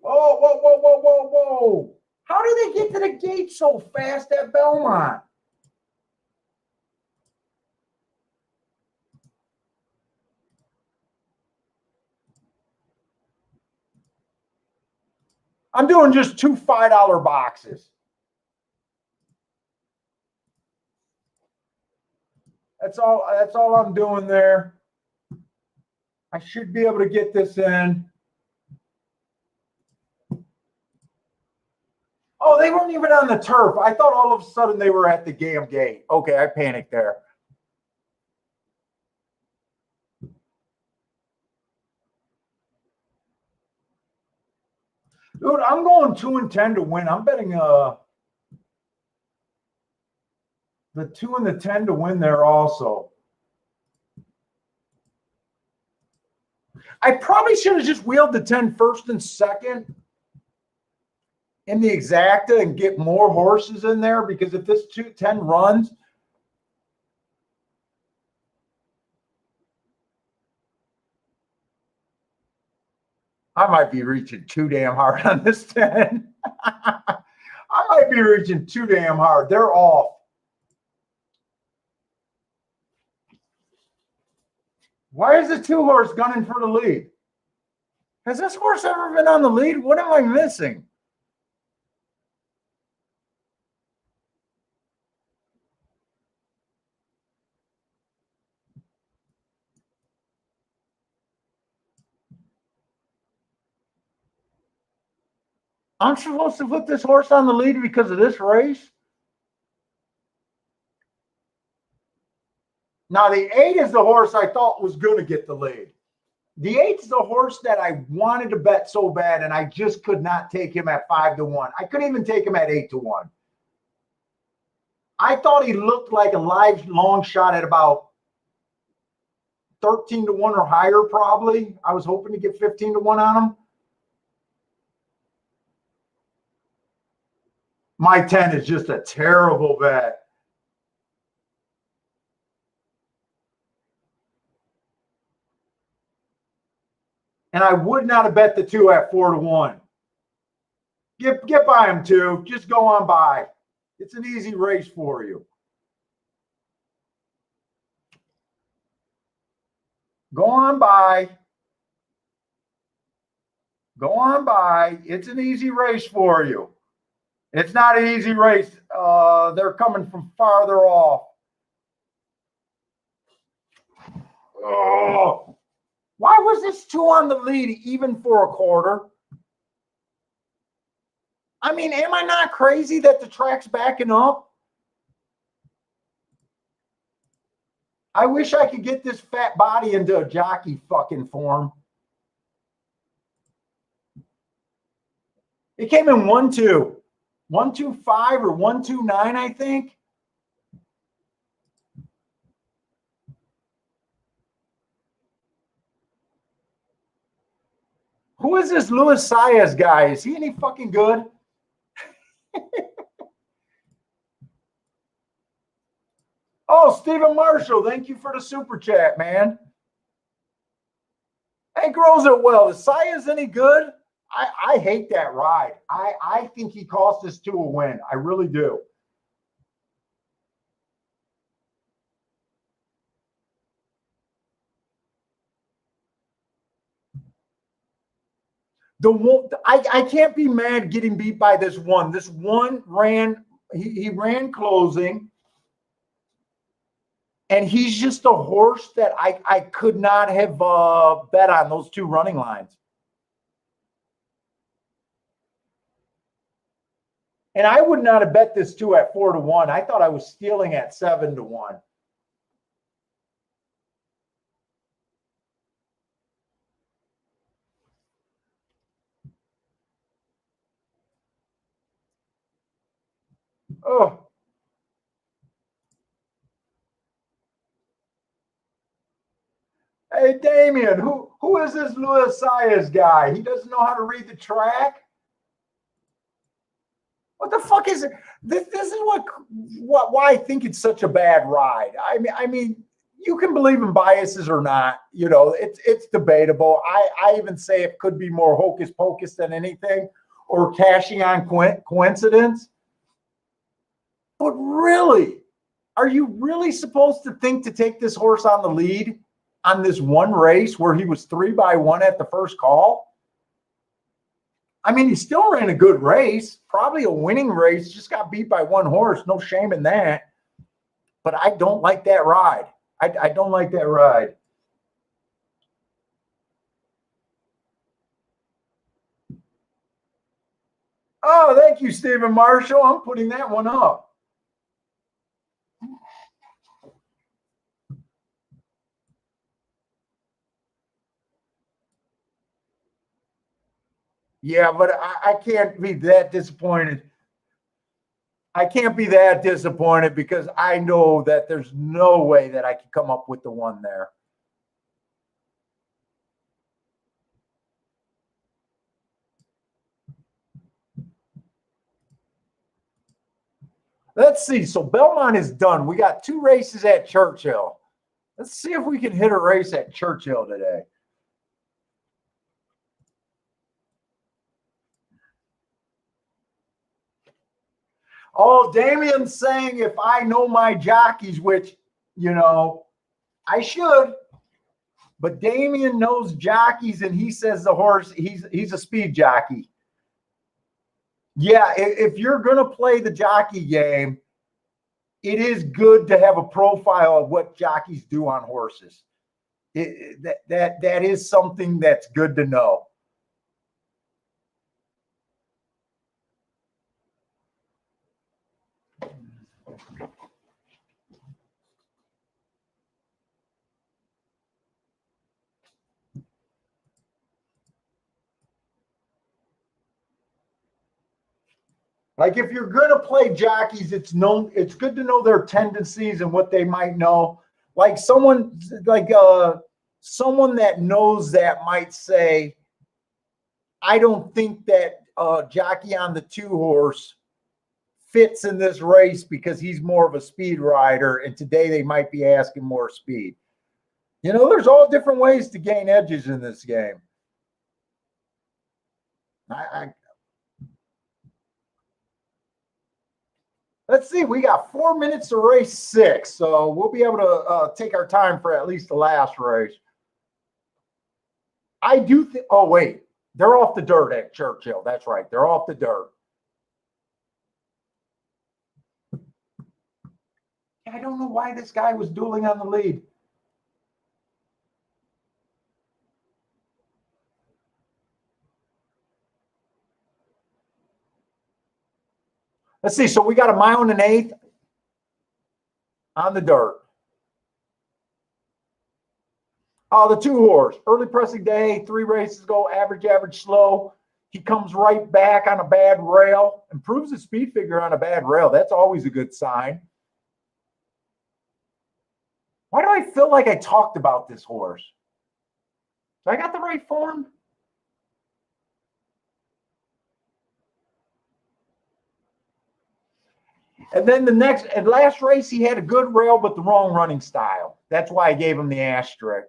Whoa, whoa, whoa, whoa, whoa, whoa. How did they get to the gate so fast at Belmont? I'm doing just 2 $5 boxes. That's all I'm doing there. I should be able to get this in. Oh, they weren't even on the turf. I thought all of a sudden they were at the damn gate. Okay, I panicked there. Dude, I'm going 2 and 10 to win. I'm betting the 2 and the 10 to win there also. I probably should have just wheeled the 10 first and second. in the exacta and get more horses in there? Because if this 210 runs, I might be reaching too damn hard on this 10. I might be reaching too damn hard. They're off. Why is the 2-horse gunning for the lead? Has this horse ever been on the lead? What am I missing? I'm supposed to put this horse on the lead because of this race? Now, the 8 is the horse I thought was going to get the lead. The 8 is the horse that I wanted to bet so bad, and I just could not take him at 5-1. I couldn't even take him at 8-1. I thought he looked like a live long shot at about 13-1 or higher, probably. I was hoping to get 15-1 on him. My 10 is just a terrible bet. And I would not have bet the 2 at 4-1. Get by him, 2. Just go on by. It's an easy race for you. Go on by. Go on by. It's an easy race for you. It's not an easy race. They're coming from farther off. Oh, why was this 2 on the lead even for a quarter? I mean, am I not crazy that the track's backing up? I wish I could get this fat body into a jockey fucking form. It came in 1-2. 125 or 129, I think. Who is this Luis Saez guy? Is he any fucking good? Oh, Stephen Marshall, thank you for the super chat, man. Hey, grows it well. Is Saez any good? I hate that ride. I think he cost us 2 a win. I really do. I can't be mad getting beat by this one. This one ran, he ran closing, and he's just a horse that I could not have bet on those 2 running lines. And I would not have bet this 2 at 4-1. I thought I was stealing at 7-1. Oh. Hey, Damien, who is this Luis Saez guy? He doesn't know how to read the track? What the fuck is it? This is why I think it's such a bad ride. I mean, you can believe in biases or not. You know, it's debatable. I even say it could be more hocus pocus than anything, or cashing on coincidence. But really, are you really supposed to think to take this horse on the lead on this one race where he was 3-1 at the first call? I mean, he still ran a good race, probably a winning race, just got beat by 1 horse. No shame in that. But I don't like that ride. I don't like that ride. Oh, thank you, Stephen Marshall. I'm putting that one up. Yeah, but I can't be that disappointed. I can't be that disappointed because I know that there's no way that I could come up with the one there. Let's see. So Belmont is done. We got 2 races at Churchill. Let's see if we can hit a race at Churchill today. Oh, Damien's saying if I know my jockeys, which, I should, but Damien knows jockeys and he says the horse, he's a speed jockey. Yeah, if you're going to play the jockey game, it is good to have a profile of what jockeys do on horses. That is something that's good to know. Like if you're going to play jockeys, it's good to know their tendencies and what they might know. Like someone that knows that might say, I don't think that jockey on the 2 horse fits in this race because he's more of a speed rider. And today they might be asking more speed. There's all different ways to gain edges in this game. Let's see. We got 4 minutes to race 6, so we'll be able to take our time for at least the last race. I do think. Oh wait, they're off the dirt at Churchill. That's right. They're off the dirt. I don't know why this guy was dueling on the lead. Let's see. So we got a 1 1/8 on the dirt. Oh, the 2 horse. Early pressing day, 3 races ago, average, slow. He comes right back on a bad rail, improves his speed figure on a bad rail. That's always a good sign. Why do I feel like I talked about this horse? So I got the right form? And then the last race, he had a good rail, but the wrong running style. That's why I gave him the asterisk.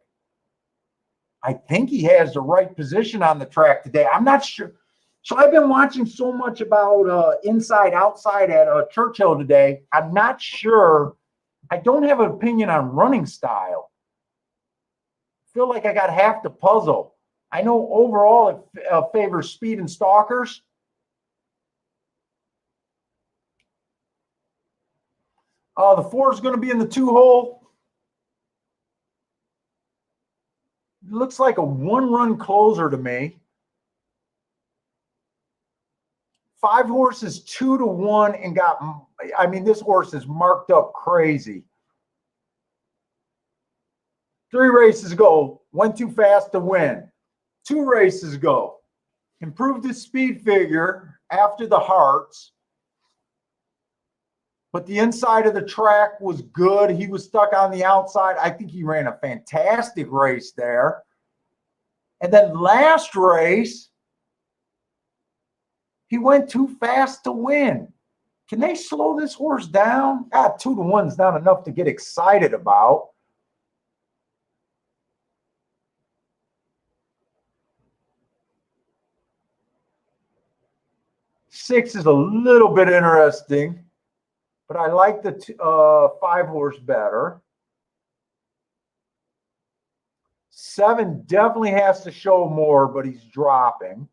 I think he has the right position on the track today. I'm not sure. So I've been watching so much about inside, outside at Churchill today. I'm not sure. I don't have an opinion on running style. I feel like I got half the puzzle. I know overall it favors speed and stalkers. The 4 is going to be in the 2 hole. It looks like a 1-run closer to me. 5 horses 2 to 1 and this horse is marked up crazy. 3 races ago, went too fast to win. 2 races ago, improved his speed figure after the hearts. But the inside of the track was good. He was stuck on the outside. I think he ran a fantastic race there. And then last race, he went too fast to win. Can they slow this horse down? 2 to 1 is not enough to get excited about. Six is a little bit interesting, but I like the 5 horse better. 7 definitely has to show more, but he's dropping.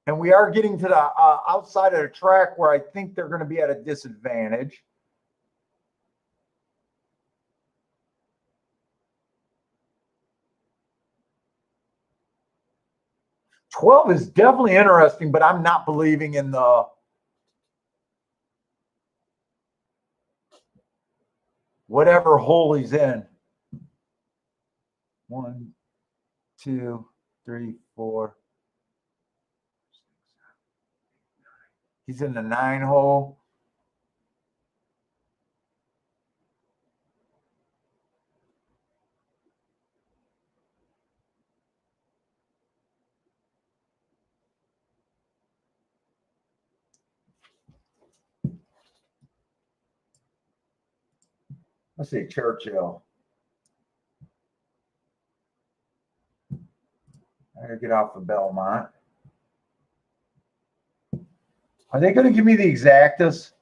And we are getting to the outside of the track where I think they're going to be at a disadvantage. $12 is definitely interesting, but I'm not believing in the whatever hole he's in. 1, 2, 3, 4. He's in the 9 hole. Let's see, Churchill. I gotta get off of Belmont. Are they going to give me the exactas?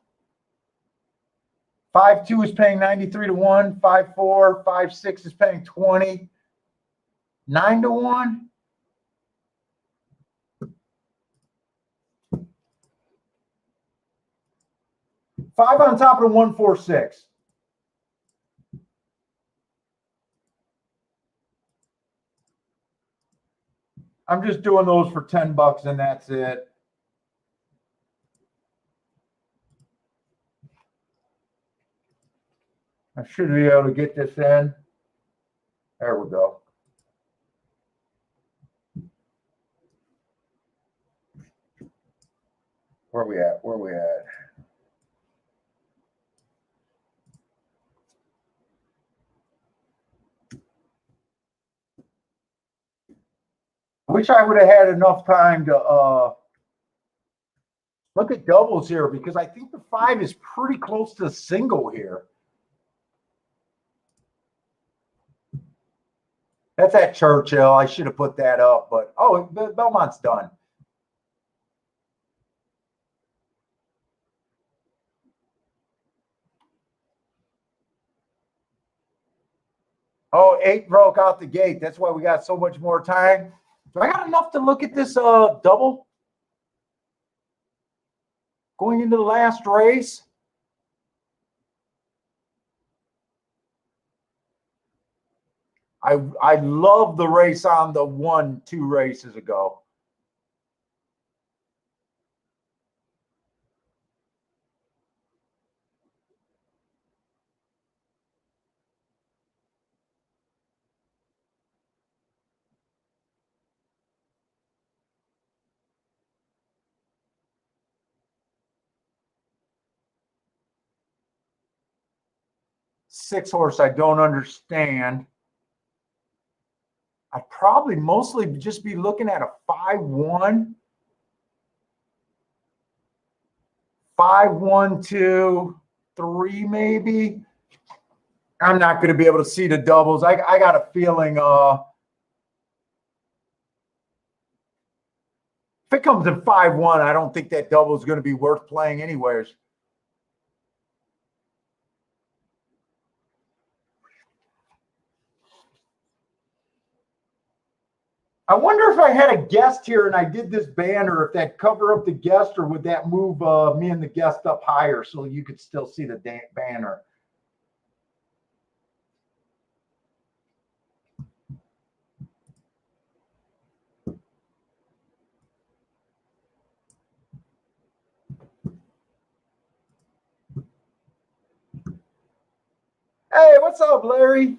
5-2 is paying 93 to 1. 5-4, 5-6 is paying 20. 9 to 1. Five on top of the 1-4-6. I'm just doing those for $10 and that's it. I should be able to get this in. There we go. Where we at? Where we at? I wish I would have had enough time to look at doubles here because I think the 5 is pretty close to single here. That's at Churchill. I should have put that up, but oh, Belmont's done. Oh, 8 broke out the gate. That's why we got so much more time. Do I got enough to look at this double going into the last race? I love the race on the 1-2 races ago. Six horse, I don't understand. I'd probably mostly just be looking at a 5-1. 5-1-2-3 maybe. I'm not going to be able to see the doubles. I got a feeling if it comes in 5-1, I don't think that double is going to be worth playing anyways. I wonder if I had a guest here and I did this banner, if that cover up the guest, or would that move me and the guest up higher so you could still see the banner? Hey, what's up, Larry?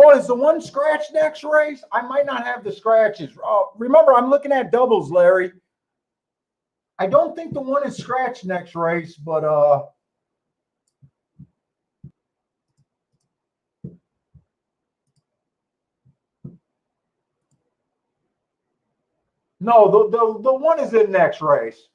Oh, is the one scratch next race? I might not have the scratches. Remember, I'm looking at doubles, Larry. I don't think the one is scratch next race, but no, the one is in next race.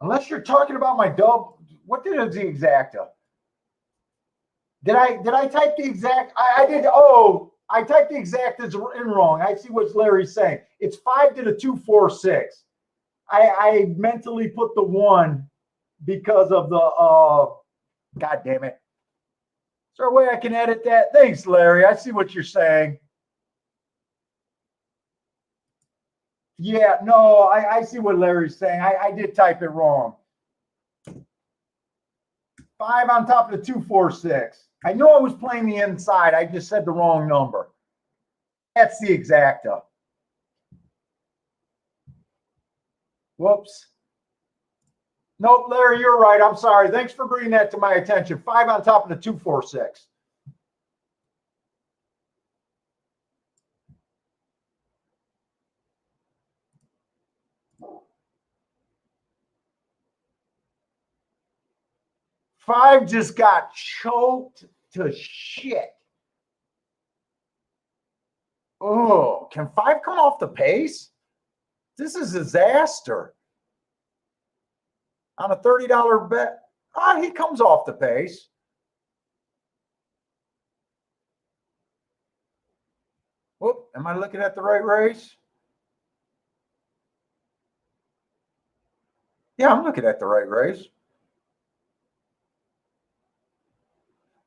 Unless you're talking about my dub. What is the exacta? Did I type the exact? I did. Oh, I typed the exactas in wrong. I see what Larry's saying. It's 5 to the 2-4-6. I mentally put the 1 because of the God damn it. Is there a way I can edit that? Thanks, Larry. I see what you're saying. Yeah, no, I see what Larry's saying. I did type it wrong. 5 on top of the 2-4-6. I know I was playing the inside. I just said the wrong number. That's the exacta. Whoops. Nope, Larry, you're right. I'm sorry. Thanks for bringing that to my attention. 5 on top of the 2-4-6. 5 just got choked to shit. Oh, can 5 come off the pace? This is a disaster. On a $30 bet, he comes off the pace. Whoop, am I looking at the right race? Yeah, I'm looking at the right race.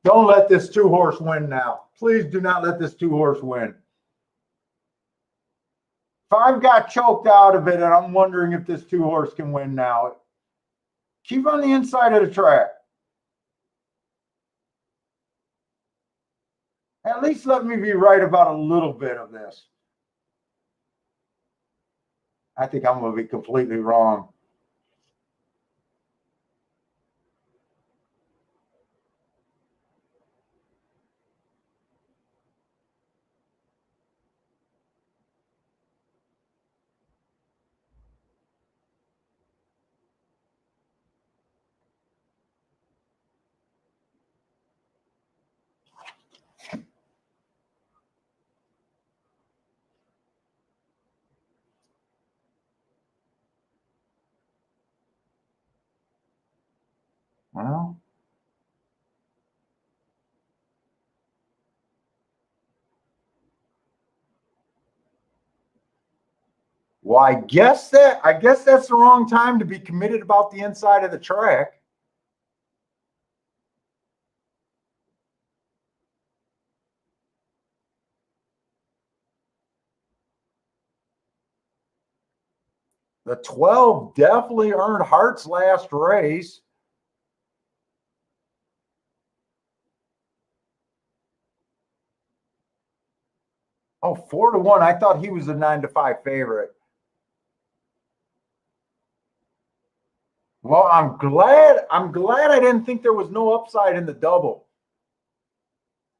Don't let this 2-horse win now. Please do not let this 2-horse win. 5 got choked out of it, and I'm wondering if this 2-horse can win now. Keep on the inside of the track. At least let me be right about a little bit of this. I think I'm going to be completely wrong. Well, I guess that's the wrong time to be committed about the inside of the track. The 12 definitely earned Hart's last race. Oh, 4-1. I thought he was a 9-5 favorite. Well, I'm glad I didn't think there was no upside in the double.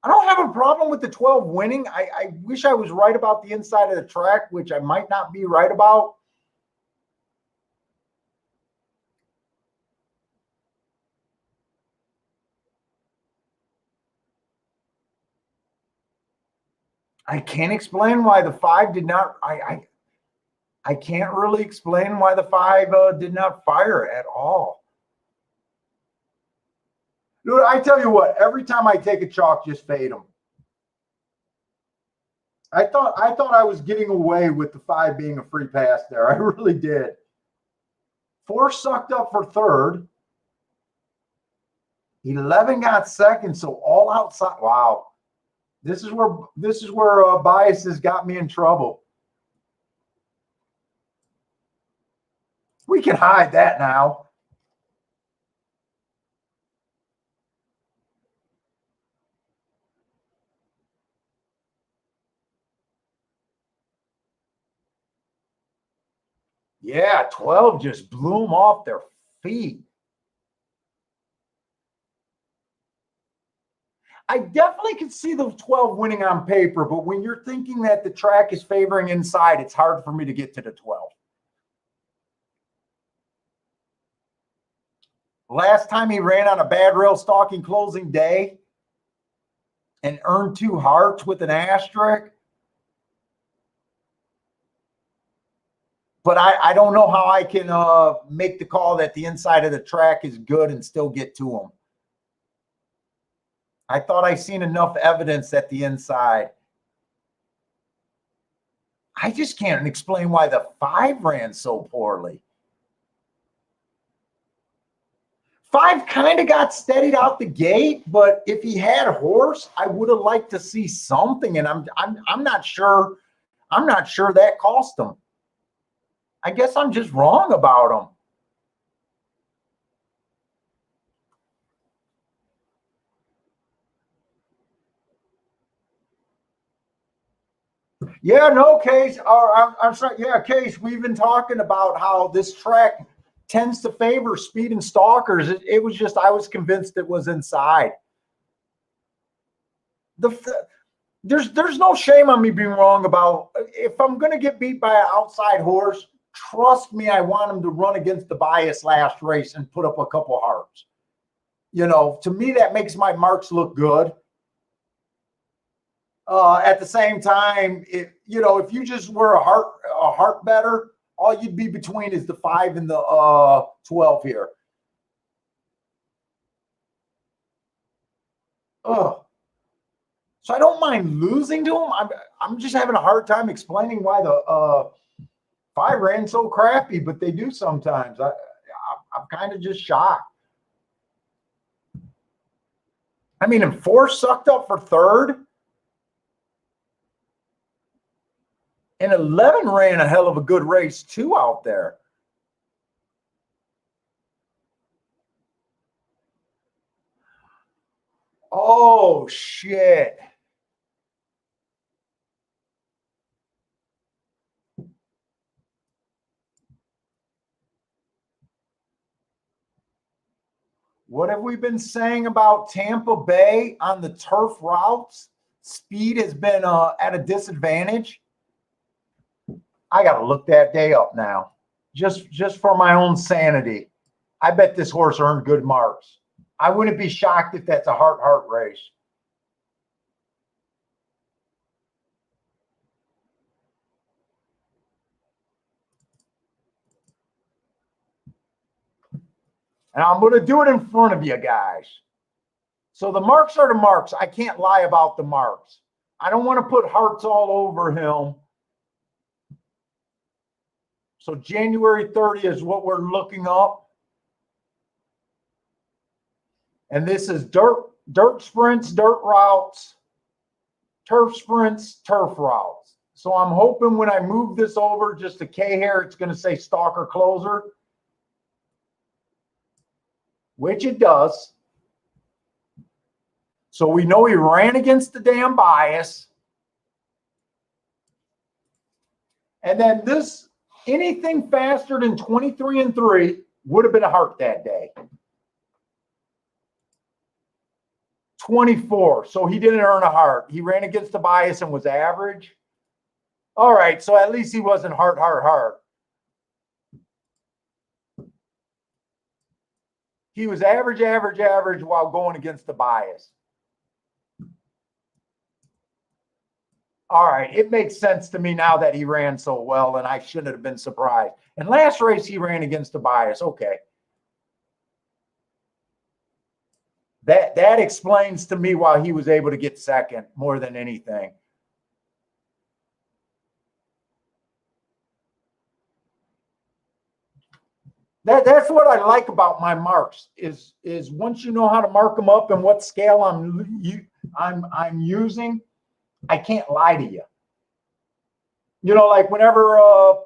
I don't have a problem with the 12 winning. I wish I was right about the inside of the track, which I might not be right about. I can't explain why the 5 did not. I can't really explain why the 5 did not fire at all. Dude, I tell you what, every time I take a chalk, just fade them. I thought I was getting away with the 5 being a free pass there. I really did. 4 sucked up for third. 11 got second, so all outside. Wow. This is where biases got me in trouble. We can hide that now. Yeah, 12 just blew them off their feet. I definitely could see the 12 winning on paper, but when you're thinking that the track is favoring inside, it's hard for me to get to the 12. Last time he ran on a bad rail stalking closing day and earned 2 hearts with an asterisk. But I don't know how I can make the call that the inside of the track is good and still get to him. I thought I seen enough evidence at the inside. I just can't explain why the 5 ran so poorly. 5 kind of got steadied out the gate, but if he had a horse, I would have liked to see something, and I'm not sure. I'm not sure that cost him. I guess I'm just wrong about him. Yeah, no, Case. I'm sorry. Yeah, Case, we've been talking about how this track tends to favor speed and stalkers. It was just, I was convinced it was inside. There's no shame on me being wrong about, if I'm going to get beat by an outside horse, trust me, I want him to run against the bias last race and put up a couple hearts. To me, that makes my marks look good. At the same time, if you just were a heart better, all you'd be between is the 5 and the 12 here. Oh, so I don't mind losing to them. I'm just having a hard time explaining why the 5 ran so crappy, but they do sometimes. I'm kind of just shocked. I mean, and 4 sucked up for 3rd. And 11 ran a hell of a good race too out there. Oh, shit. What have we been saying about Tampa Bay on the turf routes? Speed has been at a disadvantage. I got to look that day up now, just for my own sanity. I bet this horse earned good marks. I wouldn't be shocked if that's a heart race. And I'm going to do it in front of you guys. So the marks are the marks. I can't lie about the marks. I don't want to put hearts all over him. So January 30 is what we're looking up. And this is dirt sprints, dirt routes, turf sprints, turf routes. So I'm hoping when I move this over just to K here, it's going to say stalker closer, which it does. So we know he ran against the damn bias. And then this, anything faster than 23-3 would have been a heart that day. 24. So he didn't earn a heart. He ran against the bias and was average. All right. So at least he wasn't heart. He was average while going against the bias. All right. It makes sense to me now that he ran so well, and I shouldn't have been surprised. And last race, he ran against the bias. Okay. That explains to me why he was able to get second more than anything. That's what I like about my marks is once you know how to mark them up and what scale I'm using, I can't lie to you. Like whenever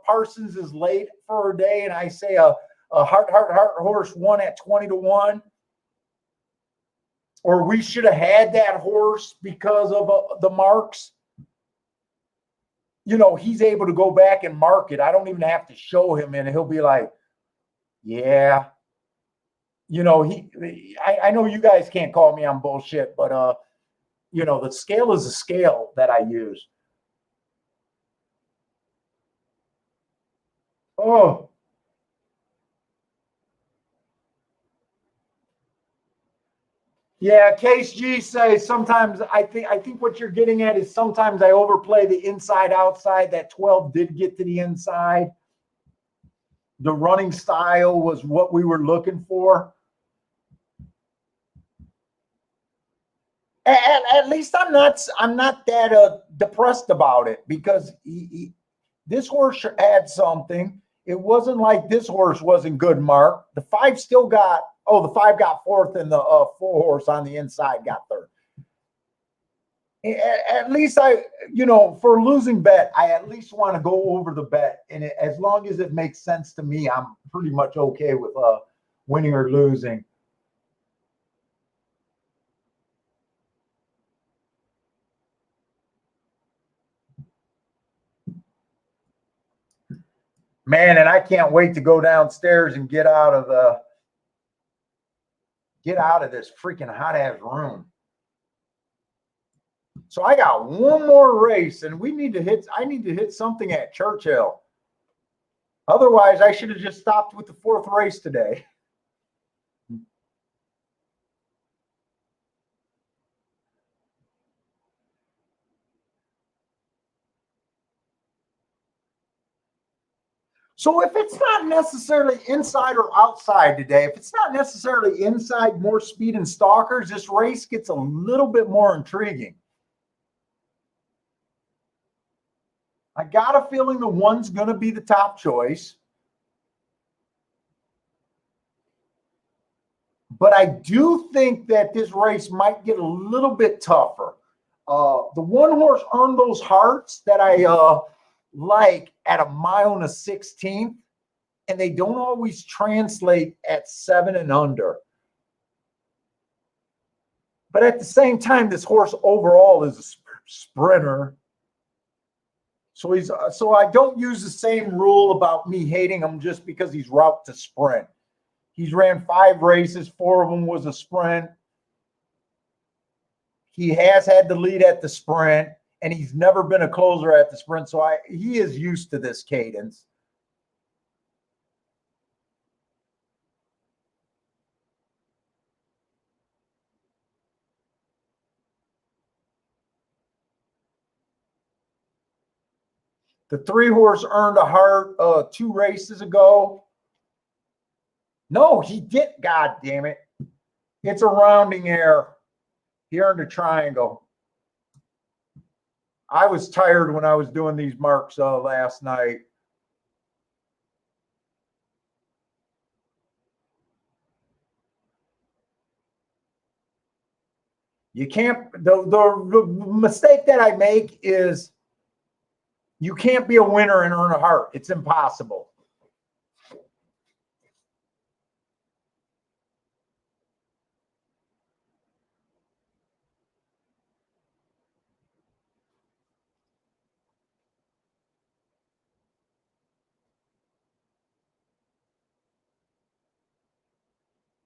Parsons is late for a day and I say a heart horse won at 20-1. Or we should have had that horse because of the marks. He's able to go back and mark it. I don't even have to show him, and he'll be like, yeah. I know you guys can't call me on bullshit, but, the scale is a scale that I use. Oh. Yeah, Case G says sometimes I think what you're getting at is sometimes I overplay the inside outside. That 12 did get to the inside. The running style was what we were looking for. At least I'm not that depressed about it because this horse had something. It wasn't like this horse wasn't good, Mark. The 5 still got. Oh, the 5 got 4th and the 4 horse on the inside got 3rd. At least for a losing bet, I at least want to go over the bet. And as long as it makes sense to me, I'm pretty much okay with winning or losing. Man, and I can't wait to go downstairs and get out of this freaking hot ass room. So I got one more race, and I need to hit something at Churchill. Otherwise, I should have just stopped with the 4th race today. So if it's not necessarily inside or outside today, if it's not necessarily inside more speed and stalkers, this race gets a little bit more intriguing. I got a feeling the one's going to be the top choice. But I do think that this race might get a little bit tougher. The one horse earned those hearts that I like at a mile and a 16th, and they don't always translate at 7 and under. But at the same time, this horse overall is a sprinter. So I don't use the same rule about me hating him just because he's route to sprint. He's ran 5 races, 4 of them was a sprint. He has had the lead at the sprint, and he's never been a closer at the sprint. So he is used to this cadence. The 3-horse earned a heart 2 races ago. No, he did. God damn it. It's a rounding error. He earned a triangle. I was tired when I was doing these marks last night. You can't, the mistake that I make is you can't be a winner and earn a heart. It's impossible.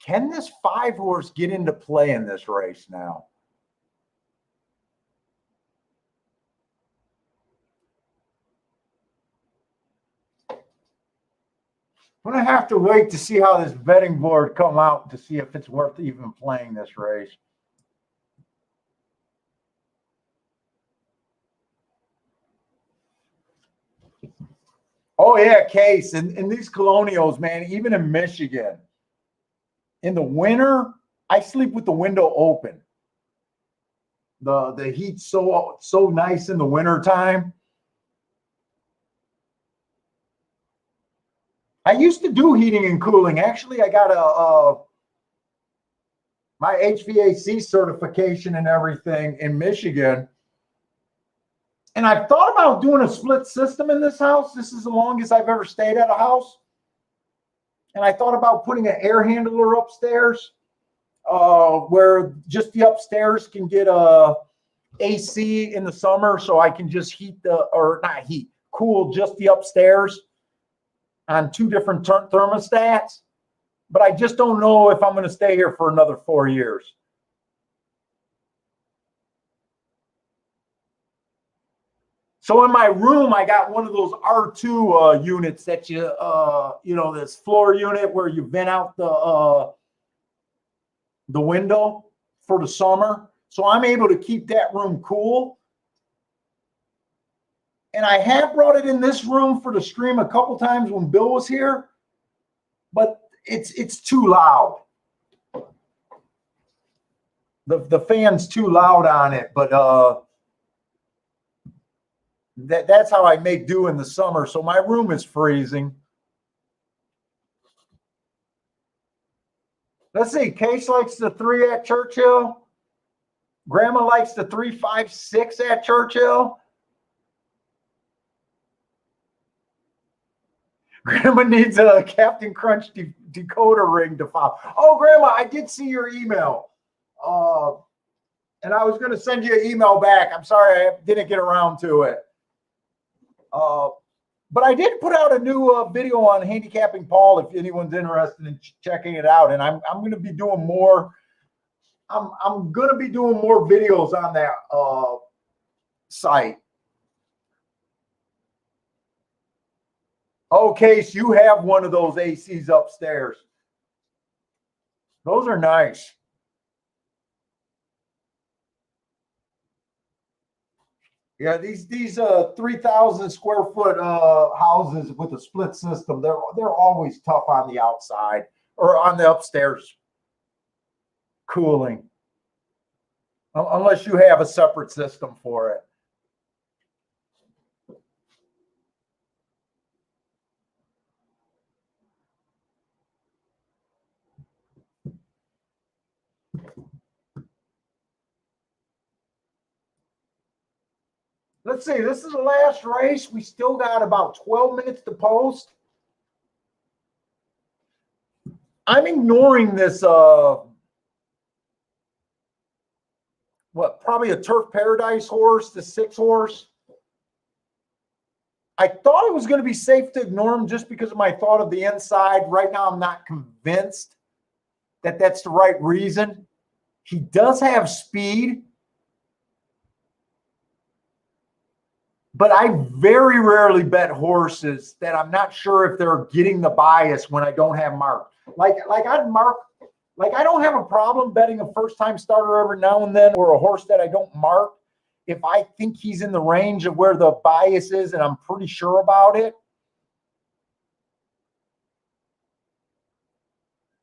Can this 5-horse get into play in this race now? I'm going to have to wait to see how this betting board come out to see if it's worth even playing this race. Oh, yeah, Case. And these colonials, man, even in Michigan, in the winter, I sleep with the window open. The heat's so nice in the winter time. I used to do heating and cooling. Actually, I got my HVAC certification and everything in Michigan. And I've thought about doing a split system in this house. This is the longest I've ever stayed at a house. And I thought about putting an air handler upstairs where just the upstairs can get a AC in the summer so I can just cool just the upstairs on 2 different thermostats. But I just don't know if I'm going to stay here for another 4 years. So in my room, I got one of those R2 units that this floor unit where you vent out the window for the summer. So I'm able to keep that room cool. And I have brought it in this room for the stream a couple times when Bill was here, but it's too loud. The fan's too loud on it, but that's how I make do in the summer. So my room is freezing. Let's see. Case likes the 3 at Churchill. Grandma likes the 3, 5, 6 at Churchill. Grandma needs a Captain Crunch decoder ring to follow. Oh, Grandma, I did see your email. And I was going to send you an email back. I'm sorry I didn't get around to it. But I did put out a new video on handicapping Paul if anyone's interested in checking it out. And I'm going to be doing more. I'm going to be doing more videos on that site. Okay, so you have one of those ACs upstairs. Those are nice. Yeah, these 3,000 square foot houses with a split system, they're always tough on the outside or on the upstairs cooling, unless you have a separate system for it. Let's see, this is the last race. We still got about 12 minutes to post. I'm ignoring this, probably a Turf Paradise horse, the 6 horse. I thought it was going to be safe to ignore him just because of my thought of the inside. Right now, I'm not convinced that that's the right reason. He does have speed, but I very rarely bet horses that I'm not sure if they're getting the bias when I don't have marked. Like I'd mark, like I don't have a problem betting a first-time starter every now and then or a horse that I don't mark if I think he's in the range of where the bias is and I'm pretty sure about it.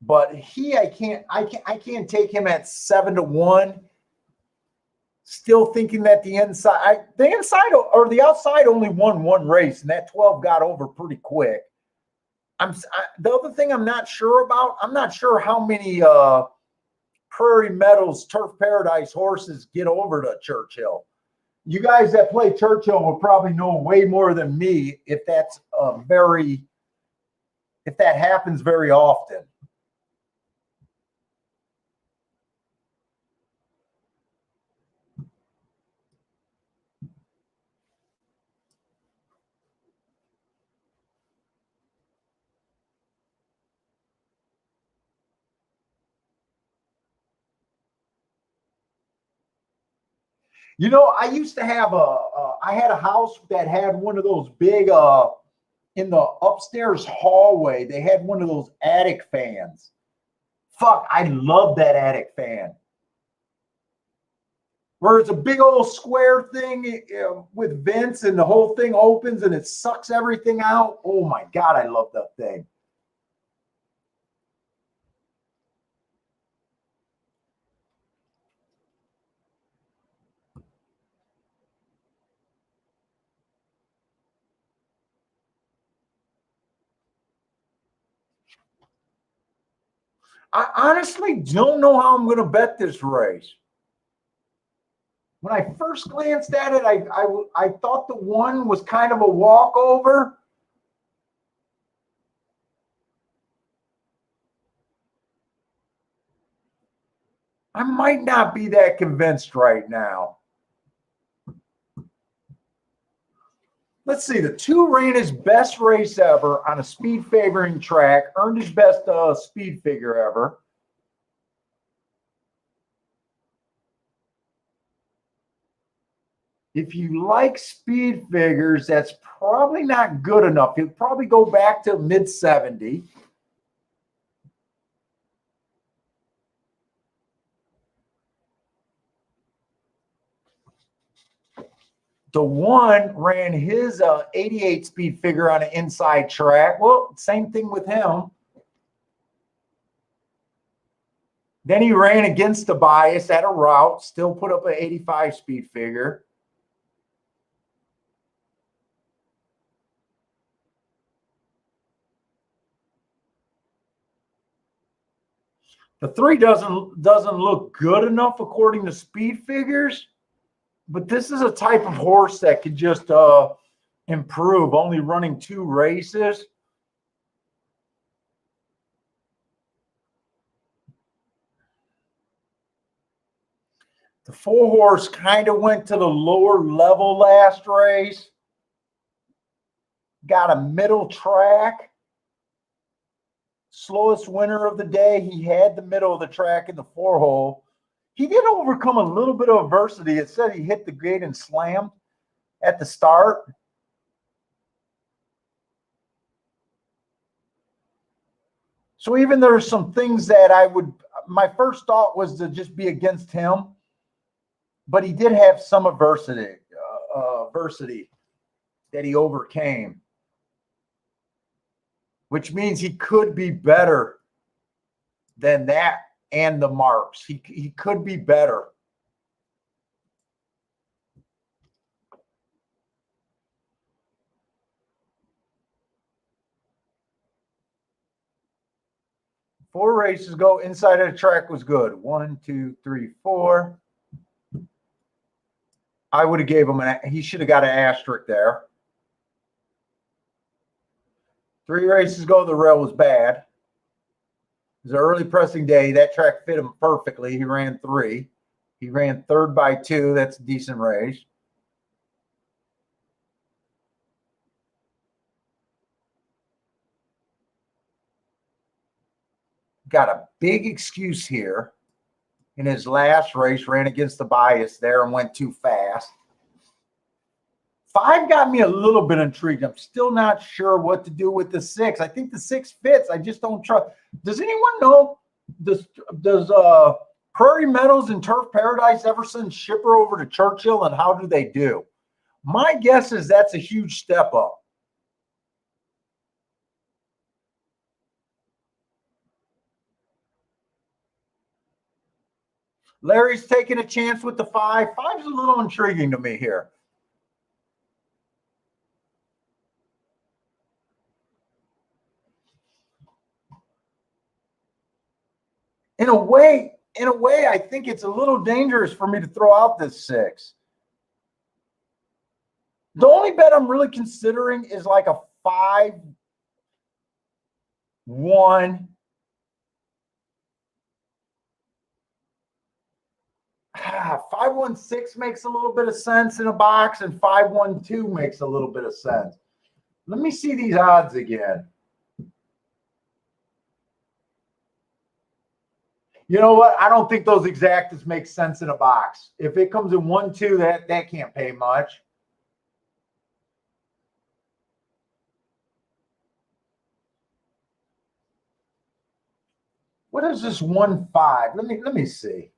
But I can't take him at 7-1. Still thinking that the inside or the outside only won one race, and that 12 got over pretty quick. The other thing I'm not sure about, I'm not sure how many Prairie Meadows Turf Paradise horses get over to Churchill. You guys that play Churchill will probably know way more than me if that happens very often. You know, I used to have I had a house that had one of those big, in the upstairs hallway, they had one of those attic fans. Fuck, I love that attic fan. Where it's a big old square thing with vents and the whole thing opens and it sucks everything out. Oh my God, I love that thing. I honestly don't know how I'm going to bet this race. When I first glanced at it, I thought the one was kind of a walkover. I might not be that convinced right now. Let's see. The 2 ran his best race ever on a speed favoring track, earned his best speed figure ever. If you like speed figures, that's probably not good enough. He'll probably go back to mid-70. The 1 ran his 88 speed figure on an inside track. Well, same thing with him. Then he ran against the bias at a route, still put up an 85 speed figure. The 3 doesn't look good enough according to speed figures, but this is a type of horse that could just improve, only running 2 races. The 4 horse kind of went to the lower level last race. Got a middle track. Slowest winner of the day. He had the middle of the track in the 4 hole. He did overcome a little bit of adversity. It said he hit the gate and slammed at the start. So even there's some things that my first thought was to just be against him, but he did have some adversity. adversity that he overcame, which means he could be better than that and the marks. He could be better. Four races go. Inside of the track was good. 1, 2, 3, 4. I would have gave him he should have got an asterisk there. 3 races ago, the rail was bad. It was an early pressing day. That track fit him perfectly. He ran 3. He ran 3rd by 2. That's a decent race. Got a big excuse here. In his last race, ran against the bias there and went too fast. 5 got me a little bit intrigued. I'm still not sure what to do with the 6. I think the 6 fits. I just don't trust. Does anyone know? Does Prairie Meadows and Turf Paradise ever send Shipper over to Churchill, and how do they do? My guess is that's a huge step up. Larry's taking a chance with the 5. 5's a little intriguing to me here. In a way, I think it's a little dangerous for me to throw out this 6. The only bet I'm really considering is like a 5-1. 5-1-6 makes a little bit of sense in a box, and 5-1-2 makes a little bit of sense. Let me see these odds again. You know what? I don't think those exactas make sense in a box. If it comes in 1-2, that can't pay much. What is this 1-5? Let me see.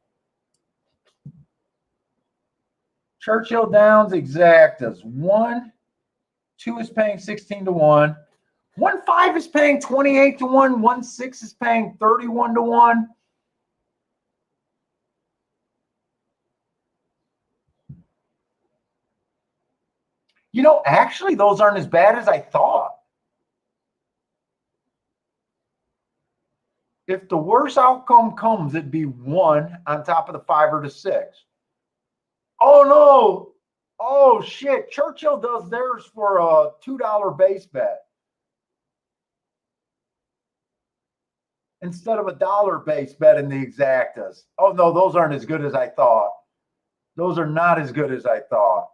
Churchill Downs exactas. 1-2 is paying 16-1. 1-5 is paying 28-1. 1-6 is paying 31-1. You know, actually, those aren't as bad as I thought. If the worst outcome comes, it'd be 1 on top of the 5 or the 6. Oh, no. Oh, shit. Churchill does theirs for a $2 base bet instead of a $1 base bet in the exactas. Oh, no, those aren't as good as I thought. Those are not as good as I thought.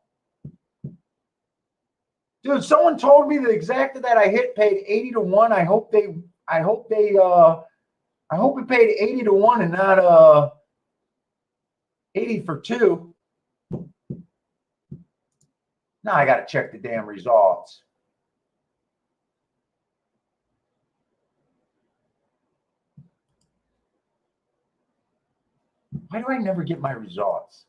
Dude, someone told me the exacta that I hit paid 80-1. I hope it paid 80-1 and not 80 for 2. Now I got to check the damn results. Why do I never get my results?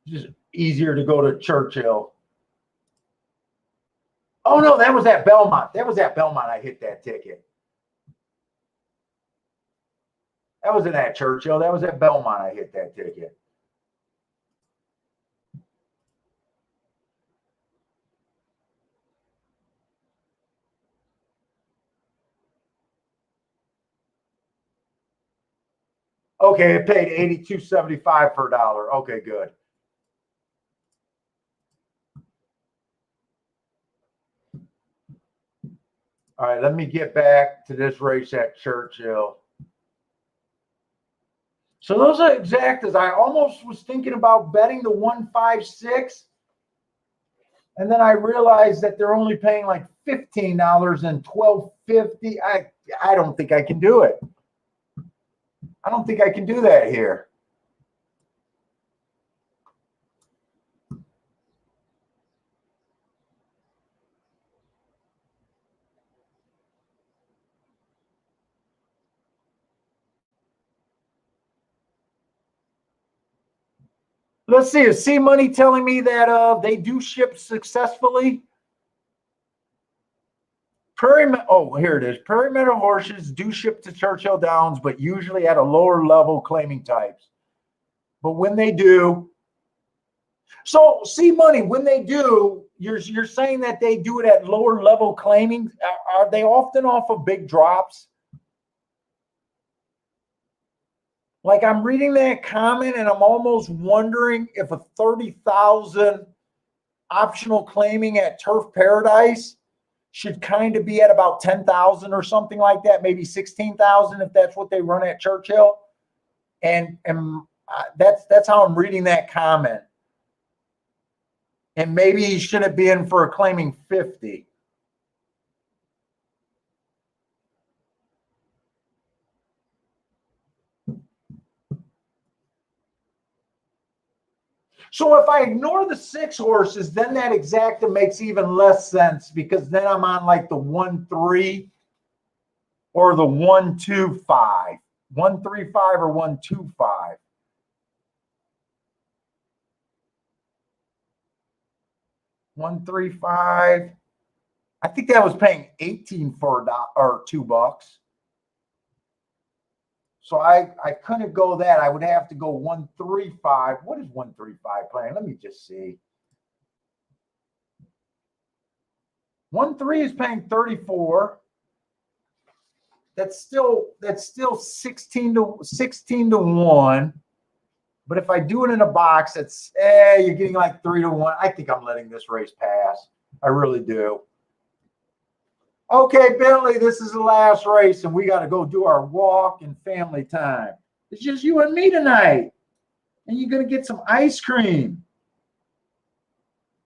It's just easier to go to Churchill. Oh, no, that was at Belmont. That was at Belmont I hit that ticket. That wasn't at Churchill. That was at Belmont I hit that ticket. Okay, it paid $82.75 per dollar. Okay, good. All right, let me get back to this race at Churchill. So those are exactas. I almost was thinking about betting the 1-5-6. And then I realized that they're only paying like $15 and $12.50. I don't think I can do it. I don't think I can do that here. Let's see. Is C Money telling me that they do ship successfully? Here it is. Prairie Meadow horses do ship to Churchill Downs, but usually at a lower level claiming types. But when they do, so C Money, when they do, you're saying that they do it at lower level claiming. Are they often off of big drops? Like I'm reading that comment and I'm almost wondering if a 30,000 optional claiming at Turf Paradise should kind of be at about 10,000 or something like that, maybe 16,000 if that's what they run at Churchill. And that's how I'm reading that comment. And maybe he shouldn't be in for a claiming 50. So if I ignore the 6 horses, then that exacta makes even less sense because then I'm on like the 1-3 or the 1-2-5, 1-3-5 or 1-2-5. $1-3-5. I think that was paying 18 for or $2. So I couldn't go that. I would have to go 1-3-5. What is 1-3-5 playing? Let me just see. 1-3 is paying 34. That's still 16 to 1. But if I do it in a box, it's you're getting like 3 to 1. I think I'm letting this race pass. I really do. Okay, Bentley, this is the last race, and we got to go do our walk and family time. It's just you and me tonight. And you're going to get some ice cream.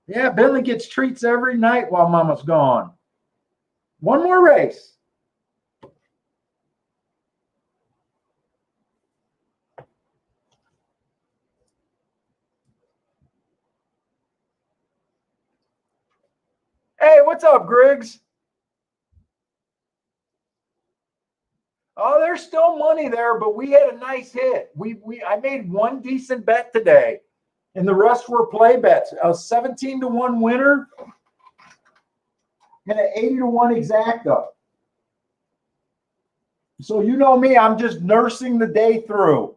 Yeah, Bentley gets treats every night while Mama's gone. One more race. Hey, what's up, Griggs? Oh, there's still money there, but we had a nice hit. I made one decent bet today, and the rest were play bets. A 17 to 1 winner and an 80 to 1 exacta. So you know me, I'm just nursing the day through.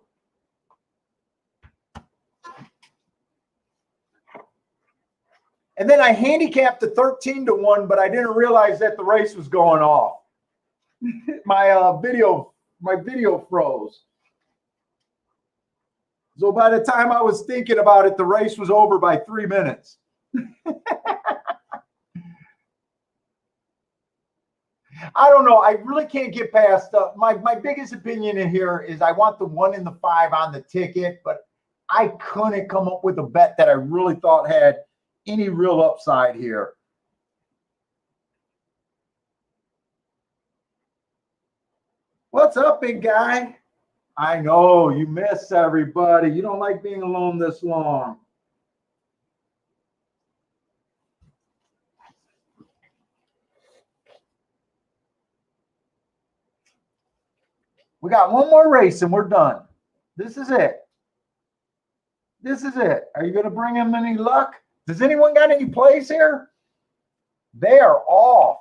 And then I handicapped the 13 to 1, but I didn't realize that the race was going off. my video froze. So by the time I was thinking about it, the race was over by 3 minutes. I don't know. I really can't get past my biggest opinion in here is I want the 1 and the 5 on the ticket, but I couldn't come up with a bet that I really thought had any real upside here. What's up, big guy? I know you miss everybody. You don't like being alone this long. We got one more race and we're done. This is it. This is it. Are you going to bring him any luck? Does anyone got any plays here? They are off.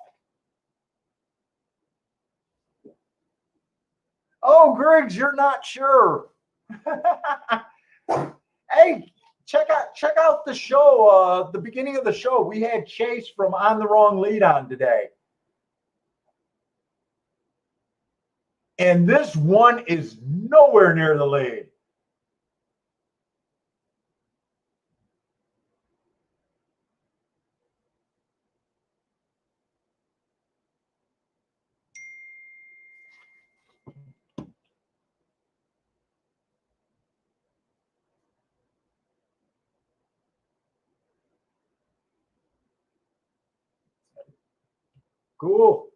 Oh, Griggs, you're not sure. Hey, check out the show. The beginning of the show, we had Chase from On the Wrong Lead on today. And this one is nowhere near the lead. Cool.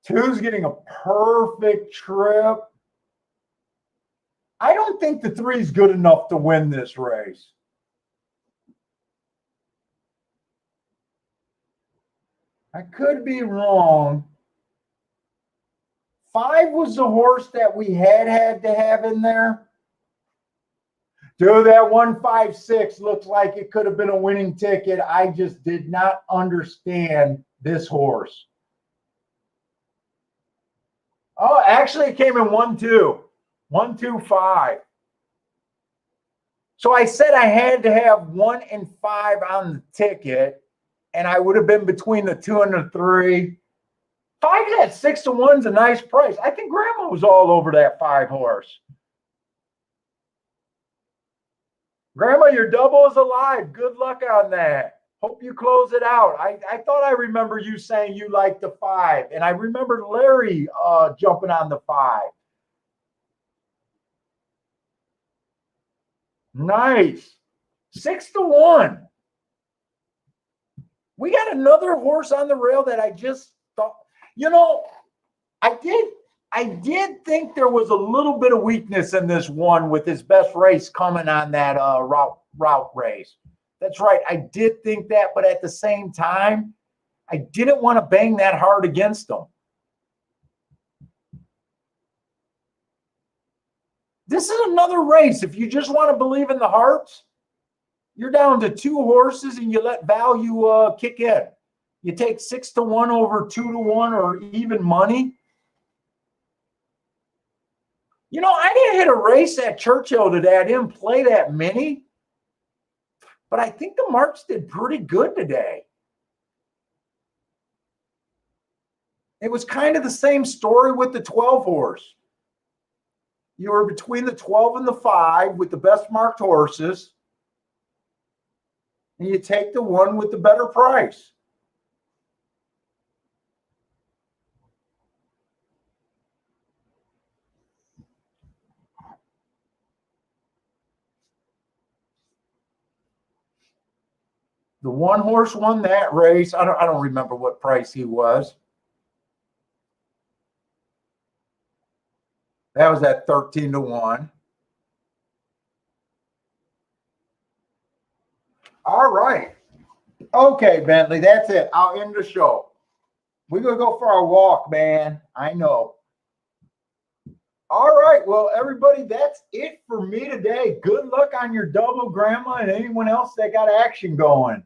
2's getting a perfect trip. I don't think the 3 is good enough to win this race. I could be wrong. 5 was the horse that we had to have in there. Dude, that 156 looks like it could have been a winning ticket. I just did not understand this horse. Oh, actually, it came in 1-2, 1-2-5. So I said I had to have 1 and 5 on the ticket, and I would have been between the 2 and the 3. 5 at 6-1 is a nice price. I think Grandma was all over that 5 horse. Grandma, your double is alive. Good luck on that. Hope you close it out. I thought I remember you saying you liked the 5, and I remember Larry jumping on the 5. Nice. 6-1. We got another horse on the rail that I just thought, I did think there was a little bit of weakness in this one with his best race coming on that route race. That's right. I did think that, but at the same time, I didn't want to bang that hard against him. This is another race. If you just want to believe in the hearts, you're down to 2 horses and you let value kick in. You take 6-1 over 2-1 or even money. I didn't hit a race at Churchill today. I didn't play that many. But I think the marks did pretty good today. It was kind of the same story with the 12 horse. You were between the 12 and the 5 with the best marked horses. And you take the one with the better price. The 1 horse won that race. I don't remember what price he was. That was at 13-1. All right. Okay, Bentley, that's it. I'll end the show. We're going to go for our walk, man. I know. All right. Well, everybody, that's it for me today. Good luck on your double, Grandma, and anyone else that got action going.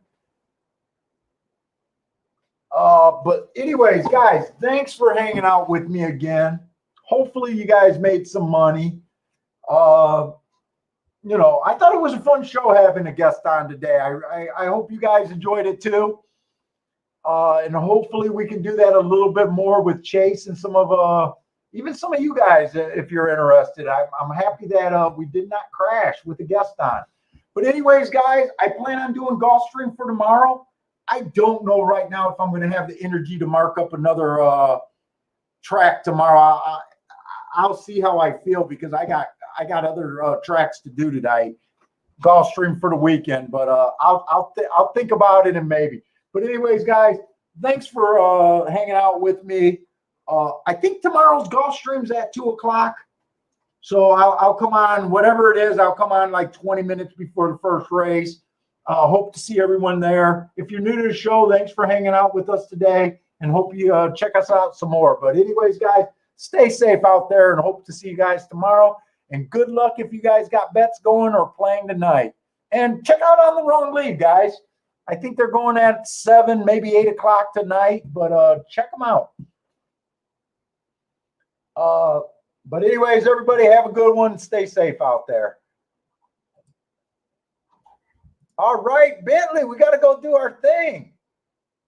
But anyways, guys, thanks for hanging out with me again. Hopefully you guys made some money. I thought it was a fun show having a guest on today. I hope you guys enjoyed it too. And hopefully we can do that a little bit more with Chase and even some of you guys, if you're interested. I'm happy that we did not crash with a guest on. But anyways, guys, I plan on doing Gulfstream for tomorrow. I don't know right now if I'm going to have the energy to mark up another track tomorrow. I'll see how I feel because I got other tracks to do tonight. Gulfstream for the weekend, but I'll think about it and maybe. But anyways, guys, thanks for hanging out with me. I think tomorrow's Gulfstream's at 2:00. So I'll come on, whatever it is, I'll come on like 20 minutes before the first race. Hope to see everyone there. If you're new to the show, thanks for hanging out with us today and hope you check us out some more. But anyways, guys, stay safe out there and hope to see you guys tomorrow. And good luck if you guys got bets going or playing tonight. And check out On the Wrong Lead, guys. I think they're going at 7, maybe 8 o'clock tonight, but check them out. But anyways, everybody have a good one. Stay safe out there. All right, Bentley, we got to go do our thing.